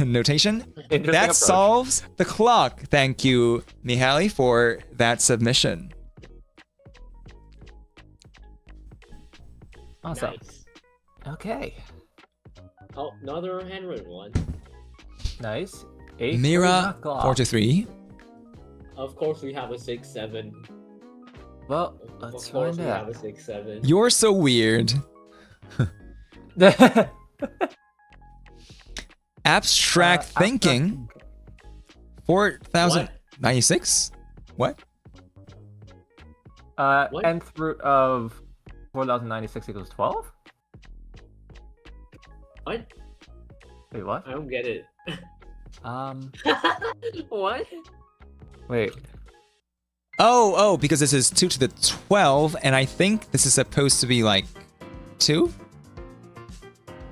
notation. Interesting That approach. solves the clock. Thank you, Mihaly, for that submission. Awesome. Nice. Okay. Oh, another handwritten one. Nice. 8. Mira, 4 to 3. Of course, we have a 6, 7. Well, Of let's course, find we have out. a 6, 7. You're so weird. Abstract thinking. 4096? What? What? Nth root of 4096 equals 12? What? Wait, what? I don't get it. What? Wait. Oh, because this is 2 to the 12, and I think this is supposed to be like 2?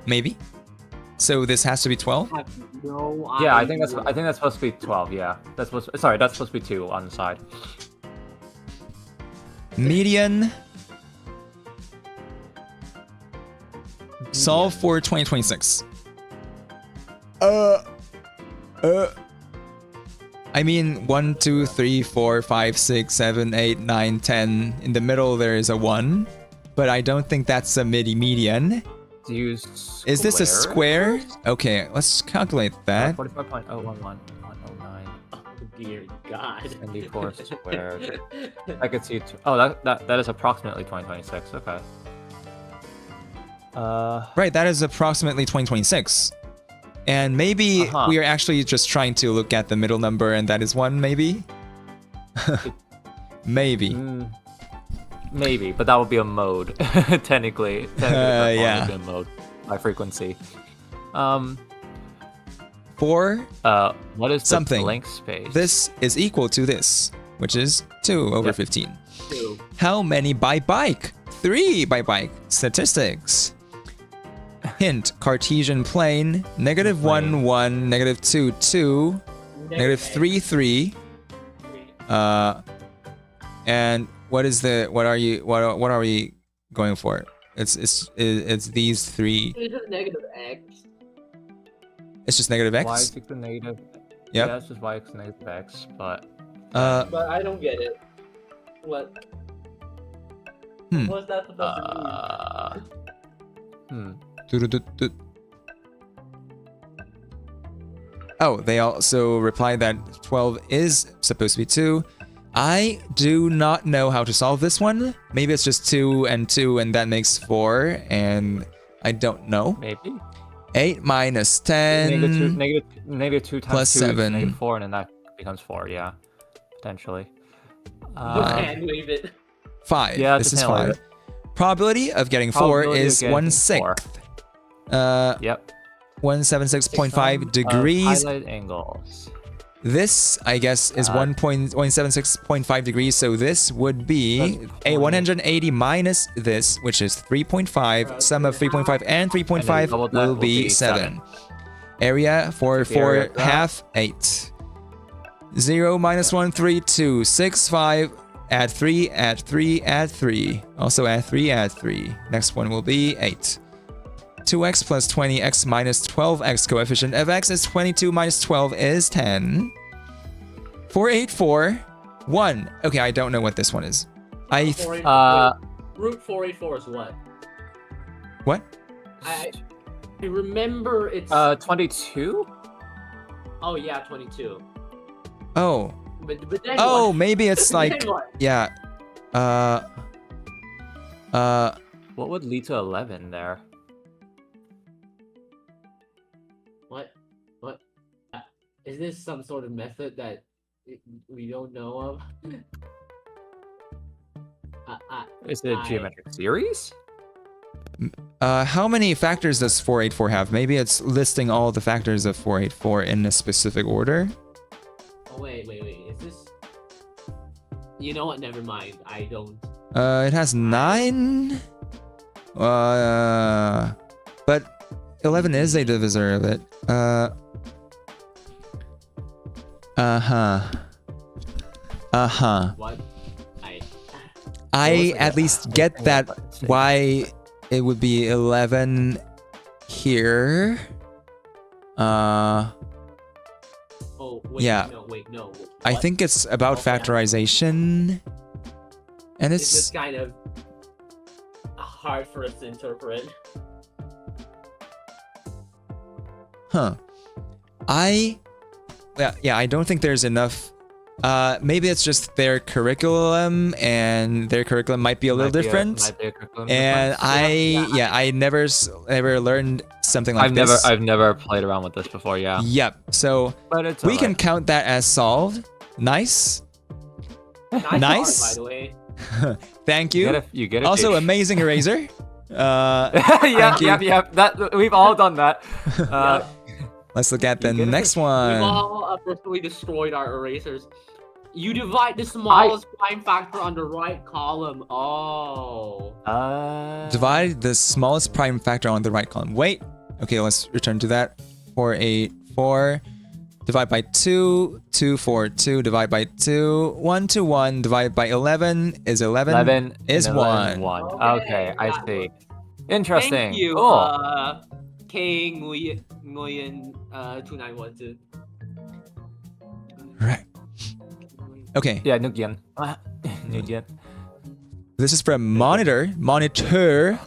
Maybe? So this has to be 12? I have no Yeah, I idea. think that's supposed to be 12. Yeah, that's supposed to be 2 on the side. Median. Solve for 2026. I mean, 1, 2, 3, 4, 5, 6, 7, 8, 9, 10. In the middle, there is a 1. But I don't think that's a median. Use Is this a square? Okay, let's calculate that. 45.011. Oh dear God. 74 squared. I could see. Oh, that is approximately 2026. Okay. Right, that is approximately 2026. And maybe we are actually just trying to look at the middle number, and that is 1, maybe? Maybe. Maybe, but that would be a mode, technically. Yeah. Would be a mode by frequency. 4. What is the Something. blank space? This is equal to this, which is 2 over 15. 2. How many by bike? 3 by bike. Statistics. Hint, Cartesian plane, -1, 1, -2, 2, -3, 3. And what are we going for? It's these 3. It's just negative x. It's just negative y x. is equal to negative. Yep. Yeah, it's just y equals negative x, but But I don't get it. What? What's that supposed to mean? Oh, they also replied that 12 is supposed to be 2. I do not know how to solve this one. Maybe it's just 2 and 2 and that makes 4, and I don't know. maybe. 8 minus 10 Negative 2 times plus 2 7. is -4, and then that becomes 4, yeah. Potentially. You can't leave it. 5. Yeah, this is just can't leave 5. Probability of getting 4 Probability of is getting 1/6. four. Yep. 176.5 degrees. Highlight angles. This, I guess, is 176.5 degrees, so this would be That's a 20. 180 minus this, which is 3.5. Sum of 3.5 and double 3.5 that will will be be 7. Area for The area 4 of that. half, 8. 0 minus 1, 3, 2, 6, 5. Add 3, add 3, add 3. Also add 3, add 3. Next one will be 8. 2x plus 20x minus 12x. Coefficient of x is 22 minus 12 is 10. 484, 1. Okay, I don't know what this one is. Root 484 is what? What? I remember it's. 22. Oh yeah, 22. Oh. But then Oh, what? maybe it's Then like, what? yeah. What would lead to 11 there? What? Is this some sort of method that we don't know of? Is it a geometric series? How many factors does 484 have? Maybe it's listing all the factors of 484 in a specific order. Oh wait. Is this? You know what? Never mind. I don't. It has 9. But 11 is a divisor of it. What? I at least get that why it would be 11 here. Oh wait. Yeah. No. I What? think it's about Okay. factorization. And It's just it's kind of hard for us to interpret. yeah, I don't think there's enough. Maybe it's just their curriculum, and their curriculum might be a little different. And I never learned something like this. I've never played around with this before. Yeah. Yep. So But it's we can alright. count that as solved. Nice. Nice. By the way. Thank You you. get it. Also, amazing eraser. Yeah. That we've all done that. Let's look at the You get it. next We've one. all personally destroyed our erasers. You divide the smallest prime factor on the right column. Oh. Divide the smallest prime factor on the right column. Wait. Okay, let's return to that. 4, 8, 4. Divide by 2. 2, 4, 2. Divide by 2. 1 to 1. Divide by 11 is 11. 11 is and 11 1. Okay, I that see. works. Interesting. Thank you, Cool. K Nguyen 2912. Right. Okay. Yeah, Nguyen. Nguyen. This is from Monitor. Monitored.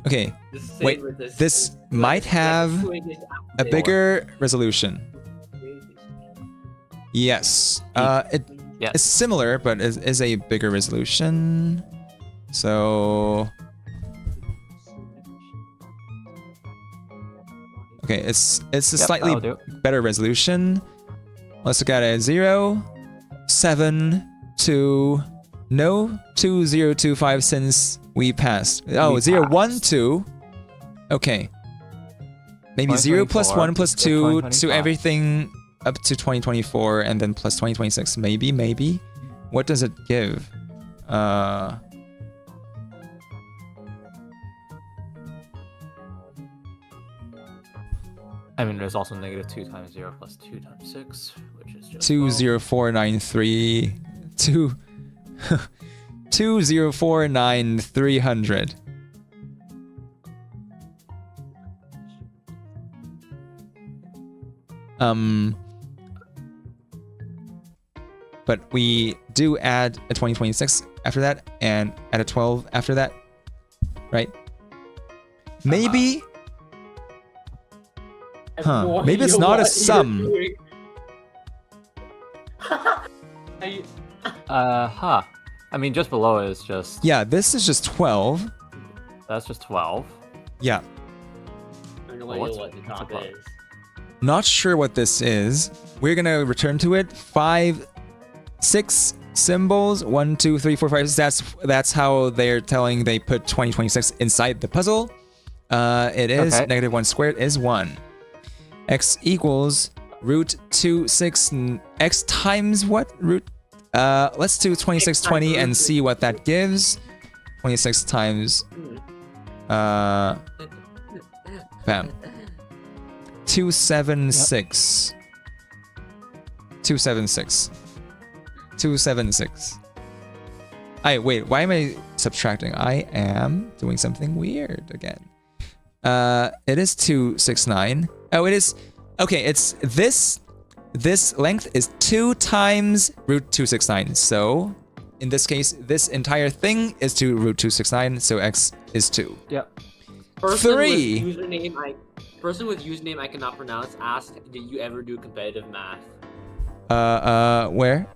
Okay. The same Wait, with this might have a bigger resolution. Yes. Yes. It's similar, but is a bigger resolution. So okay, it's a Yep, slightly that'll do. better resolution. Let's look at it. 0, 7, 2, no 2025 since we passed. Oh, We 0, 1, passed. 2. Okay. Maybe 0 plus 2024 1 plus to 2 to 2025. everything up to 2024 and then plus 2026. Maybe. What does it give? I mean, there's also negative 2 times 0 plus 2 times 6, which is just 20493 2049300. But we do add a 2026 after that and add a 12 after that, right? Maybe. Huh. Maybe it's not a sum. I mean, just below it is just Yeah, this is just 12. that's just 12. Yeah. I have no What's- idea what the what's top above? is. Not sure what this is. We're gonna return to it. 5, 6, symbols. 1, 2, 3, 4, 5. That's how they're telling they put 2026 inside the puzzle. It is Okay. negative 1 squared is 1. X equals root 2, 6. X times what? Root. Let's do 26, 20 and see what that gives. 26 times. Bam. 276. 276. 276. Wait, why am I subtracting? I am doing something weird again. It is 269. Oh, it is. Okay, it's this length is 2 times root 269. So, in this case, this entire thing is to root 269. So x is 2. Yep. Three. Person with username I cannot pronounce asked, did you ever do competitive math? Where?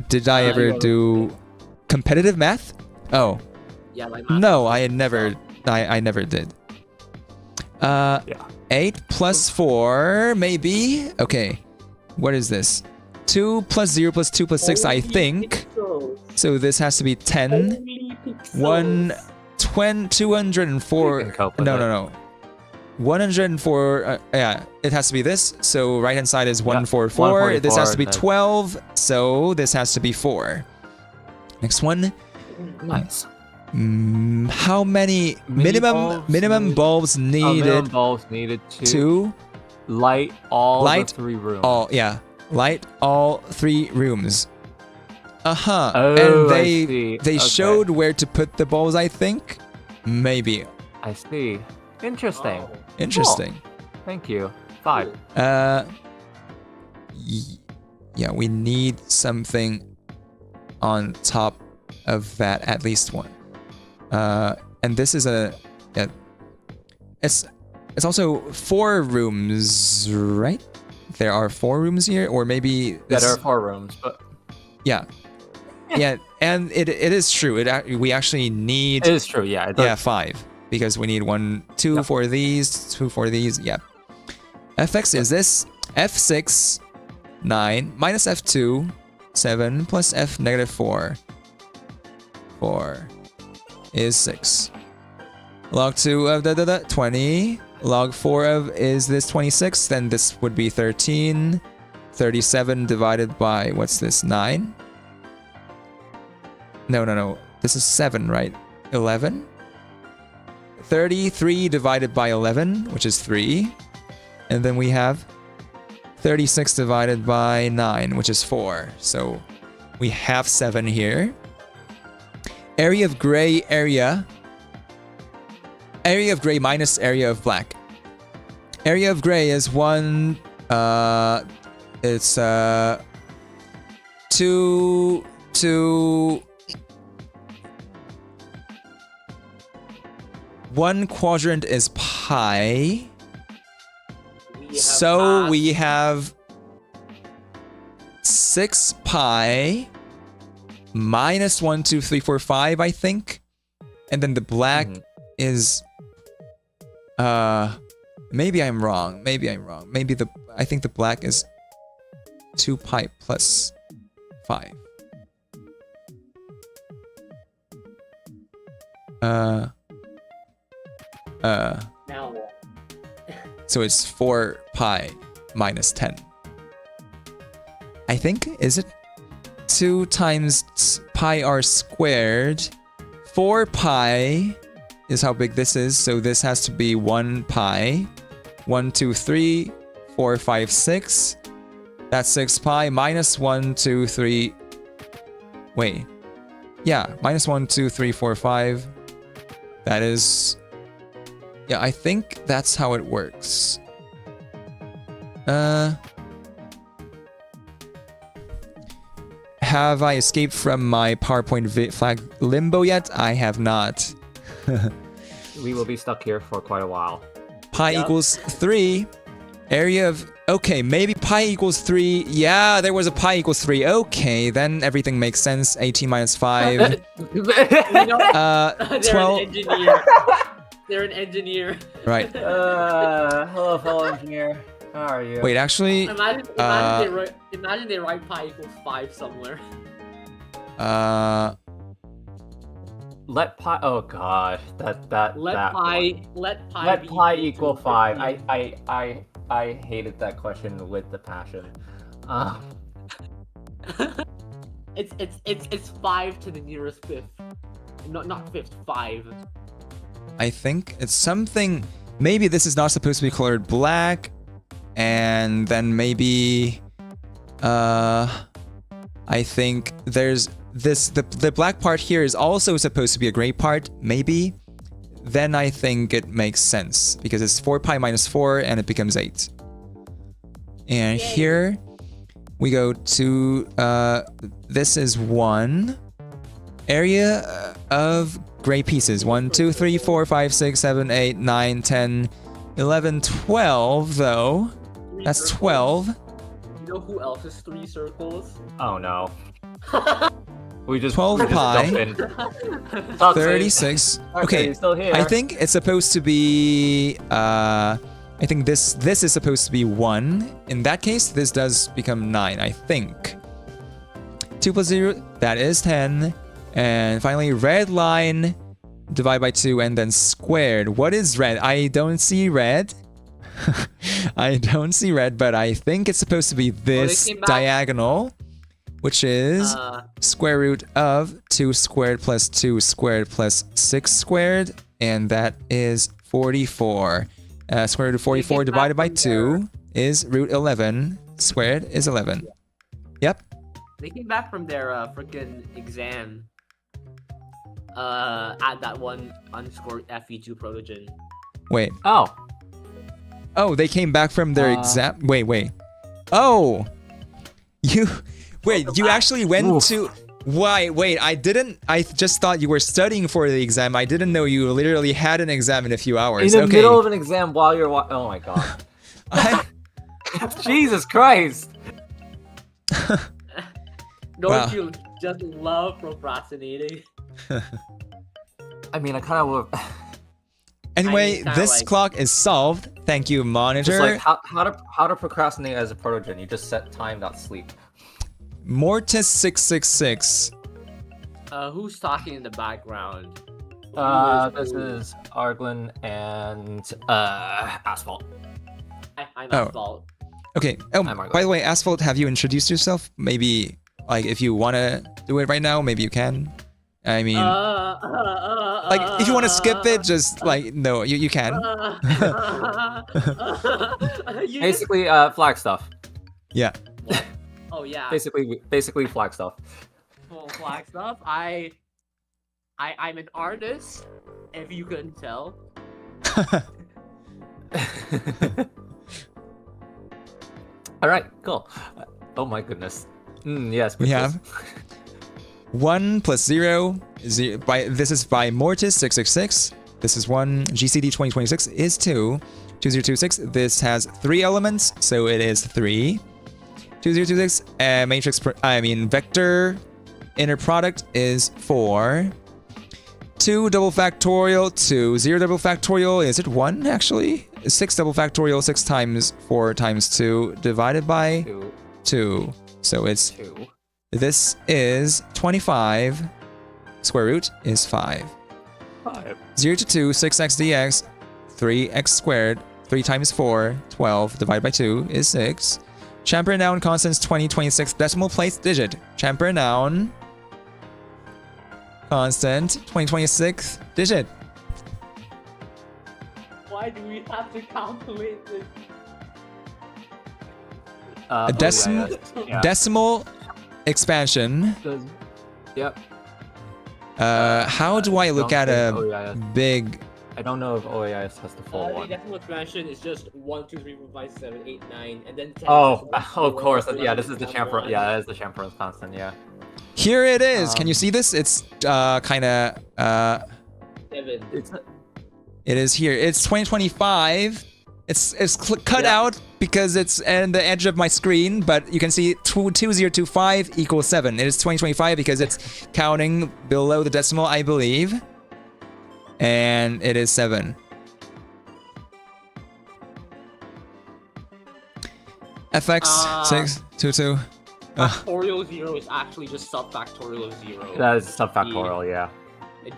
Did I ever do competitive math? Oh, Yeah, like math. no, I never did. Yeah. 8 plus 4, maybe? Okay, what is this? 2 plus 0 plus 2 plus 6, I think. So this has to be 10. 204. You can cope with No. 104. Yeah, it has to be this. So right hand side is 144. This has to be 12. So this has to be 4. Next one. Nice. How many minimum bulbs needed Minimum bulbs needed to light all Light the 3 rooms. light all 3 rooms? Oh, And I they see. they Okay. showed where to put the bulbs, I think. Maybe. I see. Interesting. Oh. Interesting. Thank you. 5. Yeah, we need something on top of that, at least one. And this is it's also 4 rooms, right? There are 4 rooms here, or maybe Yeah, this, there are 4 rooms, but yeah, and it is true. We actually need it is true. Yeah. It does. 5 because we need 1, 2 Yep. for these, 2 for these. Yeah. Fx is this f6 9 minus f2 7 plus f negative 4 is 6. Log 2 of 20. Log 4 of is this 26. Then this would be 13. 37 divided by, what's this, 9? No. This is 7, right? 11? 33 divided by 11, which is 3. And then we have 36 divided by 9, which is 4. So we have 7 here. Area of gray minus area of black. Area of gray is 1, it's 2 1 quadrant is pi. So we have 6 pi minus 1, 2, 3, 4, 5, I think. And then the black is maybe I'm wrong. Maybe I think the black is 2 pi plus 5. Now what? So it's 4 pi minus 10. I think, is it 2 times pi r squared? 4 pi is how big this is, so this has to be 1 pi. 1, 2, 3, 4, 5, 6. That's 6 pi minus 1, 2, 3. Wait. Yeah, minus 1, 2, 3, 4, 5. That is... Yeah, I think that's how it works. Have I escaped from my PowerPoint flag limbo yet? I have not. We will be stuck here for quite a while. Pi equals 3. Area of... Okay, maybe pi equals 3. Yeah, there was a pi equals 3. Okay, then everything makes sense. 18 minus 5. You know, 12. They're an engineer. They're an engineer. Right. Hello, fellow engineer. How are you? Wait, actually, Imagine they write pi equals 5 somewhere. Let pi. Oh god, Let that pi be equal to 5. 15. I hated that question with the passion. It's 5 to the nearest fifth. Not fifth, 5. I think it's something. Maybe this is not supposed to be colored black, and then maybe, I think there's this. The black part here is also supposed to be a gray part. Maybe. Then I think it makes sense because it's 4 pi minus 4 and it becomes 8. And Yay. here we go to this is 1 area of gray pieces. 1, 2, 3, 4, 5, 6, 7, 8, 9, 10, 11, 12 though. Three That's circles. 12. You know who else is 3 circles? Oh no. We just 12 we just pi. jump in. Stop saying- 36. Okay, you're still here. I think it's supposed to be I think this is supposed to be 1. In that case, this does become 9, I think. 2 plus 0, that is 10. And finally, red line, divide by 2, and then squared. What is red? I don't see red. I don't see red, but I think it's supposed to be this came back. diagonal, which is square root of 2 squared plus 2 squared plus 6 squared, and that is 44. Square root of 44 came divided by back from 2 is root 11. Squared is 11. Yep. They came back from their freaking exam. At that one unscored FE2 protogen. Wait. Oh. Oh, they came back from their exam. Wait. Oh, you. Wait, you actually went Oof. to. Why? Wait, I didn't. I just thought you were studying for the exam. I didn't know you literally had an exam in a few hours. In the Okay. middle of an exam while you're oh my god. I- Jesus Christ. Don't Wow. you just love procrastinating? I mean, I kind of would. anyway, kinda this like- clock is solved. Thank you, monitor. Just like how to procrastinate as a protogen. You just set time, not sleep. Mortis 666. Who's talking in the background? This is Arglin and Asphalt. I'm Oh. Asphalt. Okay. Oh, I'm Margot. by the way, Asphalt, have you introduced yourself? Maybe, like, if you want to do it right now, maybe you can. I mean, like, if you want to skip it, just, like, no, you can. You Basically, flag stuff. Yeah. just- oh yeah. Basically flag stuff. Full flag stuff. I'm an artist, if you couldn't tell. All right, cool. Oh my goodness. Yes. We please. have 1 plus 0, this is by Mortis 666. This is 1. GCD 2026 is 2. 2026. This has 3 elements, so it is 3. 2026. Matrix. Vector inner product is 4. 2 double factorial. 2 0 double factorial. Is it 1 actually? 6 double factorial. 6 times 4 times 2 divided by 2. So it's 2. this is 25. Square root is 5. 5. 0 to 2, 6x dx, 3x squared, 3 times 4, 12, divided by 2 is 6. Champer noun constants 2026 decimal place digit. Champer noun constant 2026 digit. Why do we have to calculate this? A decimal decimal expansion. Yep. How do I look at a OEIS. big? I don't know if OAIS has the full The one. decimal expansion is just 1, 2, 3, 4, 5, 7, 8, 9, and then 10. Oh, of course. Yeah, this is the chamfer. Yeah, that is the chamfer's constant. Yeah. Here it is. Can you see this? It's kind of 7. It is here. It's 2025. It's cut out because it's on the edge of my screen, but you can see 2025 equals 7. It is 2025 because it's counting below the decimal, I believe. And it is 7. fx 622. Factorial 0 is actually just subfactorial of 0. That is subfactorial, yeah.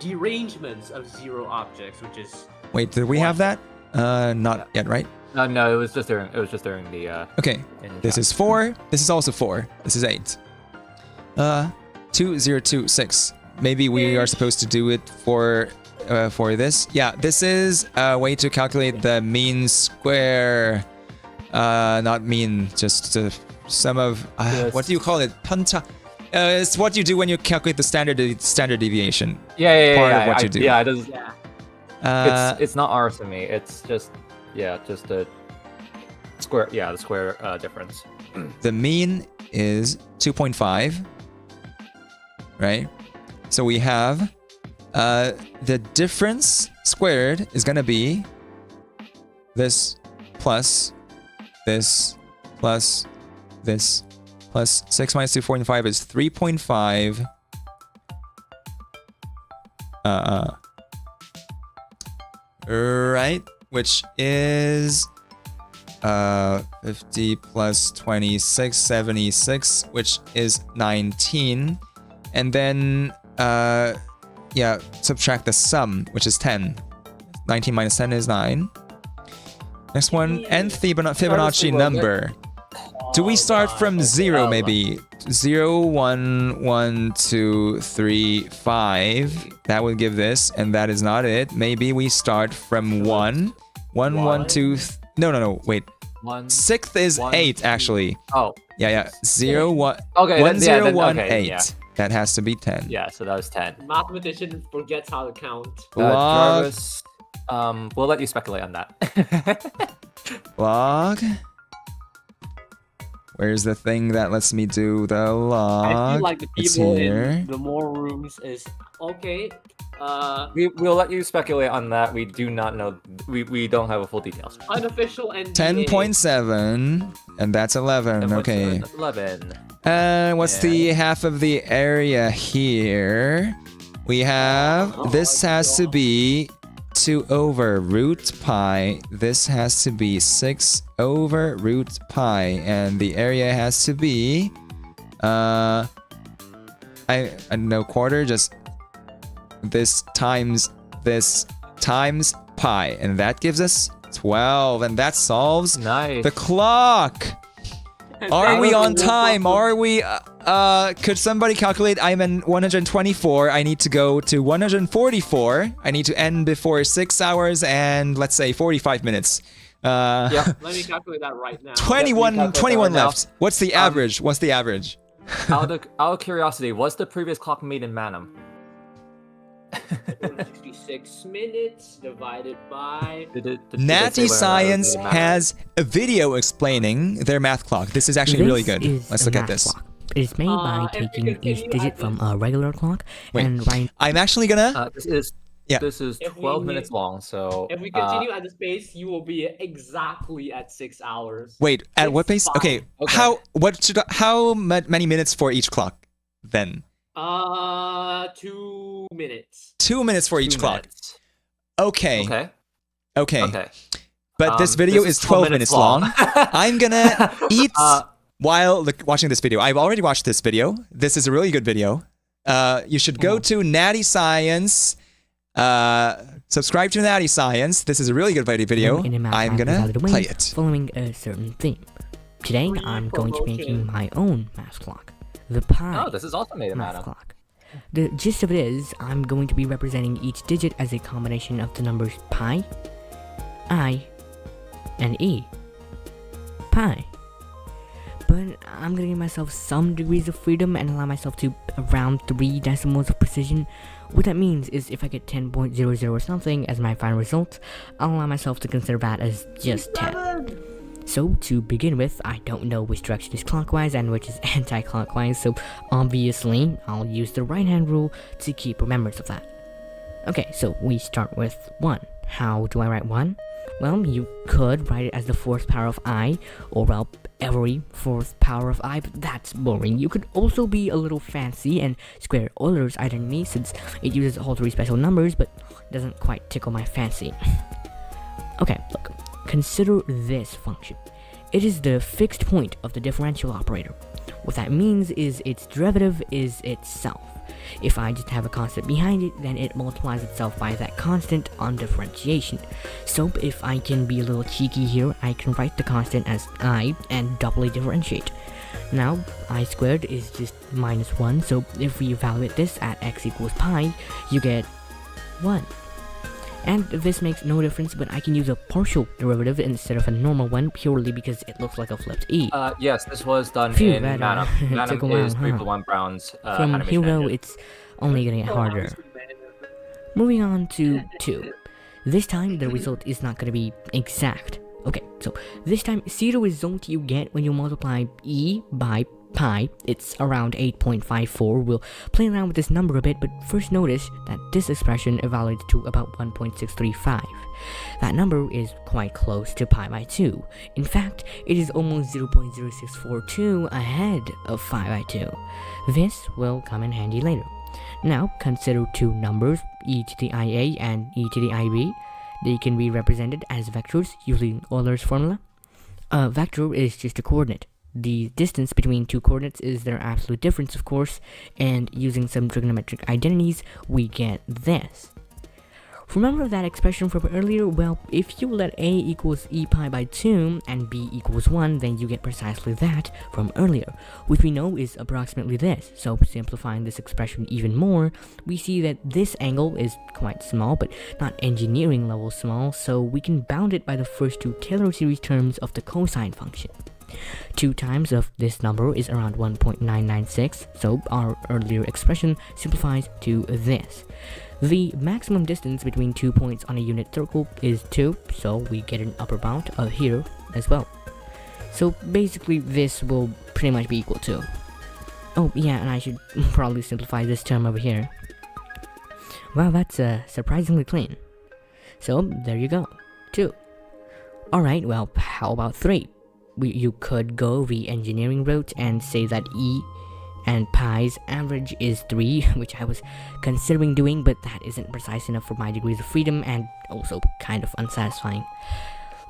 Derangements of 0 objects, which is Wait, did we have that? Not yet, right? No, it was just during the Okay. in the This chat. is 4. This is also 4. This is 8. 2026. Maybe we are supposed to do it for this. Yeah, this is a way to calculate the mean square. Not mean, just the sum of Yes. what do you call it? Panta. It's what you do when you calculate the standard deviation. Yeah, part of what you do. Yeah, it does. yeah. It's not ours to me. It's just the square. Yeah, the square difference. The mean is 2.5, right? So we have the difference squared is gonna be this plus this plus this plus 6 minus 2, 4, and 5 is 3.5. Right, which is 50 plus 26, 76, which is 19. And then yeah, subtract the sum, which is 10. 19 minus 10 is 9. Next one, nth Fibonacci number. Do we start from 0 maybe? 0, 1, 1, 2, 3, 5. That would give this, and that is not it. Maybe we start from 1. 1, 1, 2, no, wait. One. 6th is One, 8, two. actually. Oh, Yeah. 0, 1, okay. 1, 0, 1, okay, 8. Yeah. That has to be 10. Yeah, so that was 10. Mathematician forgets how to count. Log, Jarvis, we'll let you speculate on that. log. Where's the thing that lets me do the log? I feel like the It's people here. in the more rooms is okay. We'll let you speculate on that. We do not know. We don't have a full details. Unofficial NDA. 10.7, and that's 11. Okay. 11. What's the half of the area here? We have, this has to be 2 over root pi. This has to be 6 over root pi. And the area has to be, I no quarter, just this times pi. And that gives us 12. And that solves Nice. the clock. Are we on time? Are we? Could somebody calculate? I'm in 124. I need to go to 144. I need to end before 6 hours and let's say 45 minutes. Yeah. Let me calculate that right now. 21 right now. left. What's the average? What's the average? out of curiosity, what's the previous clock made in Manum? 66 minutes divided by. Did it say Natty whether or not it was Science made in Manum? has a video explaining their math clock. This is actually really good. Is Let's a look at math this. Clock. It is made by if you taking continue each digit at from the- a regular clock Wait. and writing. I'm actually gonna. Yeah. This is If we 12 need- minutes long. So If we continue at this pace, you will be exactly at 6 hours. Wait. At what pace? It's Okay. fine. Okay. How many minutes for each clock? Then 2 minutes. 2 minutes for each 2 clock. minutes. Okay. Okay. Okay. Okay. But this video is 12 minutes long. I'm gonna eat while watching this video. I've already watched this video. This is a really good video. You should go to Natty Science. Subscribe to Natty Science. This is a really good video. in a math I'm lab gonna without a wing, play it. following a certain theme. Today, I'm going to be making Pre-promotion. my own math clock, the pi Oh, this is also made in math Manum. clock. The gist of it is, I'm going to be representing each digit as a combination of the numbers pi, I, and e. Pi. But I'm gonna give myself some degrees of freedom and allow myself to around 3 decimals of precision. What that means is if I get 10.00 or something as my final result, I'll allow myself to consider that as just 10. So to begin with, I don't know which direction is clockwise and which is anti-clockwise, so obviously I'll use the right hand rule to keep remembrance of that. Okay, so we start with 1. How do I write 1? Well, you could write it as the 4th power of I, or well, every 4th power of I, but that's boring. You could also be a little fancy and square Euler's identity since it uses all 3 special numbers, but doesn't quite tickle my fancy. Okay, look, consider this function. It is the fixed point of the differential operator. What that means is its derivative is itself. If I just have a constant behind it, then it multiplies itself by that constant on differentiation. So if I can be a little cheeky here, I can write the constant as I and doubly differentiate. Now, I squared is just minus 1, so if we evaluate this at x equals pi, you get 1. And this makes no difference, but I can use a partial derivative instead of a normal one purely because it looks like a flipped e. Yes, this was done Phew, in that, Manum. it took a Manum while, is huh? 3.1 Brown's From animation Hero, engine. it's only gonna get harder. Moving on to 2. This time, the result is not gonna be exact. Okay, so this time, see the result you get when you multiply e by pi. It's around 8.54. We'll play around with this number a bit, but first notice that this expression evaluates to about 1.635. That number is quite close to pi by 2. In fact, it is almost 0.0642 ahead of pi by 2. This will come in handy later. Now, consider two numbers, e to the ia and e to the ib. They can be represented as vectors using Euler's formula. A vector is just a coordinate. The distance between two coordinates is their absolute difference, of course, and using some trigonometric identities, we get this. Remember that expression from earlier? Well, if you let a equals e pi by 2 and b equals 1, then you get precisely that from earlier, which we know is approximately this. So simplifying this expression even more, we see that this angle is quite small, but not engineering level small, so we can bound it by the first two Taylor series terms of the cosine function. 2 times of this number is around 1.996, so our earlier expression simplifies to this. The maximum distance between 2 points on a unit circle is 2, so we get an upper bound of here as well. So basically this will pretty much be equal to... Oh yeah, and I should probably simplify this term over here. Wow, that's surprisingly clean. So there you go, 2. Alright, well, how about 3? You could go the engineering route and say that e and pi's average is 3, which I was considering doing, but that isn't precise enough for my degrees of freedom and also kind of unsatisfying.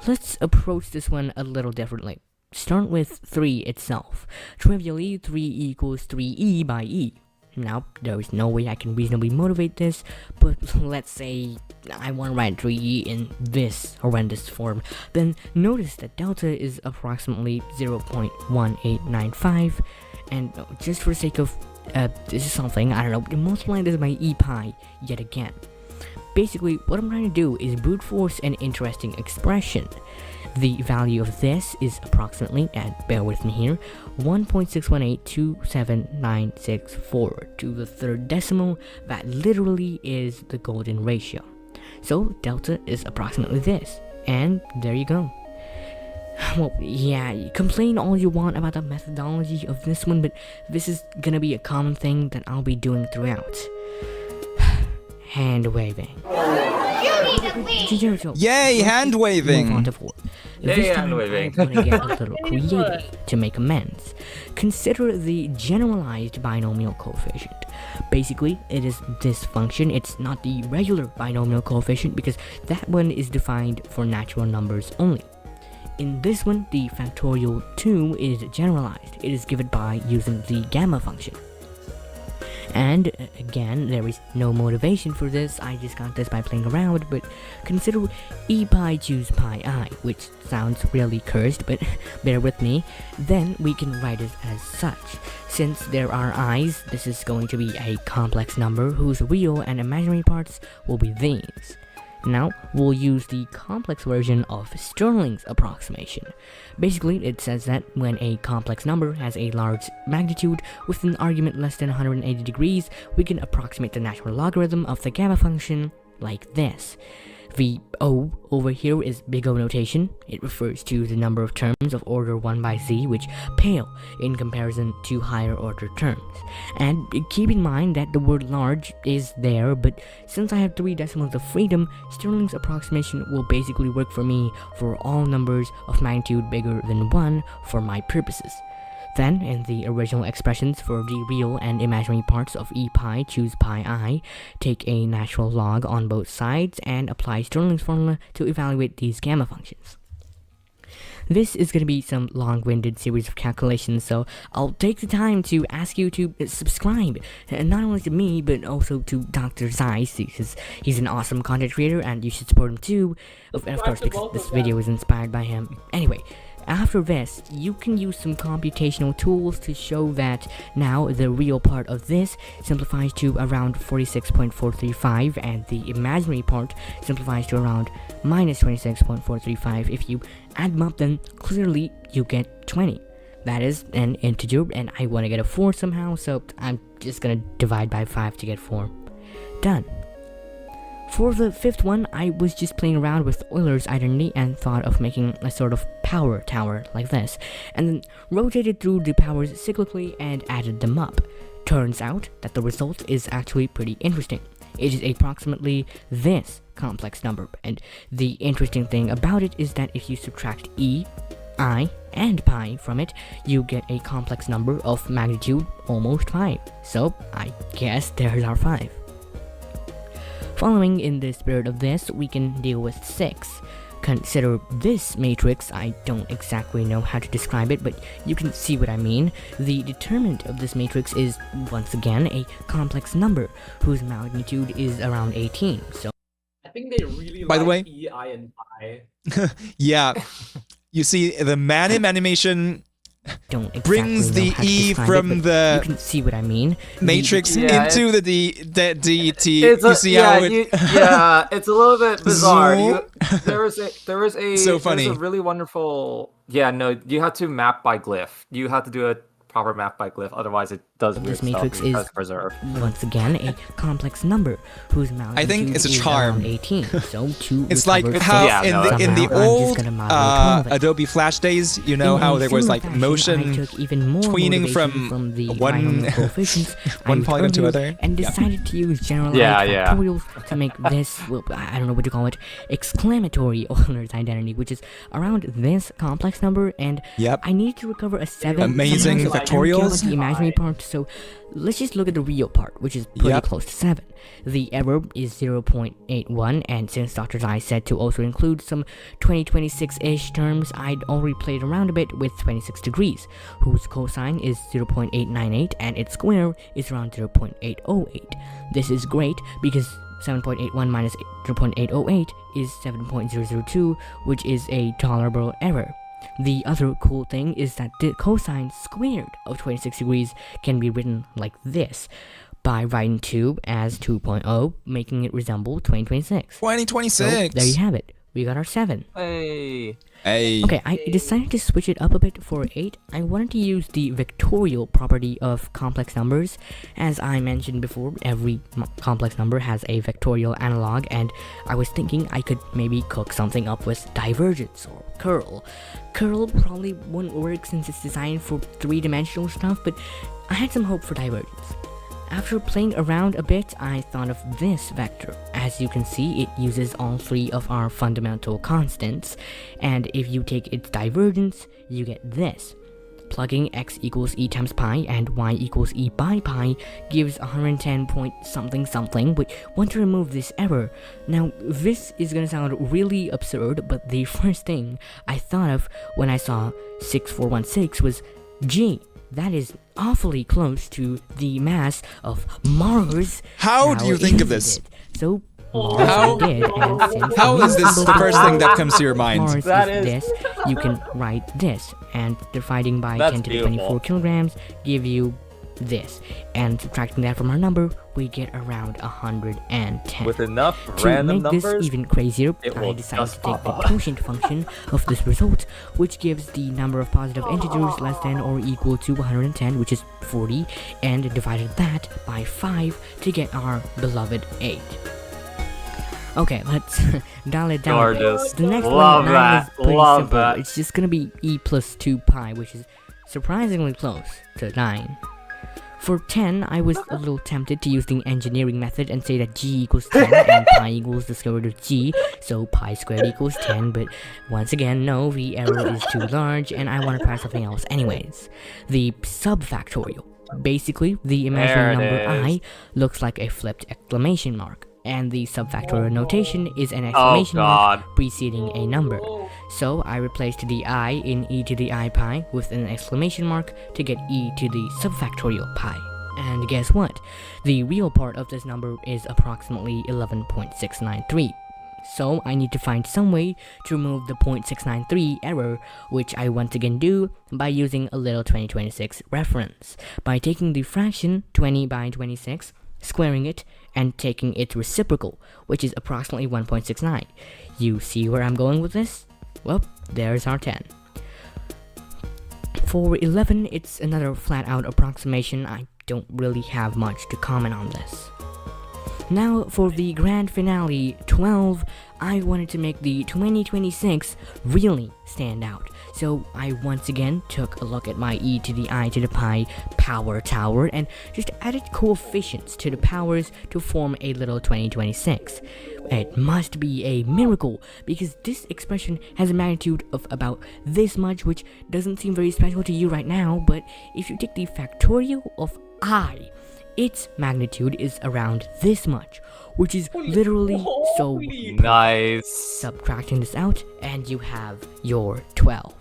Let's approach this one a little differently. Start with 3 itself. Trivially, 3 equals 3e by e. Now, there is no way I can reasonably motivate this, but let's say I want to write 3e in this horrendous form. Then notice that delta is approximately 0.1895, and just for the sake of this is something, I don't know, multiply this by e pi yet again. Basically, what I'm trying to do is brute force an interesting expression. The value of this is approximately, and bear with me here, 1.6182796 to the third decimal. That literally is the golden ratio. So delta is approximately this, and there you go. Well, yeah, complain all you want about the methodology of this one, but this is gonna be a common thing that I'll be doing throughout. Hand waving. Yay, hand waving! Move on to 4. Yay, This hand time waving. I'm gonna get a little creative to make amends. Consider the generalized binomial coefficient. Basically, it is this function. It's not the regular binomial coefficient because that one is defined for natural numbers only. In this one, the factorial 2 is generalized. It is given by using the gamma function. And again, there is no motivation for this, I just got this by playing around, but consider e pi choose pi I, which sounds really cursed, but bear with me. Then we can write it as such. Since there are i's, this is going to be a complex number whose real and imaginary parts will be these. Now, we'll use the complex version of Stirling's approximation. Basically, it says that when a complex number has a large magnitude with an argument less than 180 degrees, we can approximate the natural logarithm of the gamma function like this. The O over here is big O notation. It refers to the number of terms of order 1 by z which pale in comparison to higher order terms. And keep in mind that the word large is there, but since I have 3 decimals of freedom, Stirling's approximation will basically work for me for all numbers of magnitude bigger than 1 for my purposes. Then, in the original expressions for the real and imaginary parts of e pi choose pi I, take a natural log on both sides and apply Stirling's formula to evaluate these gamma functions. this is going to be some long-winded series of calculations, so I'll take the time to ask you to subscribe, not only to me, but also to Dr. Zeiss, because he's an awesome content creator, and you should support him too, and of course, because this video was inspired by him. Anyway, after this, you can use some computational tools to show that now the real part of this simplifies to around 46.435 and the imaginary part simplifies to around minus 26.435. If you add them up, then clearly you get 20. That is an integer, and I want to get a 4 somehow, so I'm just gonna divide by 5 to get 4. Done. For the fifth one, I was just playing around with Euler's identity and thought of making a sort of power tower like this, and then rotated through the powers cyclically and added them up. Turns out that the result is actually pretty interesting. It is approximately this complex number, and the interesting thing about it is that if you subtract e, I, and pi from it, you get a complex number of magnitude almost 5. So, I guess there's our 5. Following in the spirit of this, we can deal with 6. Consider this matrix. I don't exactly know how to describe it, but you can see what I mean. The determinant of this matrix is, once again, a complex number, whose magnitude is around 18, so... I think they really By the like way- E, I, and pi. Yeah. You see, the animation don't exactly brings know the how to E describe from it, but the you can see what I mean. matrix Yeah, into the DT. It's You see how it... yeah, it's a little bit bizarre. So- There was a So funny. There was a really wonderful. Yeah, no, you have to map by glyph. You have to do a proper map by glyph, otherwise it does weird This stuff. matrix and it is- has preserve. Once again, a complex number whose magnitude think it's a is charm. around 18. So to It's like recover how Yeah, in no, the that's- in the somehow I'm just old gonna model 12 it. Adobe Flash days, you know In how a there was similar like fashion, motion I took even more tweening motivation from the one- binomial coefficients I one used polygon to earlier other. and Yeah. decided to use generalized Yeah. factorials to make this, well, I don't know what to call it, exclamatory Euler's identity, which is around this complex number, and Yep. I need to recover a 7. Amazing somehow, so I don't care factorials. about the imaginary part, so let's just look at the real part, which is pretty Yep. close to 7. The error is 0.81, and since Dr. Zai said to also include some 2026-ish terms, I'd already played around a bit with 26 degrees, whose cosine is 0.898, and its square is around 0.808. This is great because 7.81 minus 0.808 is 7.002, which is a tolerable error. The other cool thing is that the cosine squared of 26 degrees can be written like this, by writing 2 as 2.0, making it resemble 2026. 2026. So, there you have it. We got our 7. Hey. Hey. Okay, I decided to switch it up a bit for 8. I wanted to use the vectorial property of complex numbers. As I mentioned before, every complex number has a vectorial analog, and I was thinking I could maybe cook something up with divergence or curl. Curl probably won't work since it's designed for 3-dimensional stuff, but I had some hope for divergence. After playing around a bit, I thought of this vector. As you can see, it uses all 3 of our fundamental constants, and if you take its divergence, you get this. Plugging x equals e times pi and y equals e by pi gives 110 point something something, but want to remove this error. Now, this is gonna sound really absurd, but the first thing I thought of when I saw 6416 was G. That is awfully close to the mass of Mars. How do Now, you think of isn't this? it? So, Oh, Mars How- I did, and since How is this the first thing that comes to your mind? Mars That is is- this, you can write this, and dividing by That's 10 to the beautiful. 24 kilograms give you this, and subtracting that from our number, we get around 110. With enough To random make this numbers, even crazier, it I will decided just to take the pop up. quotient function of this result, which gives the number of positive integers less than or equal to 110, which is 40, and divided that by 5 to get our beloved 8. Okay, let's dial it down. a bit. Gorgeous. The next Love one that. is pretty Love simple. that. It's just gonna be e plus 2 pi, which is surprisingly close to 9. For 10, I was a little tempted to use the engineering method and say that g equals 10 and pi equals the square root of g, so pi squared equals 10, but once again, no, the error is too large, and I want to try something else anyways. The subfactorial. Basically, the imaginary There it number is. I looks like a flipped exclamation mark, and the subfactorial notation is an oh exclamation mark god. preceding a number. So I replaced the I in e to the I pi with an exclamation mark to get e to the subfactorial pi. And guess what? The real part of this number is approximately 11.693. So I need to find some way to remove the 0.693 error, which I once again do by using a little 2026 reference. By taking the fraction 20 by 26, squaring it, and taking its reciprocal, which is approximately 1.69. You see where I'm going with this? Well, there's our 10. For 11, it's another flat-out approximation. I don't really have much to comment on this. Now for the grand finale 12, I wanted to make the 2026 really stand out. So I once again took a look at my e to the I to the pi power tower and just added coefficients to the powers to form a little 2026. It must be a miracle because this expression has a magnitude of about this much, which doesn't seem very special to you right now, but if you take the factorial of I, its magnitude is around this much, which is literally so. Nice. Subtracting this out, and you have your 12.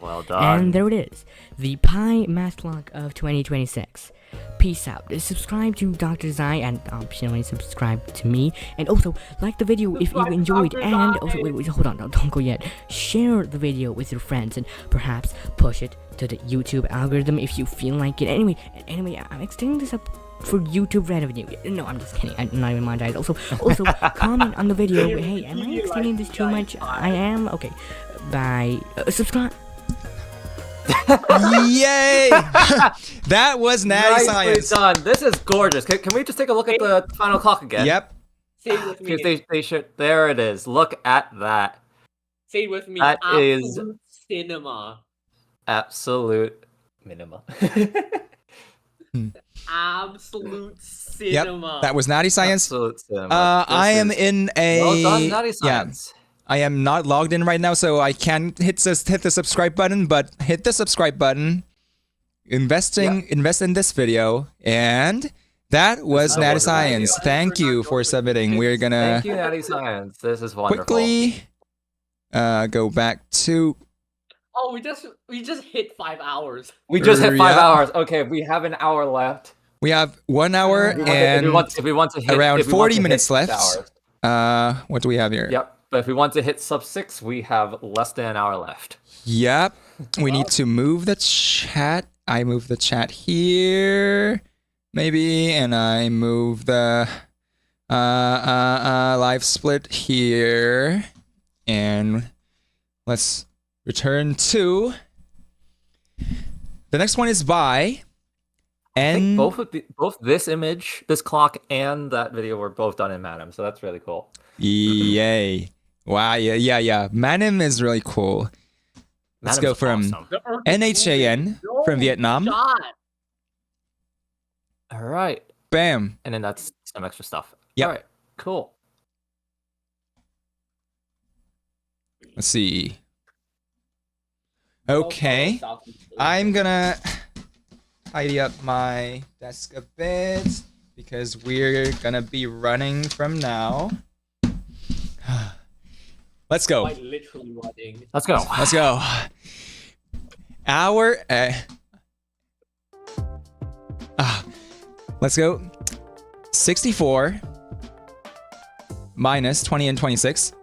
Well done. And there it is, the pi math clock of 2026. Peace out. Subscribe to Dr. Zai and optionally subscribe to me. And also like the video if you enjoyed. And also wait, hold on, don't go yet. Share the video with your friends and perhaps push it to the YouTube algorithm if you feel like it. Anyway, I'm extending this up for YouTube revenue. No, I'm just kidding. I'm not even monetized. Also comment on the video. Hey, am I extending this too much? I am. Okay. Bye. Subscribe. Yay! That was Natty Nicely Science. done. This is gorgeous. Can we just take a look at the final clock again? Yep. Say it with me. Because they should. There it is. Look at that. Say it with me. That is- Absolute cinema. Absolute minima. Absolute Yep. cinema. That was Natty Science. Absolute cinema. I This am is- in a. Well done, Natty Yeah. Science. I am not logged in right now, so I can't hit the subscribe button. But hit the subscribe button. Invest in this video, and that was That Natty was a nice Science. video. Thank you for submitting. We're gonna Thank you, Natty Science. This is wonderful. quickly go back to. Oh, we just hit 5 hours. We just hit 5 Yeah. hours. Okay, we have an hour left. We have 1 hour If we and want to hit around if we want 40 to hit minutes 6 left. hours. What do we have here? Yep. But if we want to hit sub 6, we have less than an hour left. Yep. We need to move the chat. I move the chat here, maybe, and I move the live split here, and let's return to the next one is by. I think And both this image, this clock, and that video were both done in Madam, so that's really cool. yay! Wow, yeah. Manim is really cool. Let's go Madam's from awesome. NHAN from Vietnam. God. All right, Bam. and then that's some extra stuff. Yep. All right, cool. Let's see. Okay. I'm gonna tidy up my desk a bit because we're gonna be running from now. Let's go. Quite literally running. Let's go. Let's go. Our let's go. 64 minus 20 and 26.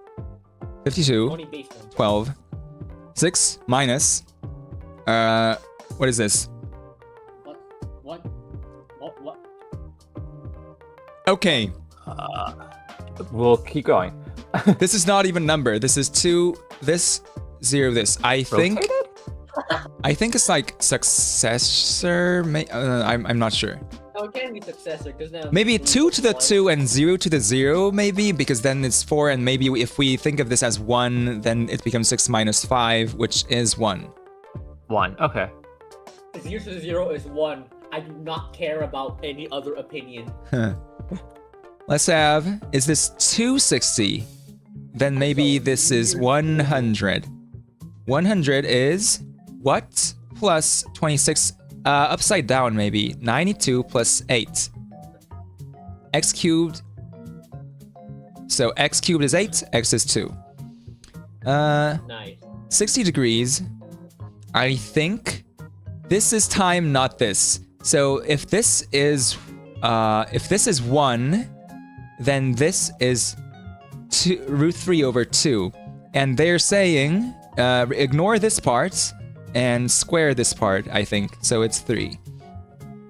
52. 20 base points. 12. 6 minus. What is this? What? Okay. We'll keep going. This is not even number. This is 2, this, 0, this. I think it's like successor. I'm not sure. No, it can be successor because now Maybe 2 to the 2 and 0 to the 0, maybe, because then it's 4, and maybe if we think of this as 1, then it becomes 6 minus 5, which is 1. 1. Okay. 0 to 0 is 1. I do not care about any other opinion. Let's have, is this 260? Then maybe this is 100. 100 is what? Plus 26, upside down maybe. 92 plus 8. X cubed. So x cubed is 8, x is 2. Nice. 60 degrees. I think this is time, not this. So if this is 1, then this is root 3 over 2. And they're saying ignore this part and square this part, I think. So it's 3.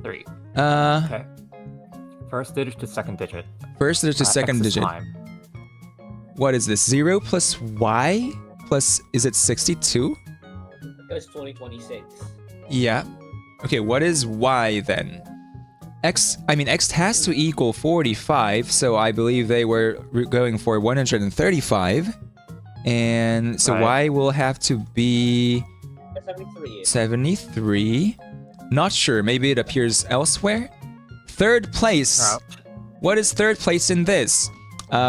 3. Uh, Okay. First digit to second digit. First there's a second X is digit. time. What is this? 0 plus y plus, is it 62? Because 2026. Yeah. Okay, what is y then? X has to equal 45, so I believe they were going for 135. And so Right. y will have to be 73. 73. Not sure, maybe it appears elsewhere. Third place. Ouch. What is third place in this?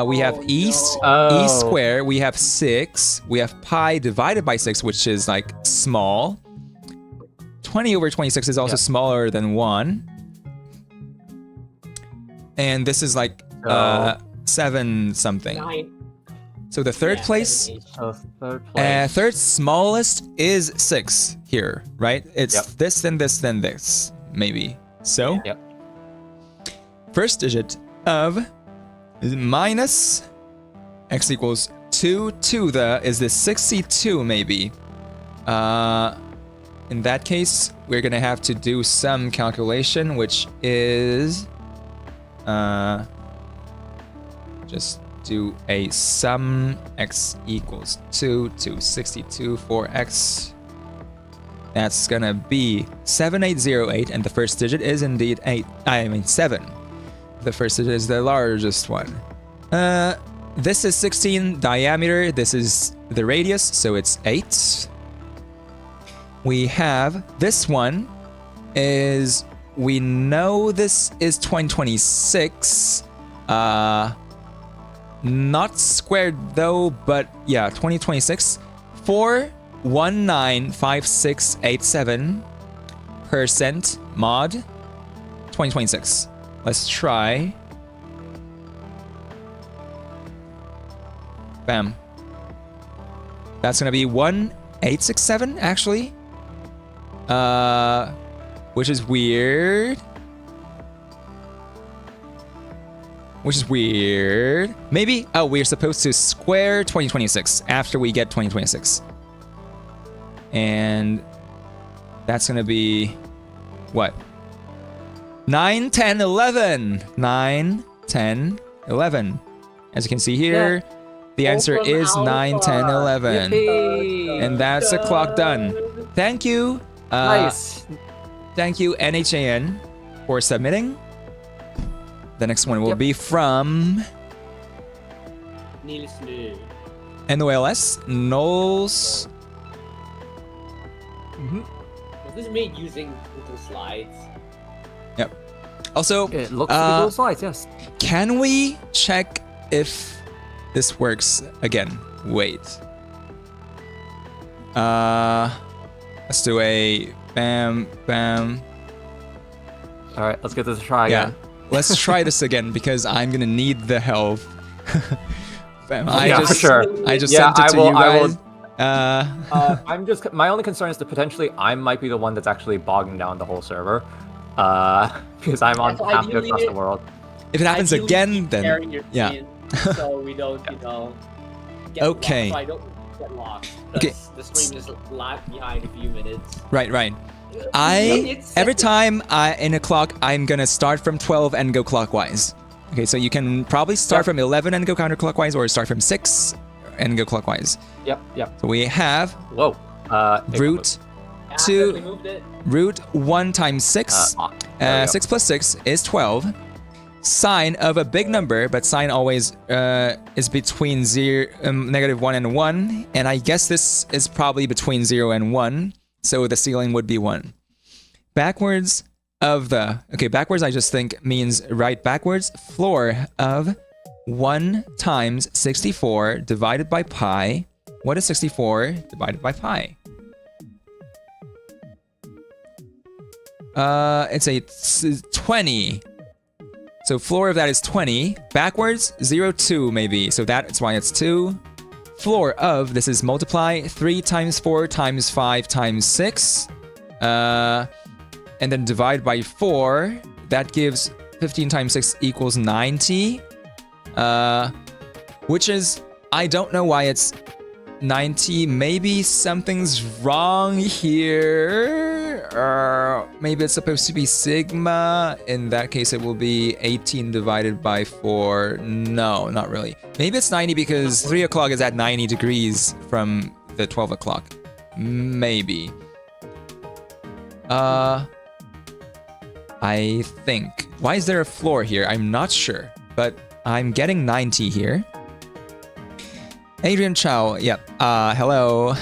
We have Oh, e no. square, we have 6, we have pi divided by 6, which is like small. 20 over 26 is also Yeah. smaller than 1. And this is like So- 7 something. 9. So the third Yeah, place, 7-ish. So third place. third smallest is 6 here, right? It's Yep. this, then this, then this, maybe. So Yep. first digit of minus x equals 2 to the is this 62 maybe. In that case, we're gonna have to do some calculation, which is just do a sum x equals 2 to 62 for x. That's gonna be 7808, and the first digit is indeed 7. The first digit is the largest one. This is 16 diameter, this is the radius, so it's 8. We have this one is, we know this is 2026. Not squared though, but yeah, 2026. 4195687% mod 2026. Let's try. Bam. That's gonna be 1867 actually. Which is weird. Maybe, oh, we're supposed to square 2026 after we get 2026. And that's gonna be, what? 9, 10, 11. 9, 10, 11. As you can see here, the answer Open is 9, 10, alpha. 11. Yippee! And that's the clock done. Thank you. Nice. Thank you, NHAN, for submitting. The next one will Yep. be from Niels Lu. NOLS. Knowles. Was this made using Google Slides? Yep. Also, It looks like Google Slides, yes. can we check if this works again? Wait. Let's do a bam, bam. All right, let's give this a try Yeah. again. Let's try this again because I'm gonna need the help. Bam, Yeah, for sure. I just Yeah, sent it I to will- you I will- guys. I'm just, my only concern is that potentially I might be the one that's actually bogging down the whole server. Because I'm on That's halfway ideally across the it. world. if it happens Ideally, again, keep then sharing your yeah. screen so we don't, get Okay. locked. So I don't get locked. Okay. Okay. The stream is lag behind a few minutes. right. It's Every set to- time in a clock, I'm gonna start from 12 and go clockwise. Okay, so you can probably start Yep. from 11 and go counterclockwise, or start from 6 and go clockwise. Yep. So we have Whoa. root Yeah, two- definitely moved it. root 1 times 6. There we go. 6 plus 6 is 12. Sine of a big number, but sine always is between -1 and 1. And I guess this is probably between 0 and 1. So the ceiling would be 1. Backwards of the... Okay, backwards I just think means right backwards. Floor of 1 times 64 divided by pi. What is 64 divided by pi? It's a 20. So floor of that is 20. Backwards, 0, 2 maybe. So that's why it's 2. floor of, this is multiply 3 times 4 times 5 times 6. And then divide by 4. That gives 15 times 6 equals 90. Which is, I don't know why it's 90. Maybe something's wrong here. Maybe it's supposed to be sigma. In that case, it will be 18 divided by 4. No, not really. Maybe it's 90 because 3 o'clock is at 90 degrees from the 12 o'clock. Maybe. I think. Why is there a floor here? I'm not sure, but I'm getting 90 here. Adrian Chow, yep. Hello.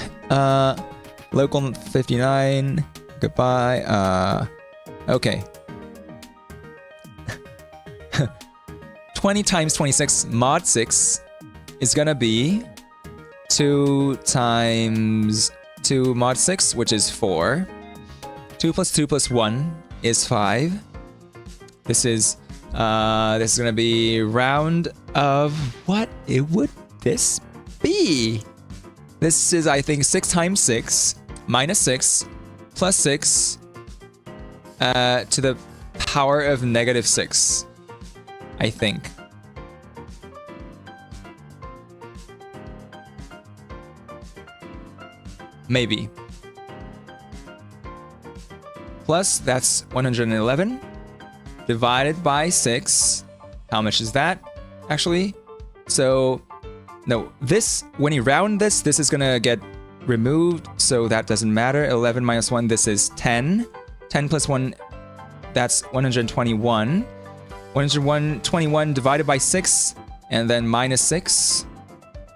Local 59. Goodbye. Okay. 20 times 26 mod 6 is gonna be 2 times 2 mod 6, which is 4. 2 plus 2 plus 1 is 5. This is gonna be round of what it would this be? This is, I think, 6 times 6 minus 6 plus 6 to the power of negative 6, I think. Maybe. Plus, that's 111 divided by 6. How much is that, actually? So, no, this, when you round this, this is gonna get removed, so that doesn't matter. 11 minus 1, this is 10. 10 plus 1, that's 121. 121 divided by 6, and then minus 6,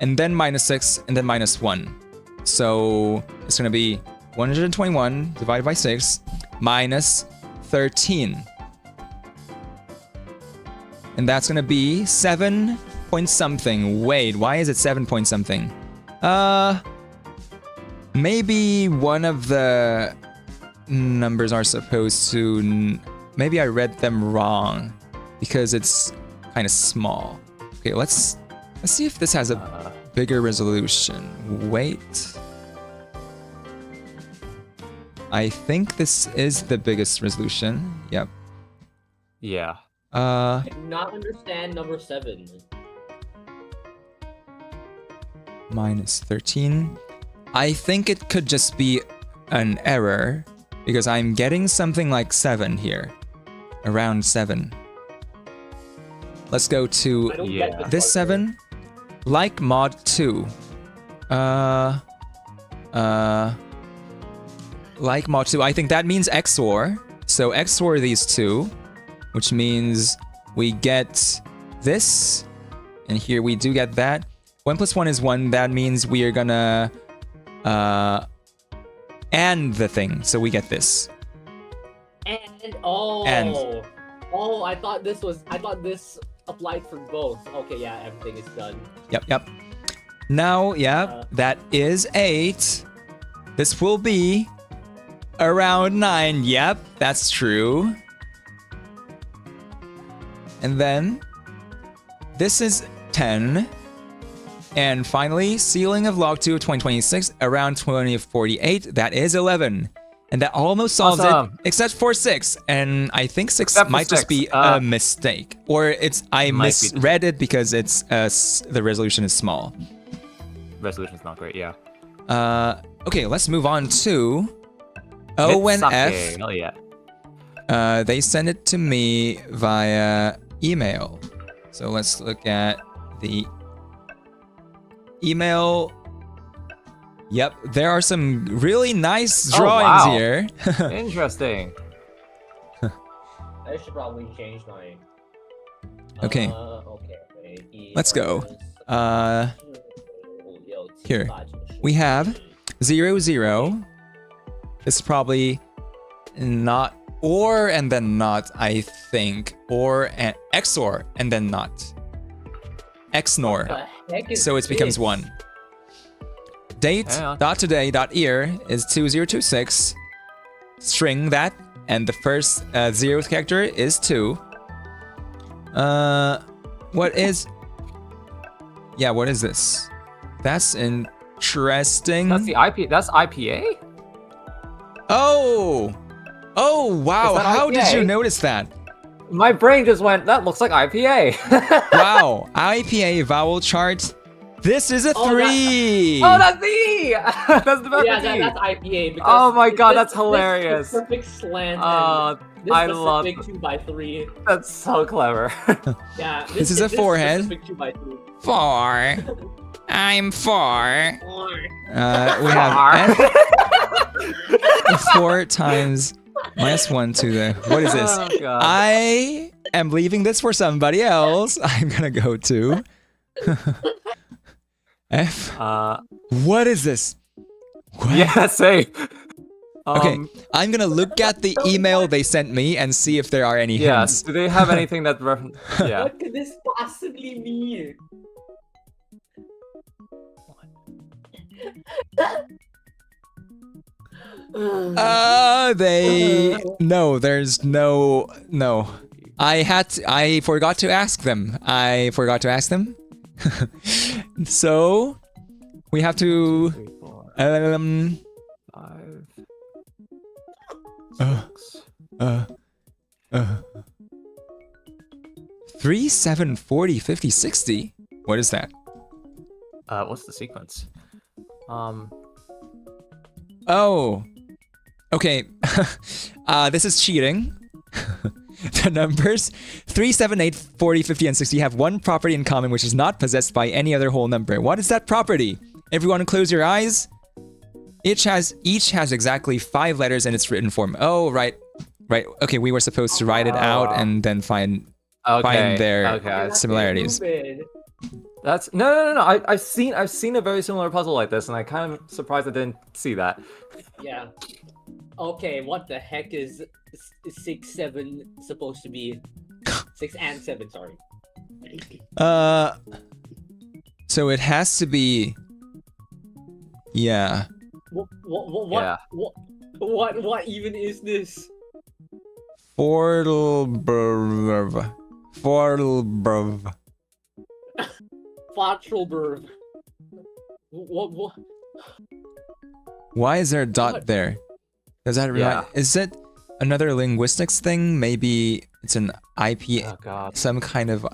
and then minus 6, and then minus 1. So, it's gonna be 121 divided by 6 minus 13. And that's gonna be 7 point something. Wait, why is it 7 point something? Maybe one of the numbers are supposed to... Maybe I read them wrong because it's kind of small. Okay, let's see if this has a bigger resolution. Wait. I think this is the biggest resolution. Yep. Yeah. I do not understand number 7. Minus 13. I think it could just be an error because I'm getting something like 7 here. Around 7. Let's go to I don't get Yeah. this 7. Like mod 2. Like mod 2. I think that means XOR. So XOR these two, which means we get this, and here we do get that. 1 plus 1 is 1. That means we are gonna and the thing, so we get this. And oh, And. oh, I thought this applied for both. Okay, yeah, everything is done. Yep. Now, yeah, that is 8. This will be around 9. Yep, that's true. And then this is 10. And finally, ceiling of log 2 of 2026 around 2048. That is 11. And that almost solves Awesome. it, except for 6. And I think 6 Except for might just 6, be a mistake. Or I might be. misread it because it's the resolution is small. Resolution's not great, yeah. Okay, let's move on to O and F. Mitsake. Oh, yeah. They send it to me via email. So let's look at the email. Yep, there are some really nice drawings wow. here. Interesting. I should probably change my. Okay. Okay. Let's go. Here. We have 0, 0. This is probably not or and then not, I think. Or and XOR and then not. XNOR. So it becomes 1. Date Hang on. dot today dot year is 2026. String that, and the first 0th character is 2. What is? Yeah, what is this? That's interesting. That's the IP. That's IPA. Oh! Oh, wow. Is that How did you IPA? notice that? My brain just went. That looks like IPA. Wow. IPA vowel chart. This is a Oh, 3. Oh, that's the. That's the Yeah, the. that's IPA. Because Oh my God, that's this hilarious. is the perfect slant. I and love. this specific 2x3. That's so clever. Yeah, This is a forehead. Specific 2x3. 4. I'm 4. Or- We have 4 times minus 1 to the. What is this? Oh, God. I am leaving this for somebody else. I'm gonna go to F. What is this? What? Yeah, same. Okay, I'm gonna look at the email they sent me and see if there are any Yeah. hints. Do they have anything that? Yeah. What could this possibly mean? No, there's no. I forgot to ask them. So we have to 3, 4, 5, uh, 6. 3, 7, 40, 50, 60. What is that? What's the sequence? Oh. Okay. This is cheating. The numbers 3, 7, 8, 40, 50, and 60 have one property in common which is not possessed by any other whole number. What is that property? Everyone close your eyes. Each has exactly 5 letters in its written form. Oh, right. Right. Okay, we were supposed to write it out and then find their Okay. similarities. Stupid. That's no. I've seen a very similar puzzle like this, and I kind of surprised I didn't see that. Yeah. Okay, what the heck is 6, 7 supposed to be? 6 and 7, sorry. So it has to be. Yeah. Yeah. What even is this? Fortelberv. Fotzelberg. What? Why is there a dot What? there? Does that Yeah. is it another linguistics thing? Maybe it's an IP, Oh God. some kind of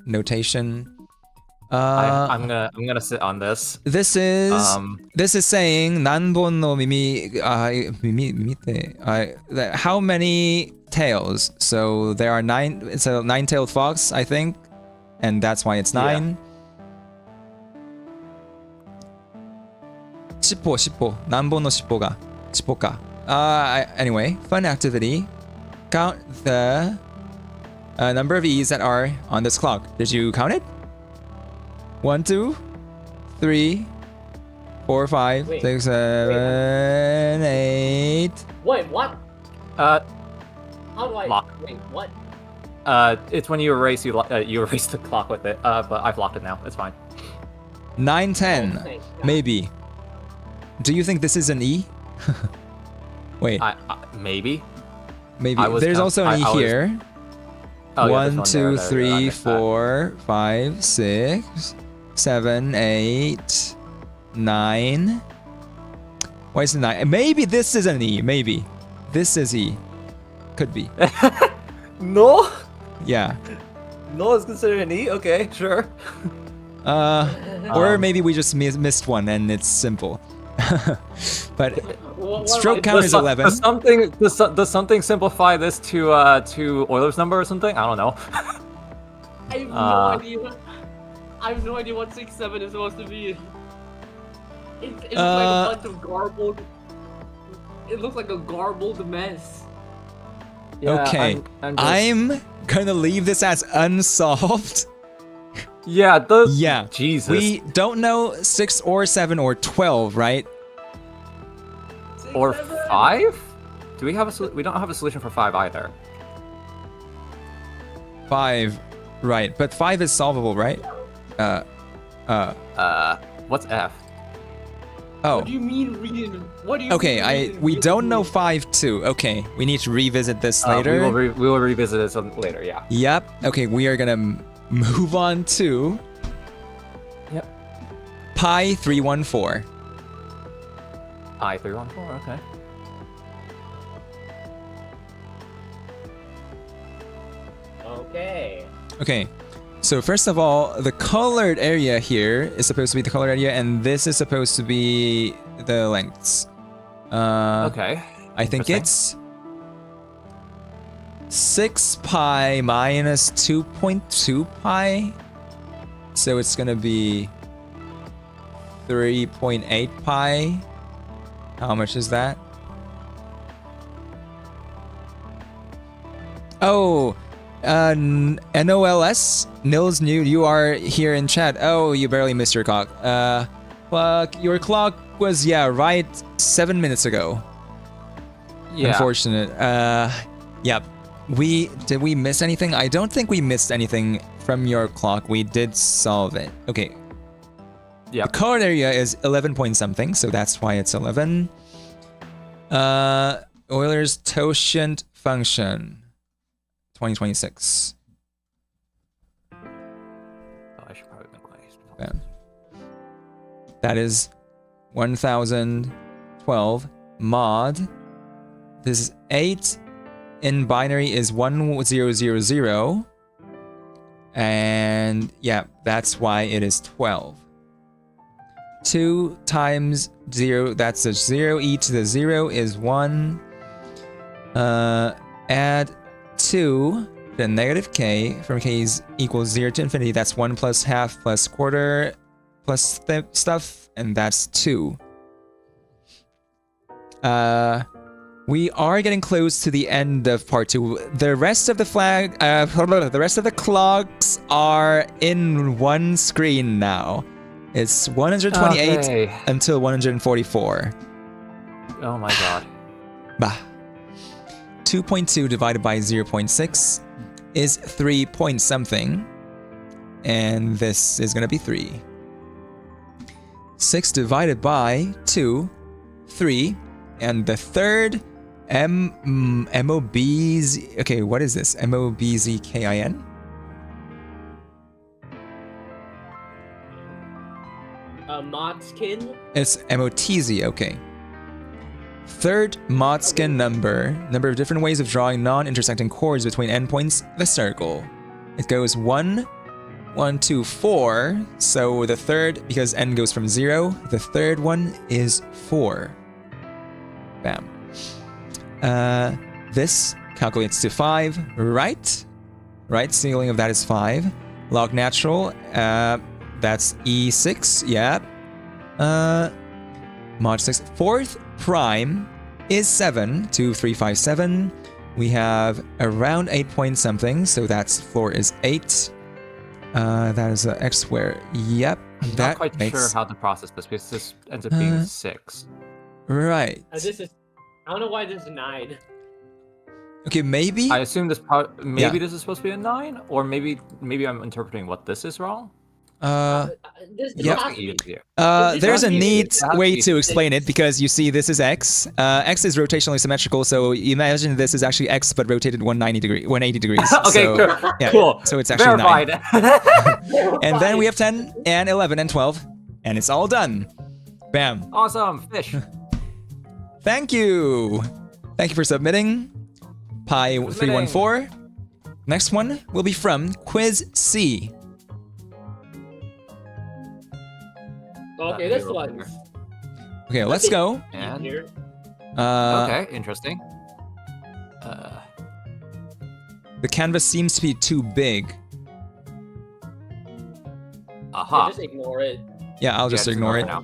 notation. I'm gonna sit on this. This is saying nanbon no mimite. How many tails? So there are 9. It's a 9-tailed fox, I think, and that's why it's 9. 십보. 난본の십보か. Anyway, fun activity. Count the number of E's that are on this clock. Did you count it? 1, 2, 3, 4, 5, Wait. 6, 7, 8. Wait, what? Uh, How do I? Lock. Wait, what? it's when you erase you erase the clock with it. But I've locked it now. It's fine. 9, Oh, 10. thank God. Maybe. Do you think this is an E? Wait, Maybe. maybe. I was There's count- also an I E was- here. Oh, yeah, 1, there's 2, one there. 3, I missed that. 4, 5, 6, 7, 8, 9. Why is it 9? Maybe this is an E. Maybe. This is E. Could be. No. Yeah. No is considered an E. Okay, sure. Or maybe we just missed one and it's simple. But What stroke am I- count is 11. Does something simplify this to Euler's number or something? I don't know. I have no idea. I have no idea what 6, 7 is supposed to be. It looks like a bunch of garbled. It looks like a garbled mess. Yeah, Okay. I'm gonna leave this as unsolved. Yeah. Yeah. Jesus. We don't know 6 or 7 or 12, right? 6, Or 7? 5? Do we have we don't have a solution for 5 either. 5. Right. But 5 is solvable, right? What's F? Oh. What do you mean read? What do you Okay, mean we read? don't know 5 too. Okay, we need to revisit this We later. will revisit this later. Yeah. Yep. Okay, we are gonna move on to. Yep. Pi 314. I314. Okay. Okay. Okay. So first of all, the colored area here is supposed to be the colored area, and this is supposed to be the lengths. Okay. I think Interesting. it's 6 pi minus 2.2 pi. So it's gonna be 3.8 pi. How much is that? Oh, NOLS? Nils New, you are here in chat. Oh, you barely missed your clock. Fuck, your clock was, yeah, right 7 minutes ago. Yeah. Unfortunate. Yeah. Did we miss anything? I don't think we missed anything from your clock. We did solve it. Okay. Yeah. The colored area is 11 point something, so that's why it's 11. Euler's totient function 2026. Oh, I should probably make my. Bam. That is 1012 mod. This is 8 in binary is 1000. And yeah, that's why it is 12. 2 times 0, that's a 0. E to the 0 is 1. Add 2, then negative k from k is equals 0 to infinity. That's 1 plus half plus quarter plus stuff, and that's 2. We are getting close to the end of part 2. The rest of the the rest of the clocks are in one screen now. It's 128 Okay. until 144. Oh my god. Bah. 2.2 divided by 0.6 is 3 point something. And this is going to be 3. 6 divided by 2, 3. And the third MOBZ. Okay, what is this? MOBZKIN? Modskin. It's MOTZ, okay. Third Modskin number of different ways of drawing non-intersecting chords between endpoints, the circle. It goes 1, 1, 2, 4. So the third, because n goes from 0, the third one is 4. Bam. This calculates to 5, right? Right, ceiling of that is 5. Log natural, that's E6, yeah. Mod 6. Fourth prime is 7, 2, 3, 5, 7. We have around 8 point something, so that's floor is 8. That is x squared. Yep. I'm that not quite makes... sure how to process this because this ends up being 6. Right. This is. I don't know why this is 9. Okay, maybe. I assume this this is supposed to be a 9, or maybe I'm interpreting what this is wrong. This Yep. has to be- Easier. There's a has to be- neat it has to way be to explain it because you see this is x. X is rotationally symmetrical, so you imagine this is actually x but rotated 180 degrees. Okay, so, cool. yeah, Cool. So it's actually 9. Verified. And then we have 10 and 11 and 12, and it's all done. Bam. Awesome. Fish. Thank you. Thank you for submitting. Pi 314. Next one will be from Quiz C. Okay, this one. Okay, let's go. And Here. okay, interesting. The canvas seems to be too big. Aha. Just ignore it. Yeah, I'll just ignore it. now.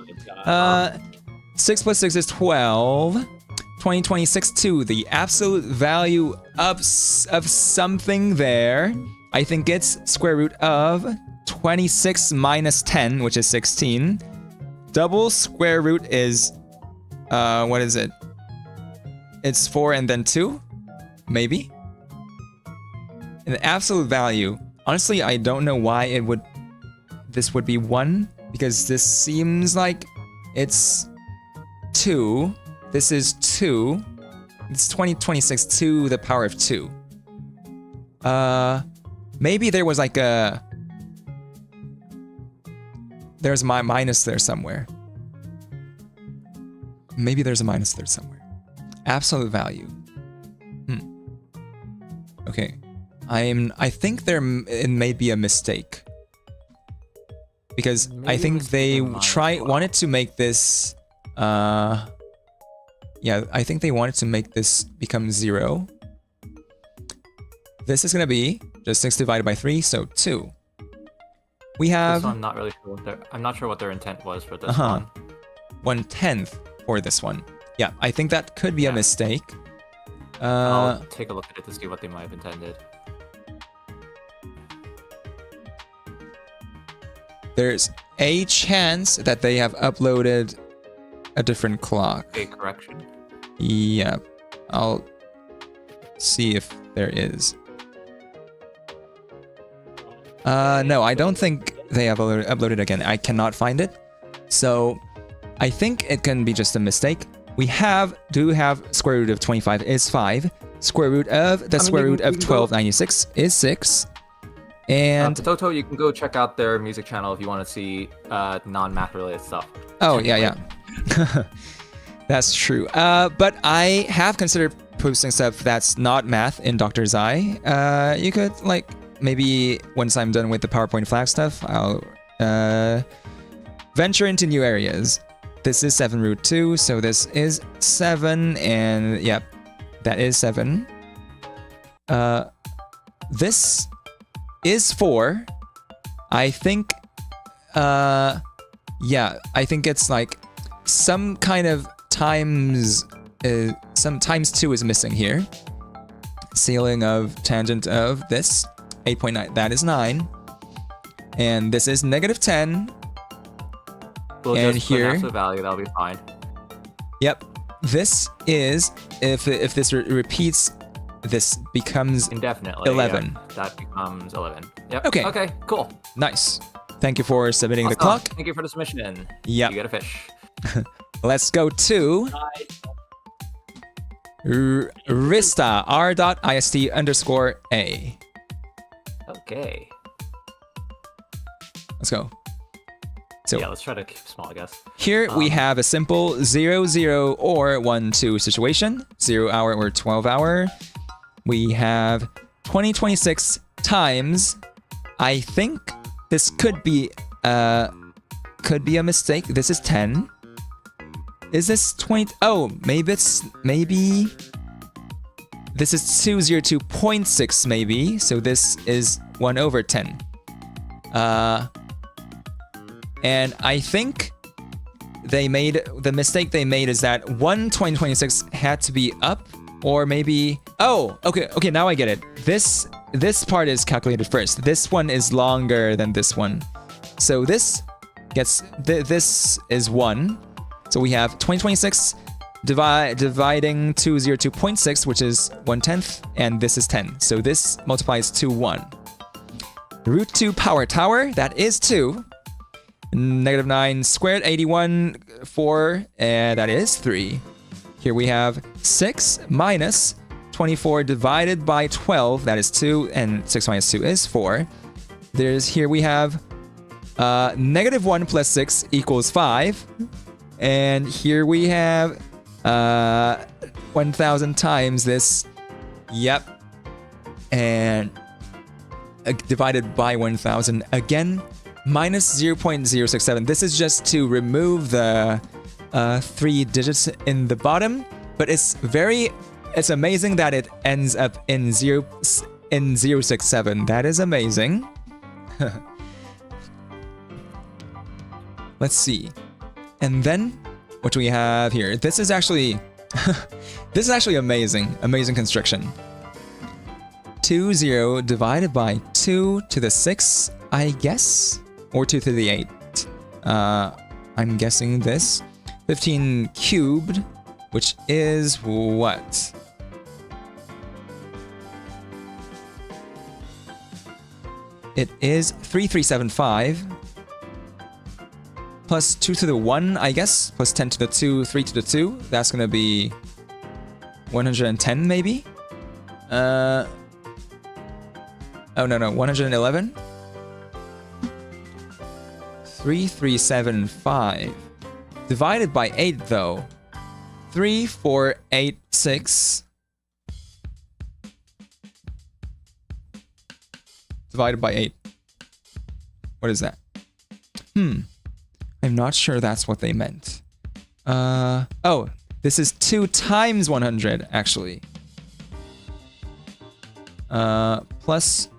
6 plus 6 is 12. 2026 2, the absolute value of something there. I think it's square root of 26 minus 10, which is 16. Double square root is, what is it? It's 4 and then 2? Maybe? And the absolute value, honestly, I don't know why this would be 1, because this seems like it's 2. This is 2. It's 2026 to the power of 2. Maybe there was like a there's my minus there somewhere. Maybe there's a minus there somewhere. Absolute value. Okay. I think it may be a mistake. Because I think they wanted to make this yeah, I think they wanted to make this become 0. This is gonna be just 6 divided by 3, so 2. We have This one, not really sure I'm not sure what their intent was for this one. 1/10 for this one. Yeah, I think that could be a mistake. I'll take a look at it to see what they might have intended. There's a chance that they have uploaded a different clock. A correction. Yeah, I'll see if there is. No, I don't think they have uploaded again. I cannot find it. So I think it can be just a mistake. We do have square root of 25 is 5. Square root of square root of 1296 is 6. And Toto, you can go check out their music channel if you want to see non-math related stuff. oh yeah. That's true. But I have considered posting stuff that's not math in Doctor's Eye. You could like maybe once I'm done with the PowerPoint flag stuff, I'll venture into new areas. This is 7 root 2, so this is 7, and yep, that is 7. This is 4. I think, yeah, I think it's like some kind of some times 2 is missing here. Ceiling of tangent of this, 8.9, that is 9. And this is -10. We'll and just put here- an absolute value, that'll be fine. Yep, this is, if this repeats, this becomes Indefinitely. 11. Yeah, that becomes 11. Yep. Okay. Okay, cool. nice. Thank you for submitting the Awesome. clock. Thank you for the submission. Yep. You get a fish. Let's go to Rista, r.ist_a. Okay. Let's go. So Yeah, let's try to keep it small, I guess. here we have a simple 0, 0, or 1, 2 situation. 0 hour or 12 hour. We have 2026 times. I think this could be a mistake. This is 10. Is this 20? Oh, maybe this is 202.6 maybe. So this is 1/10. And I think the mistake they made is that 2026 had to be up, or maybe, oh, okay, now I get it. This part is calculated first. This one is longer than this one. So this gets, this is 1. So we have 2026 dividing 202.6, which is 1/10, and this is 10. So this multiplies to 1. Root 2 power tower, that is 2. -9 squared, 81, 4, and that is 3. Here we have 6 minus 24 divided by 12, that is 2, and 6 minus 2 is 4. Here we have -1 plus 6 equals 5. And here we have 1,000 times this. Yep. And divided by 1,000 again. Minus 0.067. This is just to remove the 3 digits in the bottom, but it's amazing that it ends up in 067. That is amazing. Let's see. And then what do we have here? This is actually amazing. Amazing construction. 20 divided by 2 to the 6, I guess. Or 2 to the 8. I'm guessing this. 15 cubed, which is what? It is 3375. Plus 2 to the 1, I guess. Plus 10 to the 2, 3 to the 2. That's gonna be 110 maybe? Oh no, 111? 3375. Divided by 8 though. 3486. Divided by 8. What is that? I'm not sure that's what they meant. Oh, this is 2 times 100 actually. Plus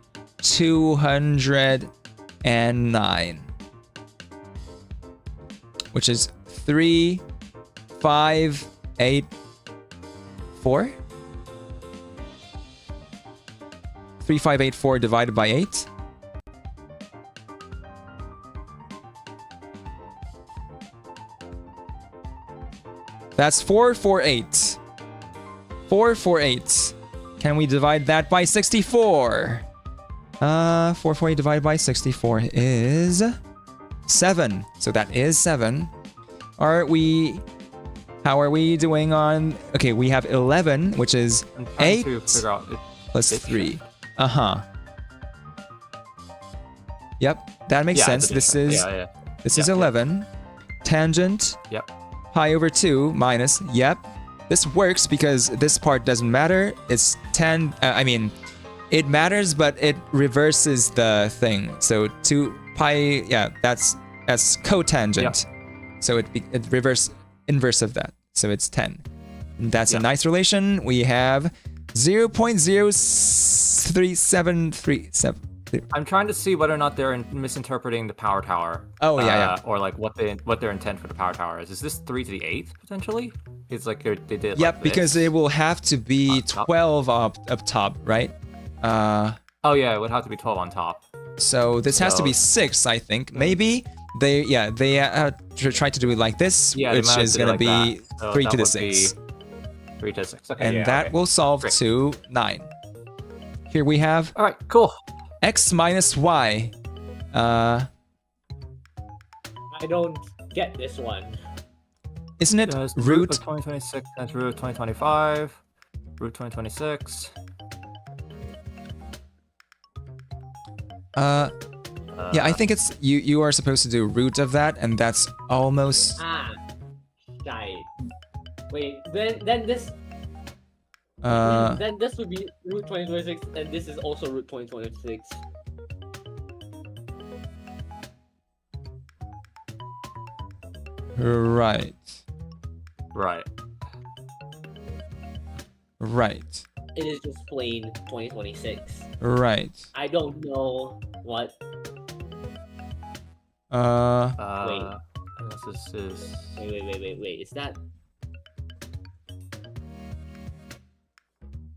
209. Which is 3584? 3584 divided by 8? That's 448. 448. Can we divide that by 64? 448 divided by 64 is 7. So that is 7. How are we doing on... Okay, we have 11, which is I'm trying 8 to figure out plus it 3. Uh-huh. Yep, that makes sense. This is this is 11. Tangent. Yep. Pi over 2 minus. Yep. This works because this part doesn't matter. It's 10. I mean, it matters, but it reverses the thing. So 2 pi. Yeah, that's cotangent. So it inverse of that. So it's 10. And that's a nice relation. We have 0.03737. I'm trying to see whether or not they're misinterpreting the power tower. Oh, yeah. Or like what their intent for the power tower is. Is this 3 to the 8th potentially? It's like they did. Yep, like because this. it will have to be top? 12 up top, right? Oh yeah, it would have to be 12 on top. So this has to be 6, I think. Maybe they try to do it like this, Yeah, they which might have is did it gonna like be that. So 3 that to the would 6, be 3 to 6. Okay, and yeah, that okay. will solve Great. to 9. Here we have All right, cool. x minus y. I don't get this one. Isn't it Root root? of 2026 times root of 2025. Root 2026. Yeah, I think it's you are supposed to do root of that, and that's almost Shite. Wait, then this then this would be root 2026, and this is also root 2026. right. Right. It is just plain 2026. Right. I don't know what. Unless this is. Wait. Is that?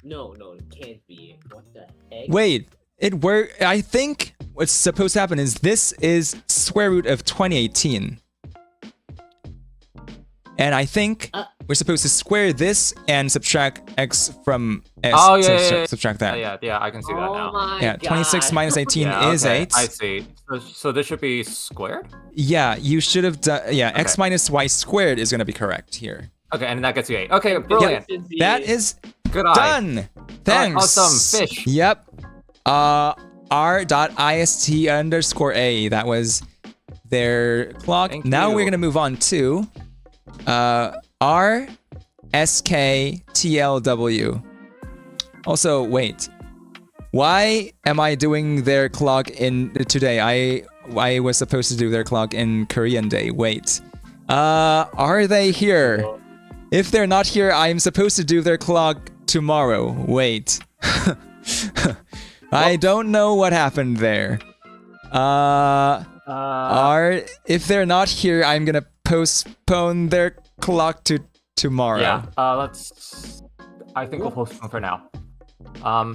No, it can't be. What the heck? Wait, it worked. I think what's supposed to happen is this is square root of 2018. And I think we're supposed to square this and subtract x from s. Oh, yeah. Subtract that. Yeah, I can see that now. My Yeah, 26 God. minus 18 Yeah, is okay, 8. I see. So this should be squared? Yeah, you should have done. Yeah, x Okay. minus y squared is going to be correct here. Okay, and that gets you 8. Okay, brilliant. That is Good eye. done. Thanks. awesome. Fish. Yep. r.ist_a. That was their clock. Thank Now you. we're going to move on to RSKTLW. Also, wait. Why am I doing their clock in today? I was supposed to do their clock in Korean day. Wait. Are they here? If they're not here, I'm supposed to do their clock tomorrow. Wait. I don't know what happened there. If they're not here, I'm gonna postpone their clock to tomorrow. Yeah, I think we'll postpone for now.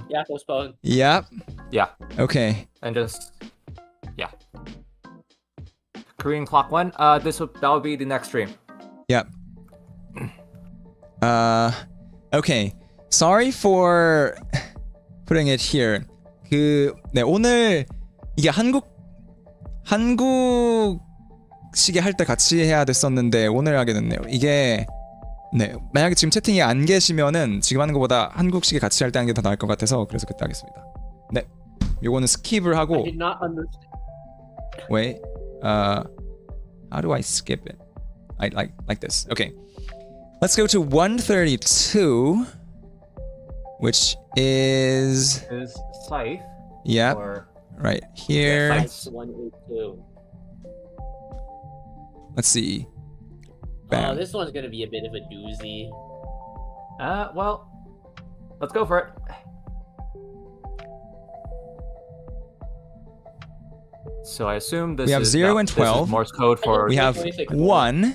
Yeah, postpone. Yep. Yeah, Okay. and just Korean clock one. That would be the next stream. Yep. Okay. Sorry for putting it here. 네, 오늘 이게 한국식에 할 때 같이 해야 됐었는데 오늘 하게 됐네요. 이게 네, 만약에 지금 채팅에 안 계시면은 지금 하는 것보다 한국식에 같이 할 때 하는 게 더 나을 것 같아서 그래서 그때 하겠습니다. 네. 요거는 스킵을 I 하고 did not understand. wait. How do I skip it? I like this. Okay. Let's go to 132, which is Scythe. yep, Or right here. Yeah, That's 182. Let's see. Oh, Bam. this one's gonna be a bit of a doozy. well, let's go for it. So I assume this We have is 0 and this is 12. Morse code for. We have 26. 1.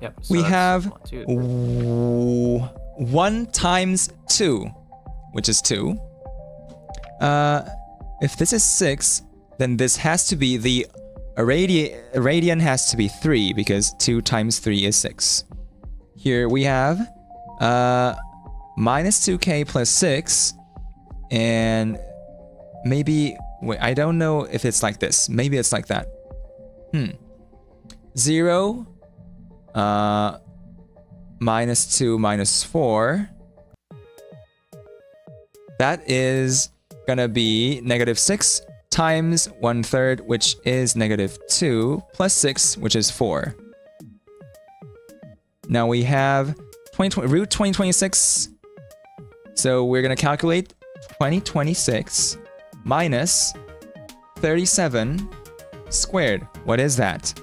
Yep. So We that's have 1, 2. 1 times 2, which is 2. If this is 6, then this has to be the radian has to be 3 because 2 times 3 is 6. Here we have minus 2k plus 6, and maybe wait, I don't know if it's like this. Maybe it's like that. 0 minus 2 minus 4. That is gonna be negative 6 times 1/3, which is negative 2, plus 6, which is 4. Now we have root 2026. So we're gonna calculate 2026 minus 37 squared. What is that?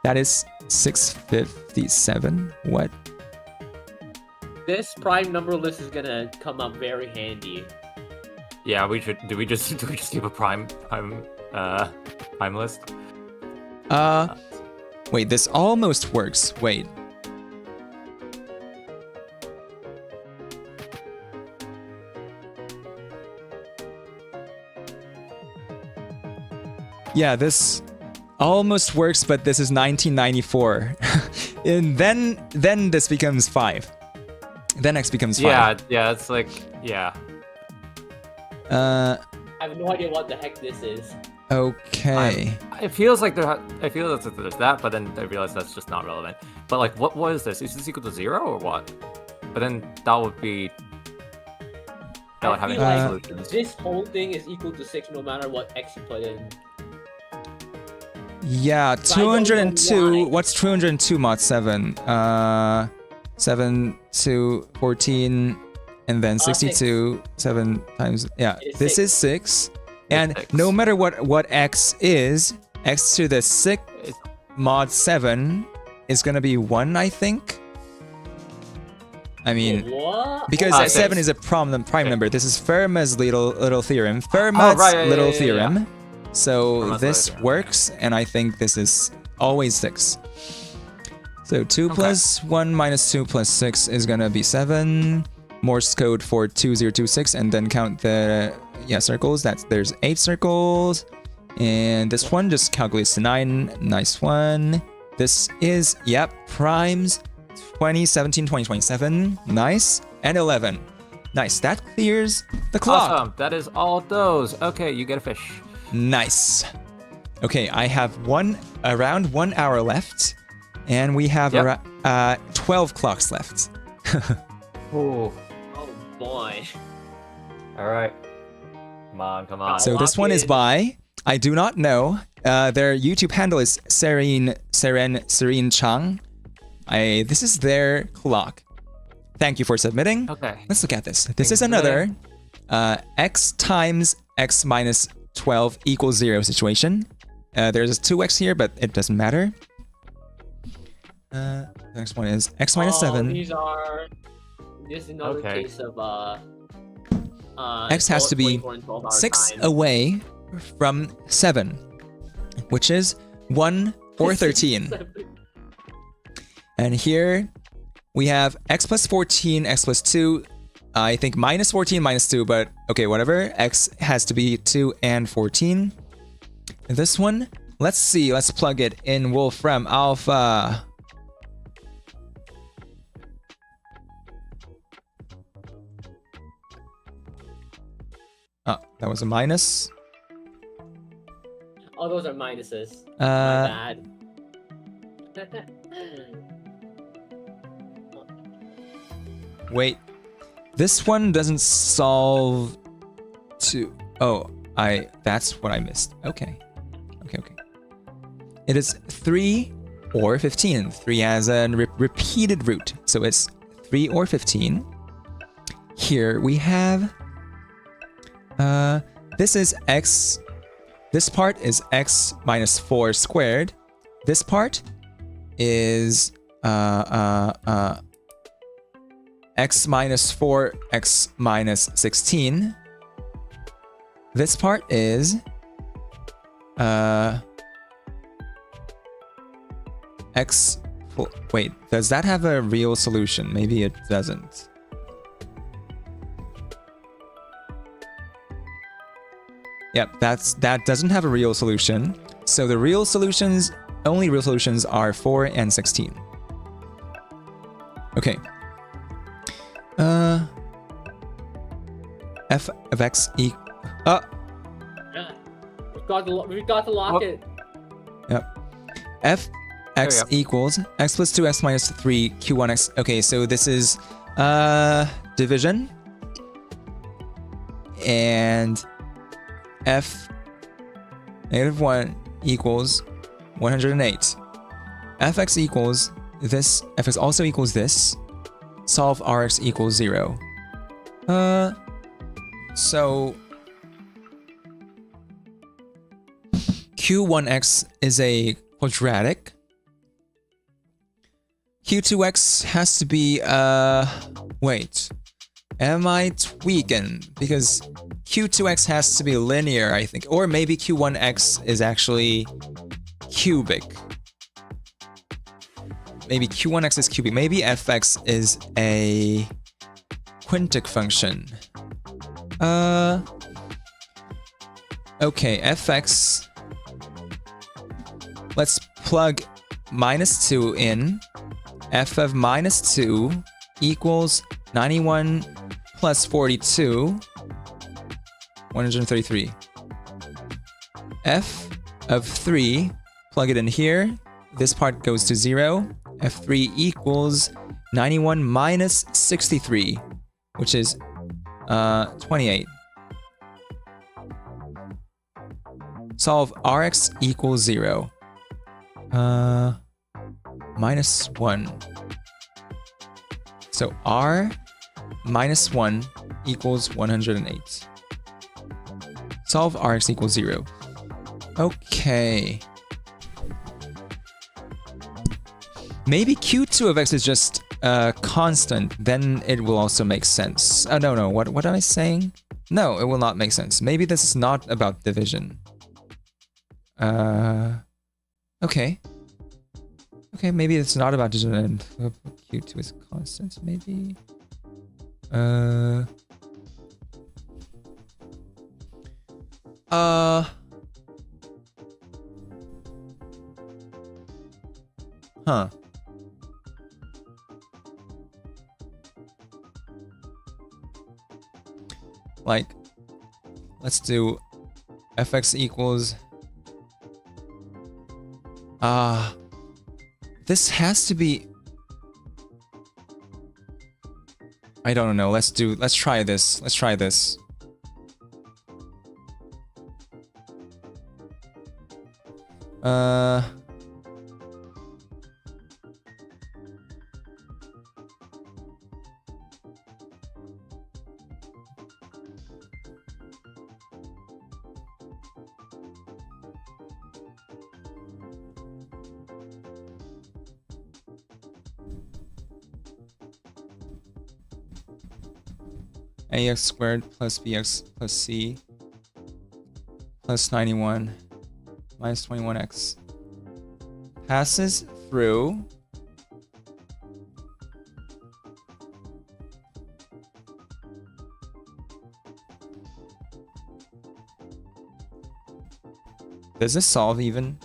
That is 657. What? This prime number list is gonna come up very handy. Yeah, we should. Do we just keep a prime list? Wait, this almost works. Wait. Yeah, this almost works, but this is 1994. And then this becomes 5. Then X becomes 5. Yeah, it's like yeah. Uh, I have no idea what the heck this is. okay. It feels like I feel that there's that, but then I realize that's just not relevant. But like, what is this? Is this equal to 0 or what? But then that would be. That would I have feel any like solutions. this whole thing is equal to 6 no matter what X you put in. Yeah, But I don't know 202. why. What's 202 mod 7? 7 to 14, and then 62. 7 times. Yeah, It is this 6. is 6. And 6. no matter what X is, X to the 6 mod 7 is gonna be 1, I think. I mean, What? because Okay. 7 is a prime Okay. number. This is Fermat's little theorem. Fermat's right, yeah, little yeah. theorem. So Fermat's this little theorem. works, and I think this is always 6. So 2 plus 1 minus 2 plus 6 is gonna be 7. Morse code for 2026, and then count the circles. There's 8 circles, and this one just calculates to 9. Nice one. This is primes 2017, 2027. Nice. And 11. Nice. That clears the clock. Awesome. That is all those. Okay, you get a fish. Nice. Okay, I have around 1 hour left, and we have 12 clocks left. Ooh. Oh boy. All right. Come on. So this one is by, I do not know. Their YouTube handle is Serene Chang. This is their clock. Thank you for submitting. Okay. Let's look at this. This Thanks is for another x times x minus 12 equals 0 situation. There's a 2x here, but it doesn't matter. The next one is x minus 7. This is another Okay. case of X has to be 24 and 12 hour 6 time. away from 7, which is 1 or 13. And here we have x plus 14, x plus 2. I think minus 14, minus 2, but okay, whatever. X has to be 2 and 14. This one, let's see. Let's plug it in Wolfram Alpha. Oh, that was a minus. Oh, those are minuses. My bad. Wait. This one doesn't solve to... Oh, that's what I missed. Okay. Okay. It is 3 or 15. 3 has a repeated root, so it's 3 or 15. Here we have, this is x, this part is x minus 4 squared. This part is x minus 4, x minus 16. This part is x, wait, does that have a real solution? Maybe it doesn't. Yep, that doesn't have a real solution. So the real solutions, only real solutions are 4 and 16. Okay. F of x equals... Yeah. We got to lock it. Yep. F x equals x plus 2 x minus 3 q1x. Okay, so this is division. And f negative 1 equals 108. Fx equals this. Fx also equals this. Solve Rx equals 0. So Q1x is a quadratic. Q2x has to be, wait. Am I tweaking? Because Q2x has to be linear, I think. Or maybe Q1x is actually cubic. Maybe Q1x is cubic. Maybe Fx is a quintic function. Okay, Fx. Let's plug minus 2 in. F of minus 2 equals 91 plus 42, 133. F of 3, plug it in here. This part goes to 0. F3 equals 91 minus 63, which is 28. Solve Rx equals 0. Minus 1. So R minus 1 equals 108. Solve Rx equals 0. Okay. Maybe Q2 of x is just constant, then it will also make sense. No, what am I saying? No, it will not make sense. Maybe this is not about division. Okay. Okay, maybe it's not about division and Q2 is constant, maybe. Huh. Like, let's do fx equals... this has to be... I don't know, let's try this. Let's try this. ax squared plus bx plus c plus 91 minus 21x passes through Does this solve even?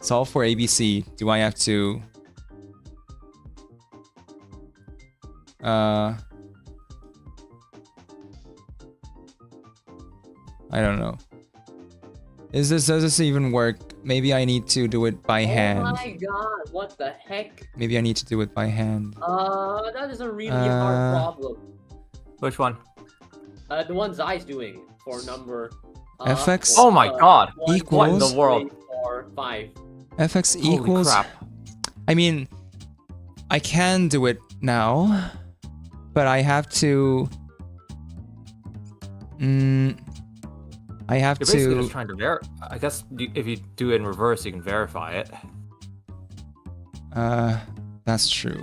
Solve for ABC. Do I have to I don't know. Does this even work? Maybe I need to do it by hand. Oh my god, what the heck? Maybe I need to do it by hand. That is a really hard problem. Which one? The one Zai's doing for number... fx Oh my god. Equals- What in the world? 4, 5. fx Holy equals. crap. I mean, I can do it now, but I have to. I have You're basically to. just trying to I guess if you do it in reverse, you can verify it. That's true.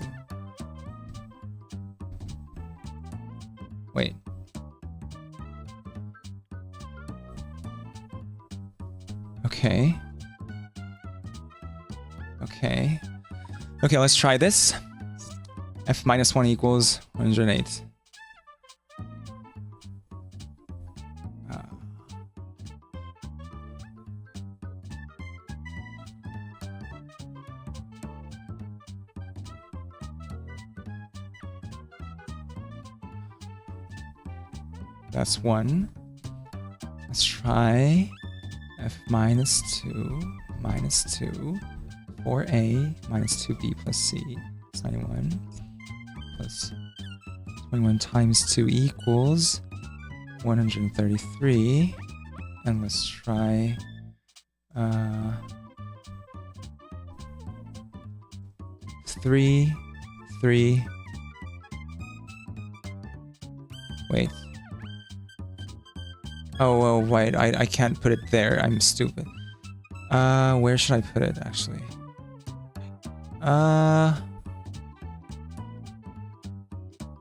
Wait. Okay. Okay. Okay, let's try this. F minus 1 equals 108. That's 1. Let's try f minus 2 minus 2 4a minus 2b plus c is 91 plus 21 times 2 equals 133. And let's try 3 3. Wait. Oh, wait, I can't put it there. I'm stupid. Where should I put it, actually?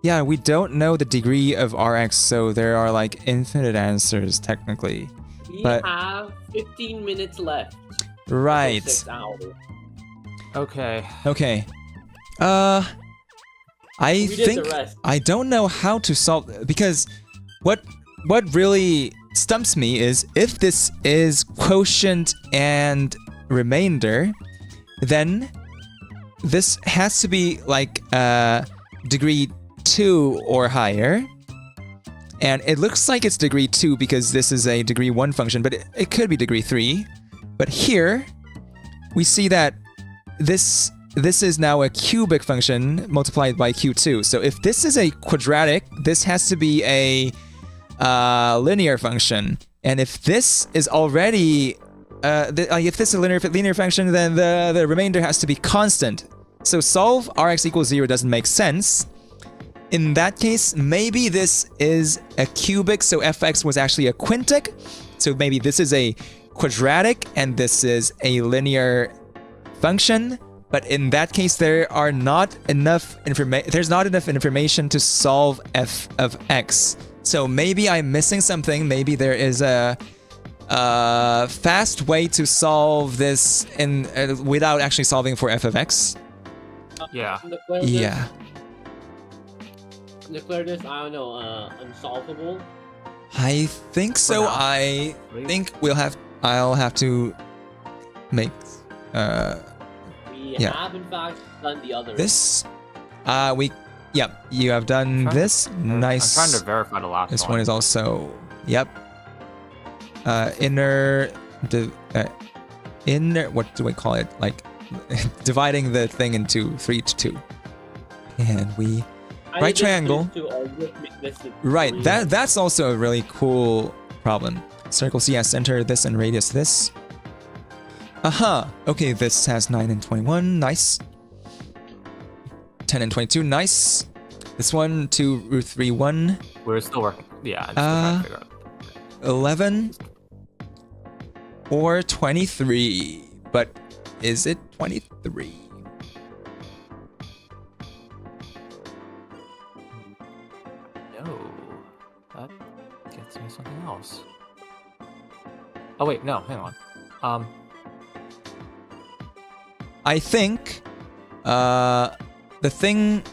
Yeah, we don't know the degree of Rx, so there are like infinite answers, technically. We But- have 15 minutes left. Right. 6 hours. Okay. Okay. I We did think the rest. I don't know how to solve, because what really stumps me is if this is quotient and remainder, then this has to be like degree 2 or higher. And it looks like it's degree 2 because this is a degree 1 function, but it could be degree 3. But here we see that this is now a cubic function multiplied by q2. So if this is a quadratic, this has to be a linear function. And if this is already if this is a linear function, then the remainder has to be constant. So solve Rx equals 0 doesn't make sense. In that case, maybe this is a cubic, so fx was actually a quintic. So maybe this is a quadratic and this is a linear function. But in that case, there's not enough information to solve f of x. So maybe I'm missing something. Maybe there is a fast way to solve this without actually solving for f of x. Yeah. Declare this, Yeah. Declare this, I don't know, unsolvable. I think so. now. I Please. think I'll have to make We Yeah. have, in fact, done the other. this. You have done Trying- this. Nice. I'm trying to verify the last This one. one is also, yep. Inner, what do I call it? Like dividing the thing into 3 to 2. And we, I right did triangle. this to make this to right, 3. that's also a really cool problem. Circle C has center this and radius this. Aha, okay, this has 9 and 21, nice. 10 and 22, nice. This one, 2 root 3, 1. We're still working. Yeah, I'm still trying to figure out. 11 or 23, but is it 23? No. That gets me something else. Oh wait, no, hang on. I think the thing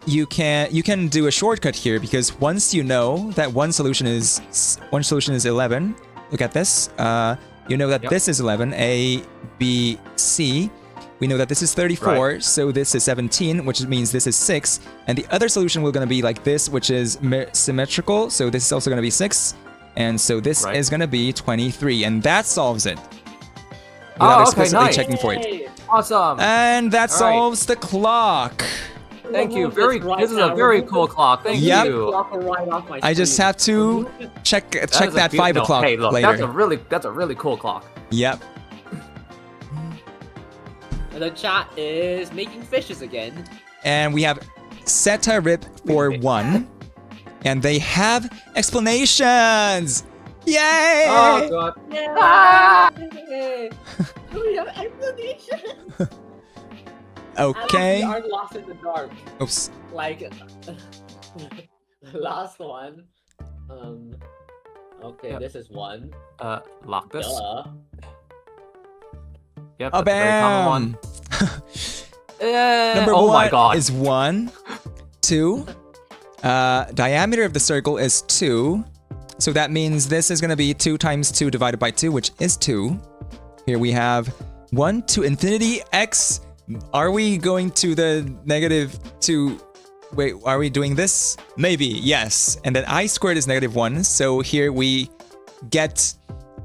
you can do a shortcut here, because once you know that one solution is 11, look at this. You know that Yep. this is 11, A, B, C. We know that this is 34, Right. so this is 17, which means this is 6. And the other solution will going to be like this, which is symmetrical, so this is also going to be 6. And so this Right. is going to be 23, and that solves it. Oh, Without okay, explicitly nice. checking for it. Yay! Awesome. And that All right. solves the clock. Thank you. Remove Very. right This is a now. very Remove cool the- clock. Thank Yep. you. Clock right off my I just screen. have to check is that a 5 no, o'clock Hey, look, later. that's a really cool clock. Yep. And the chat is making fishes again. And we have Seta Rip for 1. And they have explanations! Yay! Oh god. Yeah. We have explanation. Okay. We are lost in the dark. Oops. Like last one. Okay, Yep. this is one. Lock this. Duh. Yep. Oh, That's a very common bam! one. Number oh 1 my god. is 1. 2. Diameter of the circle is 2. So that means this is going to be 2 times 2 divided by 2, which is 2. Here we have 1 to infinity x. Are we going to the negative 2? Wait, are we doing this? Maybe, yes. And then I squared is negative 1. So here we get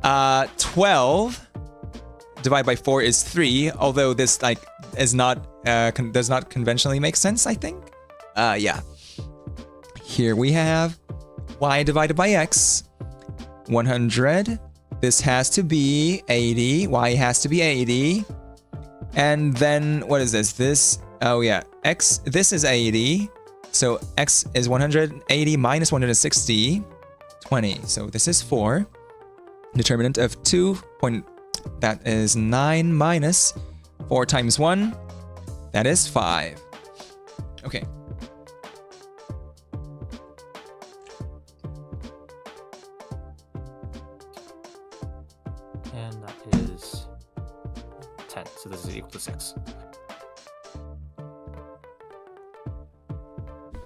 12 divided by 4 is 3. Although this like is not does not conventionally make sense, I think. Yeah. Here we have y divided by x, 100. This has to be 80. Y has to be 80. And then what is this? This, oh yeah, x, this is 80. So x is 180 minus 160, 20. So this is 4. Determinant of 2. That is 9 minus 4 times 1. That is 5. Okay. And that is 10. So this is equal to 6.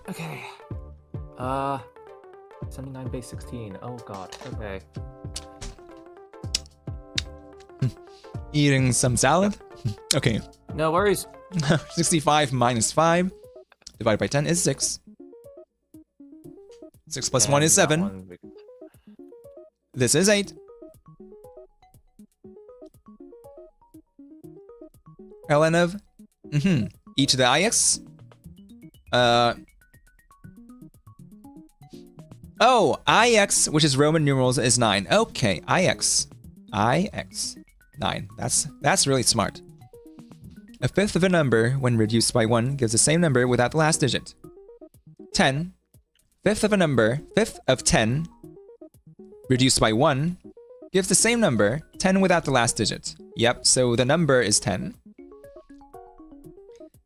Okay. 79 base 16. Oh god. Okay. Eating some salad. Okay. No worries. 65 minus 5 divided by 10 is 6. 6 plus 1 is And that 7. one we- This is 8. ln of e to the ix. Oh, ix, which is Roman numerals, is 9. Okay, ix. 9. That's really smart. A fifth of a number, when reduced by 1, gives the same number without the last digit. 10. Fifth of a number, fifth of 10, reduced by 1, gives the same number, 10 without the last digit. Yep, so the number is 10.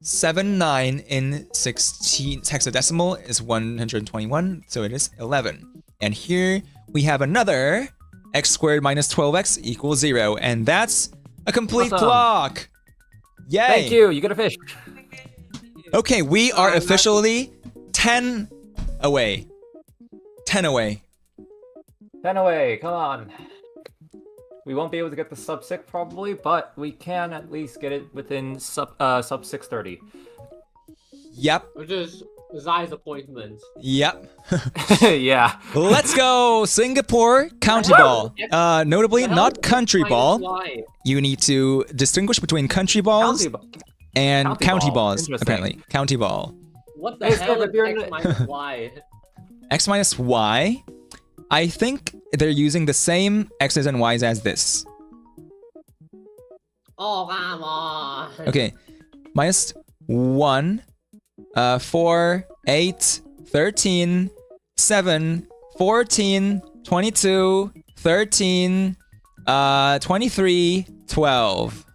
7, 9 in 16 hexadecimal is 121, so it is 11. And here we have another x squared minus 12x equals 0, and that's a complete Awesome. clock! Yay! Thank you. You get a fish. Okay, we are officially 10 away. 10 away. 10 away. Come on. We won't be able to get the sub 6 probably, but we can at least get it within sub 630. Yep, Which is Zai's appointment. yep. Yeah. Let's go! Singapore County Ball. Notably, not country ball. Why? You need to distinguish between country balls and County county ball. balls, Interesting. apparently. County ball. What the Hey, hell Philip, is you're X in- minus Y? X minus Y. I think they're using the same X's and Y's as this. Oh, come on. Okay. Minus 1, 4, 8, 13, 7, 14, 22, 13, 23, 12.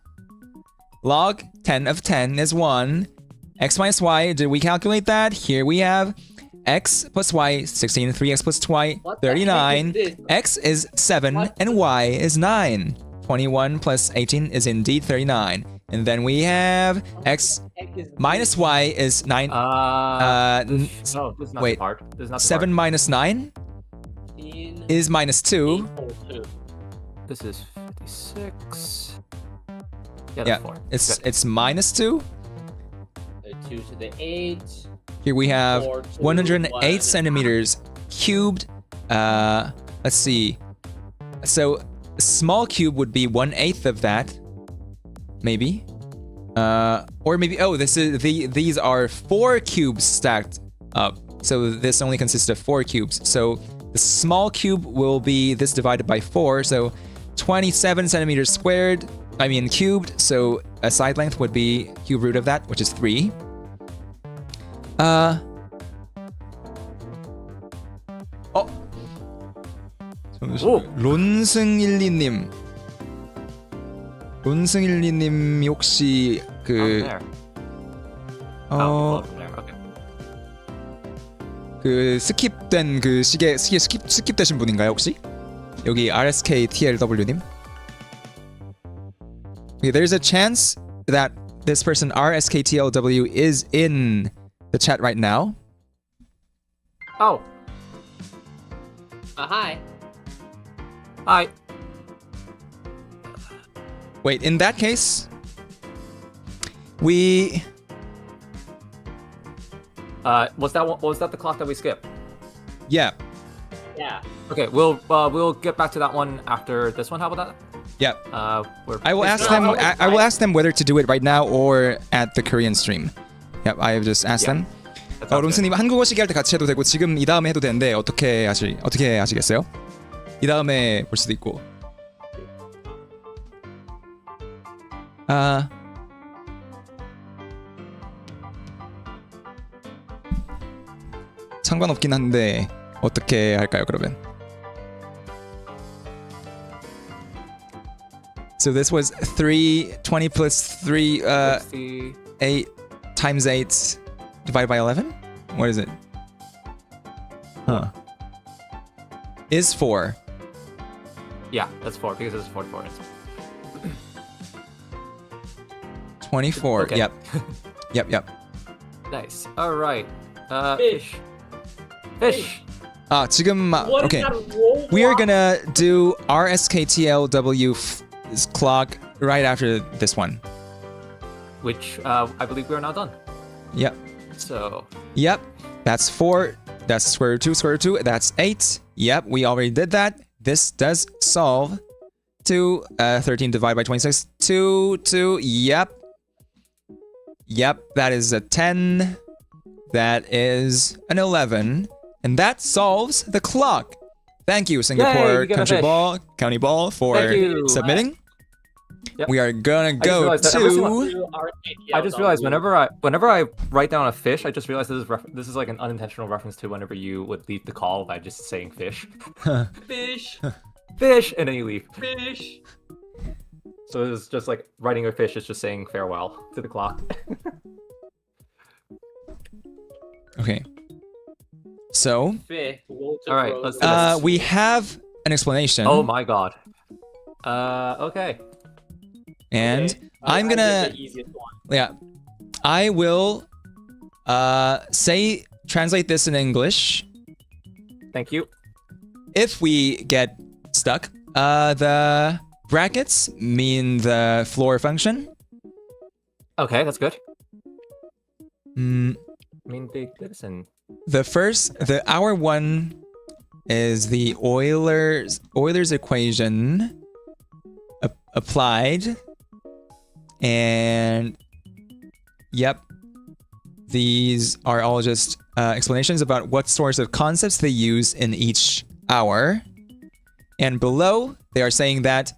Log 10 of 10 is 1. X minus Y, did we calculate that? Here we have X plus Y, 16, 3X plus Y, What the heck is 39. this? X is 7 What? and Y is 9. 21 plus 18 is indeed 39. And then we have X X is minus Y is 9. No, n- this is not wait. the part. This is not the 7 part. minus 9 15, is minus 2. equal to. This is 56. Yeah, that's Yeah, 4. it's minus 2. 2 to the 8. Here we have 4 to 108 1. centimeters cubed. Let's see. So a small cube would be 1/8 of that. Maybe. Or maybe, oh, these are 4 cubes stacked up. So this only consists of 4 cubes. So the small cube will be this divided by 4. So 27 centimeters squared, cubed. So a side length would be cube root of that, which is 3. 론승일리님 혹시 There. Oh, there. Okay. 그 스킵된 그 시계 스킵되신 분인가요 혹시? 여기 RSK TLW님. Okay, there's a chance that this person RSK TLW is in the chat right now. Oh, Hi. hi. Wait, in that case, we Was that the clock that we skipped? yeah. Yeah. Okay, we'll get back to that one after this one. How about that? Yeah. We're I will ask no, them. it's I will fine. ask them whether to do it right now or at the Korean stream. Yep, I have just asked Yeah. them. That sounds good. 론스님 한국어 시계 할 때 같이 해도 되고 지금 이 다음에 해도 되는데 어떻게 하시겠어요? 이 다음에 볼 수도 있고. 상관없긴 한데 어떻게 할까요 그러면? So this was 320 plus 3 60. 8 times 8 divided by 11? What is it? Huh. Is 4. Yeah, that's 4 because it's 44. 24. Okay. Yep. Yep. Nice. All right. Fish. Fish. 지금 What okay. is that robot? We are gonna do RSKTLW clock right after this one. Which I believe we're now done. Yep. So Yep. That's 4. That's square root 2. Square root 2. That's 8. Yep. We already did that. This does solve to 13 divided by 26. 2. Yep. Yep. That is a 10. That is an 11. And that solves the clock. Thank you, Singapore you got a Country fish. Ball, County Ball, for Thank you. submitting. Yep. We are gonna go realized that every to. I just realized whenever I write down a fish, I just realized this is like an unintentional reference to whenever you would leave the call by just saying fish, Fish. fish, and then you leave. Fish. So it's just like writing a fish is just saying farewell to the clock. Okay. So, Fish. Walter All right, Rose. let's do this. we have an explanation. Oh my god. Okay. And Okay, I'm I did gonna. the easiest one. Yeah. I will translate this in English. Thank you. If we get stuck, the brackets mean the floor function. Okay, that's good. Mm, I mean, they listen. the hour one is the Euler's equation applied, and yep, these are all just explanations about what sorts of concepts they use in each hour. And below, they are saying that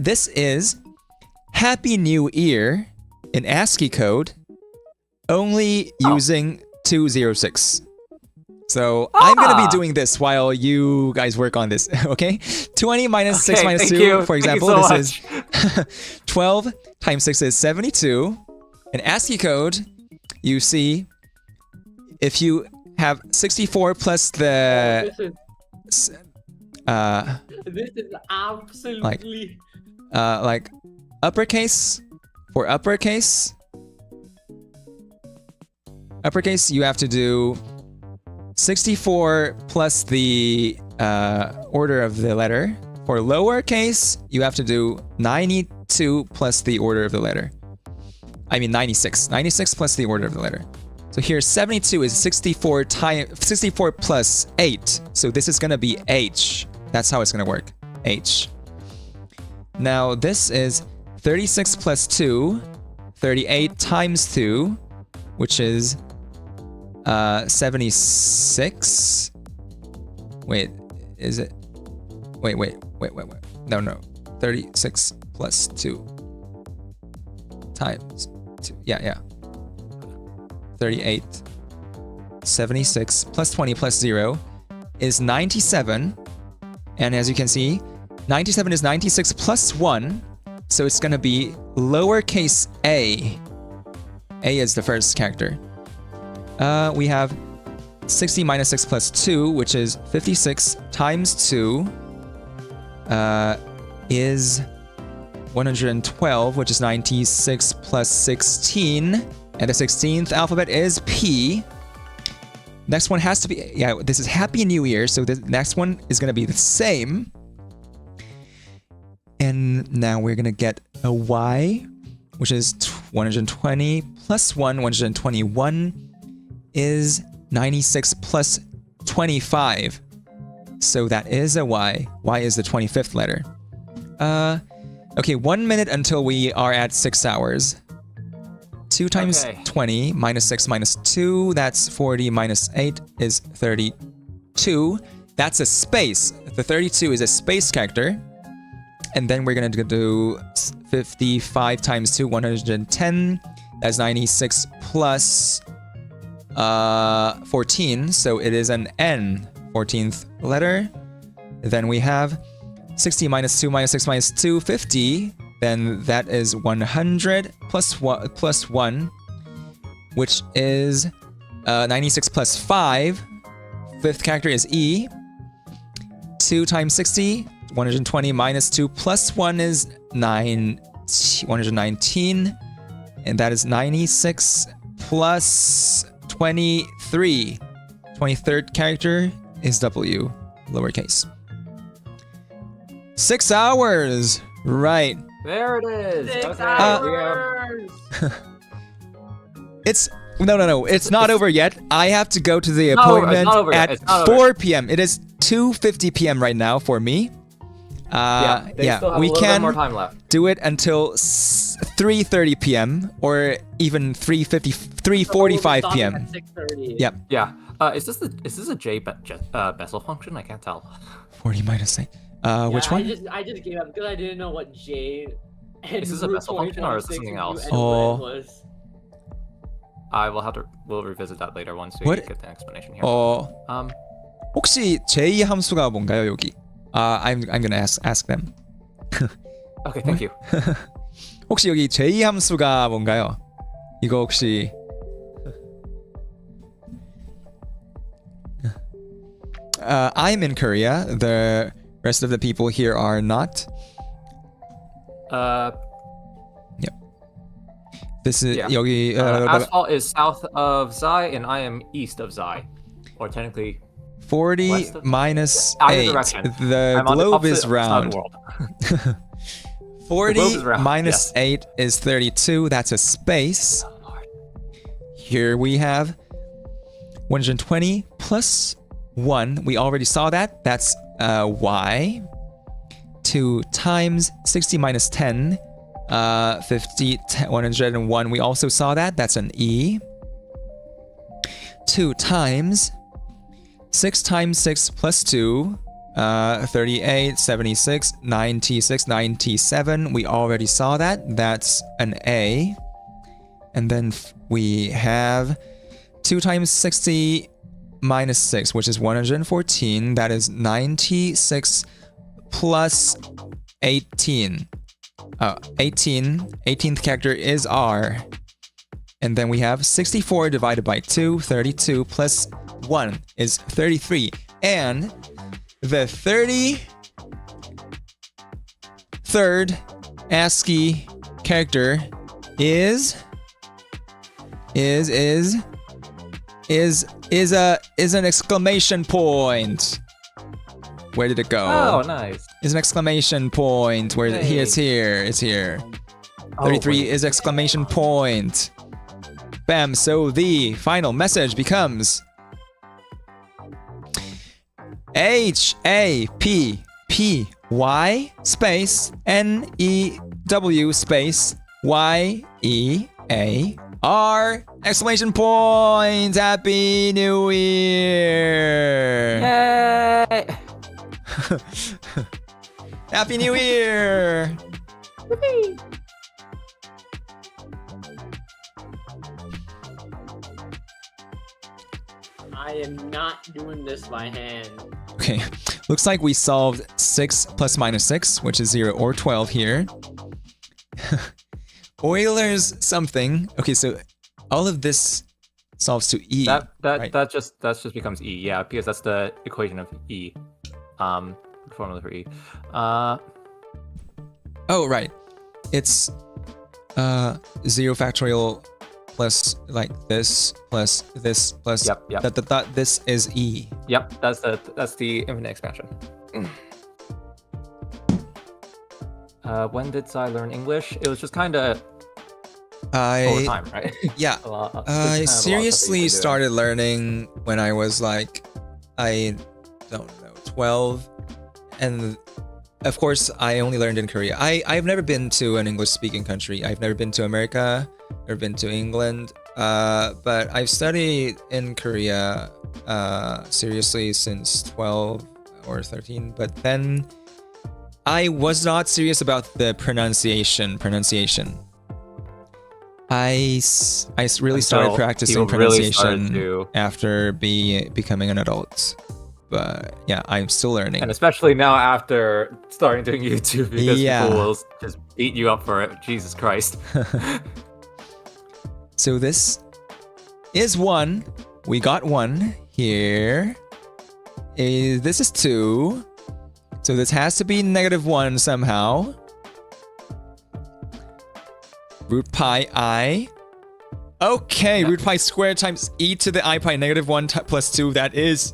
this is Happy New Year in ASCII code, only using 206. So I'm going to be doing this while you guys work on this, okay? 20 minus 6 Okay, minus thank 2, you. for Thank you example, so this is 12 times 6 is 72. In ASCII code, you see, if you have 64 plus the... This is absolutely. like uppercase, for uppercase, you have to do 64 plus the order of the letter. For lowercase, you have to do 92 plus the order of the letter. 96. 96 plus the order of the letter. So here 72 is 64 plus 8. So this is gonna be H. That's how it's gonna work. H. Now this is 36 plus 2. 38 times 2, which is 76. Wait, is it? Wait. No. 36 plus 2 times 2. Yeah. 38. 76 plus 20 plus 0 is 97. And as you can see, 97 is 96 plus 1. So it's going to be lowercase a. A is the first character. We have 60 minus 6 plus 2, which is 56 times 2 is 112, which is 96 plus 16. And the 16th alphabet is P. Next one has to be, yeah, this is Happy New Year, so the next one is going to be the same. And now we're going to get a Y, which is 120 plus 1, 121 is 96 plus 25. So that is a Y. Y is the 25th letter. Okay, 1 minute until we are at 6 hours. 2 times 20 minus 6 minus 2, that's 40 minus 8 is 32. That's a space. The 32 is a space character. And then we're going to do 55 times 2, 110. That's 96 plus 14. So it is an N, 14th letter. Then we have 60 minus 2 minus 6 minus 2, 50. Then that is 100 plus 1, which is 96 plus 5. Fifth character is E. 2 times 60, 120 minus 2 plus 1 is 119. And that is 96 plus 23. 23rd character is W, lowercase. 6 hours! Right. There it is. 6 Okay, hours. It's no. It's not over yet. I have to go to the It's not over, it's appointment not over yet, at it's not 4 over. p.m. It is 2:50 p.m. right now for me. They still have we a little bit can more time left. do it until 3:30 p.m. or even 3:45 p.m. At 6:30. Yep. Yeah. Is this a Bessel function? I can't tell. 40 minus 8. Yeah, Which one? I just gave up because I didn't know what J and Is this a root Bessel function or is it 20.6 something else? and Oh. what it was. We'll revisit that later once we What? get the explanation here. 혹시 j 함수가 뭔가요, 여기? I'm gonna ask them. Okay, thank you. 혹시 여기 j 함수가 뭔가요? 이거 혹시 I'm in Korea. The rest of the people here are not. This is Yeah. 여기 Asphalt is south of Xi, and I am east of Xi, or technically 40 west of- minus either 8. direction. The I'm on the globe is opposite side of round. the world. 40 globe is round, minus yes. 8 is 32. That's a space. Here we have 120 plus 1. We already saw that. That's Y. 2 times 60 minus 10. 50, 101. We also saw that. That's an E. 2 times 6 times 6 plus 2. 38, 76, 96, 97. We already saw that. That's an A. And then we have 2 times 60 minus 6, which is 114. That is 96 plus 18. 18th character is R. And then we have 64 divided by 2. 32 plus 1 is 33. And the 33rd ASCII character is an exclamation point. Where did it go? Oh, nice. Is an exclamation point. Where Hey. it's here. It's here. Oh, 33 wait. is exclamation point. Bam. So the final message becomes HAPPY space NEW space E A R exclamation point! Happy New Year! Yay! Happy New Year! I am not doing this by hand. Okay, looks like we solved 6 plus minus 6, which is 0 or 12 here. Euler's something. Okay, so all of this solves to E. right? That just becomes E, yeah, because that's the equation of E. The formula for E. Oh, right. It's 0 factorial plus like this plus this plus Yep. this is E. Yep, that's the infinite expansion. When did I learn English? It was just kind of over time, right? Yeah. I seriously started learning when I was like, I don't know, 12. And of course, I only learned in Korea. I've never been to an English-speaking country. I've never been to America, never been to England. But I've studied in Korea seriously since 12 or 13. But then I was not serious about the pronunciation. I really started practicing pronunciation after becoming an adult. But yeah, I'm still learning. And especially now after starting doing YouTube, because Yeah. people will just beat you up for it. Jesus Christ. So this is 1. We got 1 here. This is 2. So this has to be -1 somehow. Root pi I. Okay, root pi squared times e to the I pi -1 plus 2. That is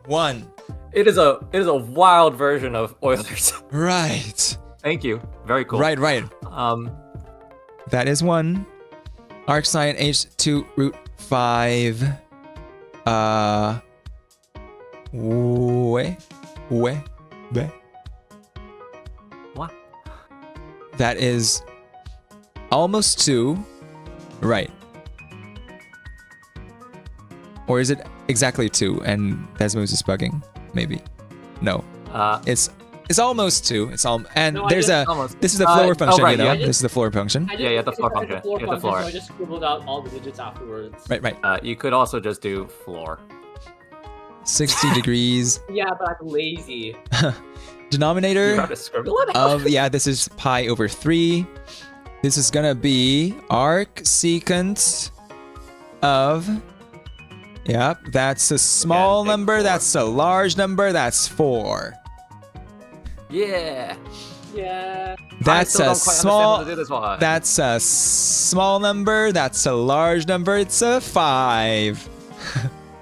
1. It is a wild version of Euler's. Right. Thank you. Very cool. Right. That is 1. Arc sine h2 root 5. Be. What? That is almost 2. Right. Or is it exactly 2 and Desmos is bugging? Maybe. No. It's almost 2. It's all and No, there's almost. this is the floor function, right, you know? yeah. This is the floor function. Yeah, the floor function. Floor Yeah, the function, floor. so I just scribbled out all the digits afterwards. Right. You could also just do floor. 60 degrees. Yeah, but I'm lazy. You Denominator have to scribble it out. of this is pi over 3. This is gonna be arc secant of that's a small Again, big number, 4. that's a large number, that's 4. Yeah. Yeah. That's I a still don't quite understand how small to do this one. that's a small number, that's a large number, it's a 5.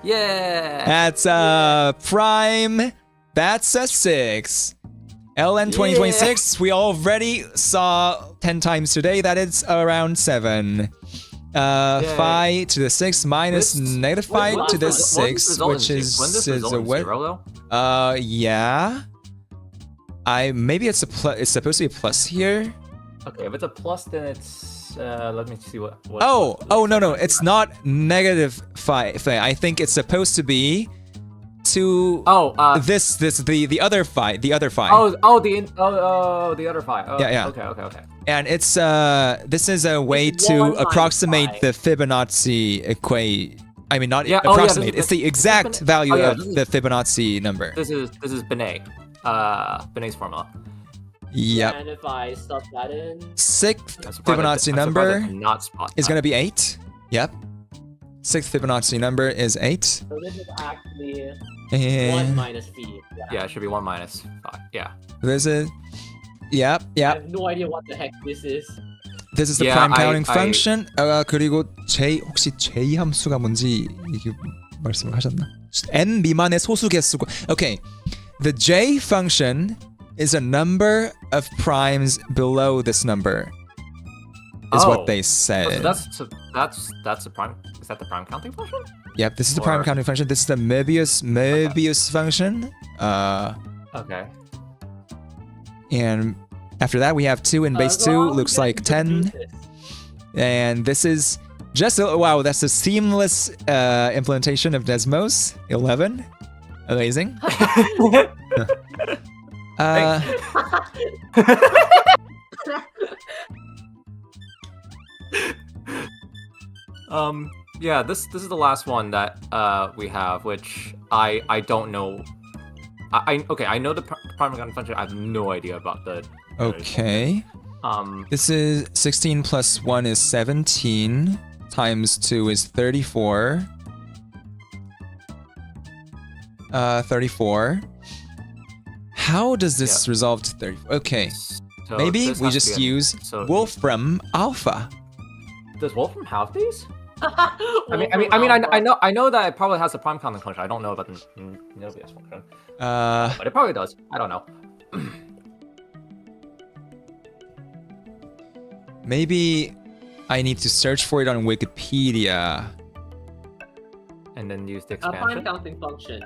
Yeah. That's a prime, that's a 6. LN 2026, we already saw 10 times today that it's around 7. Phi to the 6 minus This- negative phi When to the this 6, result which in is when this result in what? 0 though? Yeah. Maybe it's it's supposed to be a plus here. Okay, if it's a plus, then it's let me see what Oh no, it's not negative phi. I think it's supposed to be to the other phi, the other phi. the other phi. Oh, Yeah. Okay. And it's this is a way It's to 1 minus approximate pi. the Fibonacci equation. I mean, not Yeah, approximate. this it's the is exact Bin- value yeah, of this is- the Fibonacci number. This is Binet. Binet's formula. Yep. And if I stuff that in, Sixth I'm surprised Fibonacci I'm surprised I number did not spot is that. going to be 8. Yep. Sixth Fibonacci number is 8. so this is actually 1 And minus phi. Yeah, it should be 1 minus 5. Yeah. this is. Yep. I have no idea what the heck this is. This is the Yeah, prime I- counting I- function. 그리고 혹시 J 함수가 뭔지 이게 말씀을 하셨나? n 미만의 소수 개수고. Okay. The J function is a number of primes below this number. Is what they said. So that's the prime. Is that the prime counting function? Yep, this is the prime Or- counting function. This is the Möbius function. Okay. And after that we have 2 in base 2 So how are we looks gonna like 10. introduce this? And this is just, wow, that's a seamless implementation of Desmos 11. Amazing. Yeah, this is the last one that we have, which I don't know. Okay, I know the prime counting function. I have no idea about the. Okay. This is 16 plus 1 is 17 times 2 is 34. 34. How does this resolve to 34? Okay. So Maybe this we has to just be use so Wolfram Alpha. Does Wolfram have these? I I know that it probably has a prime counting function. I don't know about the Novius function, but it probably does. I don't know. Maybe I need to search for it on Wikipedia. And then use the a prime expansion. counting function,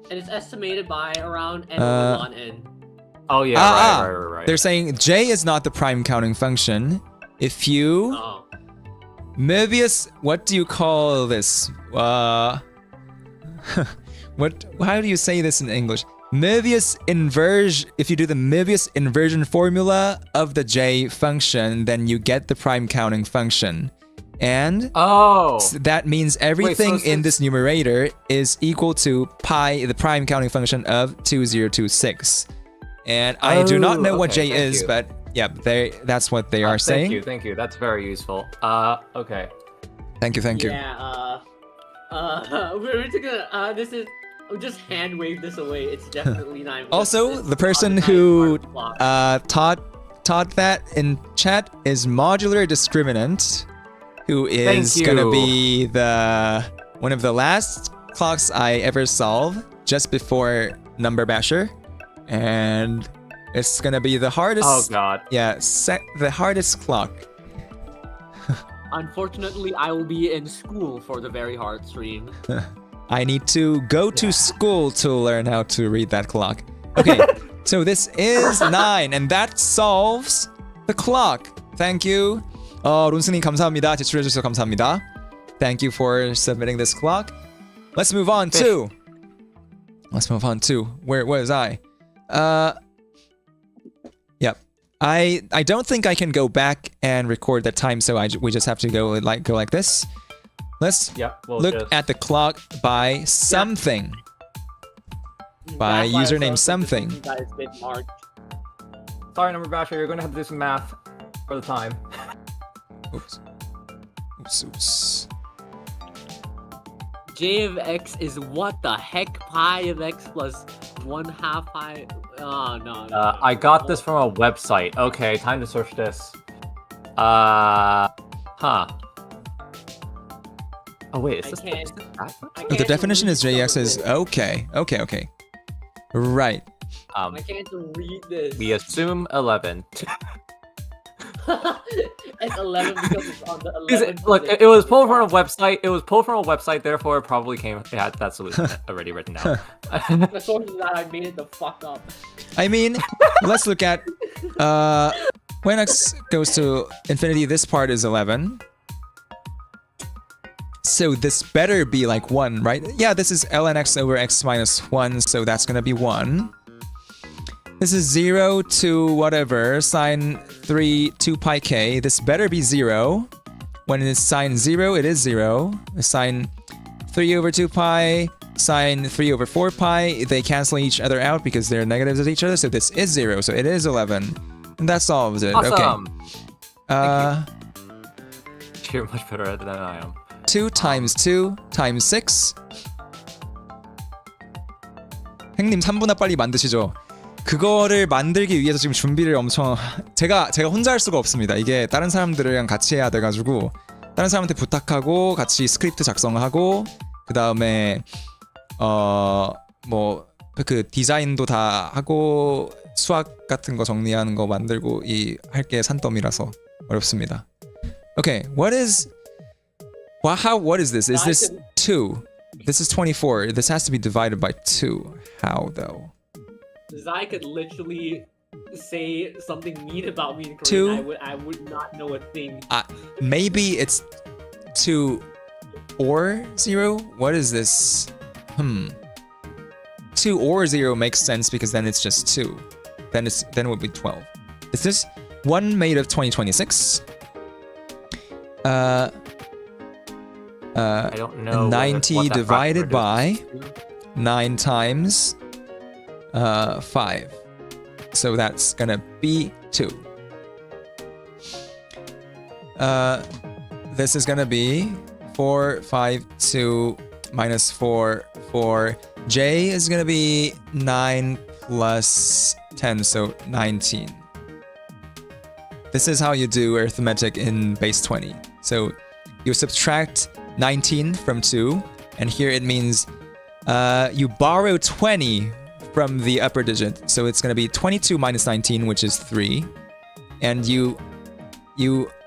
and it's estimated by around n over 1n. Oh yeah, right. They're saying J is not the prime counting function. If you Oh. Möbius, what do you call this? How do you say this in English? Möbius inversion. If you do the Möbius inversion formula of the J function, then you get the prime counting function. And that means everything in this numerator is equal to pi, the prime counting function of 2026. And I do not know what J is, but yeah, that's what they are saying. Thank you. That's very useful. Okay. Thank you. Yeah, we're gonna, this is, just hand wave this away. It's definitely 9. Also, the person who taught that in chat is Modular Discriminant, who is gonna be one of the last clocks I ever solve just before Number Basher, and it's gonna be the hardest. Oh god. Yeah, the hardest clock. Unfortunately, I will be in school for the very hard stream. I need to go to school to learn how to read that clock. Okay, so this is 9, and that solves the clock. Thank you. 론스님 감사합니다. 제출해주셔서 감사합니다. Thank you for submitting this clock. Let's move on to. Where was I? Yep. I don't think I can go back and record that time, so we just have to go like this. Let's look at the clock by something. By username something. Sorry, Number Basher, you're gonna have to do some math for the time. Oops. J of x is what the heck? Pi of x plus 1/2 pi. Oh no. I got this from a website. Okay, time to search this. Oh wait, is this The definition is JX is okay. Right. I can't read this. We assume 11. It's 11 because it's on the 11th. Look, it was pulled from a website. Therefore, it probably it had that solution already written down. The source is that I made it the fuck up. I mean, let's look at when x goes to infinity. This part is 11. So this better be like 1, right? Yeah, this is ln x over x minus 1, so that's gonna be 1. This is 0 to whatever, sine 3 2 pi k. This better be 0. When it's sine 0, it is 0. Sine 3 over 2 pi, sine 3 over 4 pi, they cancel each other out because they're negatives of each other, so this is 0, so it is 11. And that solves it. Awesome. Okay. You're much better at it than I am. 2 times 2 times 6. 행님 3분화 빨리 만드시죠. 그거를 만들기 위해서 지금 준비를 엄청 제가 혼자 할 수가 없습니다. 이게 다른 사람들이랑 같이 해야 돼가지고 다른 사람한테 부탁하고 같이 스크립트 작성하고 그 다음에 뭐 그 디자인도 다 하고 수학 같은 거 정리하는 거 만들고 할 게 산더미라서 어렵습니다. Okay, what is this? Is this 2? This is 24. This has to be divided by 2. How though? Zai could literally say something mean about me in Korean. 2. I would not know a thing. maybe it's 2 or 0? What is this? 2 or 0 makes sense because then it's just 2. Then it would be 12. Is this one made of 2026? I don't know. 90 what that divided by fraction 9 times 5. So that's gonna be 2. This is gonna be 4, 5, 2, minus 4, 4. J is gonna be 9 plus 10, so 19. This is how you do arithmetic in base 20. So you subtract 19 from 2, and here it means you borrow 20 from the upper digit. So it's going to be 22 minus 19, which is 3. And you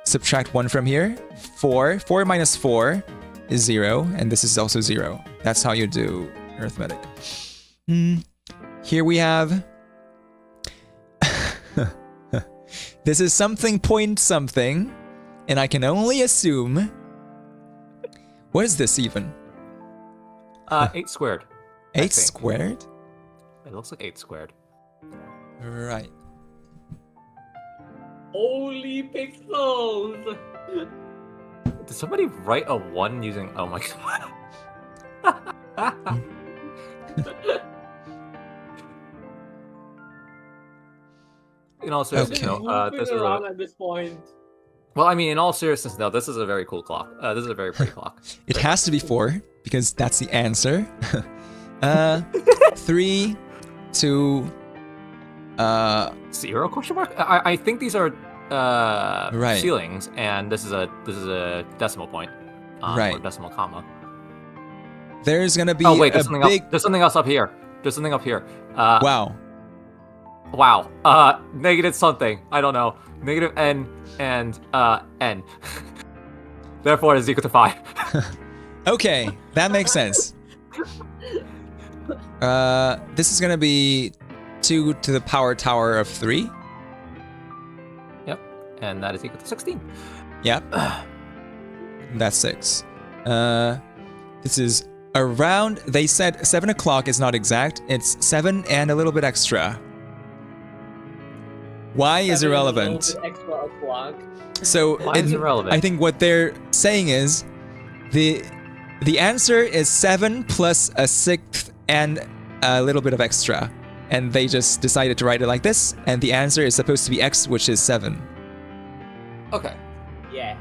subtract 1 from here. 4. 4 minus 4 is 0, and this is also 0. That's how you do arithmetic. Here we have... This is something point something, and I can only assume... What is this even? 8 squared. I 8 think. squared? It looks like 8 squared. Right. Holy pixels! Did somebody write a 1 using... Oh my god. In all seriousness, Okay. no, this is around a... at this point. Well, I mean, in all seriousness, no, this is a very cool clock. This is a very pretty clock. It has to be 4, because that's the answer. 3, 2, 0 question mark? I think these are Right. ceilings, and this is a decimal point. Or Right. decimal comma. there's gonna be Oh wait, a there's something big... else. There's something else up here. There's something up here. Wow. Wow. Negative something. I don't know. Negative n and n. Therefore, it is equal to 5. Okay, that makes sense. This is gonna be 2 to the power tower of 3. Yep. And that is equal to 16. Yep. That's 6. This is around... They said 7 o'clock is not exact. It's 7 and a little bit extra. Y is irrelevant. Extra o'clock. So Why is it relevant? I think what they're saying is the answer is 7 plus a 6th and a little bit of extra. And they just decided to write it like this, and the answer is supposed to be x, which is 7. Okay. Yeah.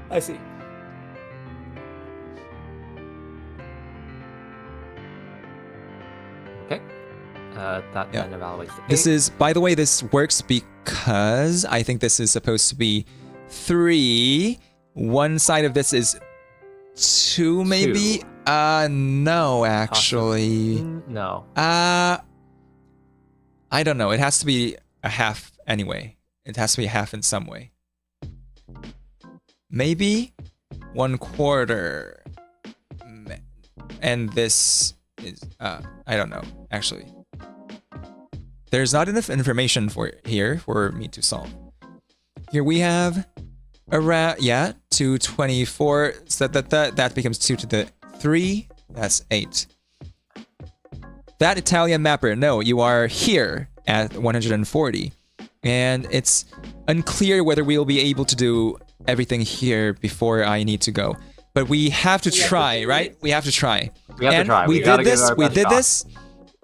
I see. Okay. That Yeah. then evaluates the This 8. is, by the way, this works because I think this is supposed to be 3. One side of this is 2, maybe? 2. No, actually. No. I don't know. It has to be a half anyway. It has to be a half in some way. Maybe 1/4. And this is, I don't know, actually. There's not enough information here for me to solve. Here we have around, 224. So that becomes 2 to the 3. That's 8. That Italian mapper, no, you are here at 140. And it's unclear whether we'll be able to do everything here before I need to go. But we have to try, right? We have to try. We have to And try. we gotta did give it this, our we best did shot. this.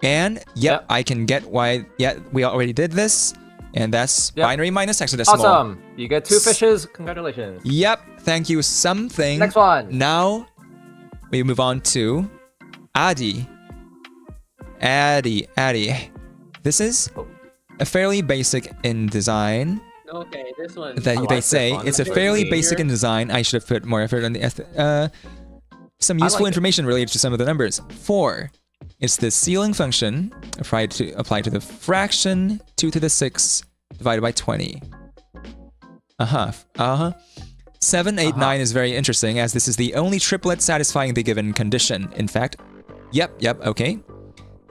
And Yep. I can get why. Yeah, we already did this. And that's Yep. binary minus hexadecimal. Awesome. You get 2 fishes. Congratulations. Yep, thank you something. Next one. Now we move on to Addy. This is a fairly basic in design. Okay, this one. That I like they this say one. it's a This fairly is basic easier. in design. I should have put more effort on the some useful like it. information related to some of the numbers. 4. It's the ceiling function applied to the fraction 2 to the 6 divided by 20. 7, 8, 9 is very interesting, as this is the only triplet satisfying the given condition. In fact, yep, okay.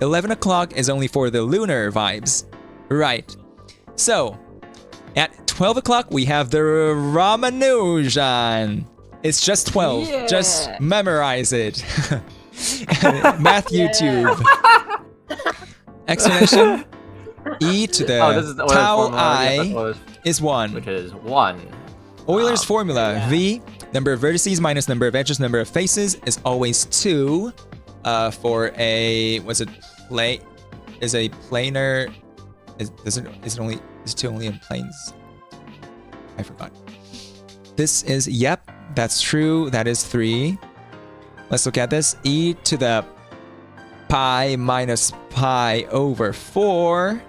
11 o'clock is only for the lunar vibes. Right. So, At 12 o'clock, we have the Ramanujan. It's just 12. Yeah. Just memorize it. Math YouTube. Explanation. E to the Oh, this is the Euler's tau formula. I Yes, Euler's- is 1. which is 1. Euler's formula. yeah. V, number of vertices minus number of edges, number of faces, is always 2. For a, was it play? Is a planar, is it only in planes? I forgot. This is, yep, that's true. That is 3. Let's look at this. E to the pi minus pi over 4.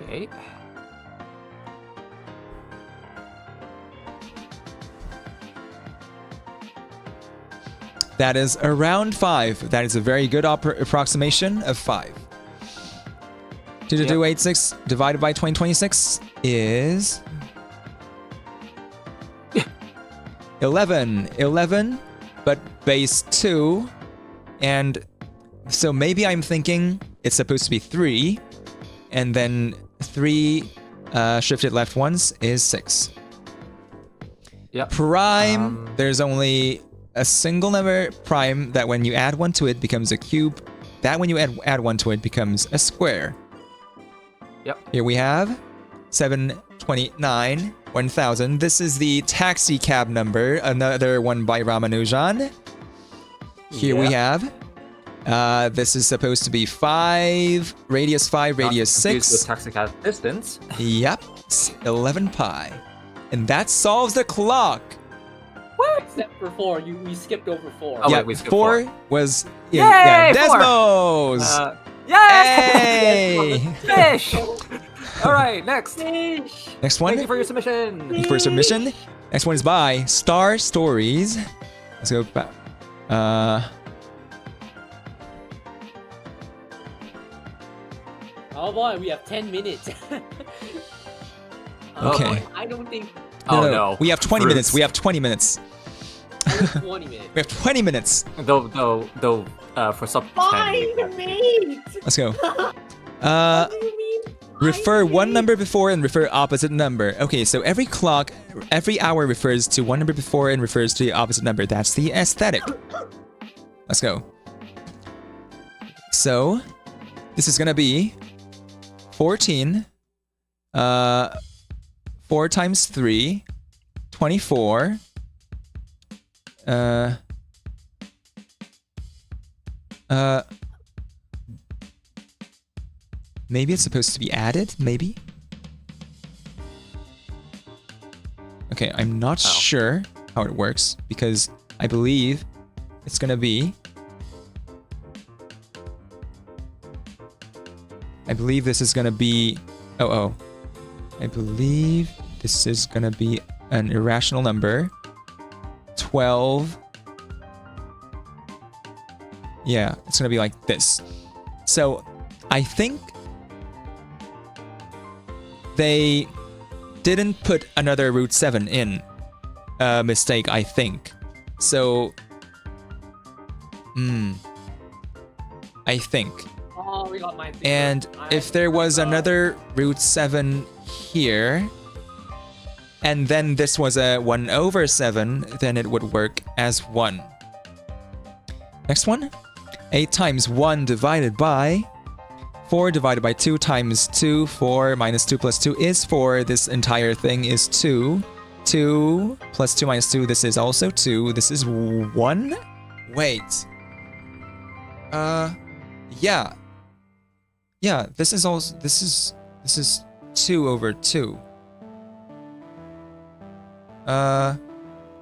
Okay. That is around 5. That is a very good approximation of 5. 2286 divided by 2026 is 11. 11, but base 2. And so maybe I'm thinking it's supposed to be 3. And then 3 shifted left once is 6. Yep. Prime, there's only a single number prime that when you add 1 to it becomes a cube. That when you add 1 to it becomes a square. Yep. Here we have 729, 1000. This is the taxi cab number, another one by Ramanujan. Here we have, this is supposed to be 5, radius 5, radius Not confused 6. with taxicab distance. Yep, it's 11 pi. And that solves the clock. Except for 4, we skipped over 4. Oh, yeah, wait, we skipped 4 4. was Yay, yeah, 4. Desmos. Yay! Hey! Fish! Alright, next. Fish! Next one. Thank you for your submission. Thank you for your submission. Next one is by Star Stories. Let's go back. Oh boy, we have 10 minutes. Okay. I don't think Oh no. We have 20 Fruits. minutes. We have 20 minutes. I have 20 minutes. We have 20 minutes. Though, for sub 10. minutes! Let's go. What do you mean? Refer one number before and refer opposite number. Okay, so every clock, every hour refers to one number before and refers to the opposite number. That's the aesthetic. Let's go. So, this is gonna be 14. 4 times 3, 24. Maybe it's supposed to be added, maybe? Okay, I'm not sure how it works because I believe it's gonna be... I believe this is gonna be... I believe this is gonna be an irrational number. 12. Yeah, it's gonna be like this. So, I think they didn't put another root 7 in. Mistake, I think. So, I think. Oh, we got mine. And if there was another root 7 here, and then this was a 1 over 7, then it would work as 1. Next one. 8 times 1 divided by 4 divided by 2 times 2. 4 minus 2 plus 2 is 4. This entire thing is 2. 2 plus 2 minus 2. This is also 2. This is 1? Wait. Yeah. Yeah, this is also... This is 2 over 2.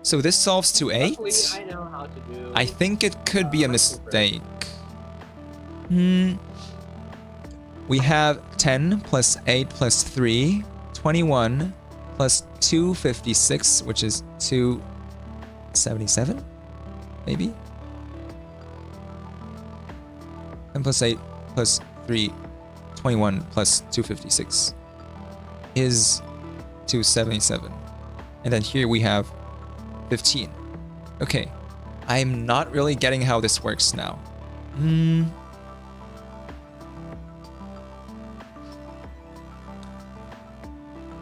So this solves to 8? Luckily, I know how to do. I think it could be a mistake. We have 10 plus 8 plus 3, 21 plus 256, which is 277, maybe? 10 plus 8 plus 3, 21 plus 256 is 277. And then here we have 15. Okay. I'm not really getting how this works now.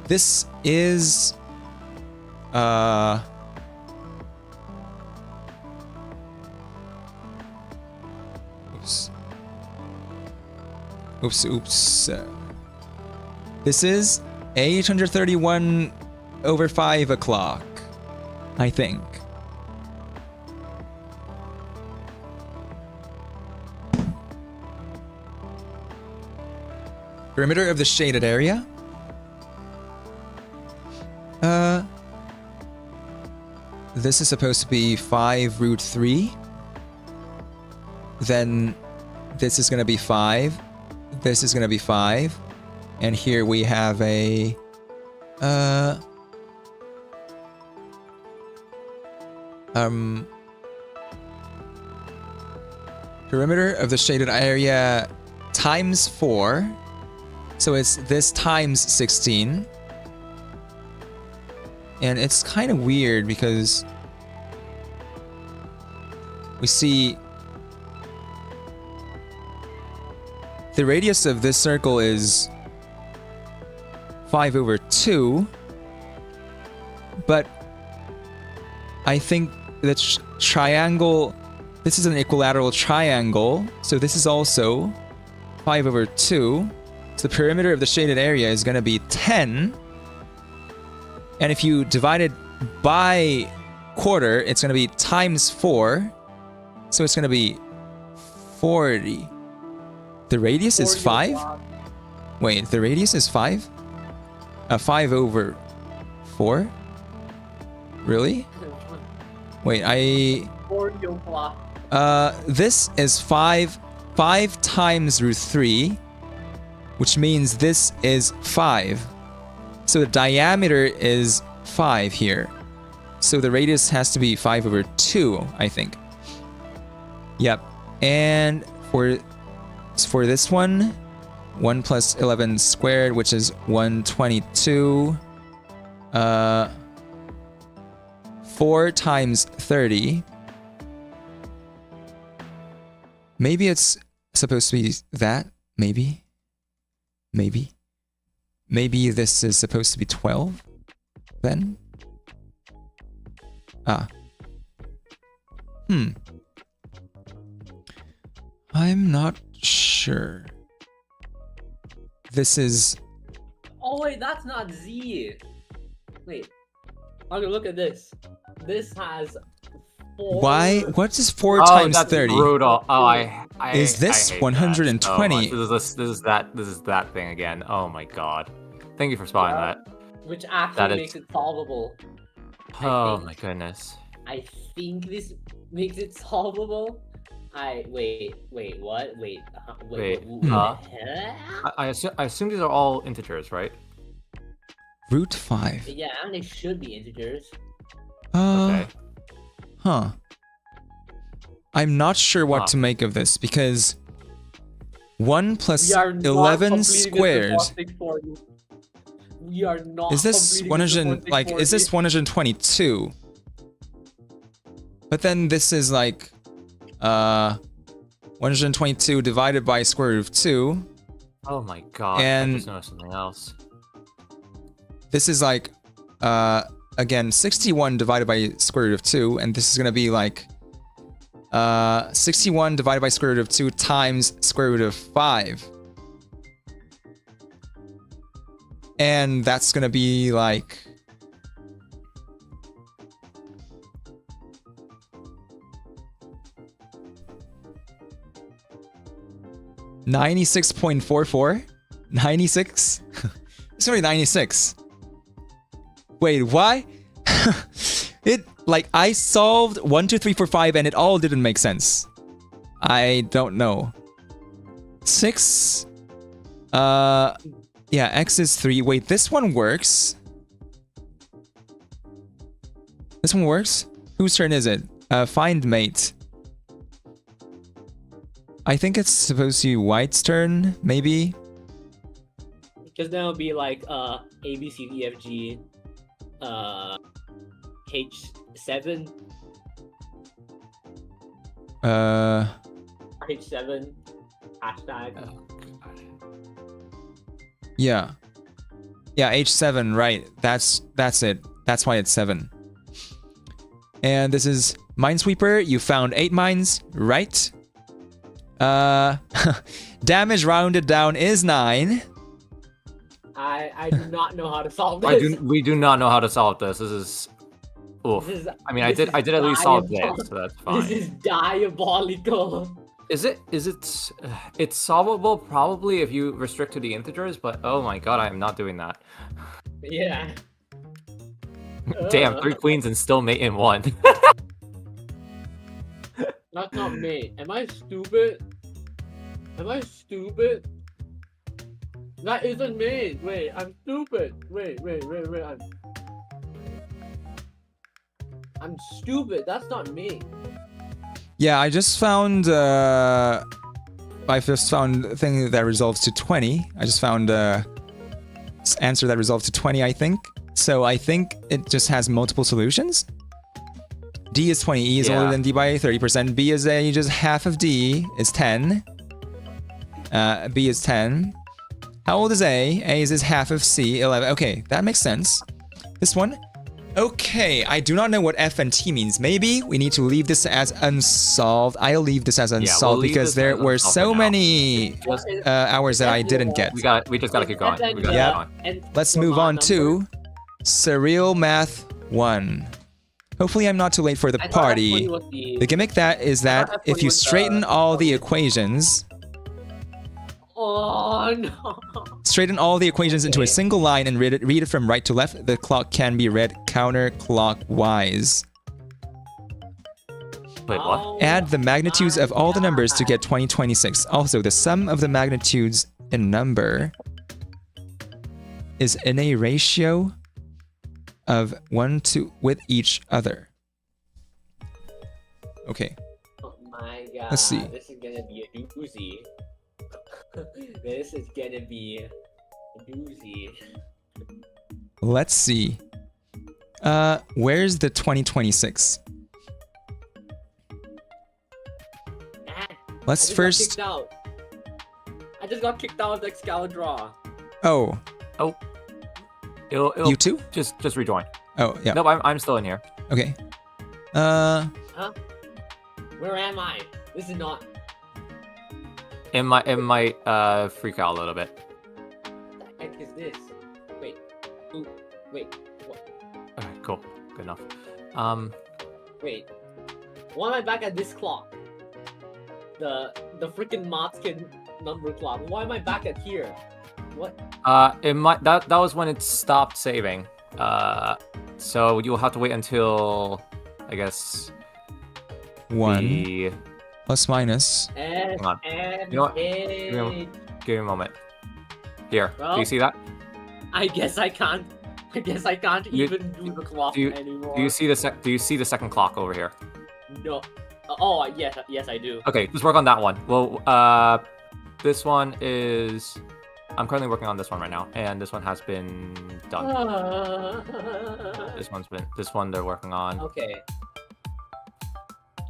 this is oops. This is 831 over 5 o'clock, I think. Perimeter of the shaded area. This is supposed to be 5 root 3. Then this is going to be 5. This is going to be 5. And here we have a perimeter of the shaded area times 4. So it's this times 16. And it's kind of weird because we see the radius of this circle is 5 over 2. But I think the triangle, this is an equilateral triangle. So this is also 5 over 2. So the perimeter of the shaded area is going to be 10. And if you divide it by quarter, it's going to be times 4. So it's going to be 40. The radius is 5? Wait, the radius is 5? 5 over 4? Really? Wait, this is 5 times root 3, which means this is 5. So the diameter is 5 here. So the radius has to be 5 over 2, I think. Yep. And for this one, 1 plus 11 squared, which is 122. 4 times 30. Maybe it's supposed to be that. Maybe. Maybe this is supposed to be 12 then? I'm not sure. This is... Oh wait, that's not Z. Wait. Okay, look at this. This has 4... Why? What is 4 Oh, times that's 30? brutal. Oh, Is this I hate 120? That. This is that thing again. Oh my god. Thank you for spotting that. Which That actually is- makes it solvable. Oh think- my goodness. I think this makes it solvable. Wait, what? Wait, Huh? I assume these are all integers, right? Root 5. Yeah, and they should be integers. Okay. Huh. I'm not sure what Huh. to make of this because 1 plus We are not 11 completing this squared. impossible for you. We are not. Is this completing 100 like is this 122? But then this is like 122 divided by square root of 2. Oh my god. And- I just noticed something else. This is like again 61 divided by square root of 2, and this is gonna be like 61 divided by square root of 2 times square root of 5. And that's gonna be like 96.44? 96? It's only 96. Wait, why? It, like, I solved 1, 2, 3, 4, 5 and it all didn't make sense. I don't know. 6? Yeah, x is 3. Wait, this one works. This one works? Whose turn is it? Find mate. I think it's supposed to be White's turn, maybe? Because then it'll be like A, B, C, D, F, G, H7, H7, hashtag. Oh god. Yeah. Yeah, H7, right. That's it. That's why it's 7. And this is Minesweeper. You found 8 mines, right? Damage rounded down is 9. I do not know how to solve this. We do not know how to solve this. This is oof. I mean, I did at least solve this, so that's fine. This is diabolical. It's solvable probably if you restrict to the integers, but oh my god, I am not doing that. Yeah. Damn, 3 queens and still mate in 1. That's not me. Am I stupid? Am I stupid? That isn't me. Wait, I'm stupid. Wait. I'm stupid. That's not me. Yeah, I just found a thing that resolves to 20. I just found answer that resolves to 20, I think. So I think it just has multiple solutions. D is 20, E is older than D by 30%. B is just half of D is 10. B is 10. How old is A? A is half of C, 11. Okay, that makes sense. This one. Okay, I do not know what F and T means. Maybe we need to leave this as unsolved. I'll leave this as unsolved because there were so many hours that I didn't get. We just gotta keep going. We gotta keep going. Let's move on to Surreal Math 1. Hopefully I'm not too late for the party. The gimmick that is that if you straighten all the equations... Oh no. Straighten all the equations into a single line and read it from right to left. The clock can be read counterclockwise. Wait, what? Add the magnitudes of all the numbers to get 2026. Also, the sum of the magnitudes in number is in a ratio of 1 to with each other. Okay. Oh my god. Let's see. This is gonna be a doozy. This is gonna be a doozy. Let's see. Where's the 2026? Let's first. I just got kicked out of Excalibur. Oh. It'll You too? just rejoin. Oh yeah. Nope, I'm still in here. Okay. Huh? Where am I? This is not. It might freak out a little bit. What the heck is this? Wait. Ooh, wait. What? Alright, cool. Good enough. Wait. Why am I back at this clock? The freaking Motskin number clock. Why am I back at here? What? It might that was when it stopped saving. So you'll have to wait until I guess 1 the... plus minus. Hang on. You know what? Give me a moment. Here, do Well, you see that? I guess I can't. I guess I can't even do the clock anymore. Do you see the second clock over here? No. Oh yes I do. Okay, let's work on that one. Well, this one is... I'm currently working on this one right now, and this one has been done. This one they're working on. Okay.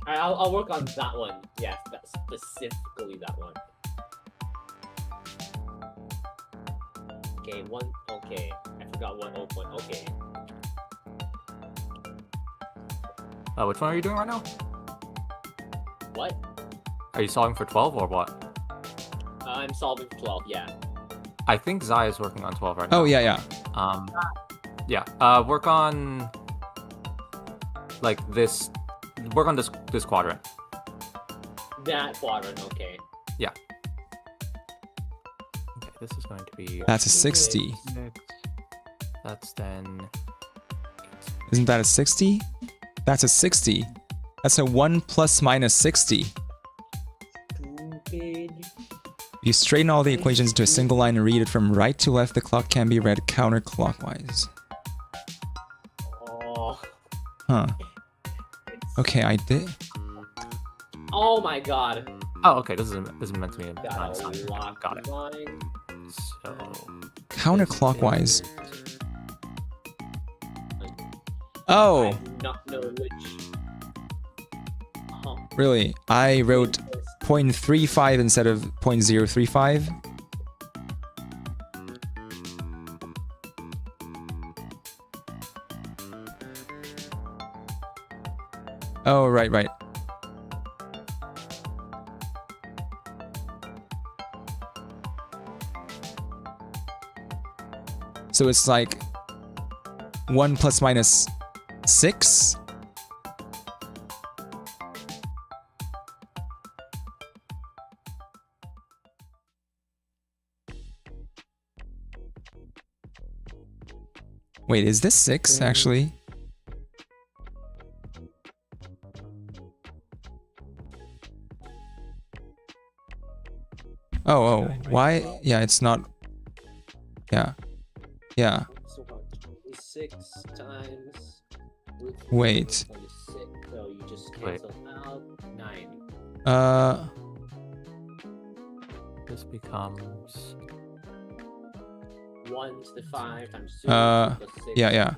Alright, I'll work on that one. Yes, that's specifically that one. Okay, one. Okay, I forgot one. Oh, one. Okay. Which one are you doing right now? What? Are you solving for 12 or what? I'm solving for 12. Yeah. I think Zai is working on 12 right now. Oh yeah. Yeah. Work on like this. Work on this quadrant. That quadrant. Okay. Yeah. Okay, this is going to be... That's a 60. That's then... Isn't that a 60? That's a 60. That's a 1 plus minus 60. Stupid. If you straighten all the equations into a single line and read it from right to left, the clock can be read counterclockwise. Oh. Huh. Okay, I did. Oh my god. Oh, okay. This is meant to be a Got sign. a lock Got it. line. So... Counterclockwise. Oh, I do not know which. really? I wrote 0.35 instead of 0.035. Oh, right, right. So it's like 1 plus minus 6? Wait, is this 6 actually? Oh, why? Yeah, it's not. Yeah. Yeah. So what? 26 times. Wait. 26, so you just Wait. cancel out 9. This becomes 1 to the 5 times 2 Uh, plus 6. yeah.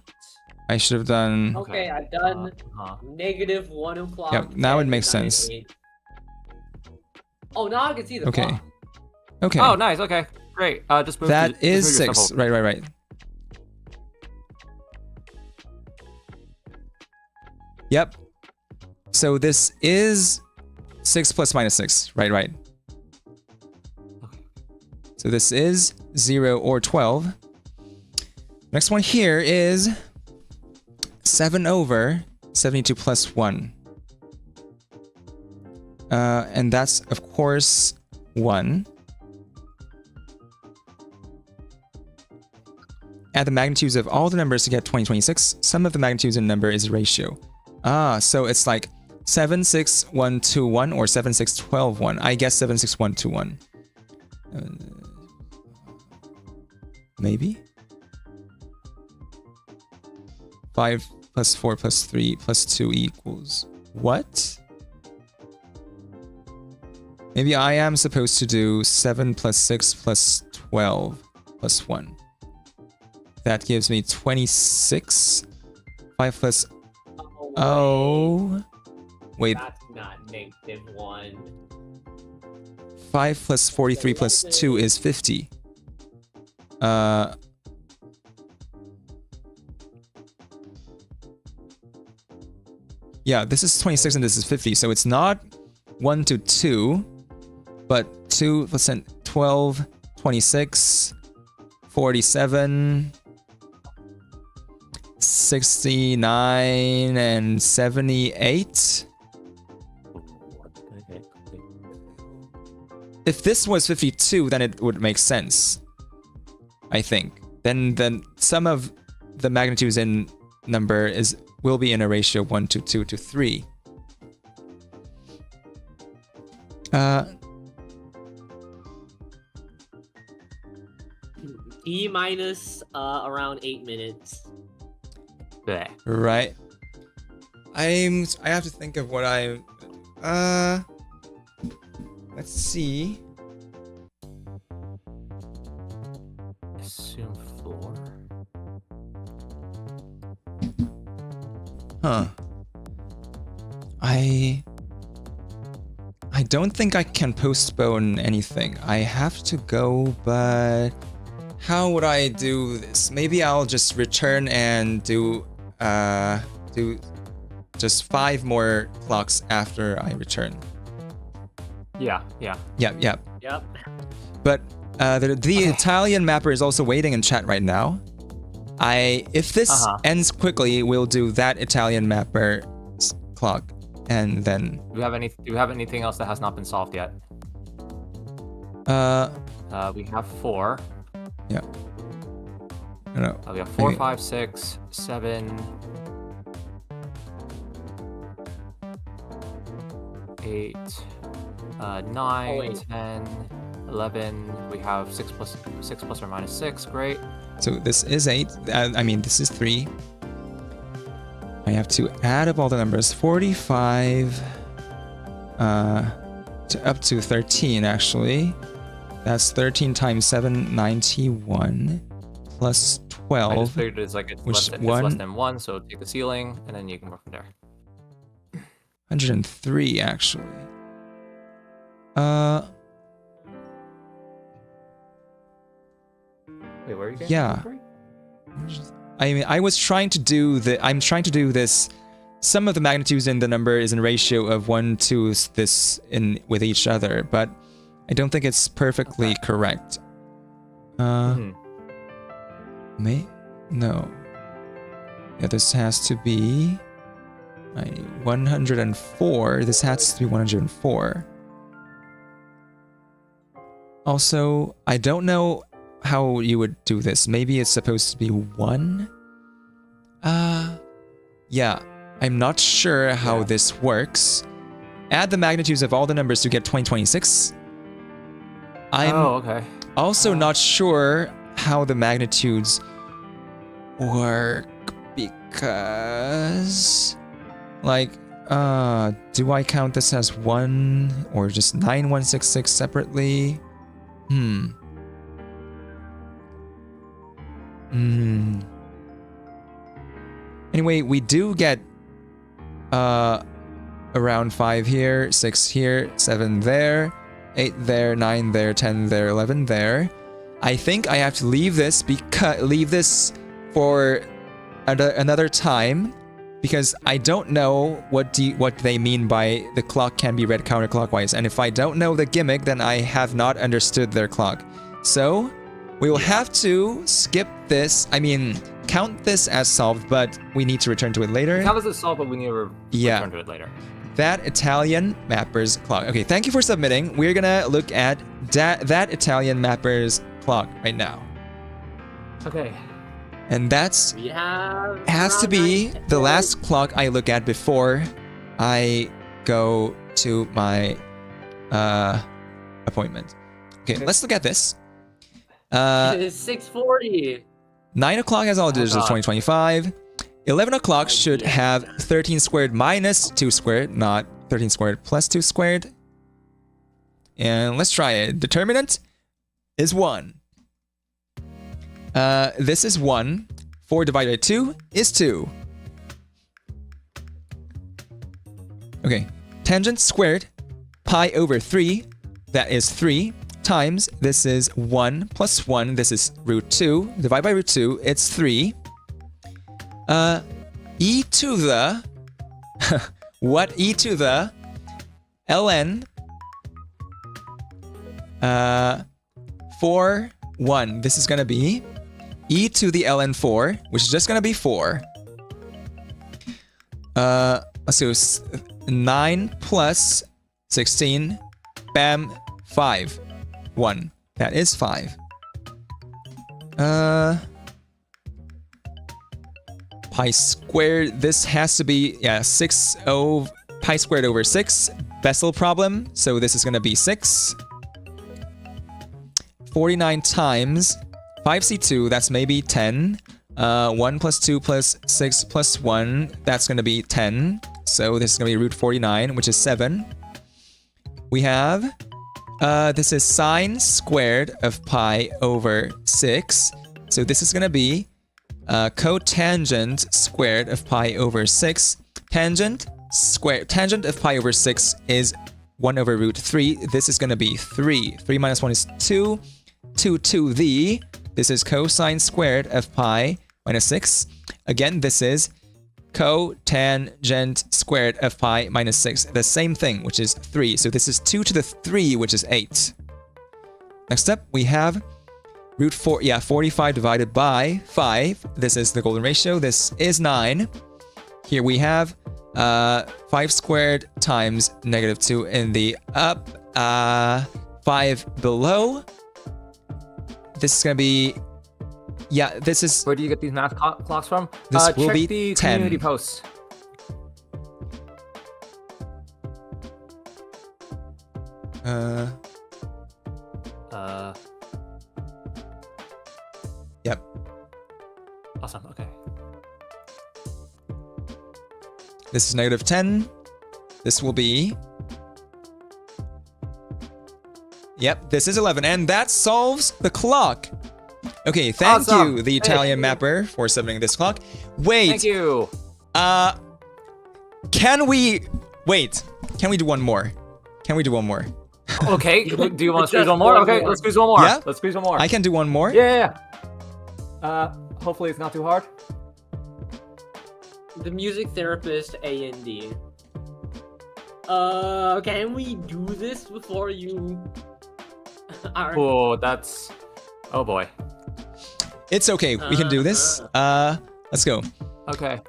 I should have done. Okay, I've done uh-huh. negative 1 o'clock. Yep, now it 10, makes 9, sense. 8. Oh, now I can see the Okay. clock. Okay. Oh, nice. Okay, great. Just move. That just is move your stuff 6. over. Right. Yep. So this is 6 plus minus 6. Right. So this is 0 or 12. Next one here is 7 over 72 plus 1. And that's, of course, 1. Add the magnitudes of all the numbers to get 2026. Sum of the magnitudes in a number is a ratio. So it's like 7, 6, 1, 2, 1 or 7, 6, 12, 1. I guess 7, 6, 1, 2, 1. Maybe? 5 plus 4 plus 3 plus 2 equals what? Maybe I am supposed to do 7 plus 6 plus 12 plus 1. That gives me 26. 5 plus... Oh... Wait, That's not negative 1. 5 plus 43 plus 2 is 50. Yeah, this is 26 and this is 50, so it's not 1 to 2, but 2 plus 12, 26, 47, 69, and 78. Okay. If this was 52, then it would make sense. I think. Then sum of the magnitudes in number will be in a ratio 1 to 2 to 3. E minus around 8 minutes. Bleh. Right. I have to think of what I let's see. Assume floor. Huh. I don't think I can postpone anything. I have to go, but how would I do this? Maybe I'll just return and do just 5 more clocks after I return. Yeah. Yep. Yep. But the Italian mapper is also waiting in chat right now. If this ends quickly, we'll do that Italian mapper clock, and then. Do you have anything else that has not been solved yet? We have 4. Yeah. No. We have 4, Okay. 5, 6, 7, 8, 9, wait. 10, 11. We have 6 plus or minus 6. Great. So this is 8. I mean, this is 3. I have to add up all the numbers. 45 to up to 13, actually. That's 13 times 7, 91. Plus I 12. just figured it's like it's which less than 1, so take the ceiling, and then you can work from there. 103, actually. Wait, where are you getting? Yeah. I mean, I'm trying to do this some of the magnitudes in the number is in ratio of 1 to this in with each other, but I don't think it's perfectly correct. No. Yeah, this has to be 104. This has to be 104. Also, I don't know how you would do this. Maybe it's supposed to be 1? Yeah. I'm not sure how this works. Add the magnitudes of all the numbers to get 2026. I'm also not sure how the magnitudes work because, like, do I count this as 1 or just 9166 separately? Anyway, we do get around 5 here, 6 here, 7 there, 8 there, 9 there, 10 there, 11 there. I think I have to leave this for another time because I don't know what they mean by the clock can be read counterclockwise, and if I don't know the gimmick, then I have not understood their clock. So we will have to skip this. I mean, count this as solved, but we need to return to it later. Count this as solved, but we need to return to it later. That Italian mapper's clock. Okay, thank you for submitting. We're gonna look at that Italian mapper's clock right now. Okay. And that's has to around be 9 the last clock I look at before I go to my appointment. Okay, let's look at this. It's 6:40. 9 o'clock has all digits of 2025. 11 o'clock should have 13 squared minus 2 squared, not 13 squared plus 2 squared. And let's try it. Determinant is 1. This is 1. 4 divided by 2 is 2. Okay. Tangent squared pi over 3, that is 3, times, this is 1 plus 1, this is root 2. Divide by root 2, it's 3. E to the... what e to the ln 4, 1. This is going to be e to the ln 4, which is just going to be 4. So 9 plus 16, bam, 5. 1. That is 5. Pi squared, this has to be, 6 pi squared over 6. Bessel problem, so this is going to be 6. 49 times 5c2, that's maybe 10. 1 plus 2 plus 6 plus 1, that's going to be 10. So this is going to be root 49, which is 7. We have, this is sine squared of pi over 6. So this is going to be cotangent squared of pi over 6. Tangent of pi over 6 is 1 over root 3. This is going to be 3. 3 minus 1 is 2. 2 to the, this is cosine squared of pi minus 6. Again, this is cotangent squared of pi minus 6. The same thing, which is 3. So this is 2 to the 3, which is 8. Next up, we have root 4, 45 divided by 5. This is the golden ratio. This is 9. Here we have 5 squared times negative 2 in the up, 5 below. This is going to be, this is... Where do you get these math clocks from? This will check be the 10. community posts. Yep. Awesome, okay. This is negative 10. This will be... Yep, this is 11. And that solves the clock. Okay, thank you, the Italian mapper, for submitting this clock. Wait. Thank you. Can we... Wait. Can we do one more? Can we do one more? Okay, do you want to squeeze Just one more? one Okay, more. let's squeeze one more. Yeah? Let's squeeze one more. I can do one more? Yeah. Hopefully it's not too hard. The music therapist A and D. Can we do this before you are... Oh, that's... Oh boy. It's okay. We can do this. Let's go. Okay.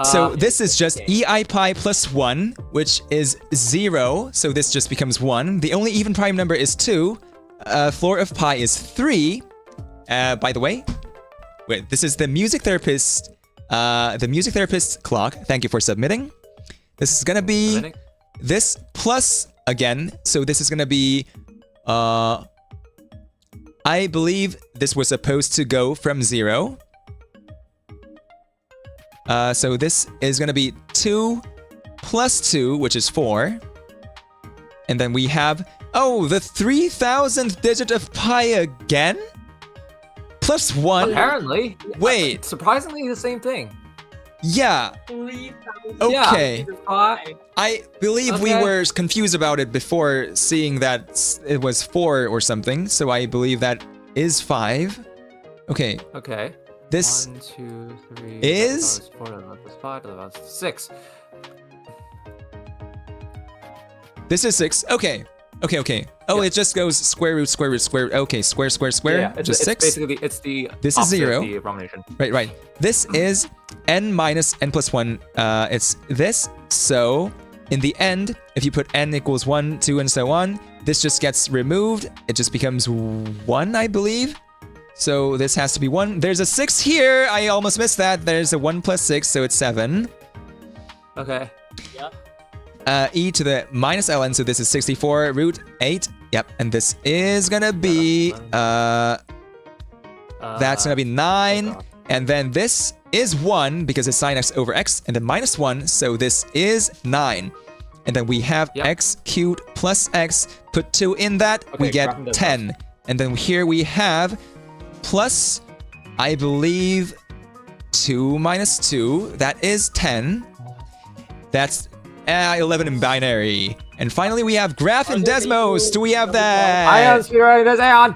So this is just EI pi plus 1, which is 0. So this just becomes 1. The only even prime number is 2. Floor of pi is 3. By the way, wait, this is the music therapist. The music therapist clock. Thank you for submitting. This is gonna be this plus again. So this is gonna be. I believe this was supposed to go from 0. So this is gonna be 2 plus 2, which is 4. And then we have, oh, the 3000th digit of pi again? Plus 1? Apparently. Wait. Surprisingly the same thing. Yeah. 3,000. Okay. Yeah. I believe we Okay. were confused about it before seeing that it was 4 or something. So I believe that is 5. Okay. Okay. This 1, 2, 3. is- That was 4, that was 5, that was 6. This is 6. Okay. Okay. Oh, Yeah. it just goes square root, square root, square. Okay, square. Yeah, it's, just it's 6. basically it's the This is opposite of 0. the Romanation. Right. This is n minus n plus 1. It's this. So in the end, if you put n equals 1, 2, and so on, this just gets removed. It just becomes 1, I believe. So this has to be 1. There's a 6 here. I almost missed that. There's a 1 plus 6, so it's 7. Okay. E to the minus ln, so this is 64 root 8. Yep, and this is gonna be that's gonna be 9, and then this is 1 because it's sine x over x, and then minus 1, so this is 9. And then we have x cubed plus x, put 2 in that, we Okay, graphing get does 10. And then here we have plus, I believe, 2 minus 2, that is 10. That's 11 in binary. And finally, we have Graph and Desmos. Do we have that? Ion, Sphere, there's Ion!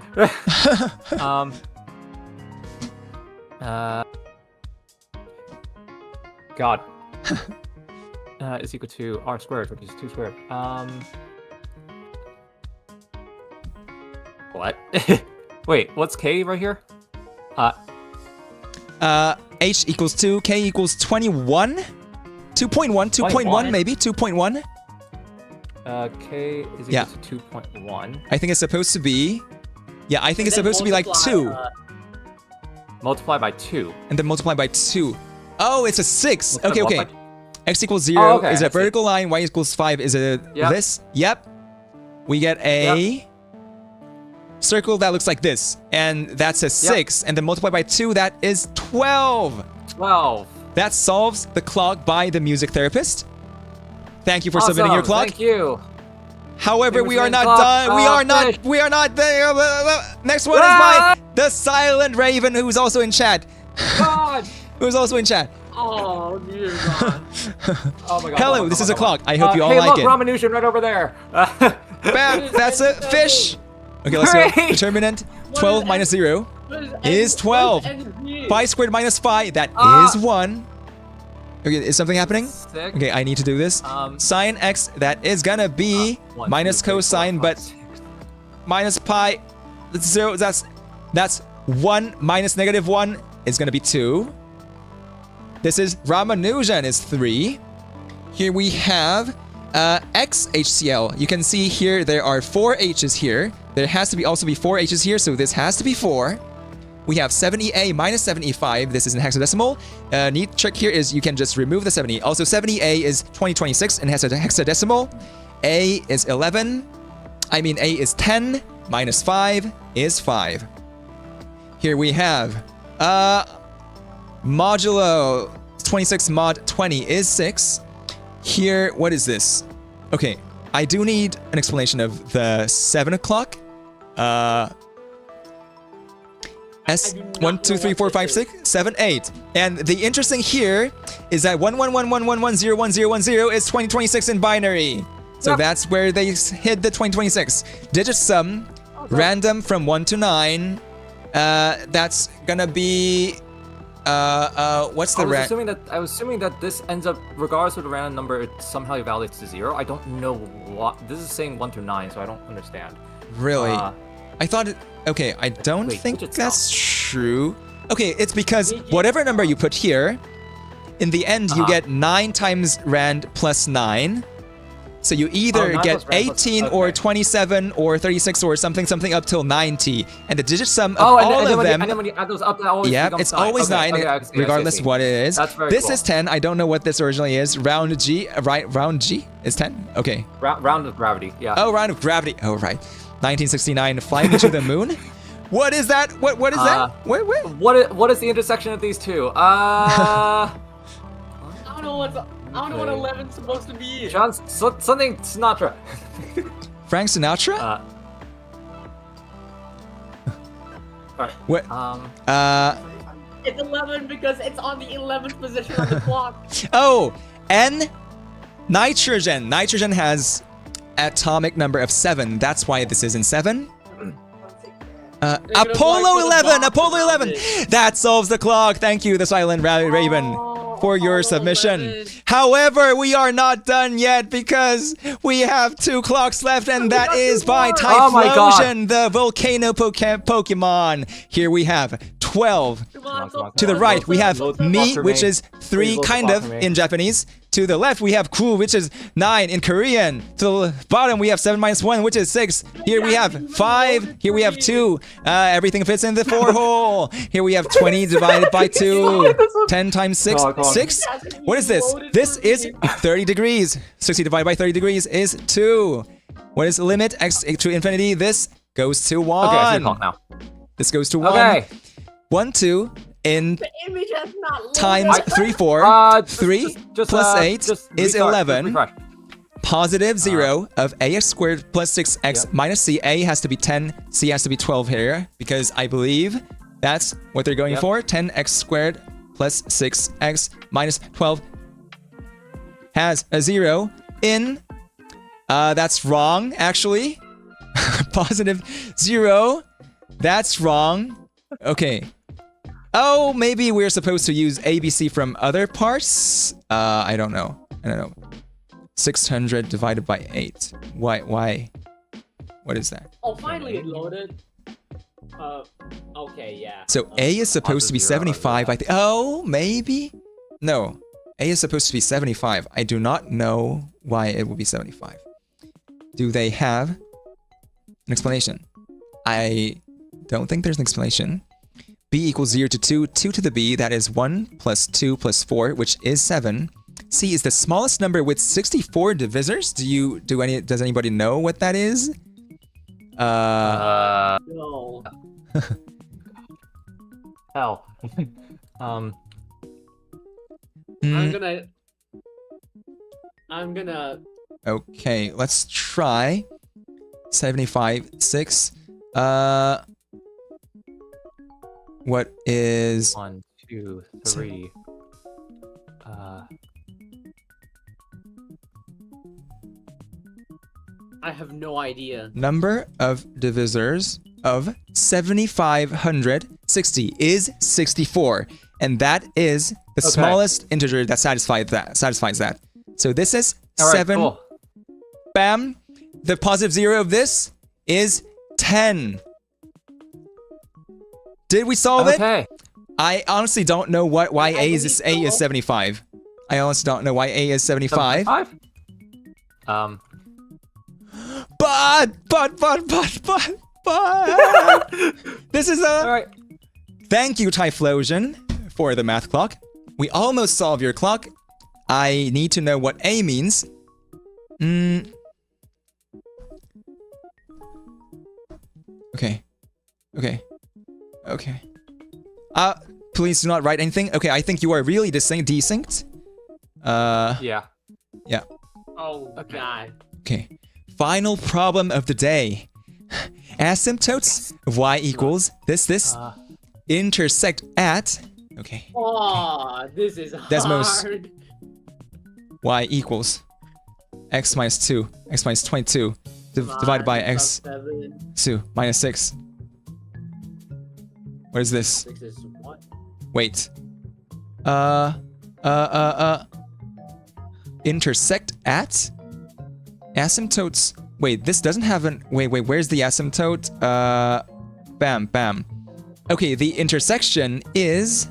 God. Is equal to r squared, which is 2 squared. What? Wait, what's k right here? H equals 2, K equals 21? 2.1, 2.1 maybe, 2.1? K is equal Yeah. to 2.1. I think it's supposed to be... Yeah, I think it's supposed to be like 2. Multiply by 2. And then multiply by 2. Oh, it's a 6. Multiply Okay, okay. by- X equals 0 Oh, okay, is I a see. vertical line, Y equals 5 is a Yep. this. Yep. We get a circle that looks like this. And that's a 6. And then multiply by 2, that is 12. 12. That solves the clock by the music therapist. Thank you for submitting your Awesome, clock. Thank you. However, we are Favorite not clock, done. finished. We are not there. Next one is Ah! by the Silent Raven, who's also in chat. God. Who's also in chat. Oh, dear God. Oh my God. Hello, oh my this God, is a oh my clock. God. I hope you all hey, like look, it. Ramanujan right over there. Bam! That's a fish. Okay, let's go. Hooray! Determinant 12 minus 0 is 12. Pi squared minus phi, that Ah. is 1. Okay, is something happening? Sick. Okay, I need to do this. Sine x, that is gonna be 1, minus 2, 3, 4, cosine, 5, but 6. minus pi, that's 0, that's 1 minus negative 1 is gonna be 2. This is Ramanujan is 3. Here we have XHCl. You can see here there are 4 H's here. There has to be also be 4 H's here, so this has to be 4. We have 7EA minus 7E5. This is in hexadecimal. Neat trick here is you can just remove the 7E. Also, 7EA is 2026 and has a hexadecimal. A is 11. I mean, A is 10 minus 5 is 5. Here we have modulo 26 mod 20 is 6. Here, what is this? Okay, I do need an explanation of the 7 o'clock. S I do not 1 2 know 3 what 4 this 5 is. 6 7 8. And the interesting here is that 11111101010 is 2026 in binary. So Yep. that's where they hid the 2026. Digit sum, random from 1 to 9. That's gonna be What's the I was assuming that this ends up, regardless of the random number, it somehow evaluates to 0. I don't know what. This is saying 1 through 9, so I don't understand. Really? Uh, I thought it. Okay, I don't Wait, think digits that's true. Okay, it's because whatever number you put here, in the end you get 9 times rand plus 9. So you either 9 get plus rand plus- 18 or okay. 27 or 36 or something up till 90, and the digit sum of Oh, and all then of them. when you add those up, that always Yeah, becomes it's 9. always Okay, 9, okay, I see, regardless I see. of what it is. That's very This cool. is 10. I don't know what this originally is. Round G, right? Round G is 10. Okay. Round of gravity, yeah. Oh, round of gravity. Oh, right. 1969, flying me to the moon. What is that? What is that? Wait. What is the intersection of these two? I don't know what 11's supposed to be. John, something Sinatra. Frank Sinatra? Alright. What? It's 11 because it's on the 11th position on the clock. Oh, N. Nitrogen. Nitrogen has atomic number of 7. That's why this is in 7. Apollo 11. Apollo 11. That solves the clock. Thank you, the Silent Raven, for your submission. 11. However, we are not done yet because we have 2 clocks left, and that is by Oh my God. Typhlosion, the volcano Pokemon. Here we have 12. Come on, go To the for it, right, go we for it, have go for it. me, for which me. is 3 vote kind for of me. in Japanese. To the left, we have Cool, which is 9 in Korean. To the bottom, we have 7 minus 1, which is 6. Here we have 5. Here we have 2. Everything fits in the 4 hole. Here we have 20 divided by 2. 10 times 6. Come on. 6? What is this? This is 30 degrees. 60 divided by 30 degrees is 2. What is limit x to infinity? This goes to 1. Okay, I see the clock now. This goes to 1. Okay. 1, 2 in The image has not loaded. times 3, 4. Just- 3 just, plus 8 just is restart, 11. just refresh. Positive 0 of ax squared plus 6x Yep. minus c. A has to be 10, c has to be 12 here, because I believe that's what they're going Yep. for. 10x squared plus 6x minus 12 has a 0 in. That's wrong, actually. Positive 0. That's wrong. Okay. Oh, maybe we're supposed to use ABC from other parts? I don't know. 600 divided by 8. Why? What is that? Oh, finally it loaded. Okay, yeah. So A is supposed to be 75, I think. Oh, maybe? No. A is supposed to be 75. I do not know why it would be 75. Do they have an explanation? I don't think there's an explanation. B equals 0 to 2. 2 to the B, that is 1 plus 2 plus 4, which is 7. C is the smallest number with 64 divisors. Does anybody know what that is? No. Hell. mm, I'm gonna. Okay, let's try 75, 6. What is 1, 2, 3. I have no idea. number of divisors of 7,560 is 64, and that is the Okay. smallest integer that satisfies that. So this is All right, 7. cool. Bam. The positive 0 of this is 10. Did we solve it? Okay. I honestly don't know why I A is believe so. 75. I honestly don't know why A is 75. 5? But this is a Alright. thank you, Typhlosion, for the math clock. We almost solved your clock. I need to know what A means. Okay. Please do not write anything. Okay, I think you are really desynced. Yeah. Yeah. Oh god. Okay. Final problem of the day. Asymptotes of y equals this intersect at. Okay. Oh, this is Desmos. hard. Y equals x minus 2, x minus 22 divided by x 7. 2 minus 6. What is this? 6 is what? Wait. Intersect at asymptotes. Wait, this doesn't have an. Wait, where's the asymptote? Bam. Okay, the intersection is.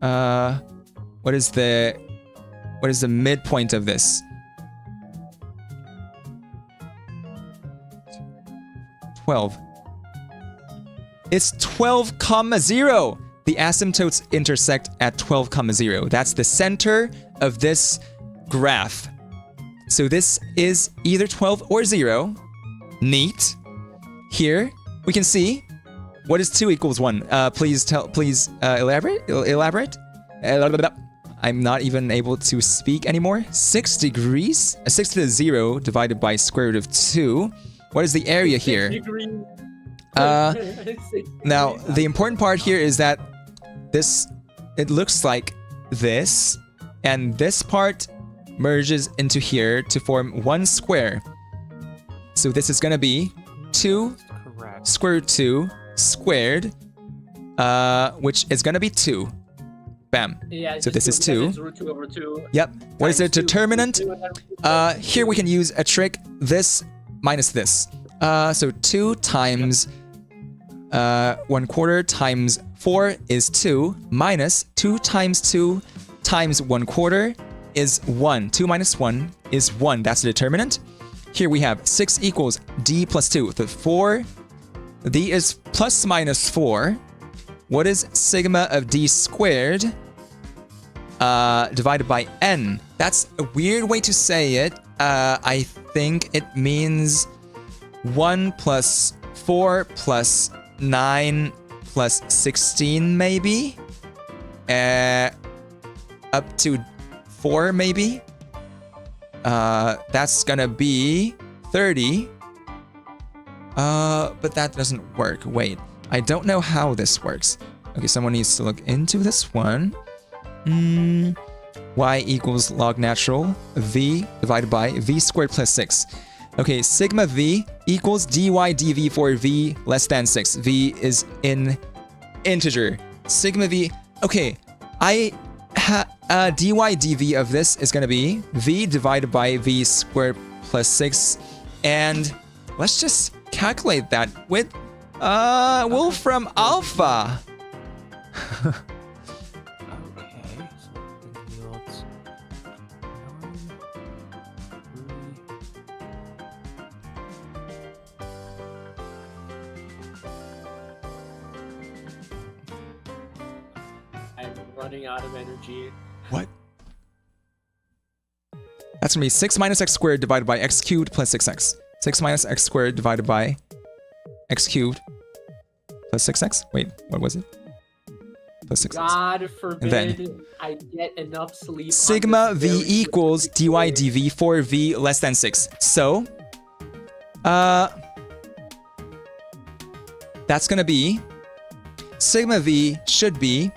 What is the midpoint of this? 12. It's 12,0. The asymptotes intersect at 12,0. That's the center of this graph. So this is either 12 or 0. Neat. Here we can see what is 2 equals 1. Please elaborate. I'm not even able to speak anymore. 6 degrees. 6 to the 0 divided by square root of 2. What is the area here? Now, the important part here is that it looks like this, and this part merges into here to form 1 square. So this is gonna be 2 square root 2 squared, which is gonna be 2. Bam. Yeah, so this is 2. Root 2 over 2. Yep. What is the Times 2. determinant? Here we can use a trick. This minus this. So 2 times 1/4 times 4 is 2, minus 2 times 2 times 1/4 is 1. 2 minus 1 is 1. That's the determinant. Here we have 6 equals d plus 2. The 4, d is plus minus 4. What is sigma of d squared divided by n? That's a weird way to say it. I think it means 1 plus 4 plus 9 plus 16 maybe? Up to 4 maybe? That's gonna be 30. But that doesn't work. Wait, I don't know how this works. Okay, someone needs to look into this one. Y equals log natural v divided by v squared plus 6. Okay, sigma v equals dy dv for v less than 6. V is in integer. Sigma v. Okay, dy dv of this is gonna be v divided by v squared plus 6, and let's just calculate that with Wolfram Alpha. Running out of energy. What? That's gonna be 6 minus x squared divided by x cubed plus 6x. 6 minus x squared divided by x cubed plus 6x. Wait, what was it? Plus 6x. God forbid And then I get enough sleep. sigma v equals dy dv for v less than 6. So, that's gonna be sigma v should be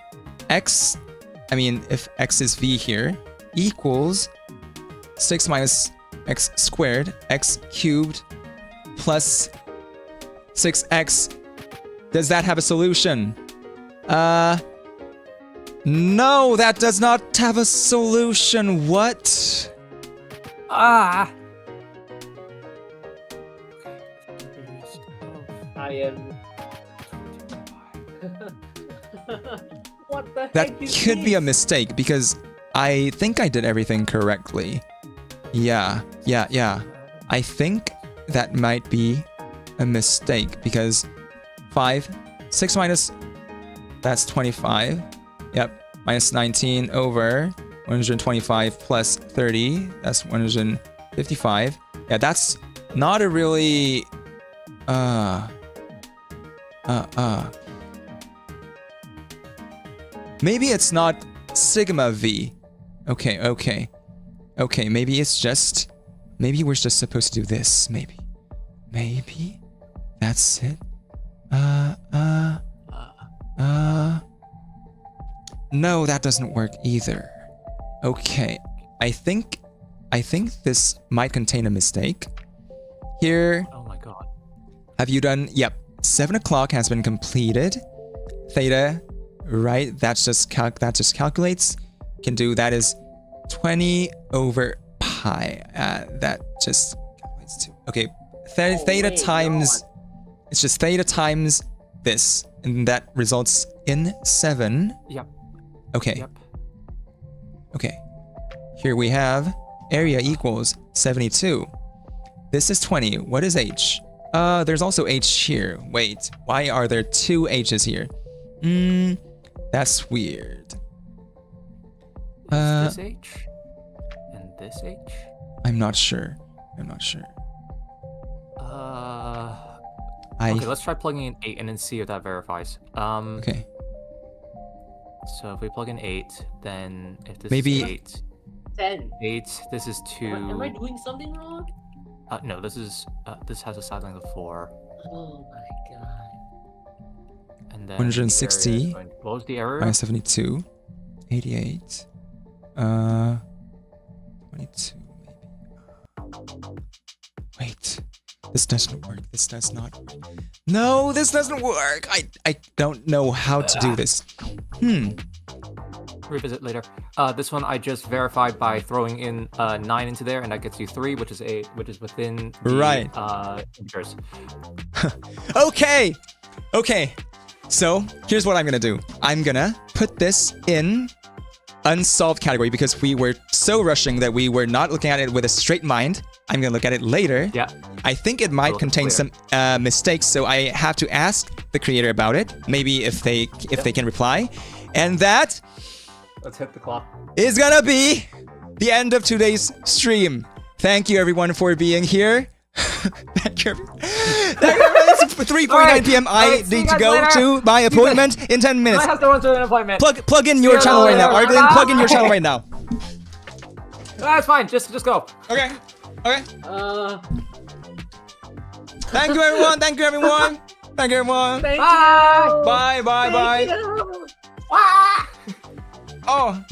x, I mean, if x is v here, equals 6 minus x squared, x cubed, plus 6x. Does that have a solution? No, that does not have a solution. What? I am. What the That heck is could be a this? mistake because I think I did everything correctly. Yeah. I think that might be a mistake because 6 minus, that's 25. Yep, minus 19 over 125 plus 30, that's 155. Yeah, that's not a really, maybe it's not sigma v. Okay, maybe it's just, maybe we're just supposed to do this, maybe. That's it. No, that doesn't work either. Okay, I think this might contain a mistake. Here, Oh my god. have you done, yep, 7 o'clock has been completed. Theta, right? That just calculates. Can do that is 20 over pi. That just calculates to. Okay, theta my times. God. It's just theta times this, and that results in 7. Yep. Okay. Yep. Okay. Here we have area equals 72. This is 20. What is h? There's also h here. Wait, why are there 2 h's here? That's weird. Is this H? And this H? I'm not sure. I'm not sure. Okay, let's try plugging in 8 and then see if that verifies. Okay. So if we plug in 8, then if this Maybe- is 8, 10. 8, this is 2. Am I doing something wrong? No, this is this has a side length of 4, Oh my god. and then 160 the area is going- what was the error? Minus 72. 88. 22 maybe. Wait. This doesn't work. This does not work. No, this doesn't work. I don't know how to do this. Revisit later. This one I just verified by throwing in 9 into there, and that gets you 3, which is within the Right. integers. Okay. Okay. So here's what I'm gonna do. I'm gonna put this in unsolved category because we were so rushing that we were not looking at it with a straight mind. I'm gonna look at it later. Yeah. I think it might Oh, contain clear. some mistakes, so I have to ask the creator about it. Maybe if they can reply, and that Let's hit the clock. is gonna be the end of today's stream. Thank you everyone for being here. Thank you. It's 3:49 p.m. I Alright, see you need to guys go later. to my appointment in 10 I minutes. have to run to an appointment. Plug in your you channel right now. later. Arden, plug in your channel right now. That's fine. Just go. Okay. Okay. Uh, Thank you everyone. Thank you everyone. Thank you everyone. thank Bye. you. Bye bye bye. Thank you. Ah! Oh.